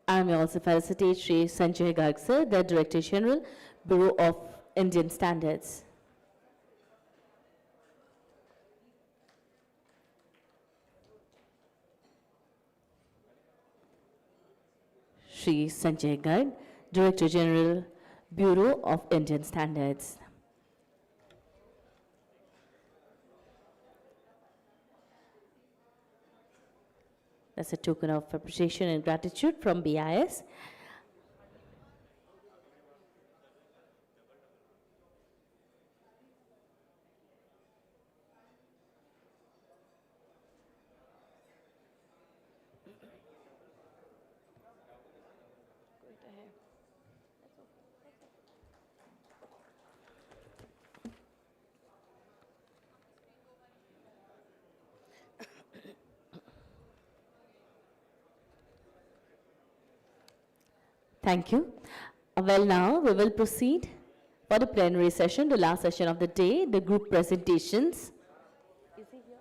Speaker 1: And we also felicitate Shri Sanjay Garg Sir, the Director General, Bureau of Indian Standards. Shri Sanjay Garg, Director General, Bureau of Indian Standards. That's a token of appreciation and gratitude from BIS. Thank you. Well, now we will proceed for the plenary session, the last session of the day, the group presentations. Is he here?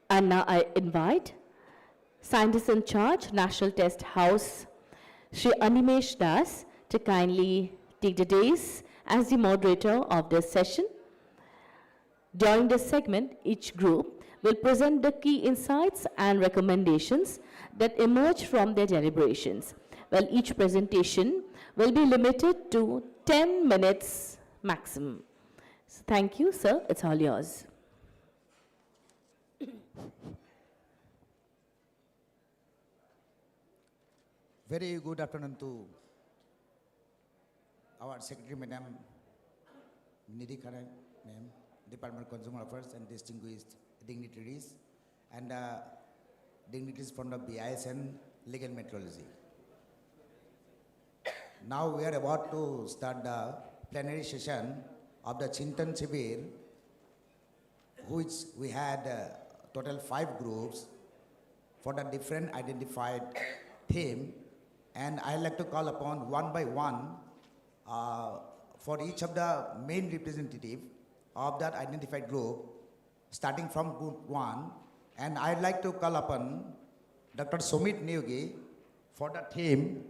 Speaker 1: And now I invite Scientist in Charge, National Test House, Shri Animesh Das, to kindly take the dais as the moderator of this session. During this segment, each group will present the key insights and recommendations that emerge from their deliberations. Well, each presentation will be limited to 10 minutes maximum. So thank you, sir. It's all yours.
Speaker 21: Very good afternoon to our Secretary, Madam Nidhi Khare, ma'am, Department of Consumer Affairs, and distinguished dignitaries, and dignitaries from the BIS and legal metrology. Now we are about to start the plenary session of the Chintan Shivir, which we had total 5 groups for the different identified theme, and I'd like to call upon one by one for each of the main representative of that identified group, starting from group 1, and I'd like to call upon Dr. Sumit Neogi for the theme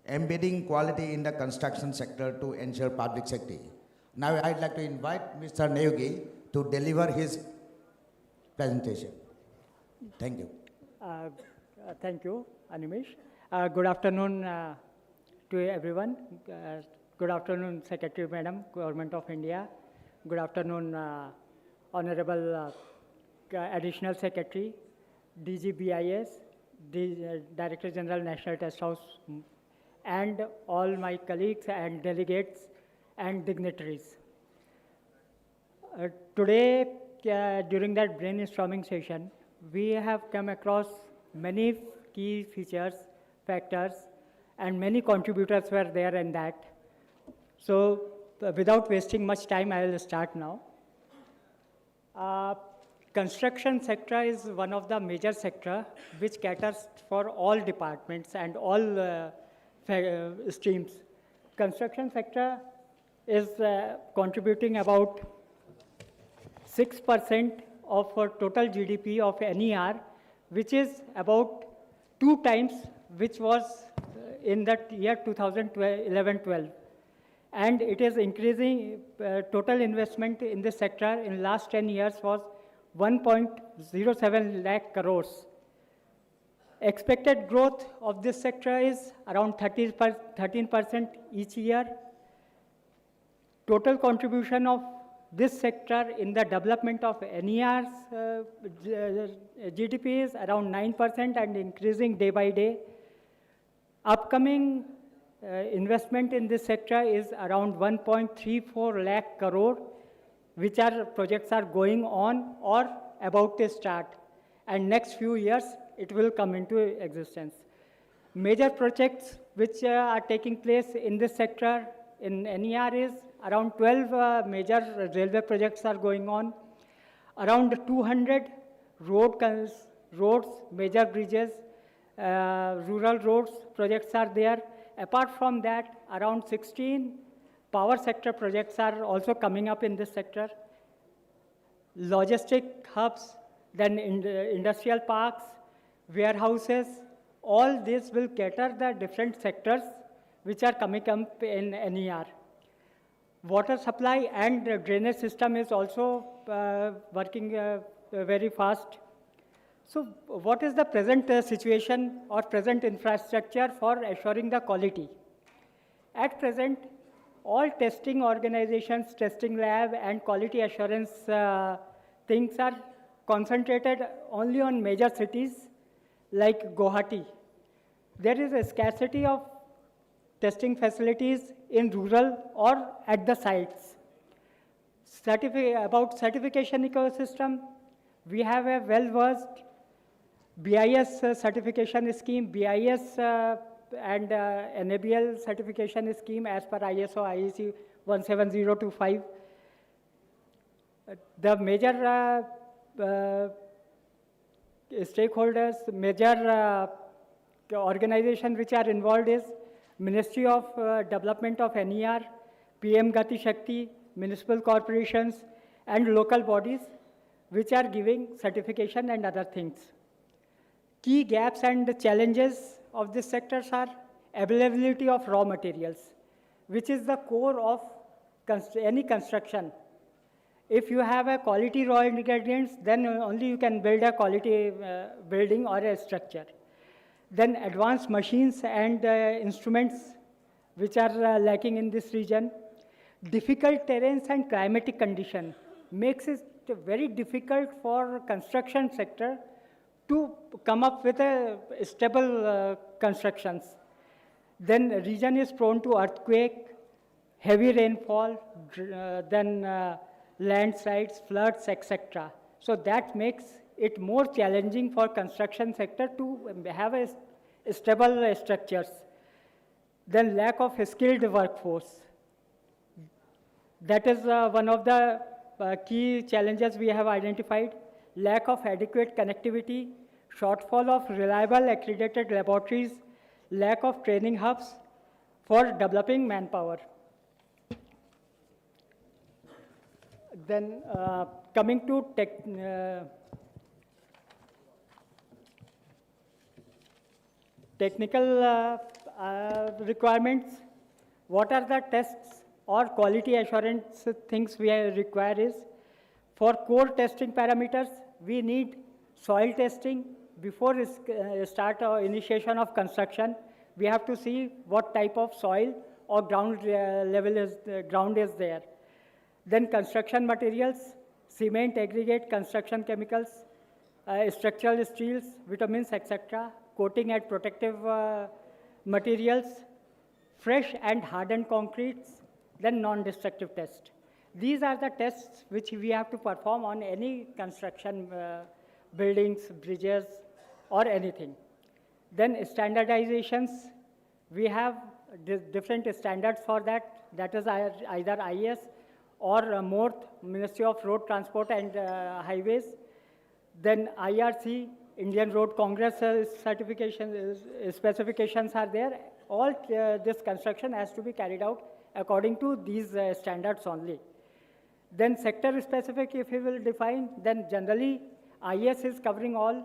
Speaker 21: embedding quality in the construction sector to ensure public safety. Now I'd like to invite Mr. Neogi to deliver his presentation. Thank you.
Speaker 22: Thank you, Animesh. Good afternoon to everyone. Good afternoon, Secretary Madam, Government of India. Good afternoon, Honorable Additional Secretary, DGBIS, Director General, National Test House, and all my colleagues and delegates and dignitaries. Today, during that brainstorming session, we have come across many key features, factors, and many contributors were there in that. So without wasting much time, I will start now. Construction sector is one of the major sector which caters for all departments and all streams. Construction sector is contributing about 6% of our total GDP of NER, which is about 2 times which was in the year 2011-12. And it is increasing. Total investment in this sector in last 10 years was 1.07 lakh crores. Expected growth of this sector is around 13% each year. Total contribution of this sector in the development of NER's GDP is around 9% and increasing day by day. Upcoming investment in this sector is around 1.34 lakh crore, which projects are going on or about to start. And next few years, it will come into existence. Major projects which are taking place in this sector in NER is around 12 major railway projects are going on. Around 200 roads, major bridges, rural roads projects are there. Apart from that, around 16 power sector projects are also coming up in this sector. Logistic hubs, then industrial parks, warehouses, all this will cater the different sectors which are coming up in NER. Water supply and drainage system is also working very fast. So what is the present situation or present infrastructure for assuring the quality? At present, all testing organizations, testing lab and quality assurance things are concentrated only on major cities like Guwahati. There is a scarcity of testing facilities in rural or at the sites. About certification ecosystem, we have a well-versed BIS certification scheme, BIS and NABL certification scheme as per ISO IEC 17025. The major stakeholders, major organizations which are involved is Ministry of Development of NER, PM Gati Shakti, municipal corporations, and local bodies which are giving certification and other things. Key gaps and challenges of this sector are availability of raw materials, which is the core of any construction. If you have a quality raw ingredients, then only you can build a quality building or a structure. Then advanced machines and instruments which are lacking in this region. Difficult terrains and climatic condition makes it very difficult for construction sector to come up with a stable constructions. Then region is prone to earthquake, heavy rainfall, then landslides, floods, etc. So that makes it more challenging for construction sector to have a stable structures. Then lack of skilled workforce. That is one of the key challenges we have identified. Lack of adequate connectivity, shortfall of reliable accredited laboratories, lack of training hubs for developing manpower. Then coming to technical requirements, what are the tests or quality assurance things we require is, for core testing parameters, we need soil testing. Before start or initiation of construction, we have to see what type of soil or ground is there. Then construction materials, cement, aggregate, construction chemicals, structural steels, vitamins, etc. Coating and protective materials, fresh and hardened concretes, then non-destructive test. These are the tests which we have to perform on any construction buildings, bridges, or anything. Then standardizations, we have different standards for that. That is either IS or MORTH, Ministry of Road Transport and Highways. Then IRC, Indian Road Congress specifications are there. All this construction has to be carried out according to these standards only. Then sector specific, if we will define, then generally IS is covering all.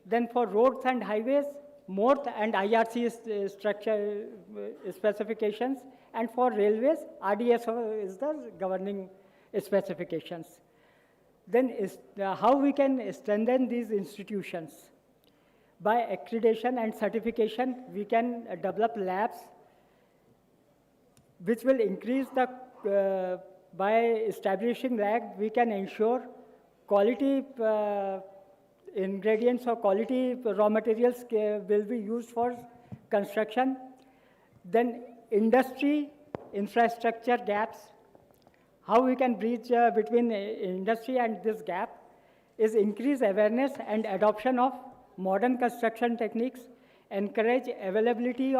Speaker 22: Then for roads and highways, MORTH and IRC structure specifications, and for railways, RDSO is the governing specifications. Then how we can strengthen these institutions? By accreditation and certification, we can develop labs which will increase the, by establishing lab, we can ensure quality ingredients or quality raw materials will be used for construction. Then industry infrastructure gaps. How we can bridge between industry and this gap is increase awareness and adoption of modern construction techniques, encourage availability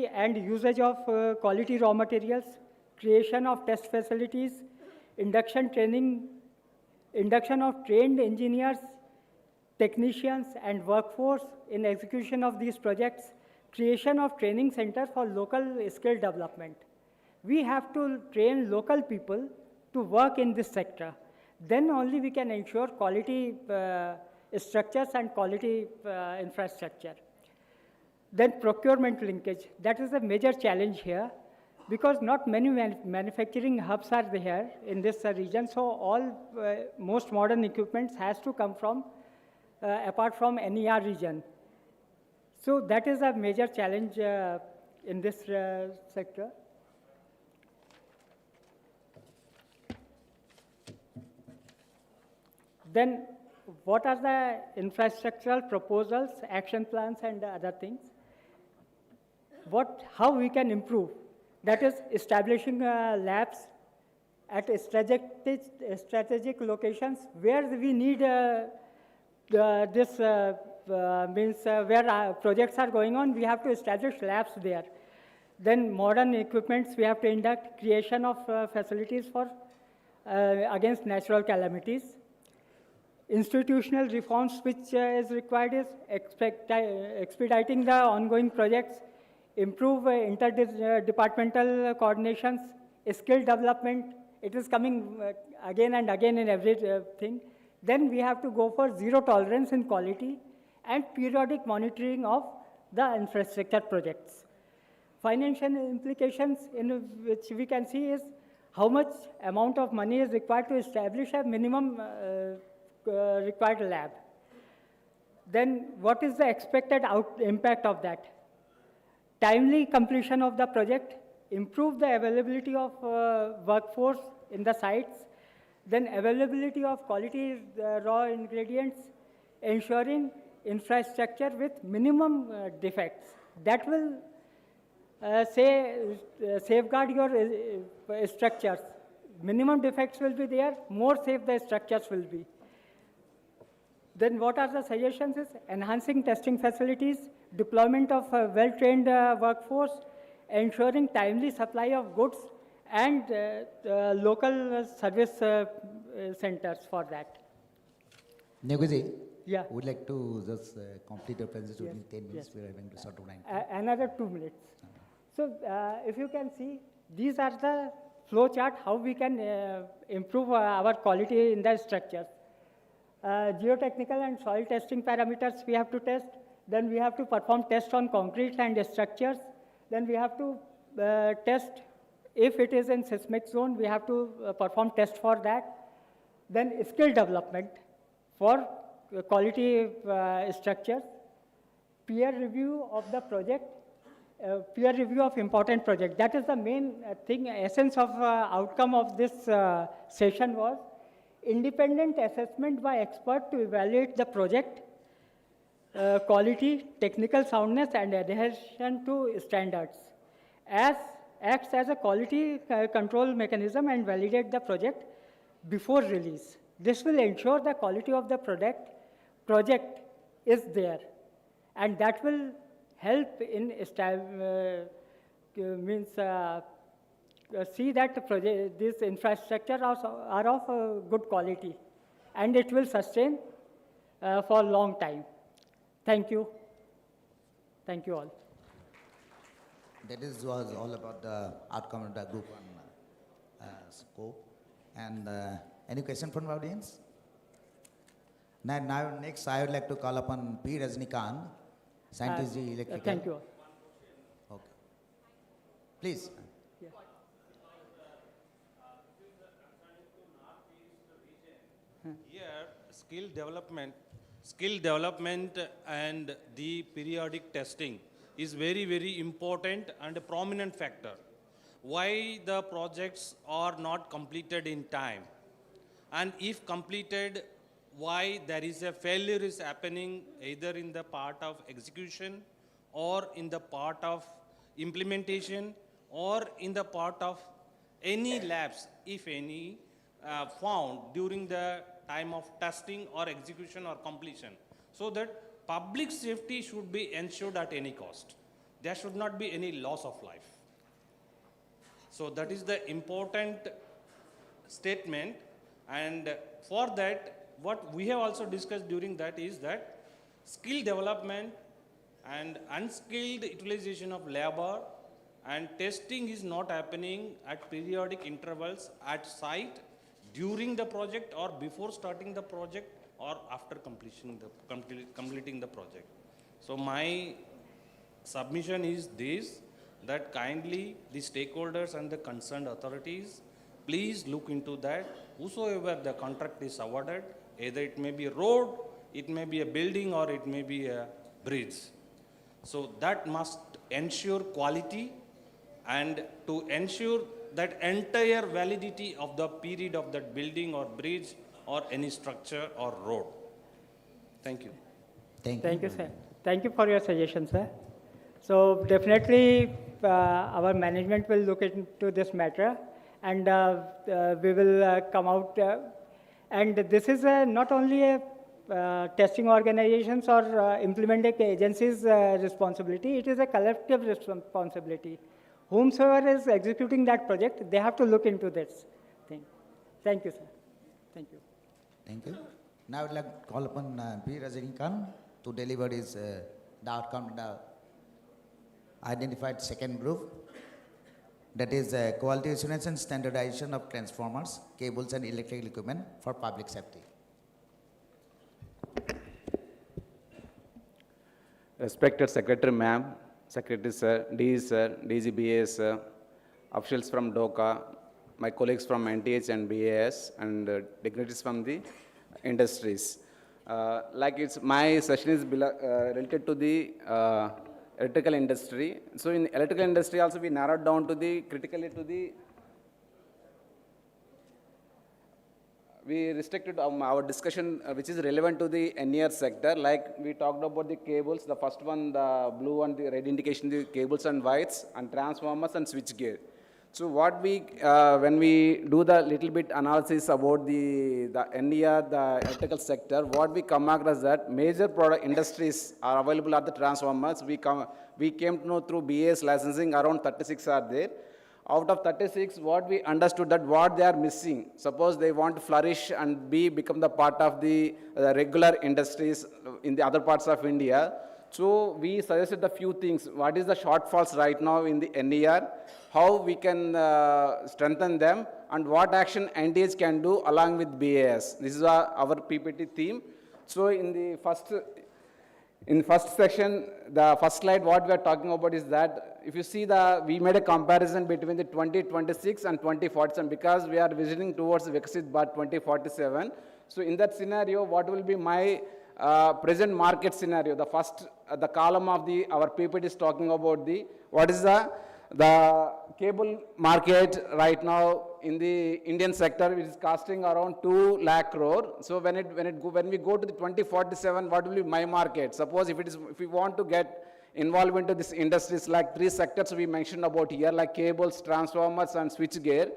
Speaker 22: and usage of quality raw materials, creation of test facilities, induction of trained engineers, technicians, and workforce in execution of these projects, creation of training centers for local skill development. We have to train local people to work in this sector. Then only we can ensure quality structures and quality infrastructure. Then procurement linkage. That is a major challenge here, because not many manufacturing hubs are there in this region, so all most modern equipments has to come from apart from NER region. So that is a major challenge in this sector. Then what are the infrastructural proposals, action plans, and other things? How we can improve? That is establishing labs at strategic locations where we need this means where projects are going on, we have to establish labs there. Then modern equipments we have to induct, creation of facilities for against natural calamities. Institutional reforms which is required is expediting the ongoing projects, improve interdepartmental coordinations, skill development. It is coming again and again in everything. Then we have to go for zero tolerance in quality and periodic monitoring of the infrastructure projects. Financial implications in which we can see is how much amount of money is required to establish a minimum required lab. Then what is the expected impact of that? Timely completion of the project, improve the availability of workforce in the sites, then availability of quality raw ingredients, ensuring infrastructure with minimum defects. That will safeguard your structures. Minimum defects will be there, more safe the structures will be. Then what are the suggestions is enhancing testing facilities, deployment of a well-trained workforce, ensuring timely supply of goods, and local service centers for that.
Speaker 21: Neguji,
Speaker 22: yeah.
Speaker 21: would like to just complete your presentation in 10 minutes.
Speaker 22: Yes.
Speaker 21: We are having to start to 9.
Speaker 22: Another 2 minutes. So if you can see, these are the flow chart, how we can improve our quality in the structures. Geotechnical and soil testing parameters we have to test. Then we have to perform tests on concrete and structures. Then we have to test if it is in seismic zone, we have to perform test for that. Then skill development for quality structures. Peer review of the project, peer review of important project. That is the main thing, essence of outcome of this session was independent assessment by expert to evaluate the project, quality, technical soundness, and adhesion to standards. Acts as a quality control mechanism and validate the project before release. This will ensure the quality of the project is there, and that will help in see that this infrastructure are of good quality, and it will sustain for a long time. Thank you. Thank you all.
Speaker 21: That was all about the outcome of the group one scope. And any question from the audience? Now, next, I would like to call upon P. Rajnikant, Scientist Electrical.
Speaker 22: Thank you.
Speaker 21: Okay. Please.
Speaker 2: Here, skill development and the periodic testing is very, very important and a prominent factor. Why the projects are not completed in time, and if completed, why there is a failure is happening either in the part of execution or in the part of implementation or in the part of any labs, if any, found during the time of testing or execution or completion, so that public safety should be ensured at any cost. There should not be any loss of life. So that is the important statement, and for that, what we have also discussed during that is that skill development and unskilled utilization of labor and testing is not happening at periodic intervals at site during the project or before starting the project or after completing the project. So my submission is this, that kindly the stakeholders and the concerned authorities, please look into that. Whosoever the contract is awarded, either it may be a road, it may be a building, or it may be a bridge. So that must ensure quality and to ensure that entire validity of the period of that building or bridge or any structure or road. Thank you.
Speaker 22: Thank you, sir. Thank you for your suggestion, sir. So definitely our management will look into this matter, and we will come out. And this is not only a testing organizations or implementing agencies' responsibility, it is a collective responsibility. Whomsoever is executing that project, they have to look into this thing. Thank you, sir. Thank you.
Speaker 21: Thank you. Now I would like to call upon P. Rajinikanth to deliver his the outcome of the identified second group, that is quality assurance and standardization of transformers, cables and electrical equipment for public safety.
Speaker 3: Respected Secretary Ma'am, Secretary Sir, DE Sir, DGBA Sir, officials from DOCA, my colleagues from NTH and BIS, and dignitaries from the industries. My session is related to the electrical industry. So in electrical industry also we narrowed down to the, critically to the, we restricted our discussion which is relevant to the NER sector. Like we talked about the cables, the first one, the blue one, the red indication, the cables and wires and transformers and switchgear. So what we, when we do the little bit analysis about the NER, the electrical sector, what we come across that major product industries are available at the transformers. We came to know through BIS licensing around 36 are there. Out of 36, what we understood that what they are missing, suppose they want to flourish and become the part of the regular industries in the other parts of India. So we suggested a few things. What is the shortfalls right now in the NER? How we can strengthen them, and what action NTH can do along with BIS. This is our PPT theme. So in the first section, the first slide, what we are talking about is that if you see we made a comparison between the 2026 and 2047 because we are visioning towards Viksit Bharat 2047. So in that scenario, what will be my present market scenario? The first, the column of our PPT is talking about what is the cable market right now in the Indian sector, which is costing around 2 lakh crore. So when we go to the 2047, what will be my market? Suppose if we want to get involved into this industries, like 3 sectors we mentioned about here, like cables, transformers and switchgear.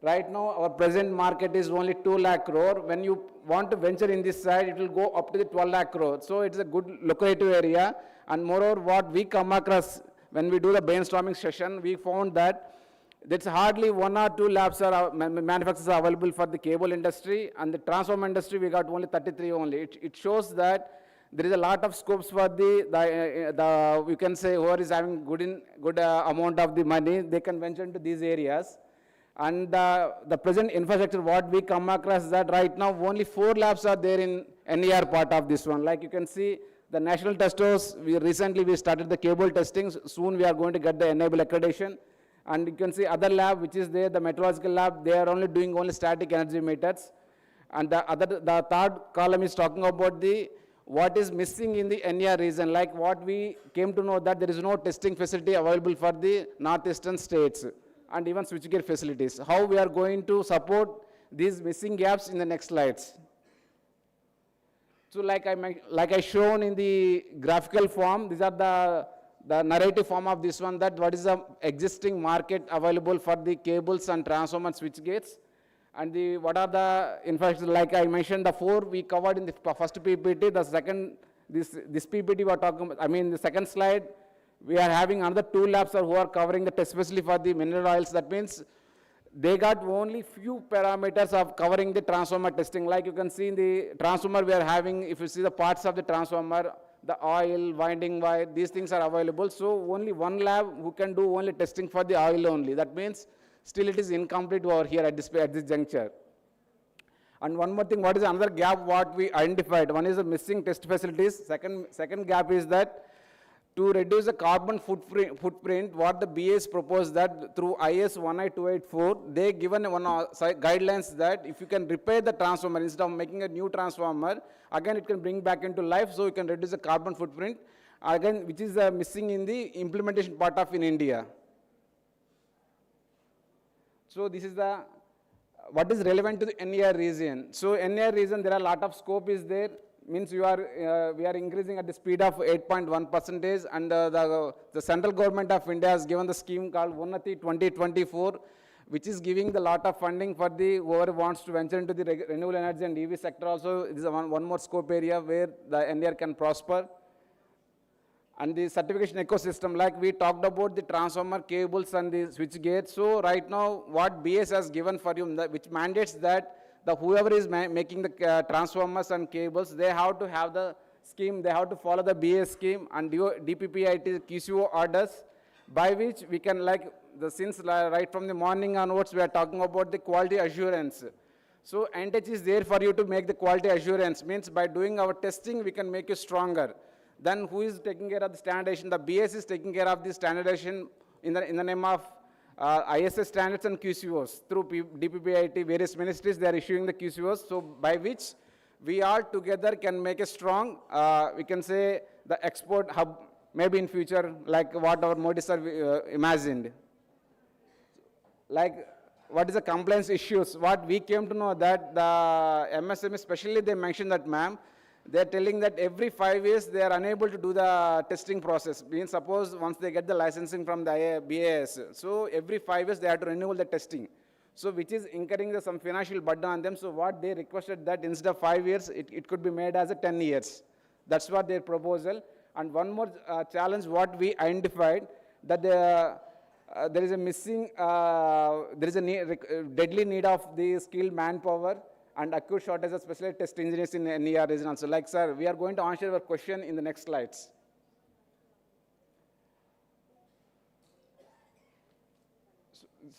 Speaker 3: Right now, our present market is only 2 lakh crore. When you want to venture in this side, it will go up to the 12 lakh crore. So it's a good lucrative area. And moreover, what we come across when we do the brainstorming session, we found that There's hardly 1 or 2 labs are manufacturers are available for the cable industry, and the transformer industry we got only 33 only. It shows that there is a lot of scopes for the we can say whoever is having good amount of the money, they can venture into these areas. And the present infrastructure, what we come across is that right now only 4 labs are there in NER part of this one. Like you can see, the national testers, recently we started the cable testing. Soon we are going to get the enable accreditation. And you can see other lab which is there, the metrological lab, they are only doing only static energy meters. And the third column is talking about what is missing in the NER region. Like what we came to know that there is no testing facility available for the northeastern states and even switchgear facilities. How we are going to support these missing gaps in the next slides. So like I shown in the graphical form, these are the narrative form of this one, that what is the existing market available for the cables and transformer switch gates, and what are the infrastructure. Like I mentioned, the 4 we covered in the first PPT. The second, this PPT we are talking about, the second slide, we are having another 2 labs who are covering the test specially for the mineral oils. That means they got only few parameters of covering the transformer testing. Like you can see in the transformer we are having, if you see the parts of the transformer, the oil, winding wire, these things are available. So only 1 lab who can do only testing for the oil only. That means still it is incomplete over here at this juncture. And one more thing, what is another gap what we identified? One is the missing test facilities. Second gap is that to reduce the carbon footprint, what the BIS proposed that through IS 19284, they given one guidelines that if you can repair the transformer instead of making a new transformer, again it can bring back into life, so you can reduce the carbon footprint, again which is missing in the implementation part of in India. So this is what is relevant to the NER region. So NER region, there are a lot of scope is there. Means we are increasing at the speed of 8.1%, and the central government of India has given the scheme called Unnati 2024, which is giving the lot of funding for the whoever wants to venture into the renewable energy and EV sector also. This is one more scope area where the NER can prosper. And the certification ecosystem, like we talked about the transformer cables and the switch gears. So right now what BIS has given for you, which mandates that whoever is making the transformers and cables, they have to have the scheme, they have to follow the BIS scheme and DPPIT QCO orders, by which we can, since right from the morning onwards, we are talking about the quality assurance. So NTech is there for you to make the quality assurance, means by doing our testing, we can make you stronger. Then who is taking care of the standardization? The BIS is taking care of the standardization in the name of ISS standards and QCOs. Through DPPIT, various ministries, they are issuing the QCOs, so by which we all together can make a strong, we can say, the export hub, maybe in future, like what our Modi sir imagined. Like, what is the compliance issues? What we came to know that the MSME, especially they mentioned that, ma'am, they're telling that every 5 years they are unable to do the testing process. Means suppose once they get the licensing from the BIS, so every 5 years they have to renew the testing. So which is incurring some financial burden on them. So what they requested that instead of 5 years, it could be made as a 10 years. That's what their proposal. And one more challenge what we identified, that there is a missing, there is a deadly need of the skilled manpower and acute shortage of specialized test engineers in NER region also. Like, sir, we are going to answer your question in the next slides.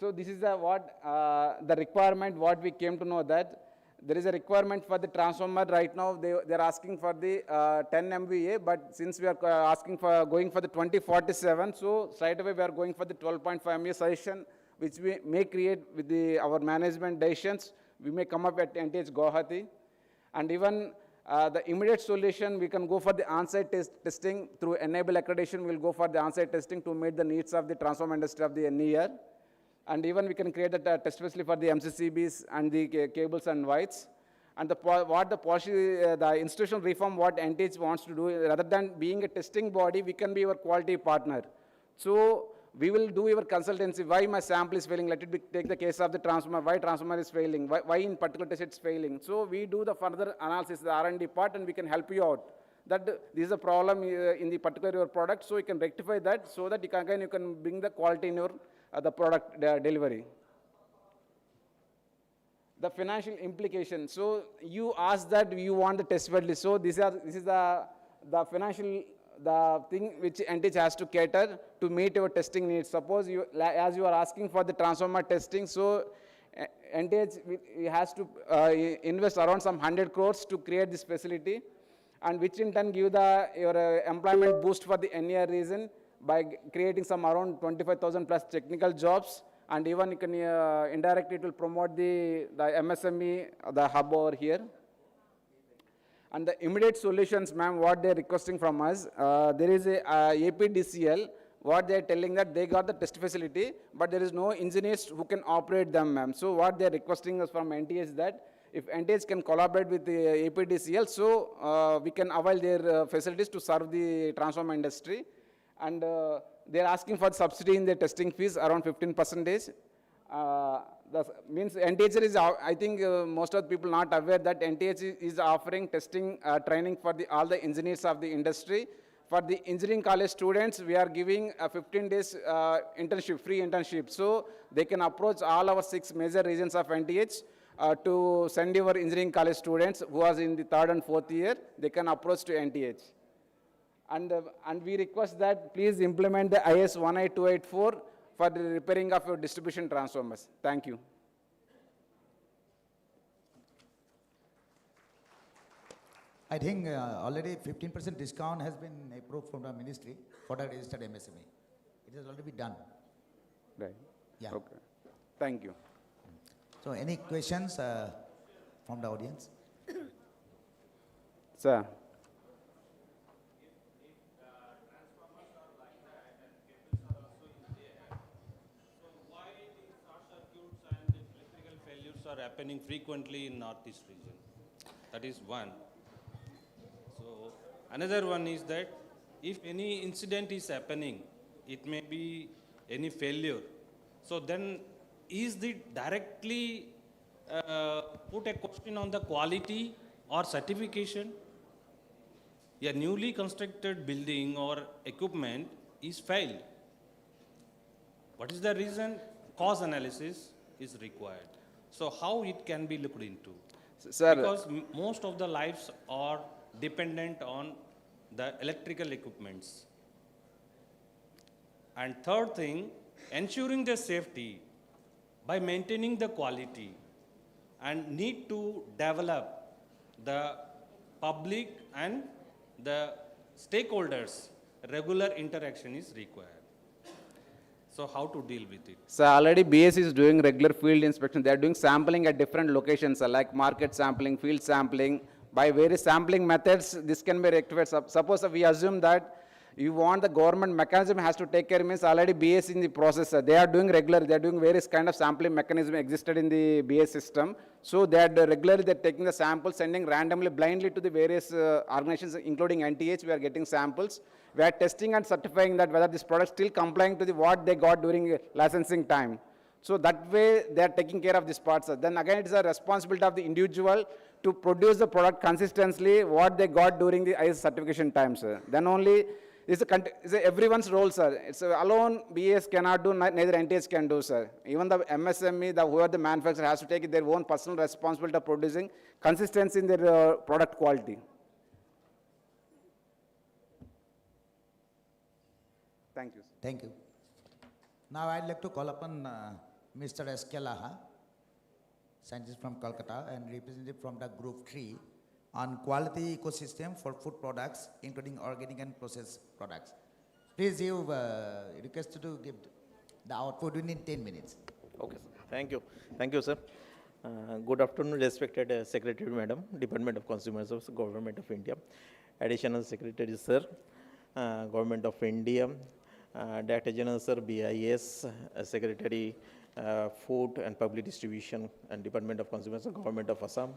Speaker 3: So this is the requirement what we came to know, that there is a requirement for the transformer. Right now they are asking for the 10 MVA, but since we are asking for going for the 2047, so straight away we are going for the 12.5 MVA suggestion, which we may create with our management decisions. We may come up at NTH Guwahati. And even the immediate solution, we can go for the on-site testing. Through enable accreditation, we will go for the on-site testing to meet the needs of the transformer industry of the NER. And even we can create a test facility for the MCCBs and the cables and wires. And what the policy, the institutional reform, what NTH wants to do, rather than being a testing body, we can be your quality partner. So we will do your consultancy. Why my sample is failing? Let it take the case of the transformer. Why transformer is failing? Why in particular test it's failing? So we do the further analysis, the R&D part, and we can help you out. That this is a problem in the particular your product, so you can rectify that, so that you can bring the quality in your the product delivery. The financial implication. So you asked that you want the test value. So this is the financial, the thing which NTH has to cater to meet your testing needs. Suppose you, as you are asking for the transformer testing, so NTH has to invest around some 100 crores to create this facility, and which in turn give your employment boost for the NER region by creating some around 25,000 plus technical jobs. And even you can indirectly it will promote the MSME, the hub over here. And the immediate solutions, ma'am, what they're requesting from us, there is a APDCL, what they're telling that they got the test facility, but there is no engineers who can operate them, ma'am. So what they're requesting us from NTH is that if NTH can collaborate with the APDCL, so we can avail their facilities to serve the transformer industry. And they're asking for subsidy in their testing fees around 15%. That means NTH is, I think most of the people not aware that NTH is offering testing training for all the engineers of the industry. For the engineering college students, we are giving a 15 days internship, free internship. So they can approach all our 6 major regions of NTH to send your engineering college students who are in the 3rd and 4th year, they can approach to NTH. And we request that please implement the IS 18284 for the repairing of your distribution transformers. Thank you.
Speaker 21: I think already 15% discount has been approved from the ministry for the registered MSME. It has already been done.
Speaker 3: Right.
Speaker 21: Yeah.
Speaker 3: Okay. Thank you.
Speaker 21: So any questions from the audience?
Speaker 3: Sir.
Speaker 2: Are happening frequently in Northeast region. That is one. So another one is that if any incident is happening, it may be any failure. So then is it directly put a question on the quality or certification? A newly constructed building or equipment is failed. What is the reason? Cause analysis is required. So how it can be looked into?
Speaker 3: Sir,
Speaker 2: because most of the lives are dependent on the electrical equipments. And third thing, ensuring the safety by maintaining the quality and need to develop the public and the stakeholders, regular interaction is required. So how to deal with it?
Speaker 3: So already BIS is doing regular field inspection. They are doing sampling at different locations, like market sampling, field sampling. By various sampling methods, this can be rectified. Suppose we assume that you want the government mechanism has to take care, means already BIS in the process. They are doing regular, they are doing various kind of sampling mechanism existed in the BIS system. So they are regularly they're taking the samples, sending randomly, blindly to the various organizations, including NTH. We are getting samples. We are testing and certifying that whether this product still complying to the what they got during licensing time. So that way they are taking care of these parts. Then again, it is a responsibility of the individual to produce the product consistently what they got during the IS certification time, sir. Then only it's everyone's role, sir. It's alone BIS cannot do, neither NTH can do, sir. Even the MSME, whoever the manufacturer has to take their own personal responsibility of producing consistency in their product quality. Thank you, sir.
Speaker 21: Thank you. Now I'd like to call upon Mr. S.K. Laha, scientist from Kolkata and representative from the Group 3 on quality ecosystem for food products, including organic and processed products. Please, you requested to give the output within 10 minutes.
Speaker 4: Okay, sir. Thank you. Thank you, sir. Good afternoon, respected Secretary Madam, Department of Consumer Services, Government of India. Additional Secretary, sir, Government of India, Director General, sir, BIS, Secretary, Food and Public Distribution and Department of Consumer Services, Government of Assam,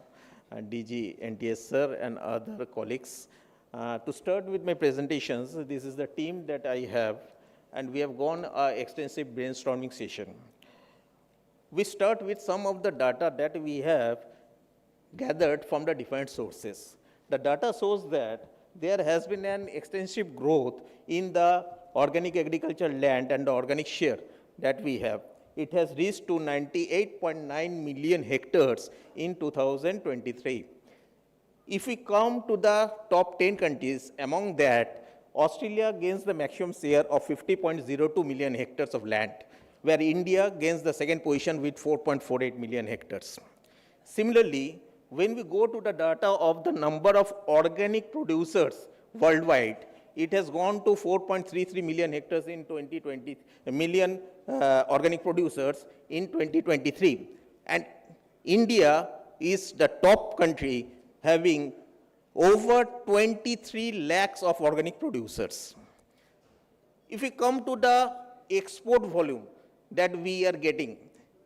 Speaker 4: DG NTS, sir, and other colleagues. To start with my presentations, this is the team that I have, and we have gone an extensive brainstorming session. We start with some of the data that we have gathered from the different sources. The data shows that there has been an extensive growth in the organic agriculture land and the organic share. that we have. It has reached to 98.9 million hectares in 2023. If we come to the top 10 countries, among that, Australia gains the maximum share of 50.02 million hectares of land, where India gains the second position with 4.48 million hectares. Similarly, when we go to the data of the number of organic producers worldwide, it has gone to 4.33 million hectares in 2020, million organic producers in 2023. And India is the top country having over 23 lakhs of organic producers. If we come to the export volume that we are getting,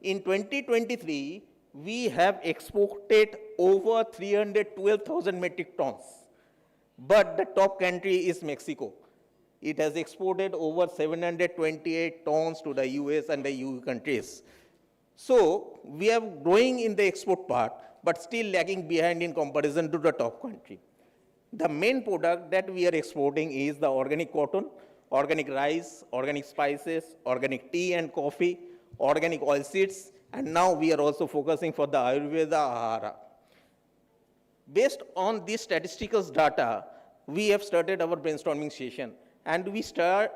Speaker 4: in 2023, we have exported over 312,000 metric tons. But the top country is Mexico. It has exported over 728 tons to the US and the EU countries. So we are growing in the export part, but still lagging behind in comparison to the top country. The main product that we are exporting is the organic cotton, organic rice, organic spices, organic tea and coffee, organic oilseeds, and now we are also focusing for the Ayurveda Ahara. Based on these statistical data, we have started our brainstorming session, and we tried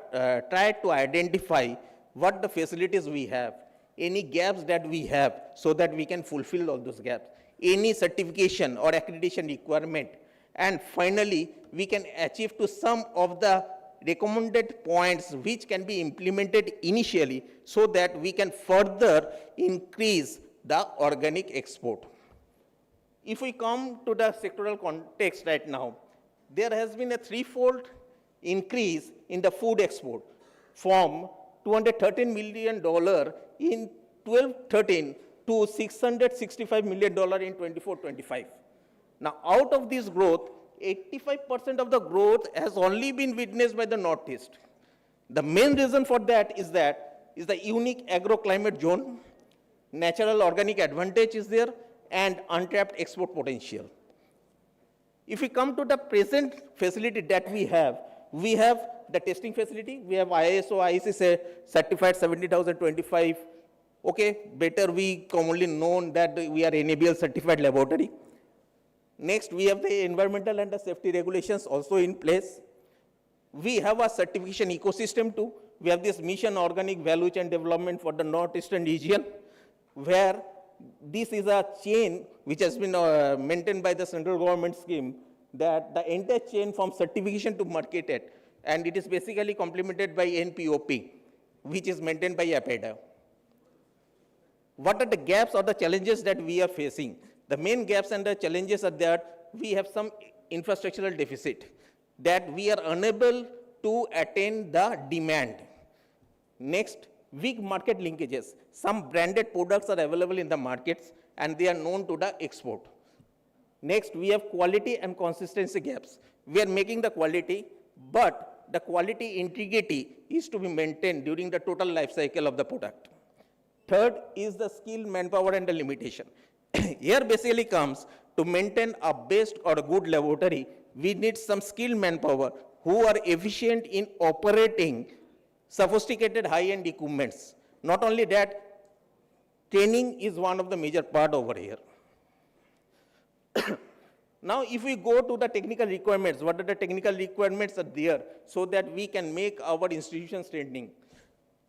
Speaker 4: to identify what the facilities we have, any gaps that we have, so that we can fulfill all those gaps, any certification or accreditation requirement, and finally, we can achieve to some of the recommended points which can be implemented initially so that we can further increase the organic export. If we come to the sectoral context right now, there has been a threefold increase in the food export from $213 million in 12-13 to $665 million in 24-25. Now, out of this growth, 85% of the growth has only been witnessed by the Northeast. The main reason for that is the unique agroclimate zone, natural organic advantage is there, and untapped export potential. If we come to the present facility that we have the testing facility, we have ISO IEC certified 70,025. Okay, better we commonly known that we are NABL certified laboratory. Next, we have the environmental and the safety regulations also in place. We have a certification ecosystem too. We have this mission organic value chain development for the northeastern region, where this is a chain which has been maintained by the central government scheme, that the entire chain from certification to marketed, and it is basically complemented by NPOP, which is maintained by APEDA. What are the gaps or the challenges that we are facing? The main gaps and the challenges are that we have some infrastructural deficit, that we are unable to attain the demand. Next, weak market linkages. Some branded products are available in the markets and they are known to the export. Next, we have quality and consistency gaps. We are making the quality, but the quality integrity is to be maintained during the total life cycle of the product. Third is the skilled manpower and the limitation. Here basically comes to maintain a best or a good laboratory, we need some skilled manpower who are efficient in operating sophisticated high-end equipments. Not only that, training is one of the major part over here. Now, if we go to the technical requirements, what are the technical requirements are there so that we can make our institutions training?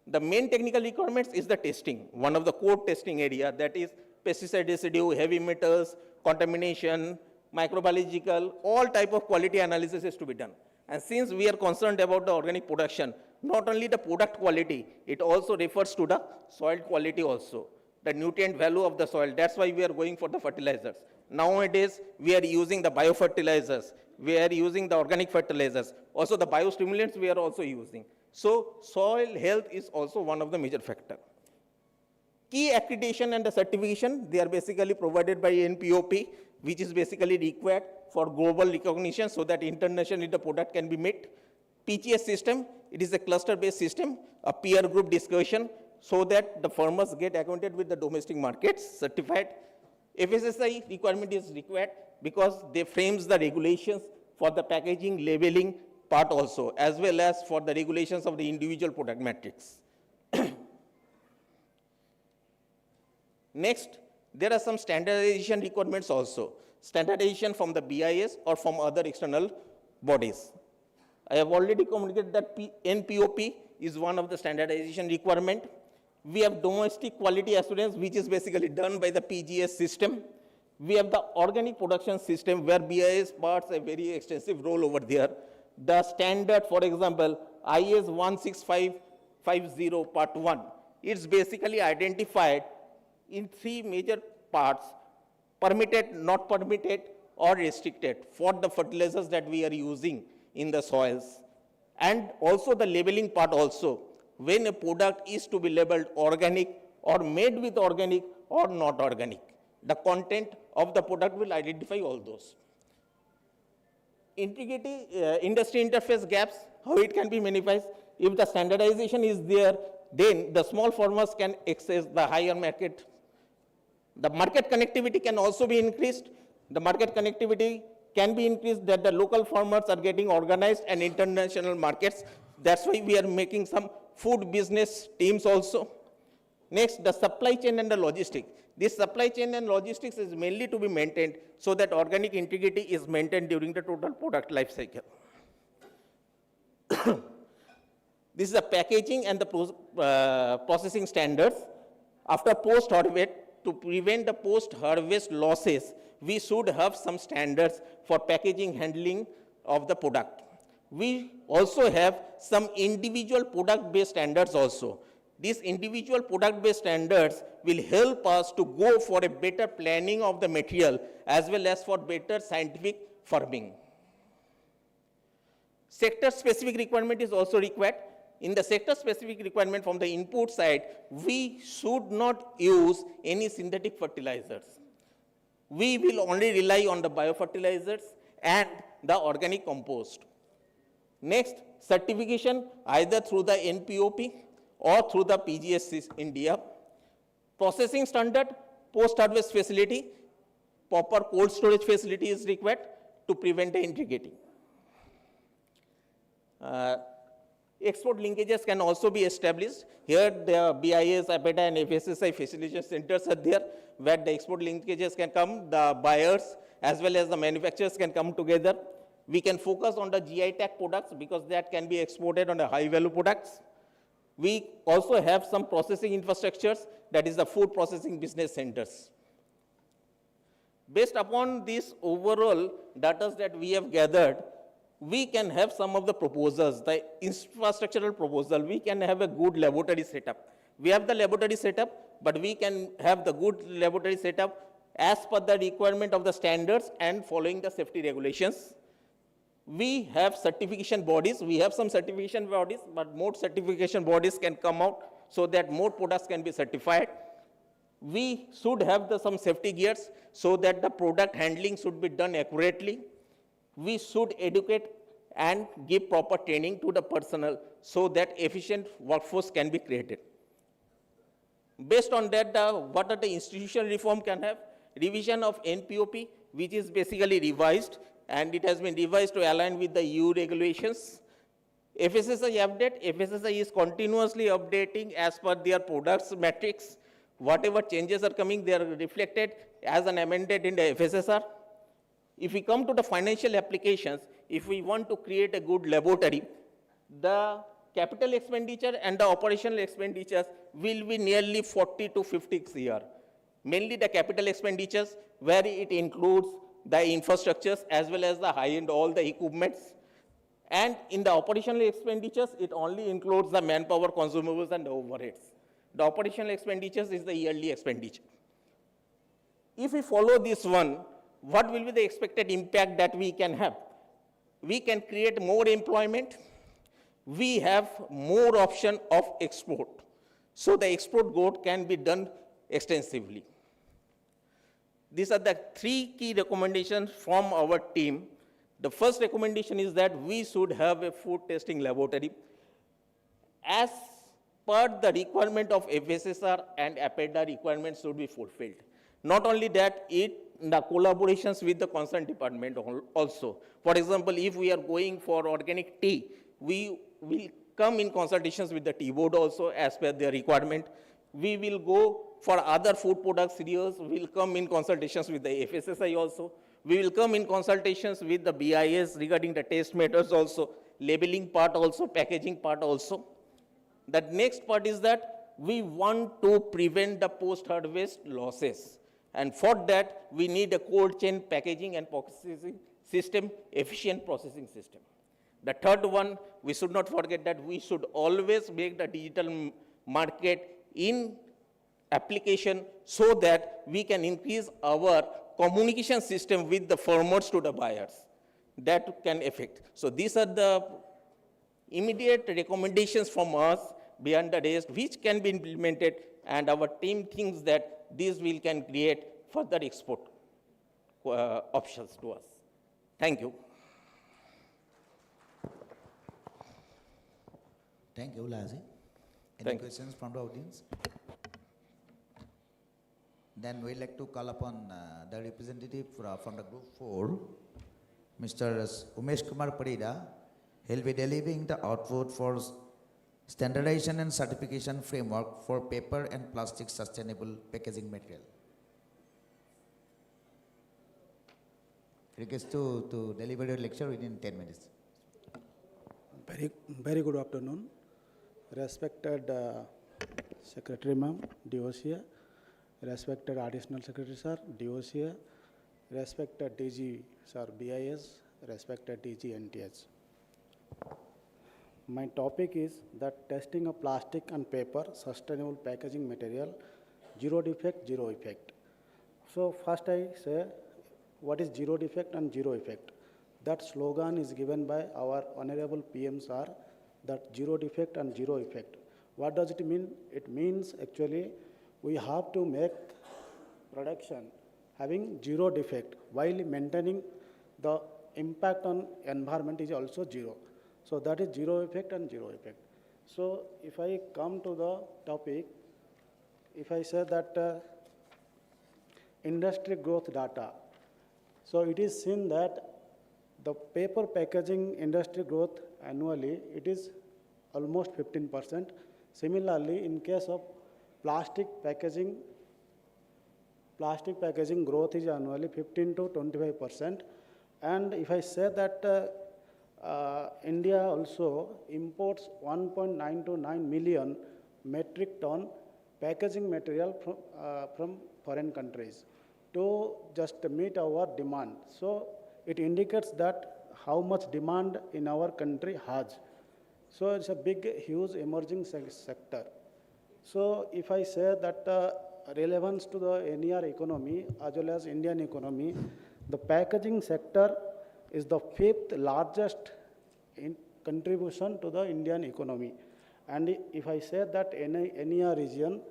Speaker 4: The main technical requirements is the testing, one of the core testing area, that is pesticide residue, heavy metals, contamination, microbiological, all type of quality analysis is to be done. And since we are concerned about the organic production, not only the product quality, it also refers to the soil quality also, the nutrient value of the soil. That's why we are going for the fertilizers. Nowadays, we are using the biofertilizers, we are using the organic fertilizers, also the biostimulants we are also using. So soil health is also one of the major factors. Key accreditation and the certification, they are basically provided by NPOP, which is basically required for global recognition so that internationally the product can be met. PGS system, it is a cluster-based system, a peer group discussion so that the farmers get acquainted with the domestic markets, certified. FSSI requirement is required because they frames the regulations for the packaging, labeling part also, as well as for the regulations of the individual product metrics. Next, there are some standardization requirements also. Standardization from the BIS or from other external bodies. I have already communicated that NPOP is one of the standardization requirement. We have domestic quality assurance, which is basically done by the PGS system. We have the organic production system where BIS parts a very extensive role over there. The standard, for example, IS 16550 part 1, it's basically identified in 3 major parts: permitted, not permitted, or restricted for the fertilizers that we are using in the soils. And also the labeling part also, when a product is to be labeled organic or made with organic or not organic. The content of the product will identify all those. Integrity, industry interface gaps, how it can be minimized. If the standardization is there, then the small farmers can access the higher market. The market connectivity can also be increased. The market connectivity can be increased that the local farmers are getting organized and international markets. That's why we are making some food business teams also. Next, the supply chain and the logistics. This supply chain and logistics is mainly to be maintained so that organic integrity is maintained during the total product life cycle. This is the packaging and the processing standards. After post-harvest, to prevent the post-harvest losses, we should have some standards for packaging handling of the product. We also have some individual product-based standards also. These individual product-based standards will help us to go for a better planning of the material as well as for better scientific farming. Sector-specific requirement is also required. In the sector-specific requirement from the input side, we should not use any synthetic fertilizers. We will only rely on the biofertilizers and the organic compost. Next, certification either through the NPOP or through the PGS India. Processing standard, post-harvest facility, proper cold storage facility is required to prevent the integrity. Export linkages can also be established. Here the BIS, APETA and FSSI facilitation centers are there where the export linkages can come, the buyers as well as the manufacturers can come together. We can focus on the GI tag products because that can be exported on the high value products. We also have some processing infrastructures, that is the food processing business centers. Based upon these overall data that we have gathered, we can have some of the proposals, the infrastructural proposal. We can have a good laboratory setup. We have the laboratory setup, but we can have the good laboratory setup as per the requirement of the standards and following the safety regulations. We have certification bodies. We have some certification bodies, but more certification bodies can come out so that more products can be certified. We should have some safety gears so that the product handling should be done accurately. We should educate and give proper training to the personnel so that efficient workforce can be created. Based on that, what are the institutional reform can have? Revision of NPOP, which is basically revised, and it has been revised to align with the EU regulations. FSSI update, FSSI is continuously updating as per their products metrics. Whatever changes are coming, they are reflected as an amended in the FSSR. If we come to the financial applications, if we want to create a good laboratory, the capital expenditure and the operational expenditures will be nearly 40 to 50 a year. Mainly the capital expenditures where it includes the infrastructures as well as the high-end all the equipments. And in the operational expenditures, it only includes the manpower, consumables and the overheads. The operational expenditures is the yearly expenditure. If we follow this one, what will be the expected impact that we can have? We can create more employment. We have more option of export. So the export growth can be done extensively. These are the 3 key recommendations from our team. The first recommendation is that we should have a food testing laboratory as per the requirement of FSSR and APETA requirements should be fulfilled. Not only that, the collaborations with the concerned department also. For example, if we are going for organic tea, we will come in consultations with the tea board also as per their requirement. We will go for other food product cereals, we will come in consultations with the FSSI also. We will come in consultations with the BIS regarding the test methods also, labeling part also, packaging part also. The next part is that we want to prevent the post-harvest losses. And for that, we need a cold chain packaging and processing system, efficient processing system. The third one, we should not forget that we should always make the digital market in application so that we can increase our communication system with the farmers to the buyers. That can affect. So these are the immediate recommendations from us beyond the rest, which can be implemented, and our team thinks that this will can create further export options to us. Thank you.
Speaker 21: Thank you, Lazi. Any
Speaker 4: Thank you.
Speaker 21: questions from the audience? Then we'd like to call upon the representative from the group 4, Mr. Umesh Kumar Parida. He'll be delivering the output for standardization and certification framework for paper and plastic sustainable packaging material. Request to deliver your lecture within 10 minutes.
Speaker 5: Very good afternoon. Respected Secretary Ma'am, DOCA, respected Additional Secretary Sir, DOCA, respected DG Sir, BIS, respected DG NTH. My topic is that testing of plastic and paper sustainable packaging material, zero defect, zero effect. So first I say what is zero defect and zero effect. That slogan is given by our Honorable PM Sir, that zero defect and zero effect. What does it mean? It means actually we have to make production having zero defect while maintaining the impact on environment is also zero. So that is zero effect and zero effect. So if I come to the topic, if I say that industry growth data, so it is seen that the paper packaging industry growth annually, it is almost 15%. Similarly, in case of plastic packaging growth is annually 15 to 25%. And if I say that India also imports 1.929 million metric ton packaging material from foreign countries to just meet our demand. So it indicates that how much demand in our country has. So it's a big, huge emerging sector. So if I say that relevance to the NER economy as well as Indian economy, the packaging sector is the 5th largest in contribution to the Indian economy. And if I say that NER region,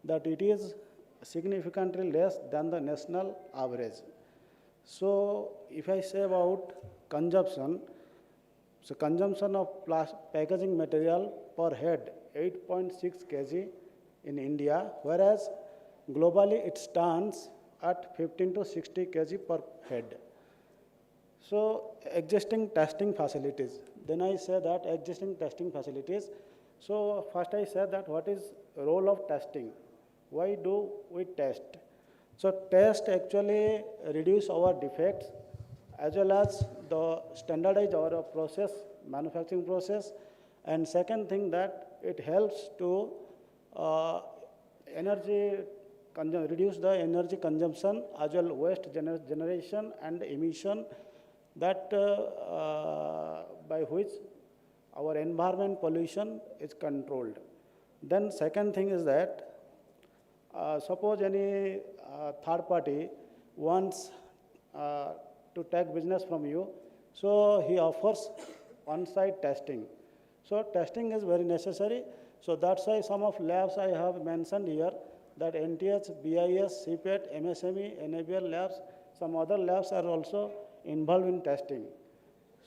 Speaker 5: that it is significantly less than the national average. So if I say about consumption, so consumption of packaging material per head, 8.6 kg in India, whereas globally it stands at 15 to 60 kg per head. So existing testing facilities, then I say that existing testing facilities. So first I said that what is role of testing? Why do we test? So test actually reduce our defects as well as the standardize our process, manufacturing process. And second thing that it helps to reduce the energy consumption as well waste generation and emission that by which our environment pollution is controlled. Then second thing is that suppose any third party wants to take business from you, so he offers on-site testing. So testing is very necessary. So that's why some of labs I have mentioned here, that NTH, BIS, CPET, MSME, NABL labs, some other labs are also involved in testing.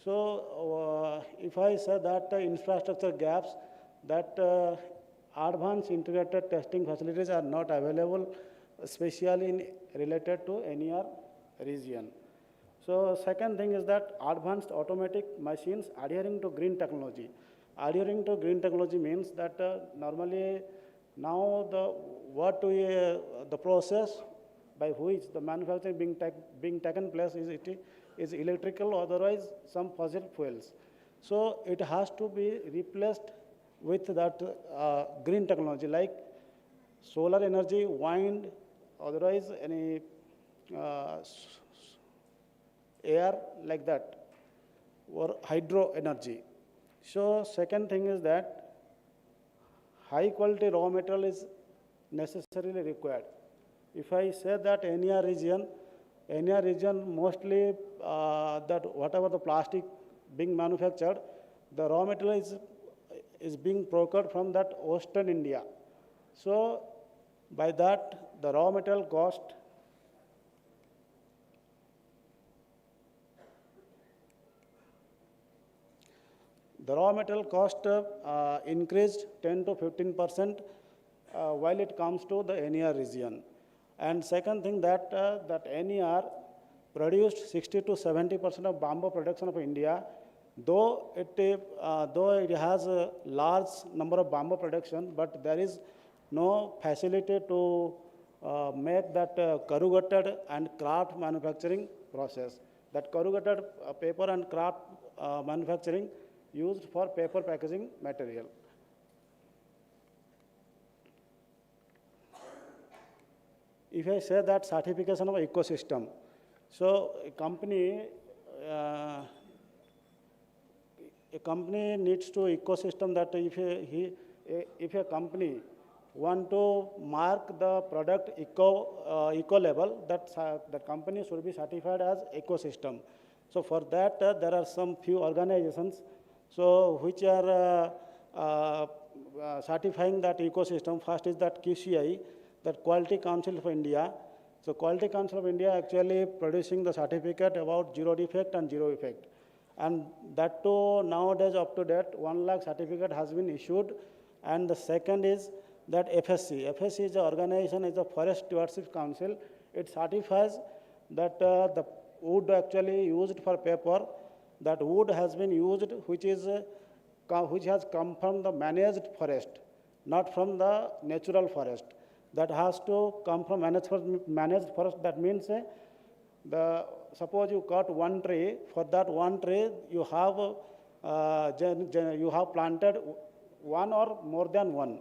Speaker 5: So if I say that infrastructure gaps, that advanced integrated testing facilities are not available, especially related to NER region. So second thing is that advanced automatic machines adhering to green technology. Adhering to green technology means that normally Now the process by which the manufacturing being taken place is electrical, otherwise some fossil fuels. So it has to be replaced with that green technology like solar energy, wind, otherwise any air like that, or hydro energy. So second thing is that high quality raw material is necessarily required. If I say that NER region mostly that whatever the plastic being manufactured, the raw material is being procured from that Western India. So by that, the raw material cost increased 10 to 15% while it comes to the NER region. And second thing that NER produced 60 to 70% of bamboo production of India, though it has a large number of bamboo production, but there is no facility to make that corrugated and kraft manufacturing process. That corrugated paper and kraft manufacturing used for paper packaging material. If I say that certification of ecosystem, so a company needs to ecosystem that if a company want to mark the product eco label, that company should be certified as ecosystem. So for that there are some few organizations so which are certifying that ecosystem. First is that QCI, that Quality Council of India. So Quality Council of India actually producing the certificate about zero defect and zero effect. And that too nowadays up to date 1 lakh certificate has been issued. And the second is that FSC. FSC is the organization, is the Forest Stewardship Council. It certifies that the wood actually used for paper, that wood has been used which has come from the managed forest, not from the natural forest. That has to come from managed forest. That means suppose you cut one tree, for that one tree you have planted one or more than one.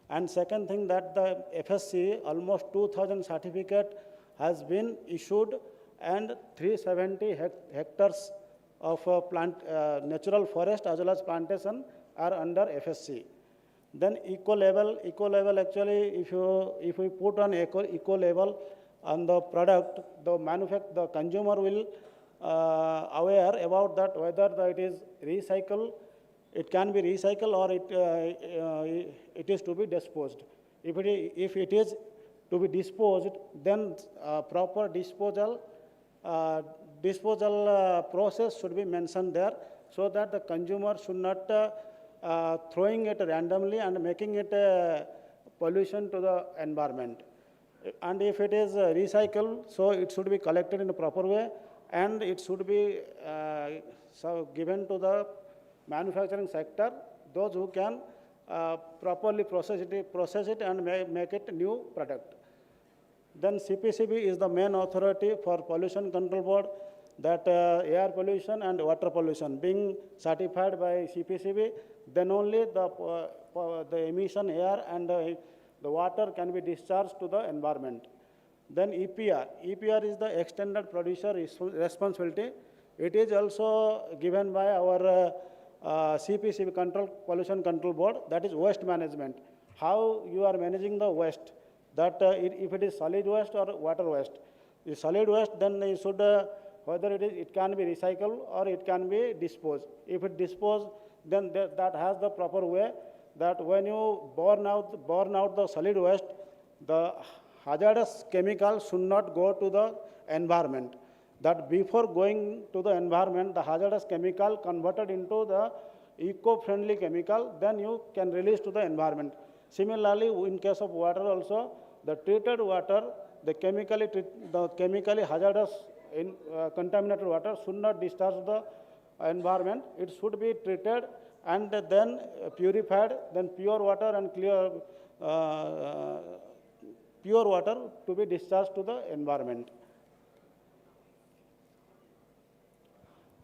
Speaker 5: And second thing that the FSC almost 2,000 certificate has been issued and 370 hectares of natural forest as well as plantation are under FSC. Then eco label actually if we put on eco label on the product, the consumer will aware about that whether it is recycle, it can be recycled or it is to be disposed. If it is to be disposed, then proper disposal process should be mentioned there so that the consumer should not throwing it randomly and making it pollution to the environment. And if it is recycled, so it should be collected in a proper way and it should be given to the manufacturing sector, those who can properly process it and make it new product. Then CPCB is the main authority for pollution control board, that air pollution and water pollution being certified by CPCB, then only the emission air and the water can be discharged to the environment. Then EPR is the extended producer responsibility. It is also given by our CPCB pollution control board, that is waste management. How you are managing the waste, that if it is solid waste or water waste. If solid waste, then you should whether it can be recycled or it can be disposed. If it disposed, then that has the proper way, that when you burn out the solid waste, the hazardous chemicals should not go to the environment. That before going to the environment, the hazardous chemical converted into the eco-friendly chemical, then you can release to the environment. Similarly, in case of water also, the treated water, the chemically hazardous contaminated water should not discharge the environment. It should be treated and then purified, then pure water and clear pure water to be discharged to the environment.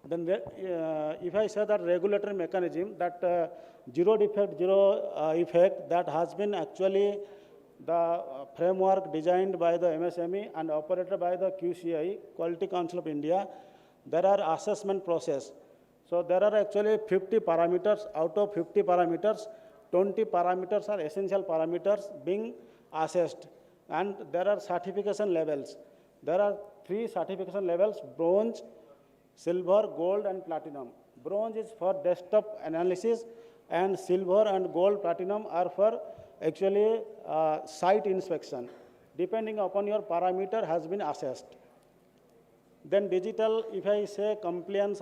Speaker 5: Then if I say that regulatory mechanism, that zero defect, zero effect, that has been actually the framework designed by the MSME and operated by the QCI, Quality Council of India. There are assessment process. So there are actually 50 parameters. Out of 50 parameters, 20 parameters are essential parameters being assessed. And there are certification levels. There are 3 certification levels: bronze, silver, gold, and platinum. Bronze is for desktop analysis, and silver and gold, platinum are for actually site inspection. Depending upon your parameter has been assessed. Then digital, if I say compliance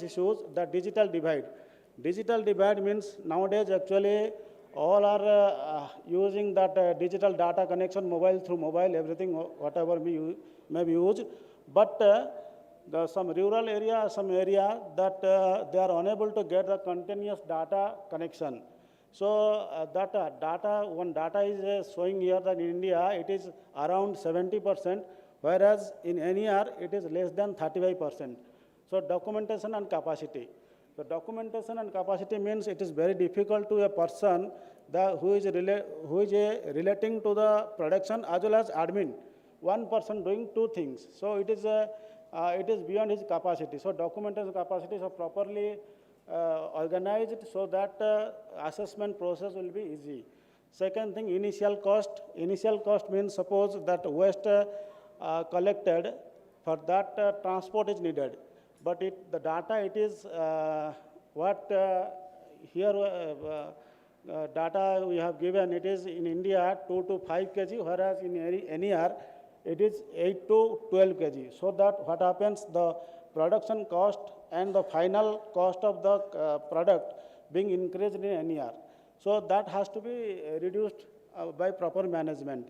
Speaker 5: issues, the digital divide. Digital divide means nowadays actually all are using that digital data connection, mobile through mobile, everything, whatever may be used. But some rural area, some area that they are unable to get the continuous data connection. So one data is showing here that in India it is around 70%, whereas in NER it is less than 35%. So documentation and capacity. The documentation and capacity means it is very difficult to a person who is relating to the production as well as admin. One person doing 2 things. So it is beyond his capacity. So documentation capacity is properly organized so that assessment process will be easy. Second thing, initial cost. Initial cost means suppose that waste collected, for that transport is needed. But the data, it is data we have given, it is in India 2 to 5 kg, whereas in NER it is 8 to 12 kg. So that what happens, the production cost and the final cost of the product being increased in NER. So that has to be reduced by proper management.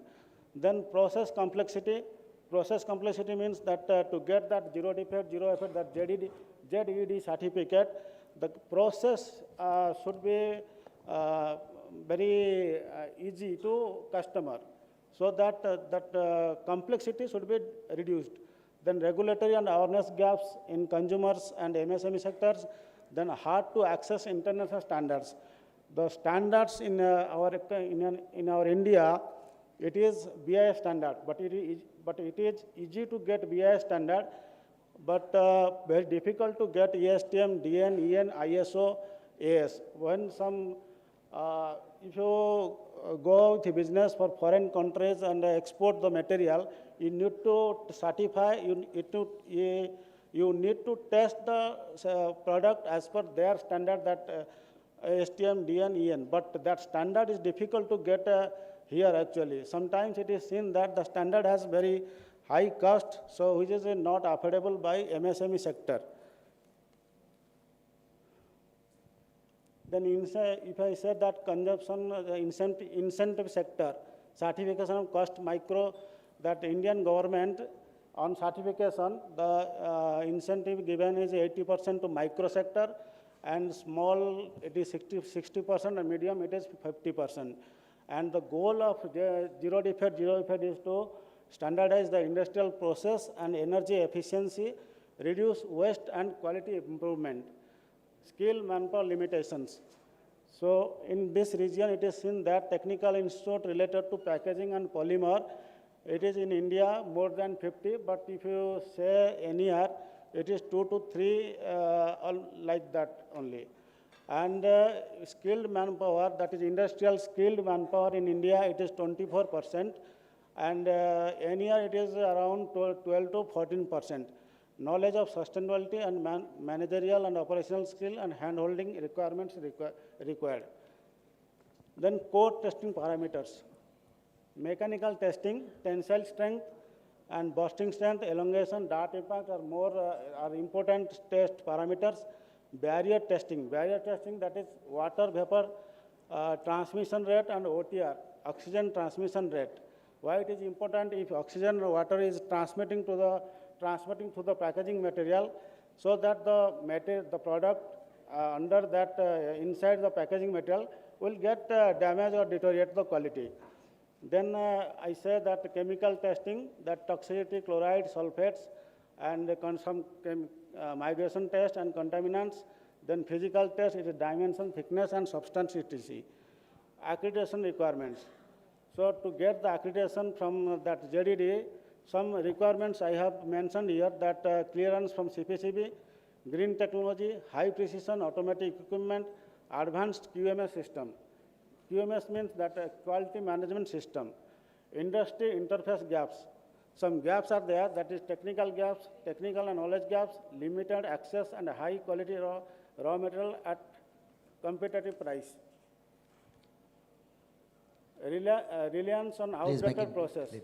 Speaker 5: Then process complexity. Process complexity means that to get that zero defect, zero effect, that ZED certificate, the process should be very easy to customer. So that complexity should be reduced. Then regulatory and awareness gaps in consumers and MSME sectors. Then hard to access international standards. The standards in our India, it is BIS standard, but it is easy to get BIS standard, but very difficult to get ASTM, DN, EN, ISO, AS. When if you go with business for foreign countries and export the material, you need to certify, you need to test the product as per their standard, that ASTM, DN, EN. But that standard is difficult to get here actually. Sometimes it is seen that the standard has very high cost, so which is not affordable by MSME sector. Then if I say that consumption, incentive sector, certification of cost micro, that Indian government on certification, the incentive given is 80% to micro sector, and small it is 60%, and medium it is 50%. And the goal of zero defect is to standardize the industrial process and energy efficiency, reduce waste and quality improvement. Skill manpower limitations. So in this region, it is seen that technical institute related to packaging and polymer, it is in India more than 50, but if you say NER, it is 2 to 3 like that only. And skilled manpower, that is industrial skilled manpower in India, it is 24%, and NER it is around 12 to 14%. Knowledge of sustainability and managerial and operational skill and hand-holding requirements required. Then core testing parameters. Mechanical testing, tensile strength and bursting strength, elongation, dart impact are important test parameters. Barrier testing, that is water vapor transmission rate and OTR, oxygen transmission rate. Why it is important? If oxygen or water is transmitting through the packaging material, so that the product under that inside the packaging material, will get damage or deteriorate the quality. Then I say that chemical testing, that toxicity, chloride, sulfates, and some migration test and contaminants. Then physical test, it is dimension, thickness, and substance etc. Accreditation requirements. So to get the accreditation from that JDD, some requirements I have mentioned here, that clearance from CPCB, green technology, high precision automatic equipment, advanced QMS system. QMS means that quality management system. Industry interface gaps. Some gaps are there, that is technical gaps, technical and knowledge gaps, limited access and high quality raw material at competitive price. Reliance on outdated process.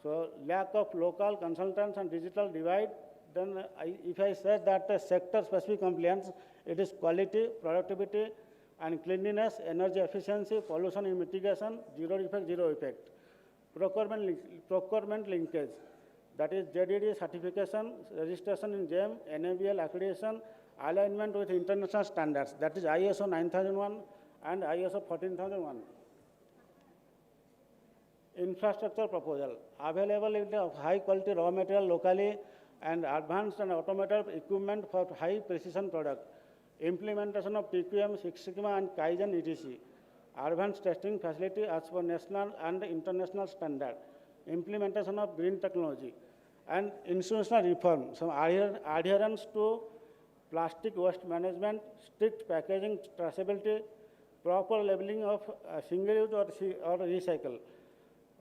Speaker 5: So lack of local consultants and digital divide. Then if I say that sector-specific compliance, it is quality, productivity, and cleanliness, energy efficiency, pollution mitigation, zero effect. Procurement linkage, that is JDD certification, registration in GEM, NABL accreditation, alignment with international standards, that is ISO 9001 and ISO 14001. Infrastructure proposal, availability of high quality raw material locally and advanced and automated equipment for high precision product. Implementation of TQM, Six Sigma and Kaizen etc. Advanced testing facility as per national and international standard. Implementation of green technology. And institutional reform, some adherence to plastic waste management, strict packaging traceability, proper labeling of single use or recycle.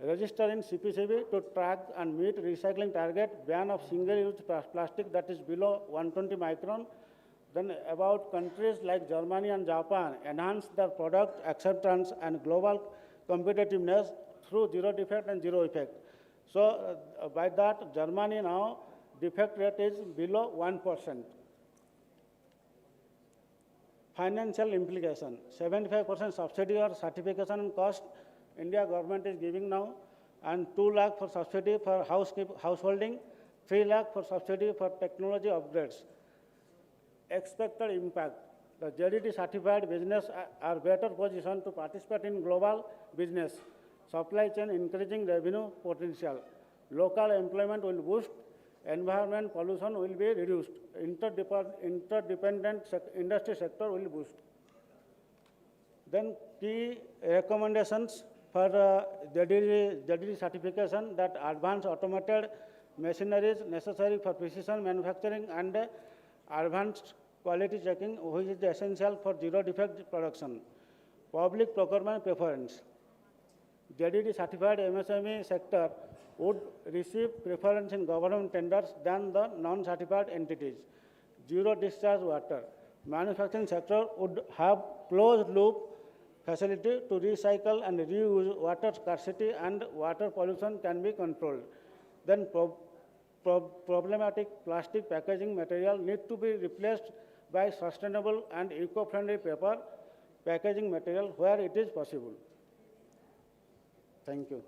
Speaker 5: Register in CPCB to track and meet recycling target, ban of single-use plastic that is below 120 micron. Then about countries like Germany and Japan, enhance their product acceptance and global competitiveness through zero defect and zero effect. So by that, Germany now, defect rate is below 1%. Financial implication, 75% subsidy or certification cost India government is giving now, and 2 lakh for subsidy for householding, 3 lakh for subsidy for technology upgrades. Expected impact, the JDT certified business are better positioned to participate in global business, supply chain increasing revenue potential, local employment will boost, environment pollution will be reduced, interdependent industry sector will boost. Then key recommendations for JDD certification, that advanced automated machineries necessary for precision manufacturing and advanced quality checking, which is essential for zero defect production. Public procurement preference. JDD certified MSME sector would receive preference in government tenders than the non-certified entities. Zero discharge water. Manufacturing sector would have closed loop facility to recycle and reuse. Water scarcity and water pollution can be controlled. Then problematic plastic packaging material need to be replaced by sustainable and eco-friendly paper packaging material where it is possible. Thank you.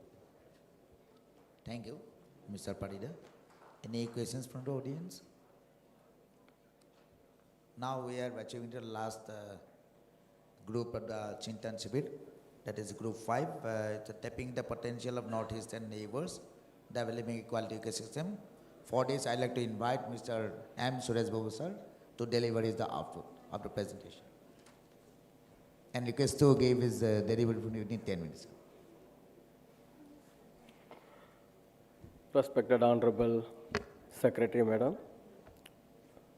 Speaker 21: Thank you, Mr. Parida. Any questions from the audience? Now we are achieving the last group of the Chintan Shivir, that is group 5, tapping the potential of northeastern neighbors, developing equality ecosystem. For this, I'd like to invite Mr. M. Suresh Babu sir to deliver his output of the presentation. And request to give his delivery within 10 minutes.
Speaker 6: Respected Honorable Secretary Madam,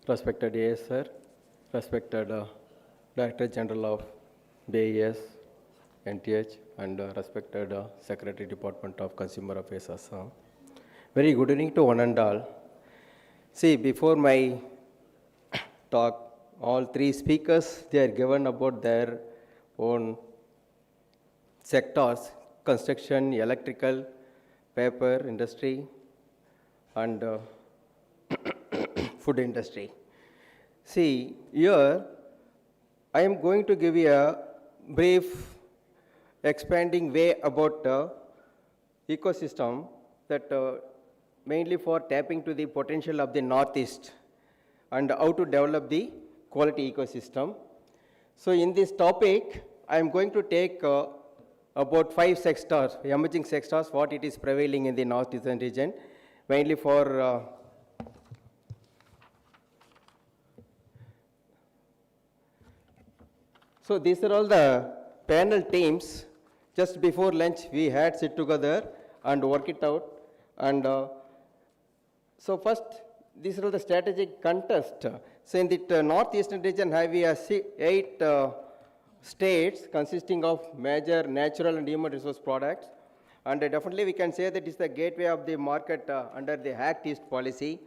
Speaker 6: respected AS Sir, respected Director General of BIS, NTH, and respected Secretary Department of Consumer Affairs Assam. Very good evening to one and all. See, before my talk, all three speakers, they are given about their own sectors: construction, electrical, paper industry, and food industry. See, here I am going to give you a brief expanding way about ecosystem that mainly for tapping to the potential of the Northeast and how to develop the quality ecosystem. So in this topic, I am going to take about 5 sectors, emerging sectors, what it is prevailing in the northeastern region, mainly for so these are all the panel teams. Just before lunch, we had sit together and work it out. And so first, these are all the strategic contest. So in the northeastern region, we have 8 states consisting of major natural and human resource products. And definitely we can say that it's the gateway of the market under the Act East policy.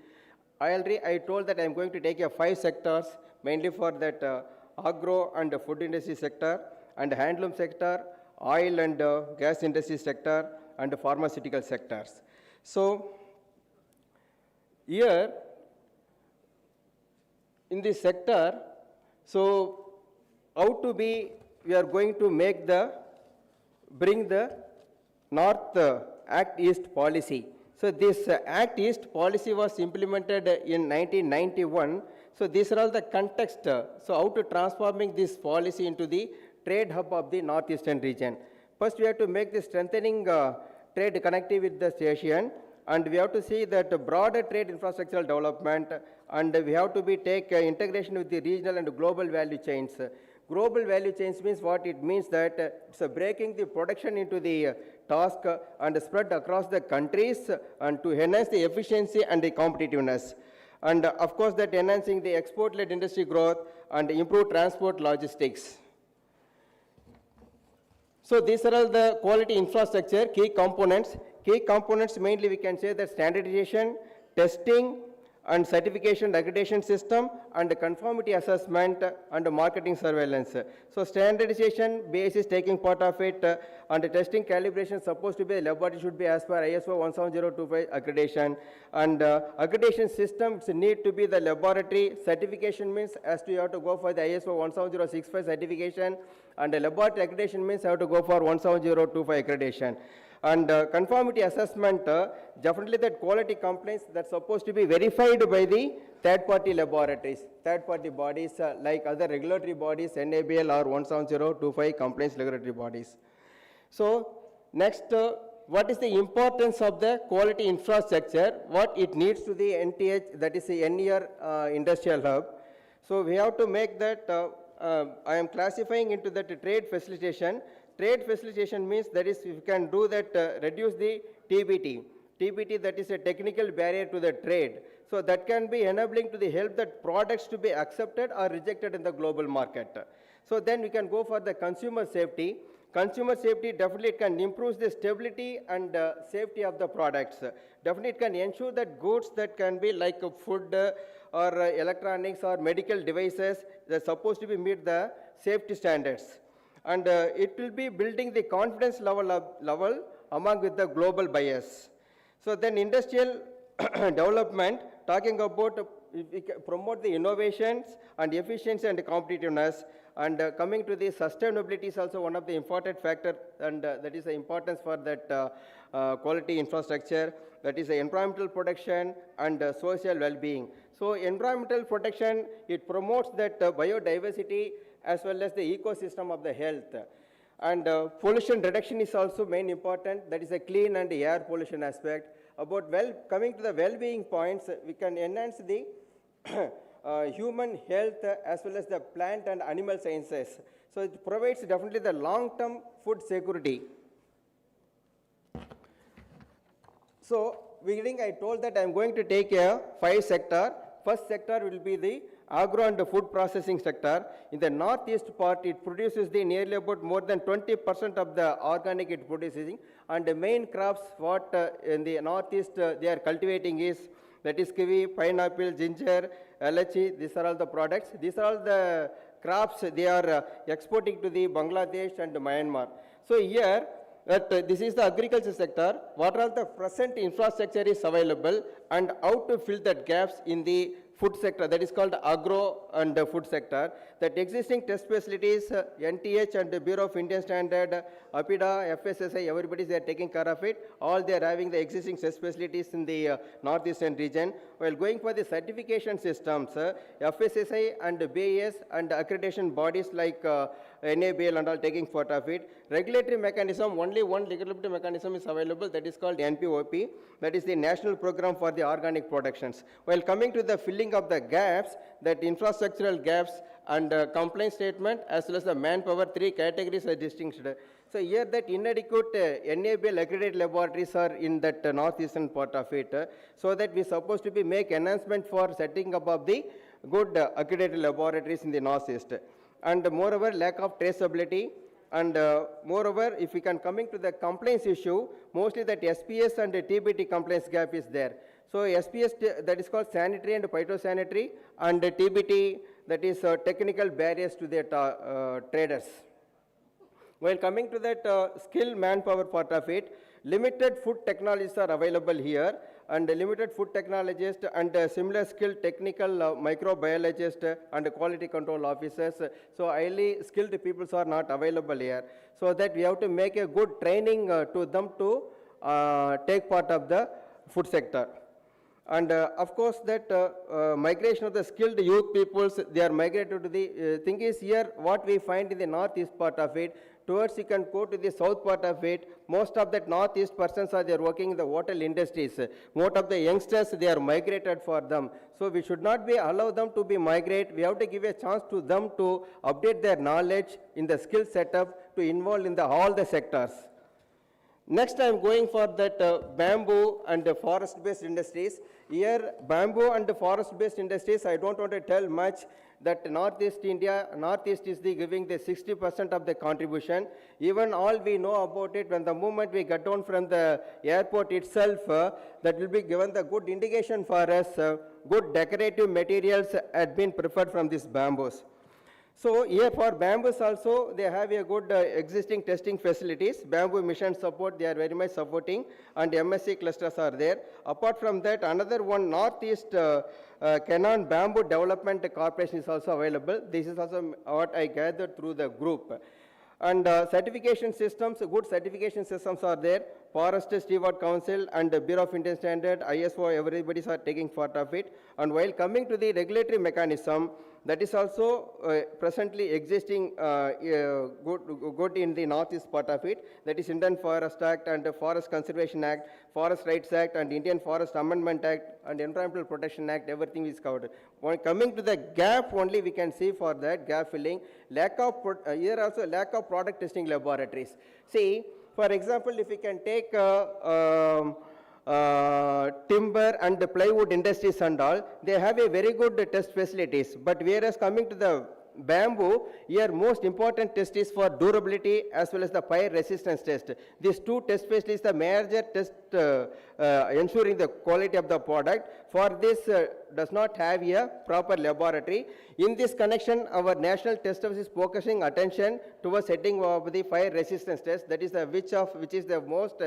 Speaker 6: I told that I'm going to take 5 sectors, mainly for that agro and food industry sector, and handloom sector, oil and gas industry sector, and pharmaceutical sectors. So here, in this sector, so how to be, we are going to make bring the North Act East policy. So this Act East policy was implemented in 1991. So these are all the context. So how to transforming this policy into the trade hub of the northeastern region. First, we have to make the strengthening trade connectivity with the ASEAN, and we have to see that broader trade infrastructural development, and we have to take integration with the regional and global value chains. Global value chains means what? It means that it's breaking the production into the task and spread across the countries and to enhance the efficiency and the competitiveness. And of course, that enhancing the export-led industry growth and improve transport logistics. So these are all the quality infrastructure, key components. Key components mainly we can say that standardization, testing, and certification accreditation system, and conformity assessment, and marketing surveillance. So standardization, BIS is taking part of it, and the testing calibration supposed to be, laboratory should be as per ISO 17025 accreditation, and accreditation systems need to be the laboratory. Certification means as to you have to go for the ISO 17065 certification, and the laboratory accreditation means you have to go for 17025 accreditation. And conformity assessment, definitely that quality complaints that's supposed to be verified by the third-party laboratories, third-party bodies like other regulatory bodies, NABL or 17025 complaints regulatory bodies. So next, what is the importance of the quality infrastructure? What it needs to the NTH, that is the near industrial hub. So we have to make that, I am classifying into that trade facilitation. Trade facilitation means that is, if you can do that, reduce the TBT. TBT, that is a technical barrier to the trade. So that can be enabling to the help that products to be accepted or rejected in the global market. So then we can go for the consumer safety. Consumer safety definitely can improve the stability and safety of the products. Definitely it can ensure that goods that can be like food or electronics or medical devices, they're supposed to be meet the safety standards. And it will be building the confidence level among with the global buyers. So then industrial development, talking about promote the innovations and efficiency and competitiveness, and coming to the sustainability is also one of the important factor, and that is the importance for that quality infrastructure, that is the environmental protection and social well-being. So environmental protection, it promotes that biodiversity as well as the ecosystem of the health. And pollution reduction is also main important, that is a clean and air pollution aspect. About coming to the well-being points, we can enhance the human health as well as the plant and animal sciences. So it provides definitely the long-term food security. So beginning I told that I am going to take a 5 sector. First sector will be the agro and the food processing sector. In the northeast part, it produces the nearly about more than 20% of the organic it produces. And the main crops what in the northeast they are cultivating is, that is kiwi, pineapple, ginger, elachi. These are all the products. These are all the crops they are exporting to the Bangladesh and Myanmar. So here, this is the agriculture sector. What are the present infrastructure is available and how to fill that gaps in the
Speaker 11: food sector, that is called agro and food sector, that existing test facilities, NTH and the Bureau of Indian Standard, APIDA, FSSI, everybody they are taking care of it. All they are having the existing test facilities in the northeastern region. While going for the certification systems, FSSI and BIS and accreditation bodies like NABL and all taking part of it. Regulatory mechanism, only one regulatory mechanism is available, that is called NPOP, that is the National Program for the Organic Productions. While coming to the filling of the gaps, that infrastructural gaps and complaint statement as well as the manpower, three categories are distinguished. So here that inadequate NABL accredited laboratories are in that northeastern part of it, so that we supposed to be make enhancement for setting up of the good accredited laboratories in the northeast. And moreover, lack of traceability. And moreover, if we can coming to the complaints issue, mostly that SPS and TBT complaints gap is there. So SPS, that is called sanitary and phytosanitary, and TBT, that is technical barriers to the traders. While coming to that skilled manpower part of it, limited food technologists are available here, and limited food technologists and similar skilled technical microbiologists and quality control officers. So highly skilled people are not available here. So that we have to make a good training to them to take part of the food sector. And of course that migration of the skilled youth peoples, they are migrated to the thing is here what we find in the northeast part of it. Towards you can go to the south part of it, most of that northeast persons are there working in the hotel industries. Most of the youngsters, they are migrated for them. So we should not be allow them to be migrate. We have to give a chance to them to update their knowledge in the skill setup to involve in all the sectors. Next I am going for that bamboo and forest-based industries. Here bamboo and forest-based industries, I don't want to tell much. That Northeast India, Northeast is giving the 60% of the contribution. Even all we know about it, when the moment we get down from the airport itself, that will be given the good indication for us, good decorative materials had been preferred from these bamboos. So here for bamboos also, they have a good existing testing facilities. Bamboo mission support, they are very much supporting, and MSC clusters are there. Apart from that, another one, Northeast Canaan Bamboo Development Corporation is also available. This is also what I gathered through the group. And certification systems, good certification systems are there. Forest Steward Council and the Bureau of Indian Standard, ISO, everybody are taking part of it. And while coming to the regulatory mechanism, that is also presently existing good in the northeast part of it. That is Indian Forest Act and the Forest Conservation Act, Forest Rights Act and Indian Forest Amendment Act and Environmental Protection Act, everything is covered. When coming to the gap only we can see for that gap filling, lack of, here also lack of product testing laboratories. See, for example, if we can take timber and the plywood industries and all, they have a very good test facilities. But whereas coming to the bamboo, here most important test is for durability as well as the fire resistance test. These two test facilities, the major test ensuring the quality of the product. For this does not have a proper laboratory. In this connection, our national test office is focusing attention towards setting of the fire resistance test. That is the which is the most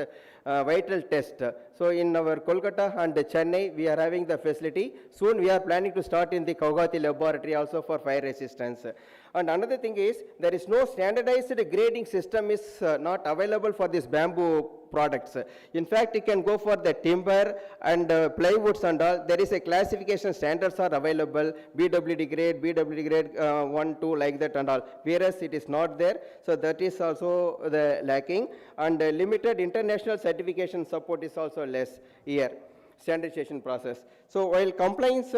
Speaker 11: vital test. So in our Kolkata and Chennai, we are having the facility. Soon we are planning to start in the Guwahati laboratory also for fire resistance. And another thing is, there is no standardized grading system is not available for these bamboo products. In fact, you can go for the timber and plywoods and all. There is a classification standards are available, BWD grade 1, 2 like that and all. Whereas it is not there. So that is also the lacking. And limited international certification support is also less here. Standardization process. So while compliance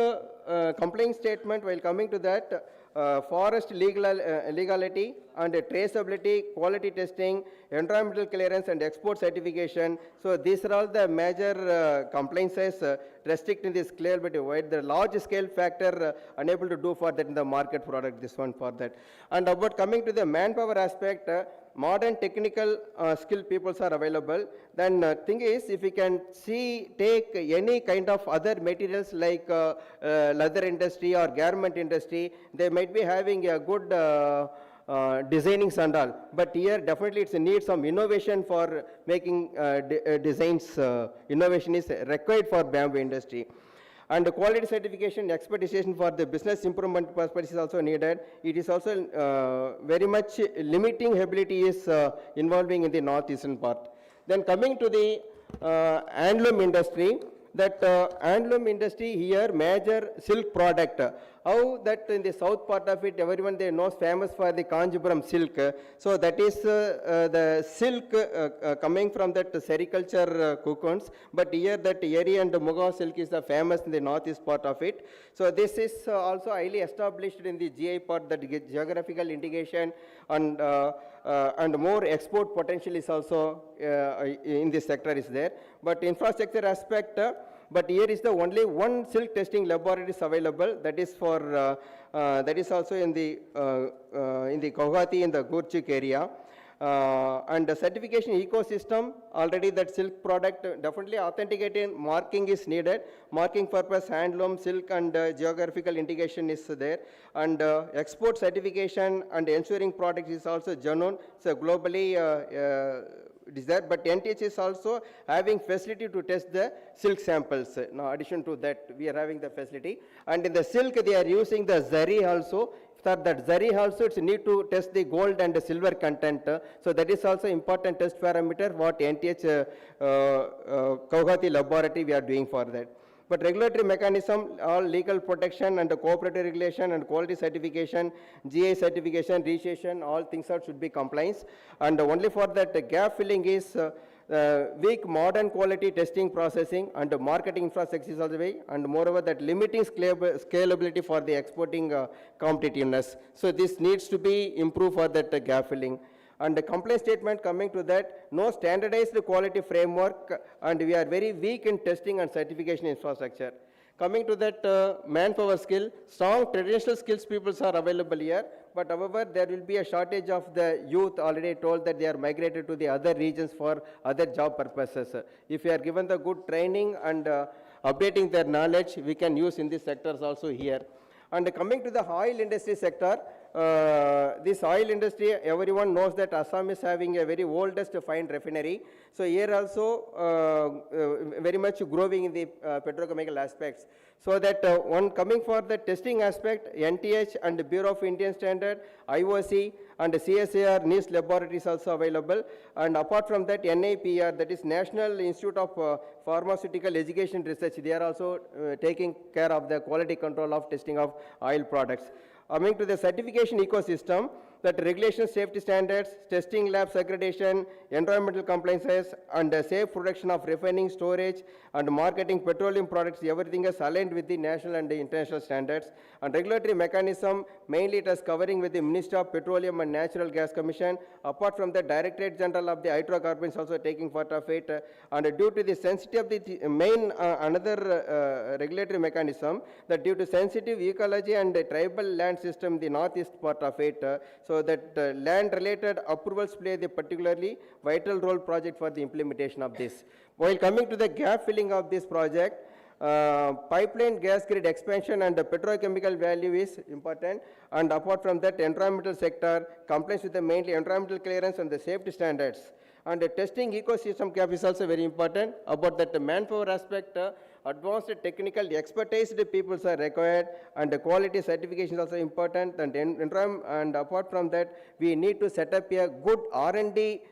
Speaker 11: statement, while coming to that, forest legality and traceability, quality testing, environmental clearance and export certification. So these are all the major compliances restricting this clear, but wide the large scale factor unable to do for that in the market product, this one for that. And about coming to the manpower aspect, modern technical skilled peoples are available. Then thing is, if we can take any kind of other materials like leather industry or garment industry, they might be having a good designings and all. But here definitely it needs some innovation for making designs. Innovation is required for bamboo industry. And the quality certification expertization for the business improvement purpose is also needed. It is also very much limiting ability is involving in the northeastern part. Then coming to the handloom industry, that handloom industry here, major silk product. How that in the south part of it, everyone they knows famous for the Kanjipuram silk. So that is the silk coming from that sericulture cocoons. But here that Eri and Muga silk is the famous in the northeast part of it. So this is also highly established in the GI part, that geographical integration and more export potential is also in this sector is there. But infrastructure aspect, but here is the only one silk testing laboratory is available. That is for that is also in the Guwahati in the Gurchik area. And the certification ecosystem, already that silk product definitely authenticated marking is needed. Marking purpose, handloom, silk and geographical integration is there. And export certification and ensuring product is also genuine. So globally it is there, but NTH is also having facility to test the silk samples. Now addition to that, we are having the facility. And in the silk, they are using the zari also. For that zari also, it's need to test the gold and the silver content. So that is also important test parameter what NTH Guwahati laboratory we are doing for that. But regulatory mechanism, all legal protection and the cooperative regulation and quality certification, GI certification, registration, all things should be compliance. And only for that the gap filling is weak modern quality testing processing and marketing infrastructure is also way, and moreover that limiting scalability for the exporting competitiveness. So this needs to be improved for that gap filling. And the complaint statement coming to that, no standardized quality framework, and we are very weak in testing and certification infrastructure. Coming to that manpower skill, strong traditional skills people are available here, but however there will be a shortage of the youth. Already told that they are migrated to the other regions for other job purposes. If you are given the good training and updating their knowledge, we can use in these sectors also here. And coming to the oil industry sector, this oil industry, everyone knows that Assam is having a very oldest fine refinery. So here also very much growing in the petrochemical aspects. So that one coming for the testing aspect, NTH and the Bureau of Indian Standard, IOC and CSIR NIST laboratories also available. And apart from that, NIPR, that is National Institute of Pharmaceutical Education Research, they are also taking care of the quality control of testing of oil products. Coming to the certification ecosystem, that regulation safety standards, testing labs accreditation, environmental compliances, and safe production of refining, storage, and marketing petroleum products, everything is aligned with the national and the international standards. And regulatory mechanism, mainly it is covering with the Ministry of Petroleum and Natural Gas Commission. Apart from the Directorate General of the Hydrocarbons also taking part of it. And due to the sensitivity of the main another regulatory mechanism, that due to sensitive ecology and the tribal land system, the northeast part of it, so that land-related approvals play the particularly vital role project for the implementation of this. While coming to the gap filling of this project, pipeline gas grid expansion and the petrochemical value is important. And apart from that, environmental sector compliance with the mainly environmental clearance and the safety standards. And the testing ecosystem gap is also very important. About that manpower aspect, advanced technical expertise people are required, and the quality certification is also important. And apart from that, we need to set up a good R&D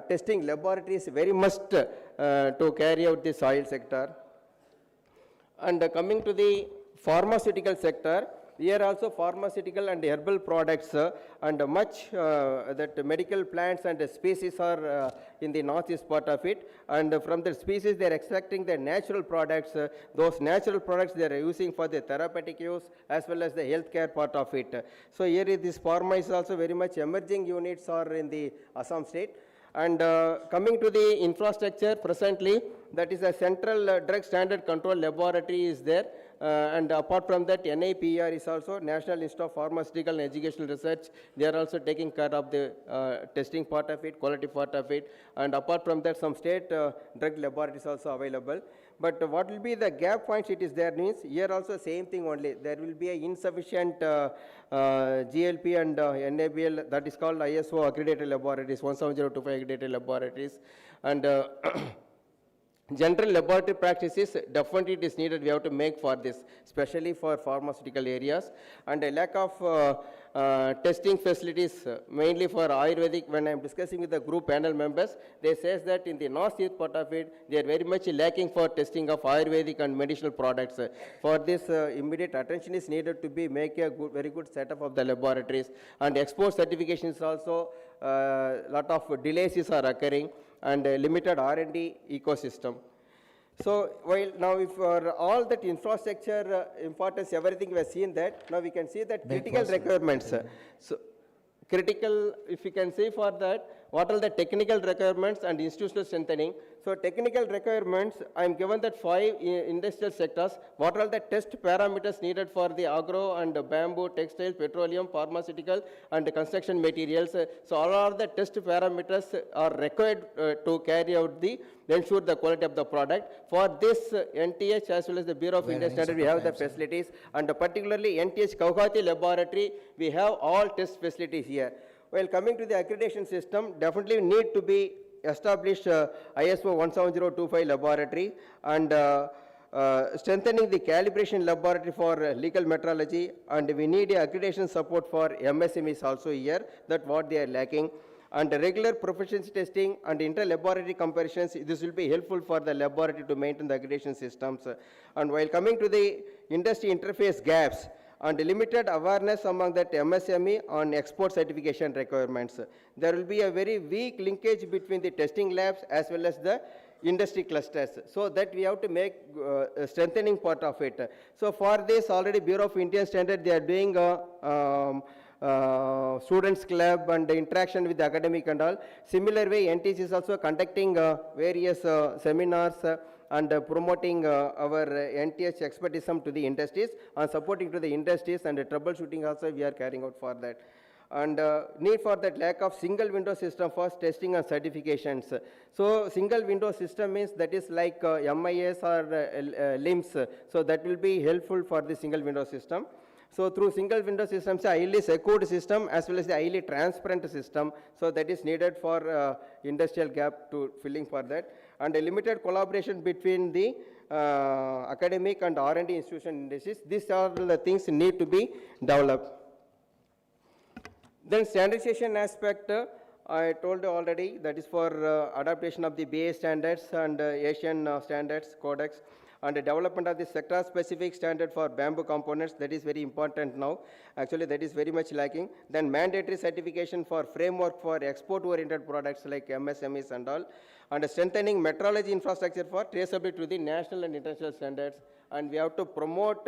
Speaker 11: testing laboratories very must to carry out this oil sector. And coming to the pharmaceutical sector, here also pharmaceutical and herbal products and much that medical plants and species are in the northeast part of it. And from the species they are extracting the natural products. Those natural products they are using for the therapeutic use as well as the healthcare part of it. So here this pharma is also very much emerging units are in the Assam state. And coming to the infrastructure presently, that is a central drug standard control laboratory is there. And apart from that, NIPR is also National Institute of Pharmaceutical and Educational Research. They are also taking care of the testing part of it, quality part of it. And apart from that, some state drug laboratories also available. But what will be the gap points it is there means, here also same thing only. There will be a insufficient GLP and NABL, that is called ISO accredited laboratories, 17025 accredited laboratories. And General laboratory practices, definitely it is needed, we have to make for this, especially for pharmaceutical areas, and a lack of testing facilities, mainly for Ayurvedic. When I am discussing with the group panel members, they say that in the northeast part of it, they are very much lacking for testing of Ayurvedic and medicinal products. For this, immediate attention is needed to be make a good, very good setup of the laboratories, and export certifications also, lot of delays are occurring, and limited R&D ecosystem. So while now if for all that infrastructure importance, everything we have seen that, now we can see that critical requirements. So critical, if you can say for that, what are the technical requirements and institutional strengthening. So technical requirements, I am given that 5 industrial sectors. What are the test parameters needed for the agro and bamboo, textile, petroleum, pharmaceutical and construction materials. So all are the test parameters are required to carry out the, ensure the quality of the product. For this NTH as well as the Bureau of Indian Standards, we have the facilities, and particularly NTH Guwahati laboratory, we have all test facilities here. Well, coming to the accreditation system, definitely need to be established ISO 17025 laboratory, and strengthening the calibration laboratory for legal metrology, and we need accreditation support for MSMEs also here, that what they are lacking. And regular proficiency testing and inter-laboratory comparisons, this will be helpful for the laboratory to maintain the accreditation systems. And while coming to the industry interface gaps, and limited awareness among that MSME on export certification requirements. There will be a very weak linkage between the testing labs as well as the industry clusters, so that we have to make a strengthening part of it. So for this, already Bureau of Indian Standards, they are doing a students club and interaction with the academic and all. Similar way, NTC is also conducting various seminars and promoting our NTH expertism to the industries, and supporting to the industries, and troubleshooting also we are carrying out for that. And need for that lack of single window system for testing and certifications. So single window system means that is like MIS or LIMS, so that will be helpful for the single window system. So through single window systems, a highly secured system as well as the highly transparent system, so that is needed for industrial gap to filling for that. And a limited collaboration between the academic and R&D institution industries. These are the things need to be developed. Then standardization aspect, I told you already, that is for adaptation of the BIS standards and Asian standards, codex, and the development of the sector-specific standard for bamboo components, that is very important now. Actually, that is very much lacking. Then mandatory certification for framework for export-oriented products like MSMEs and all. And strengthening metrology infrastructure for traceability to the national and international standards. And we have to promote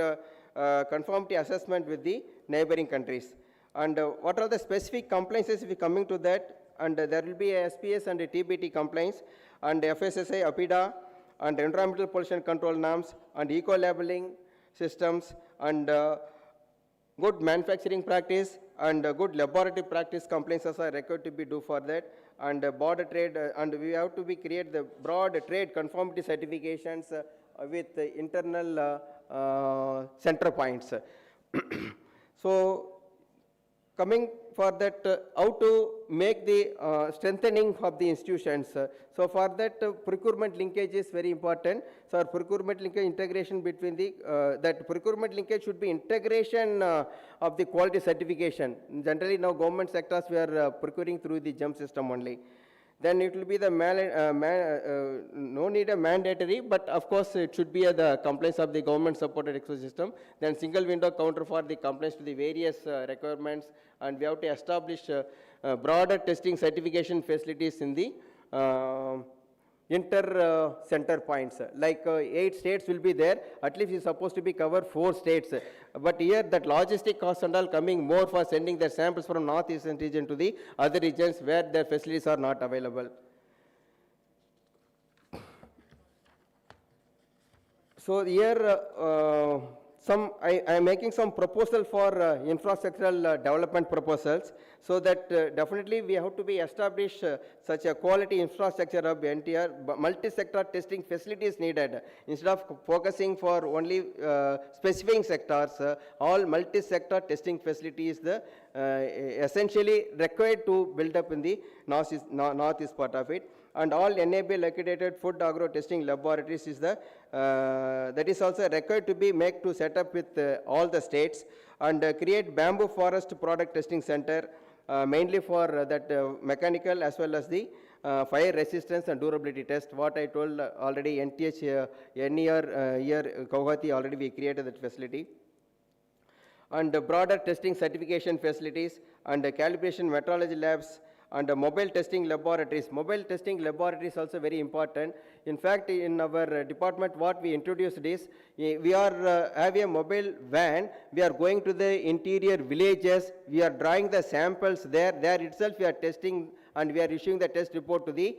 Speaker 11: conformity assessment with the neighboring countries. And what are the specific compliances if we coming to that? And there will be a SPS and a TBT compliance, and FSSAI, APIDA, and environmental pollution control norms, and eco-labeling systems, and good manufacturing practice, and good laboratory practice compliances are required to be do for that. And border trade, and we have to be create the broad trade conformity certifications with the internal center points. So coming for that, how to make the strengthening of the institutions. So for that, procurement linkage is very important. So procurement linkage integration between the, that procurement linkage should be integration of the quality certification. Generally now government sectors we are procuring through the GEM system only. Then it will be the no need a mandatory, but of course it should be the compliance of the government supported ecosystem. Then single window counter for the compliance to the various requirements, and we have to establish broader testing certification facilities in the center points. Like 8 states will be there, at least it's supposed to be cover 4 states. But here that logistic costs and all coming more for sending their samples from northeastern region to the other regions where their facilities are not available. So here I am making some proposal for infrastructural development proposals, so that definitely we have to be established such a quality infrastructure of NTR, multi-sector testing facilities needed. Instead of focusing for only specific sectors, all multi-sector testing facilities essentially required to build up in the northeast part of it. and all enable accredited food agro testing laboratories is the, that is also required to be made to set up with all the states, and create bamboo forest product testing center, mainly for that mechanical as well as the fire resistance and durability test. What I told already, NTH here Guwahati already we created that facility. And broader testing certification facilities and calibration metrology labs and mobile testing laboratories. Mobile testing laboratories also very important. In fact, in our department, what we introduced is, we are having a mobile van. We are going to the interior villages. We are drawing the samples there. There itself we are testing, and we are issuing the test report to the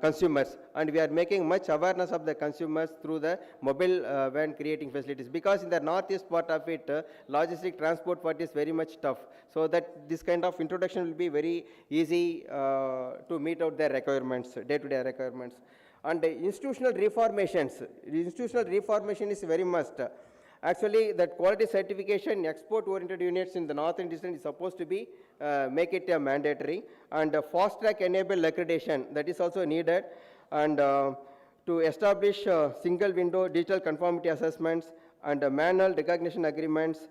Speaker 11: consumers. And we are making much awareness of the consumers through the mobile van creating facilities. Because in the northeast part of it, logistic transport part is very much tough. So that this kind of introduction will be very easy to meet out their requirements, day-to-day requirements. And institutional reformations. Institutional reformation is very must. Actually, that quality certification, export-oriented units in the north and eastern is supposed to be, make it mandatory. And fast-track enable accreditation, that is also needed. And to establish single window digital conformity assessments and manual recognition agreements,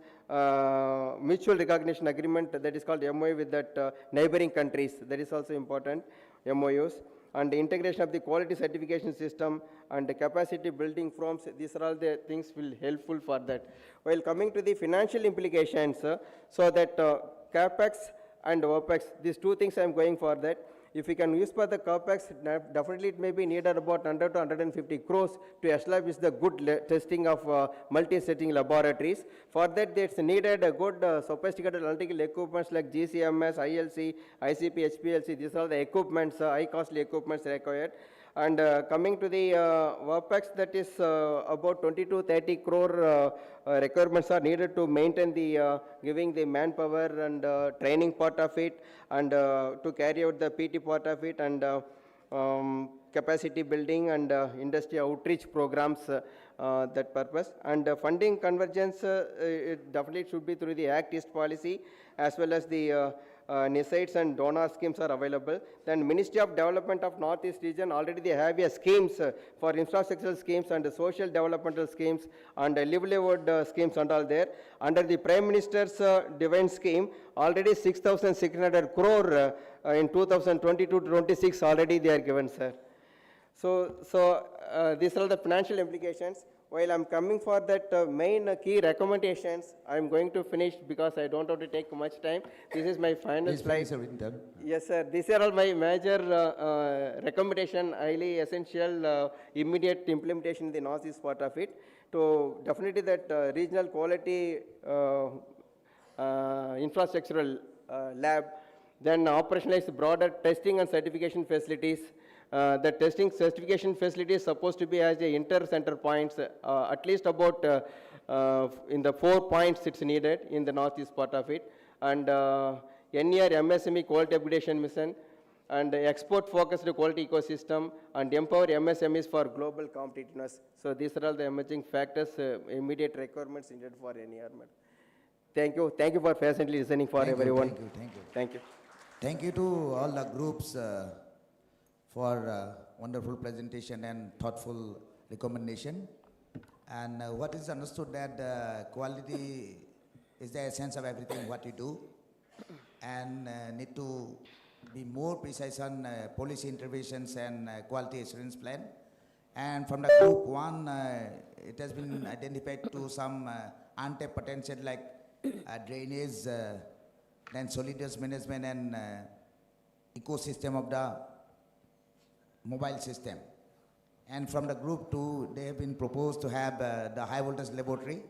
Speaker 11: mutual recognition agreement, that is called MOU with that neighboring countries, that is also important, MOUs. And the integration of the quality certification system and the capacity building firms, these are all the things will helpful for that. While coming to the financial implications, so that CAPEX and OPEX, these two things I am going for that. If we can use for the CAPEX, definitely it may be needed about 100 to 150 crores to establish the good testing of multi-setting laboratories. For that, it's needed a good sophisticated analytical equipments like GCMS, ILC, ICP, HPLC. These are the equipments, high costly equipments required. And coming to the OPEX, that is about 20 to 30 crore requirements are needed to maintain the giving the manpower and training part of it, and to carry out the PT part of it, and capacity building and industry outreach programs, that purpose. And funding convergence, it definitely should be through the Act East policy, as well as the NICITES and donor schemes are available. Then Ministry of Development of Northeast region, already they have schemes for infrastructural schemes and social developmental schemes and livelihood schemes and all there. Under the Prime Minister's Divine Scheme, already 6,600 crore in 2022-26 already they are given, sir. So these are the financial implications. While I'm coming for that main key recommendations, I'm going to finish because I don't have to take much time. This is my final slide. Yes, sir. These are all my major recommendation, highly essential, immediate implementation in the northeast part of it. To definitely that regional quality infrastructural lab, then operationalize broader testing and certification facilities. The testing certification facility is supposed to be as a inter-center points, at least about in the 4 points it's needed in the northeast part of it. And NER MSME quality upgradation mission, and export-focused quality ecosystem, and empower MSMEs for global competitiveness. So these are all the emerging factors, immediate requirements needed for NER. Thank you. Thank you for patiently listening for everyone.
Speaker 21: Thank you. Thank you.
Speaker 11: Thank you.
Speaker 21: Thank you to all the groups for wonderful presentation and thoughtful recommendation. And what is understood that quality is the essence of everything what you do, and need to be more precise on policy interventions and quality assurance plan. And from the group one, it has been identified to some untapped potential like drainage, then solid waste management and ecosystem of the mobile system. And from the group two, they have been proposed to have the high voltage laboratory.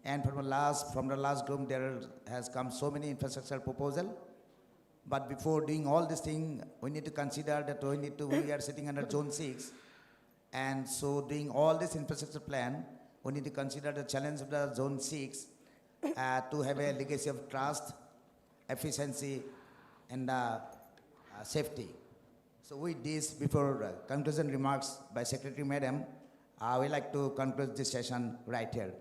Speaker 21: And from the last group, there has come so many infrastructure proposal. But before doing all this thing, we need to consider that we are sitting under zone 6. And so doing all this infrastructure plan, we need to consider the challenge of the zone 6 to have a legacy of trust, efficiency, and safety. So with this, before conclusion remarks by Secretary Madam, I would like to conclude this session right here.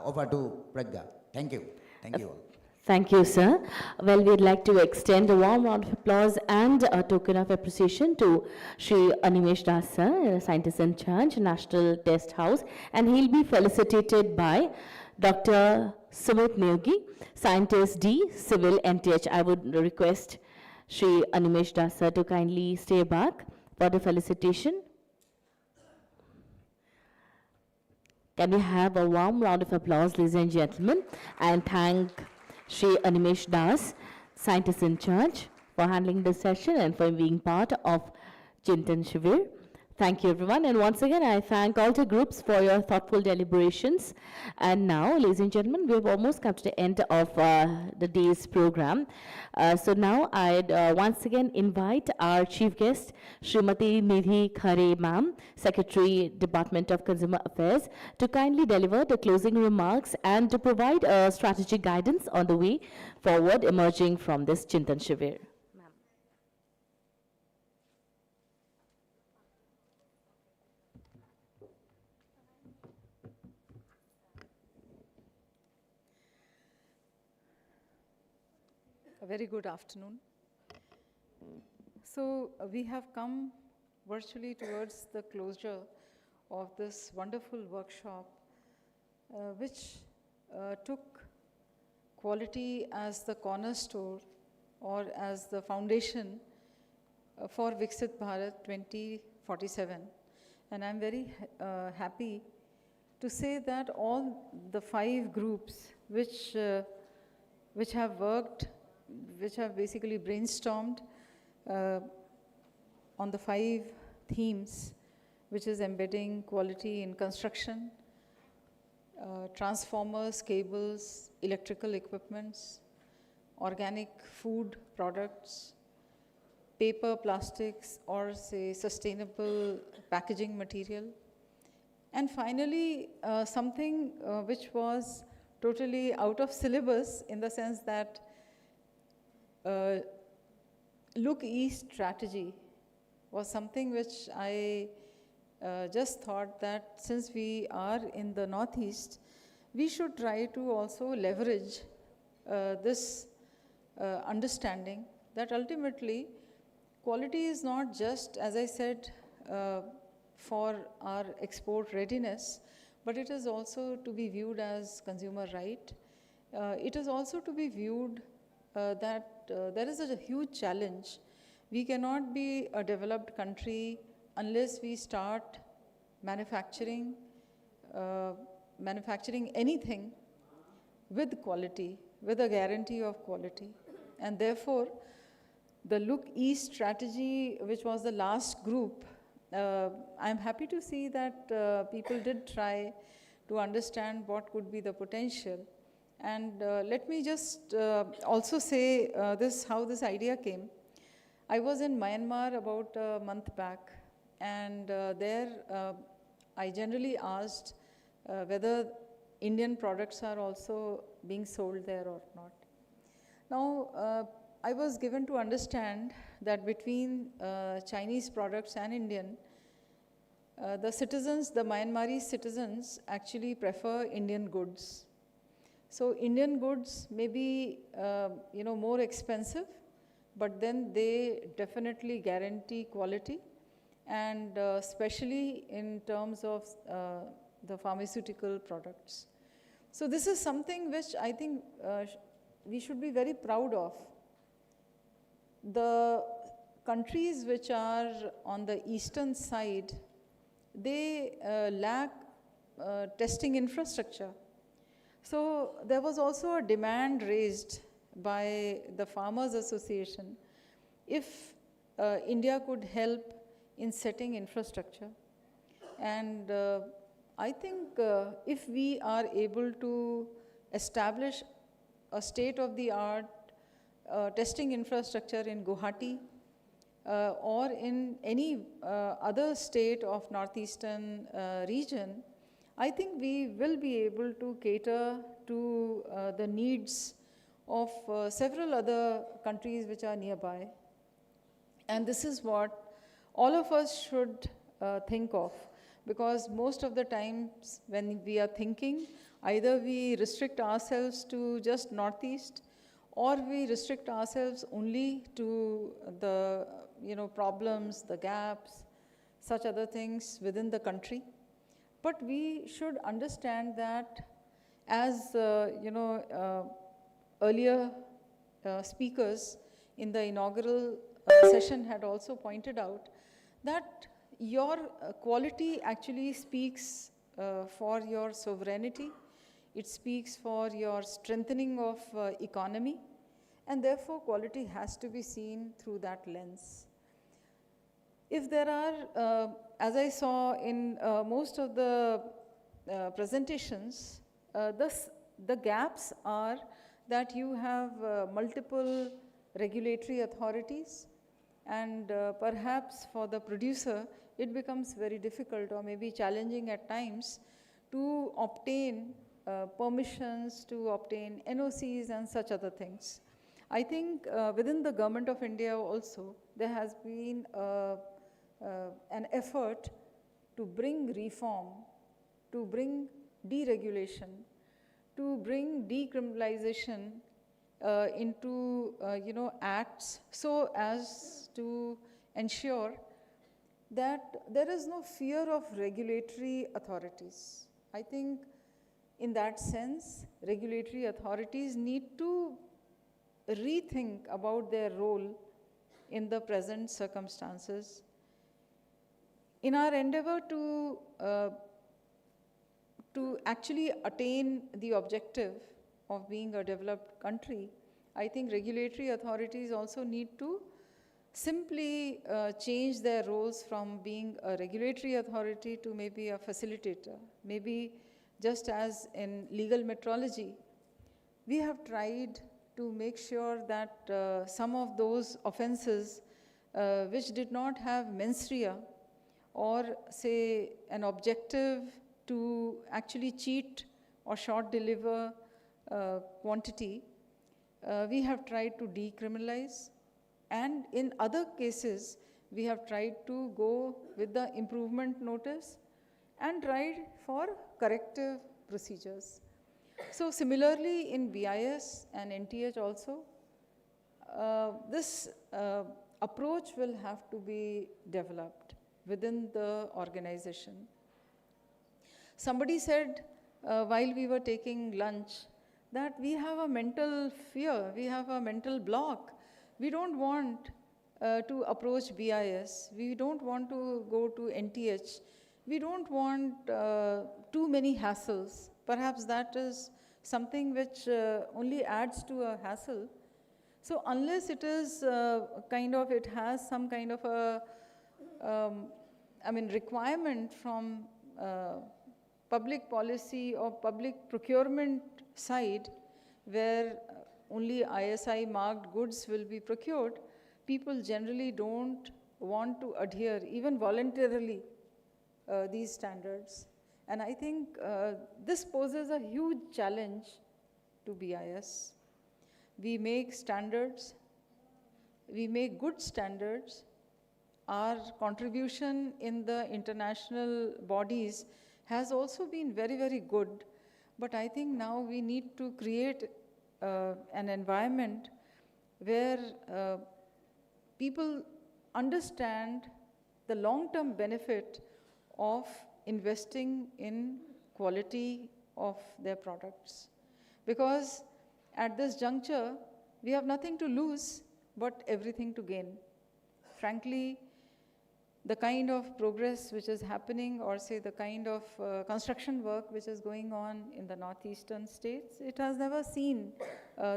Speaker 21: Over to Pragya. Thank you. Thank you all.
Speaker 1: Thank you, sir. Well, we'd like to extend a warm round of applause and a token of appreciation to Shri Animesh Das, sir, scientist in charge, National Test House, and he'll be felicitated by Dr. Sumit Neogi, scientist D, Civil NTH. I would request Shri Animesh Das, sir, to kindly stay back for the felicitation. Can we have a warm round of applause, ladies and gentlemen, and thank Shri Animesh Das, scientist in charge, for handling this session and for being part of Chintan Shivir. Thank you, everyone. And once again, I thank all the groups for your thoughtful deliberations. And now, ladies and gentlemen, we have almost come to the end of the day's program. So now I'd once again invite our chief guest, Srimati Nidhi Khare ma'am, Secretary, Department of Consumer Affairs, to kindly deliver the closing remarks and to provide a strategic guidance on the way forward emerging from this Chintan Shivir.
Speaker 7: A very good afternoon. So we have come virtually towards the closure of this wonderful workshop, which took quality as the cornerstone or as the foundation for Viksit Bharat 2047. And I'm very happy to say that all the 5 groups which have worked, which have basically brainstormed on the 5 themes, which is embedding quality in construction, transformers, cables, electrical equipments, organic food products, paper, plastics, or say sustainable packaging material. And finally, something which was totally out of syllabus in the sense that Look East strategy was something which I just thought that since we are in the Northeast, we should try to also leverage this understanding that ultimately quality is not just, as I said, for our export readiness, but it is also to be viewed as consumer right. It is also to be viewed that there is a huge challenge. We cannot be a developed country unless we start manufacturing anything with quality, with a guarantee of quality. And therefore, the Look East strategy, which was the last group, I'm happy to see that people did try to understand what could be the potential. And let me just also say how this idea came. I was in Myanmar about a month back, and there I generally asked whether Indian products are also being sold there or not. Now, I was given to understand that between Chinese products and Indian, the Myanmari citizens actually prefer Indian goods. So Indian goods may be, more expensive, but then they definitely guarantee quality, and especially in terms of the pharmaceutical products. So this is something which I think we should be very proud of. The countries which are on the eastern side, they lack testing infrastructure. So there was also a demand raised by the Farmers Association if India could help in setting infrastructure. And I think if we are able to establish a state-of-the-art testing infrastructure in Guwahati or in any other state of northeastern region, I think we will be able to cater to the needs of several other countries which are nearby. And this is what all of us should think of, because most of the times when we are thinking, either we restrict ourselves to just Northeast, or we restrict ourselves only to the problems, the gaps, such other things within the country. But we should understand that, as earlier speakers in the inaugural session had also pointed out, that your quality actually speaks for your sovereignty. It speaks for your strengthening of economy, and therefore quality has to be seen through that lens. If there are, as I saw in most of the presentations, the gaps are that you have multiple regulatory authorities, and perhaps for the producer it becomes very difficult or maybe challenging at times to obtain permissions, to obtain NOCs and such other things. I think within the Government of India also there has been an effort to bring reform, to bring deregulation, to bring decriminalization into acts, so as to ensure that there is no fear of regulatory authorities. I think in that sense, regulatory authorities need to rethink about their role in the present circumstances. In our endeavor to actually attain the objective of being a developed country, I think regulatory authorities also need to simply change their roles from being a regulatory authority to maybe a facilitator. Maybe just as in legal metrology, we have tried to make sure that some of those offenses which did not have mens rea, or say an objective to actually cheat or short deliver quantity, we have tried to decriminalize. And in other cases, we have tried to go with the improvement notice and tried for corrective procedures. So similarly in BIS and NTH also, this approach will have to be developed within the organization. Somebody said while we were taking lunch that we have a mental fear, we have a mental block. We don't want to approach BIS, we don't want to go to NTH, we don't want too many hassles. Perhaps that is something which only adds to a hassle. So unless it is it has some kind of a requirement from public policy or public procurement side, where only ISI marked goods will be procured, people generally don't want to adhere, even voluntarily, these standards. And I think this poses a huge challenge to BIS. We make standards, we make good standards. Our contribution in the international bodies has also been very, very good. But I think now we need to create an environment where people understand the long-term benefit of investing in quality of their products. Because at this juncture, we have nothing to lose, but everything to gain. Frankly, the kind of progress which is happening, or say the kind of construction work which is going on in the northeastern states, it has never seen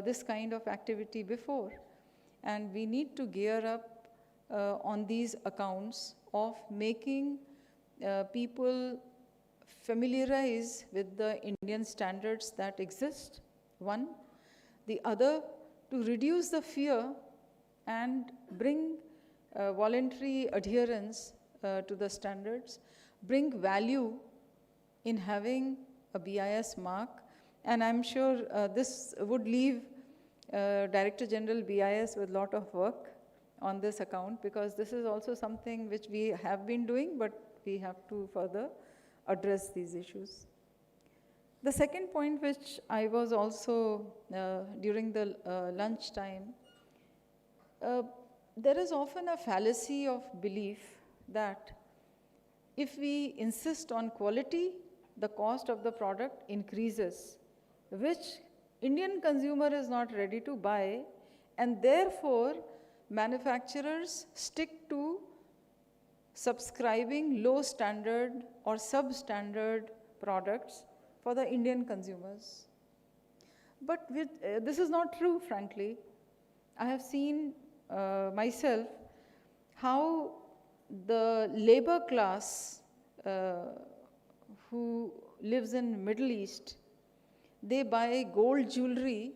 Speaker 7: this kind of activity before. And we need to gear up on these accounts of making people familiarize with the Indian standards that exist, one. The other, to reduce the fear and bring voluntary adherence to the standards, bring value in having a BIS mark. And I'm sure this would leave Director General BIS with a lot of work on this account, because this is also something which we have been doing, but we have to further address these issues. The second point, which I was also during the lunch time, there is often a fallacy of belief that if we insist on quality, the cost of the product increases, which Indian consumer is not ready to buy, and therefore manufacturers stick to subscribing low standard or substandard products for the Indian consumers. But this is not true, frankly. I have seen myself how the labor class who lives in Middle East, they buy gold jewelry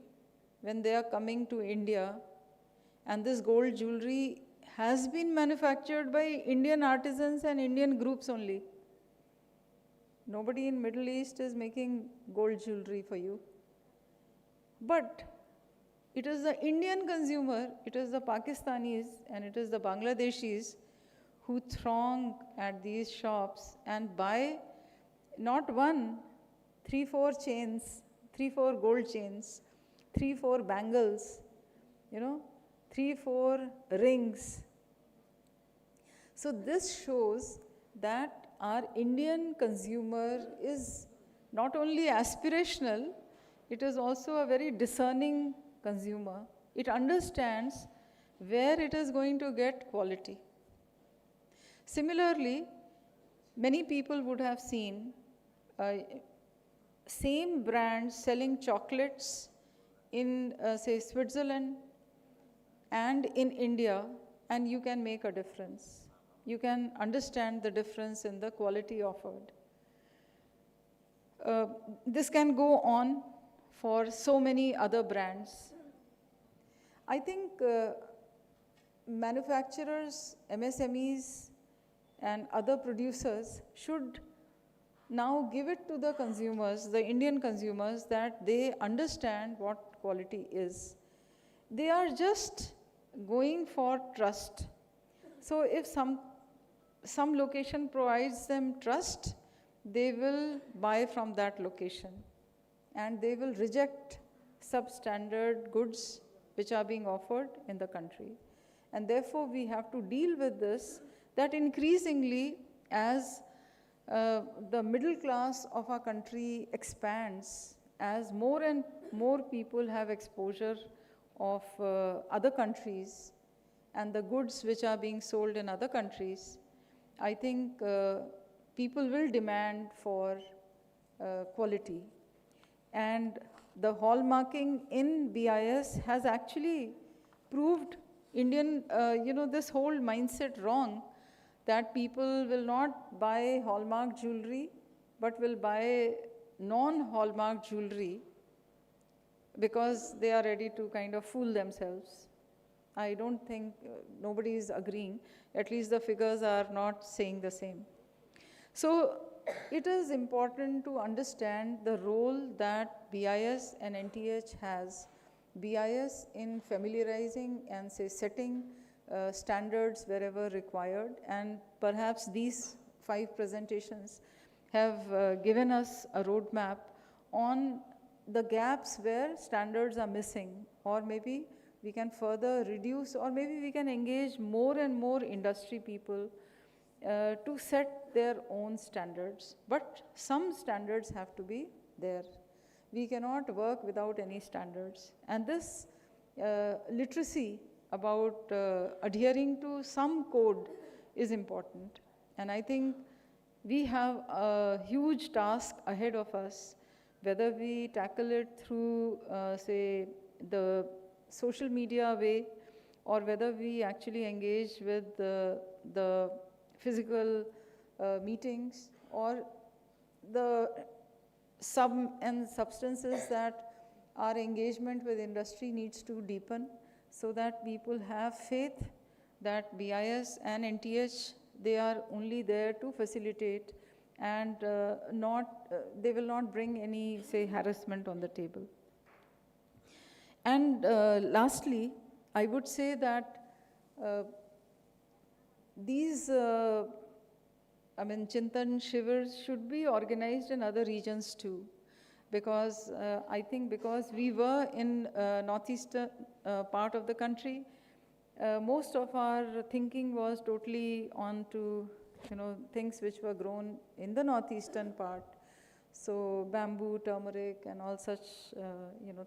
Speaker 7: when they are coming to India, and this gold jewelry has been manufactured by Indian artisans and Indian groups only. Nobody in Middle East is making gold jewelry for you. But it is the Indian consumer, it is the Pakistanis and it is the Bangladeshis who throng at these shops and buy not one, 3-4 chains, 3-4 gold chains, 3-4 bangles, 3-4 rings. So this shows that our Indian consumer is not only aspirational, it is also a very discerning consumer. It understands where it is going to get quality. Similarly, many people would have seen same brands selling chocolates in, say, Switzerland and in India, and you can make a difference. You can understand the difference in the quality offered. This can go on for so many other brands. I think manufacturers, MSMEs, and other producers should now give it to the consumers, the Indian consumers, that they understand what quality is. They are just going for trust. So if some location provides them trust, they will buy from that location and they will reject substandard goods which are being offered in the country. And therefore, we have to deal with this, that increasingly as the middle class of our country expands, as more and more people have exposure of other countries and the goods which are being sold in other countries, I think people will demand for quality. And the hallmarking in BIS has actually proved Indian, this whole mindset wrong, that people will not buy hallmark jewelry, but will buy non-hallmark jewelry because they are ready to kind of fool themselves. I don't think nobody is agreeing. At least the figures are not saying the same. So it is important to understand the role that BIS and NTH has. BIS in familiarizing and, say, setting standards wherever required, and perhaps these 5 presentations have given us a roadmap on the gaps where standards are missing, or maybe we can further reduce, or maybe we can engage more and more industry people to set their own standards. But some standards have to be there. We cannot work without any standards. And this literacy about adhering to some code is important. And I think we have a huge task ahead of us, whether we tackle it through, say, the social media way, or whether we actually engage with the physical meetings, or the substances that our engagement with industry needs to deepen, so that people have faith that BIS and NTH, they are only there to facilitate, and they will not bring any, say, harassment on the table. And lastly, I would say that these Chintan Shivir should be organized in other regions too. because I think because we were in northeastern part of the country, most of our thinking was totally on to, things which were grown in the northeastern part. So bamboo, turmeric, and all such,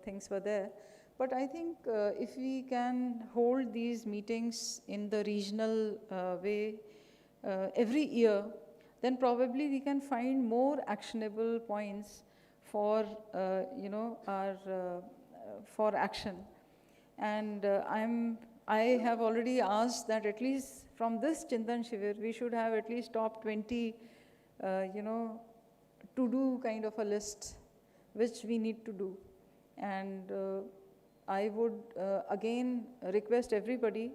Speaker 7: things were there. But I think if we can hold these meetings in the regional way every year, then probably we can find more actionable points for, for action. And I have already asked that at least from this Chintan Shivir, we should have at least top 20, to-do kind of a list, which we need to do. And I would again request everybody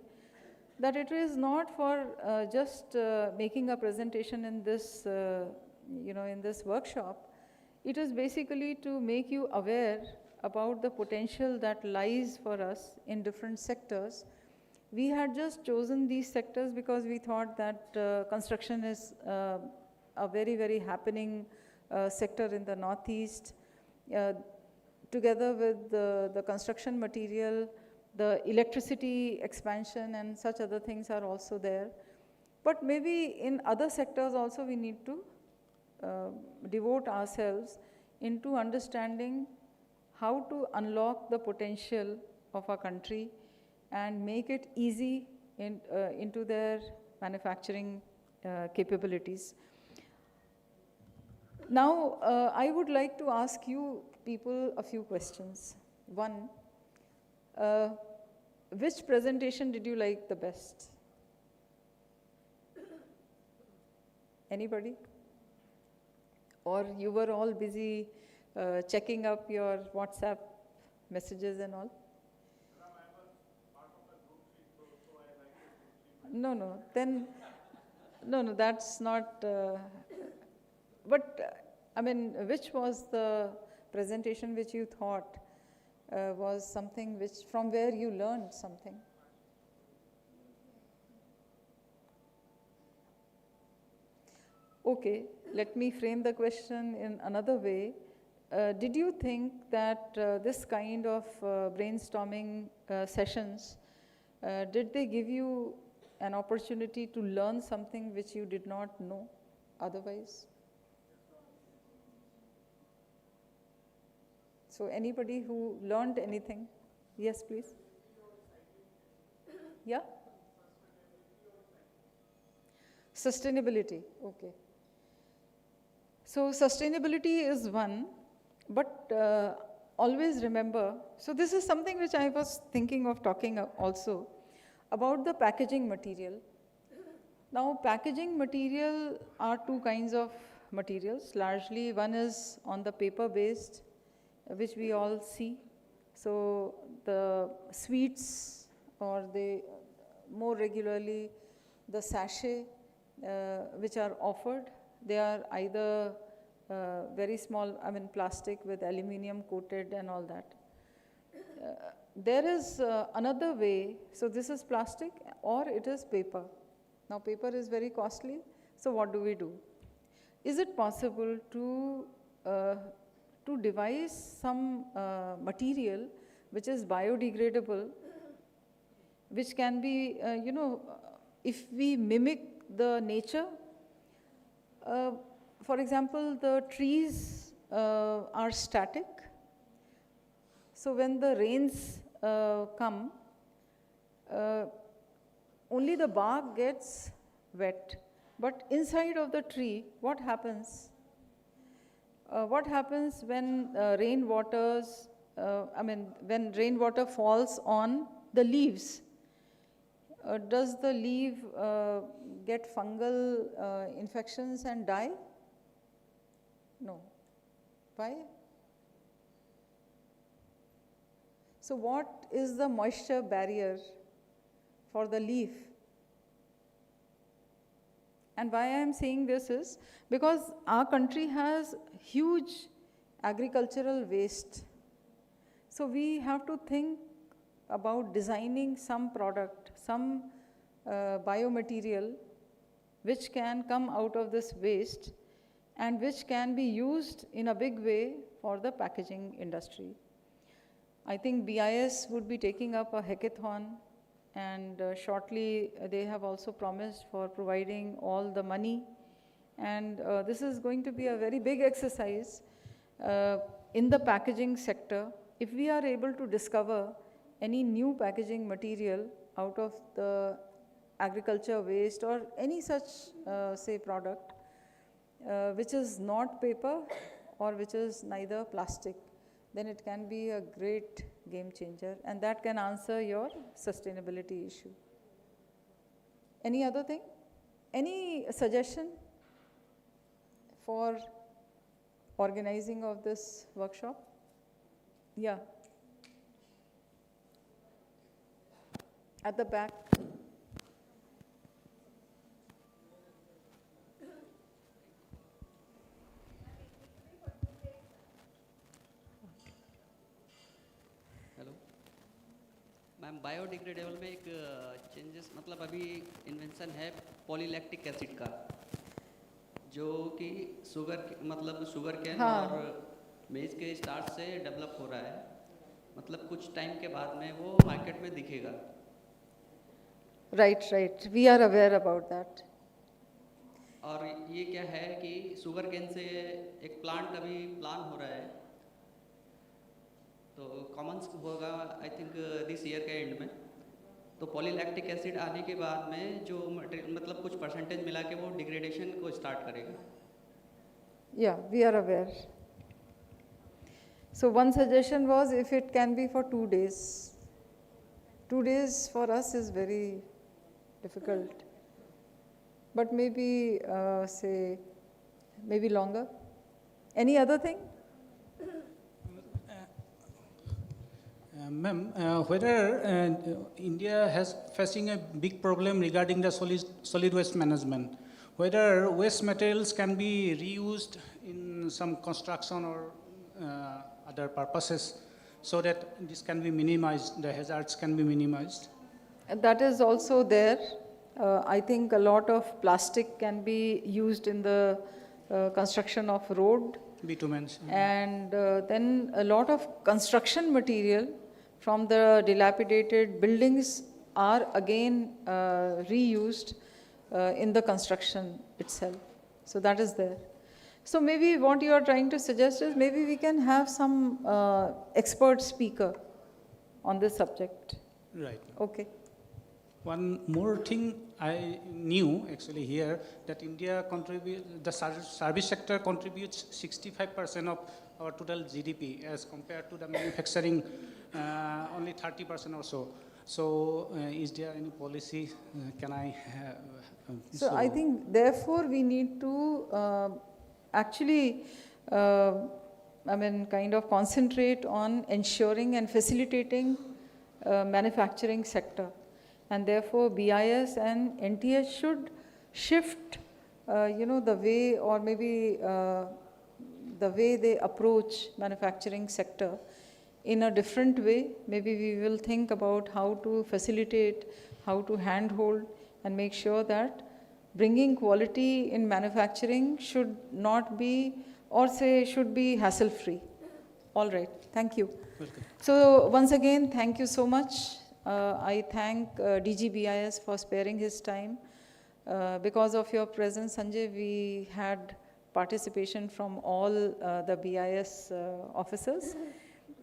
Speaker 7: that it is not for just making a presentation in this, in this workshop. It is basically to make you aware about the potential that lies for us in different sectors. We had just chosen these sectors because we thought that construction is a very, very happening sector in the Northeast. Together with the construction material, the electricity expansion and such other things are also there. But maybe in other sectors also we need to devote ourselves into understanding how to unlock the potential of our country and make it easy into their manufacturing capabilities. Now, I would like to ask you people a few questions. One, which presentation did you like the best? Anybody? Or you were all busy checking up your WhatsApp messages and all? No, then, no, that's not, but I mean, which was the presentation which you thought was something which, from where you learned something? Okay, let me frame the question in another way. Did you think that this kind of brainstorming sessions, did they give you an opportunity to learn something which you did not know otherwise? So anybody who learned anything? Yes, please. Yeah? Sustainability, okay. So sustainability is one, but always remember, so this is something which I was thinking of talking also about the packaging material. Now, packaging material are two kinds of materials. Largely, one is on the paper-based, which we all see. So the sweets, or the more regularly the sachet which are offered, they are either very small, I mean plastic with aluminium coated and all that. There is another way, so this is plastic or it is paper. Now paper is very costly, so what do we do? Is it possible to devise some material which is biodegradable, which can be, if we mimic the nature, for example, the trees are static. So when the rains come, only the bark gets wet. But inside of the tree, what happens? What happens when when rainwater falls on the leaves? Does the leaf get fungal infections and die? No. Why? So what is the moisture barrier for the leaf? And why I am saying this is because our country has huge agricultural waste. So we have to think about designing some product, some biomaterial which can come out of this waste and which can be used in a big way for the packaging industry. I think BIS would be taking up a hackathon, and shortly they have also promised for providing all the money. And this is going to be a very big exercise in the packaging sector. If we are able to discover any new packaging material out of the agriculture waste or any such, say, product, which is not paper or which is neither plastic, then it can be a great game changer, and that can answer your sustainability issue. Any other thing? Any suggestion for organizing of this workshop? Yeah. At the back.
Speaker 9: Ma'am biodegradable में एक changes मतलब अभी invention है polylactic acid का जो कि मतलब sugar cane और मेज के स्टार्च से डेवलप हो रहा है, मतलब कुछ टाइम के बाद में वो मार्केट में दिखेगा.
Speaker 7: Right right, we are aware about that.
Speaker 9: और ये क्या है कि शुगर कैन से एक प्लांट अभी प्लान हो रहा है, तो कॉमन होगा आई थिंक दिस ईयर के एंड में. तो पॉलीलैक्टिक एसिड आने के बाद में जो मतलब कुछ परसेंटेज मिला के वो डिग्रेडेशन को स्टार्ट करेगा.
Speaker 7: या we are aware. So one suggestion was if it can be for 2 days. 2 days for us is very difficult, but maybe say maybe longer. Any other thing?
Speaker 12: Ma'am, whether India has facing a big problem regarding the solid waste management, whether waste materials can be reused in some construction or other purposes so that this can be minimized, the hazards can be minimized.
Speaker 7: That is also there. I think a lot of plastic can be used in the construction of road.
Speaker 12: Bitumens.
Speaker 7: And then a lot of construction material from the dilapidated buildings are again reused in the construction itself. So that is there. So maybe what you are trying to suggest is maybe we can have some expert speaker on this subject.
Speaker 12: Right.
Speaker 7: Okay.
Speaker 12: One more thing I knew actually here, that India the service sector contributes 65% of our total GDP as compared to the manufacturing only 30% or so. So is there any policy, can I have?
Speaker 7: So I think therefore we need to actually kind of concentrate on ensuring and facilitating manufacturing sector. And therefore, BIS and NTS should shift, the way, or maybe the way they approach manufacturing sector in a different way. Maybe we will think about how to facilitate, how to handhold, and make sure that bringing quality in manufacturing should not be, or say, should be hassle-free. All right. Thank you.
Speaker 12: Welcome.
Speaker 7: So once again, thank you so much. I thank DG BIS for sparing his time. Because of your presence, Sanjay, we had participation from all the BIS officers.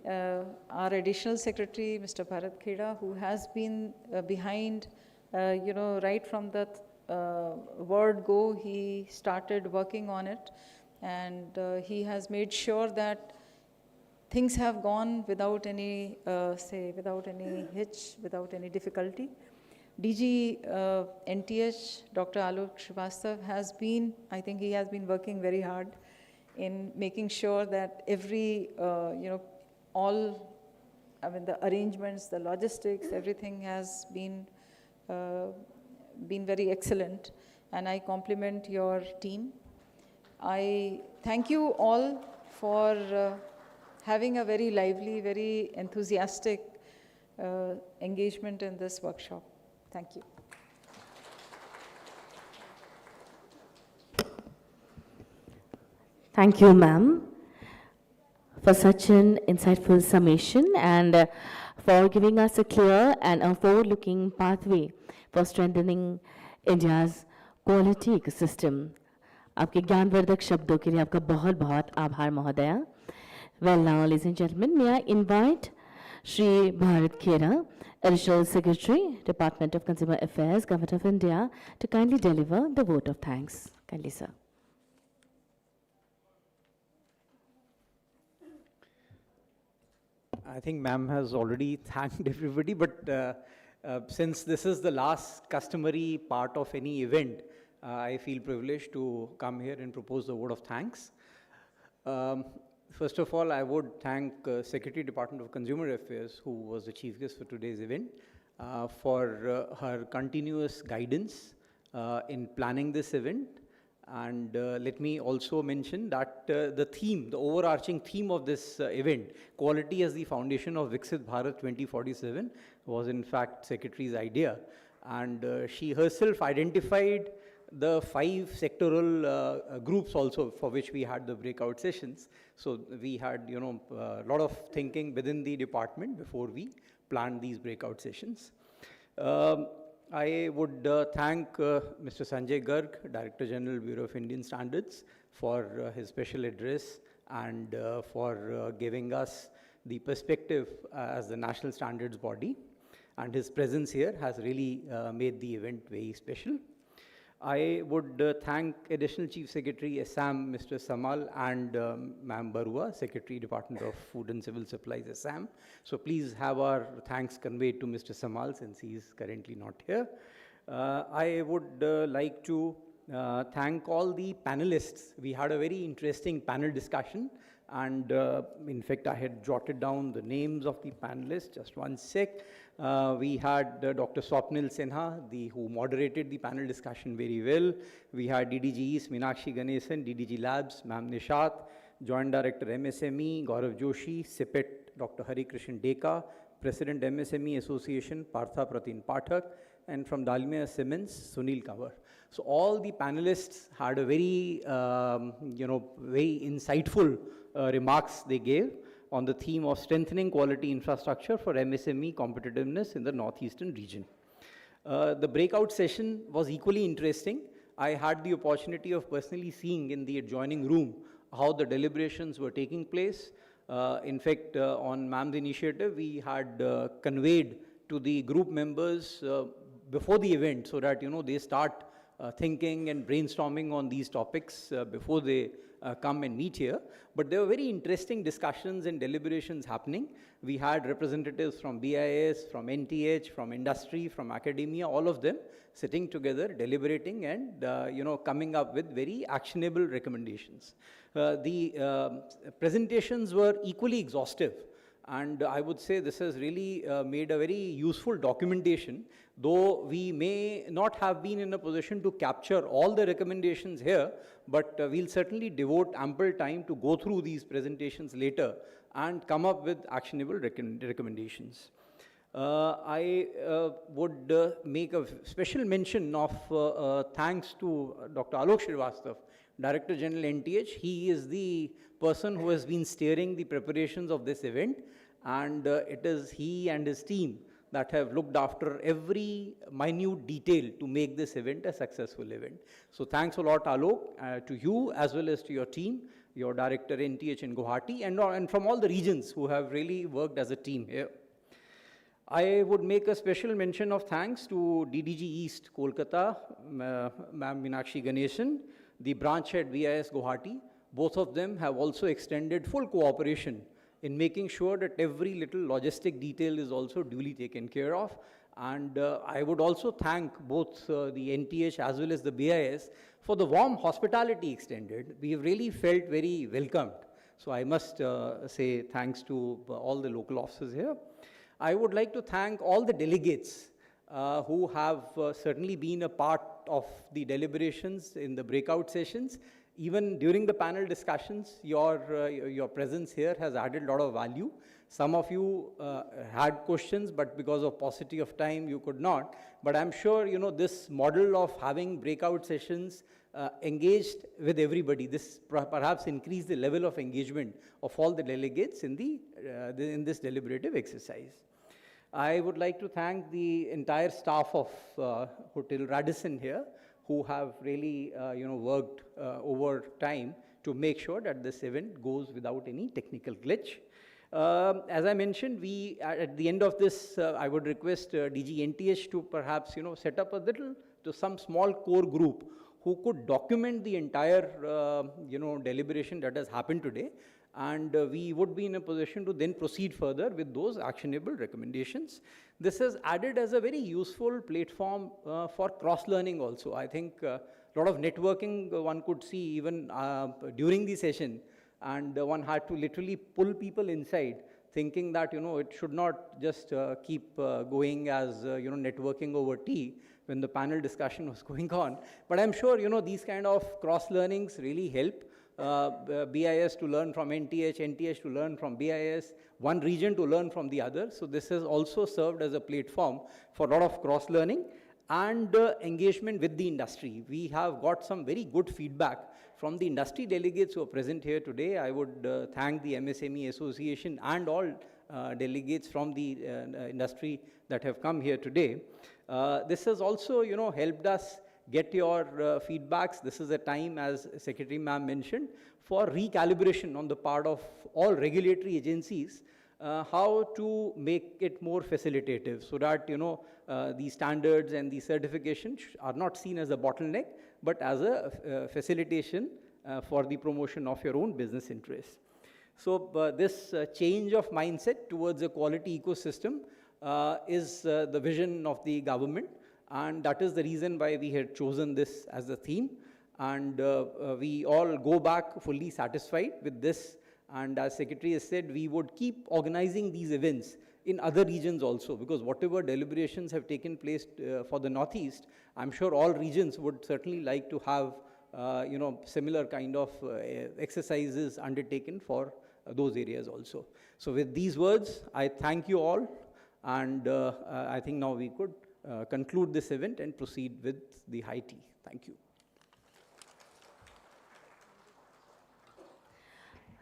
Speaker 7: Our additional secretary, Mr. Bharat Kheda, who has been behind, right from the word go, he started working on it. And he has made sure that things have gone without any, without any hitch, without any difficulty. DG NTH, Dr. Alok Srivastav has been, I think he has been working very hard in making sure that every, all, the arrangements, the logistics, everything has been very excellent. And I compliment your team. I thank you all for having a very lively, very enthusiastic engagement in this workshop. Thank you.
Speaker 1: Thank you, ma'am. for such an insightful summation and for giving us a clear and a forward-looking pathway for strengthening India's quality ecosystem. आपके ज्ञानवर्धक शब्दों के लिए आपका बहुत बहुत आभार महोदया. Well, now, ladies and gentlemen, may I invite Shri Bharat Khera, Additional Secretary, Department of Consumer Affairs, Government of India, to kindly deliver the vote of thanks. Kindly, sir.
Speaker 13: I think ma'am has already thanked everybody, but since this is the last customary part of any event, I feel privileged to come here and propose the vote of thanks. First of all, I would thank Secretary Department of Consumer Affairs, who was the chief guest for today's event, for her continuous guidance in planning this event. And let me also mention that the theme, the overarching theme of this event, quality as the foundation of Viksit Bharat 2047, was in fact Secretary's idea. And she herself identified the 5 sectoral groups also for which we had the breakout sessions. So we had, a lot of thinking within the department before we planned these breakout sessions. I would thank Mr. Sanjay Garg, Director General, Bureau of Indian Standards, for his special address and for giving us the perspective as the national standards body. And his presence here has really made the event very special. I would thank Additional Chief Secretary Assam, Mr. Samal, and Ma'am Barua, Secretary, Department of Food and Civil Supplies, Assam. So please have our thanks conveyed to Mr. Samal since he is currently not here. I would like to thank all the panelists. We had a very interesting panel discussion, and in fact, I had jotted down the names of the panelists. Just one sec. We had Dr. Swapnil Sinha, who moderated the panel discussion very well. We had DDG East, Meenakshi Ganesan, DDG Labs, Ma'am Nishat, Joint Director MSME, Gaurav Joshi, CIPET, Dr. Hari Krishan Deka, President MSME Association, Partha Pratin Pathak, and from Dalmia Siemens, Sunil Kanwar. So all the panelists had a very, very insightful remarks they gave on the theme of strengthening quality infrastructure for MSME competitiveness in the northeastern region. The breakout session was equally interesting. I had the opportunity of personally seeing in the adjoining room how the deliberations were taking place. In fact, on ma'am's initiative, we had conveyed to the group members before the event so that they start thinking and brainstorming on these topics before they come and meet here. But there were very interesting discussions and deliberations happening. We had representatives from BIS, from NTH, from industry, from academia, all of them sitting together, deliberating and coming up with very actionable recommendations. The presentations were equally exhaustive. And I would say this has really made a very useful documentation, though we may not have been in a position to capture all the recommendations here, but we'll certainly devote ample time to go through these presentations later and come up with actionable recommendations. I would make a special mention of thanks to Dr. Alok Srivastava, Director General NTH. He is the person who has been steering the preparations of this event, and it is he and his team that have looked after every minute detail to make this event a successful event. So thanks a lot, Alok, to you as well as to your team, your Director NTH in Guwahati, and from all the regions who have really worked as a team here. I would make a special mention of thanks to DDG East, Kolkata, Ma'am Meenakshi Ganesan, the branch head BIS Guwahati. Both of them have also extended full cooperation in making sure that every little logistic detail is also duly taken care of. And I would also thank both the NTH as well as the BIS for the warm hospitality extended. We have really felt very welcomed. So I must say thanks to all the local officers here. I would like to thank all the delegates who have certainly been a part of the deliberations in the breakout sessions. Even during the panel discussions, your presence here has added a lot of value. Some of you had questions, but because of paucity of time, you could not. But I'm sure, this model of having breakout sessions engaged with everybody. This perhaps increased the level of engagement of all the delegates in in this deliberative exercise. I would like to thank the entire staff of Hotel Radisson here, who have really worked over time to make sure that this event goes without any technical glitch. As I mentioned, we at the end of this, I would request DG NTH to perhaps set up a some small core group who could document the entire deliberation that has happened today, and we would be in a position to then proceed further with those actionable recommendations. This is added as a very useful platform for cross-learning also. I think a lot of networking one could see even during the session, and one had to literally pull people inside, thinking that it should not just keep going as networking over tea when the panel discussion was going on. But I'm sure these kind of cross-learnings really help. BIS to learn from NTH, NTH to learn from BIS, one region to learn from the other. So this has also served as a platform for a lot of cross-learning and engagement with the industry. We have got some very good feedback from the industry delegates who are present here today. I would thank the MSME Association and all delegates from the industry that have come here today. This has also helped us get your feedbacks. This is a time, as Secretary Ma'am mentioned, for recalibration on the part of all regulatory agencies, how to make it more facilitative so that the standards and the certification are not seen as a bottleneck, but as a facilitation for the promotion of your own business interests. So this change of mindset towards a quality ecosystem is the vision of the government. And that is the reason why we had chosen this as a theme. And we all go back fully satisfied with this. And as Secretary has said, we would keep organizing these events in other regions also, because whatever deliberations have taken place for the Northeast, I'm sure all regions would certainly like to have similar kind of exercises undertaken for those areas also. So with these words, I thank you all. And I think now we could conclude this event and proceed with the high tea. Thank you.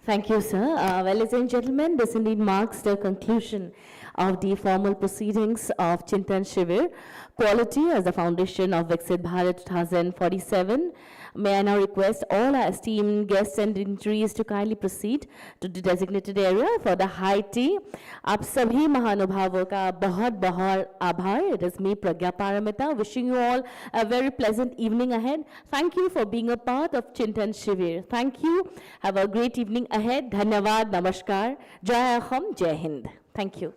Speaker 1: Thank you, sir. Well, ladies and gentlemen, this indeed marks the conclusion of the formal proceedings of Chintan Shivir, Quality as the foundation of Viksit Bharat 2047. May I now request all our esteemed guests and dignitaries to kindly proceed to the designated area for the high tea. आप सभी महानुभावों का बहुत बहुत आभार. It is me, Pragya Paramita, wishing you all a very pleasant evening ahead. Thank you for being a part of Chintan Shivir. Thank you. Have a great evening ahead. Dhanyavad, namaskar. Jai Aham, Jai Hind. Thank you.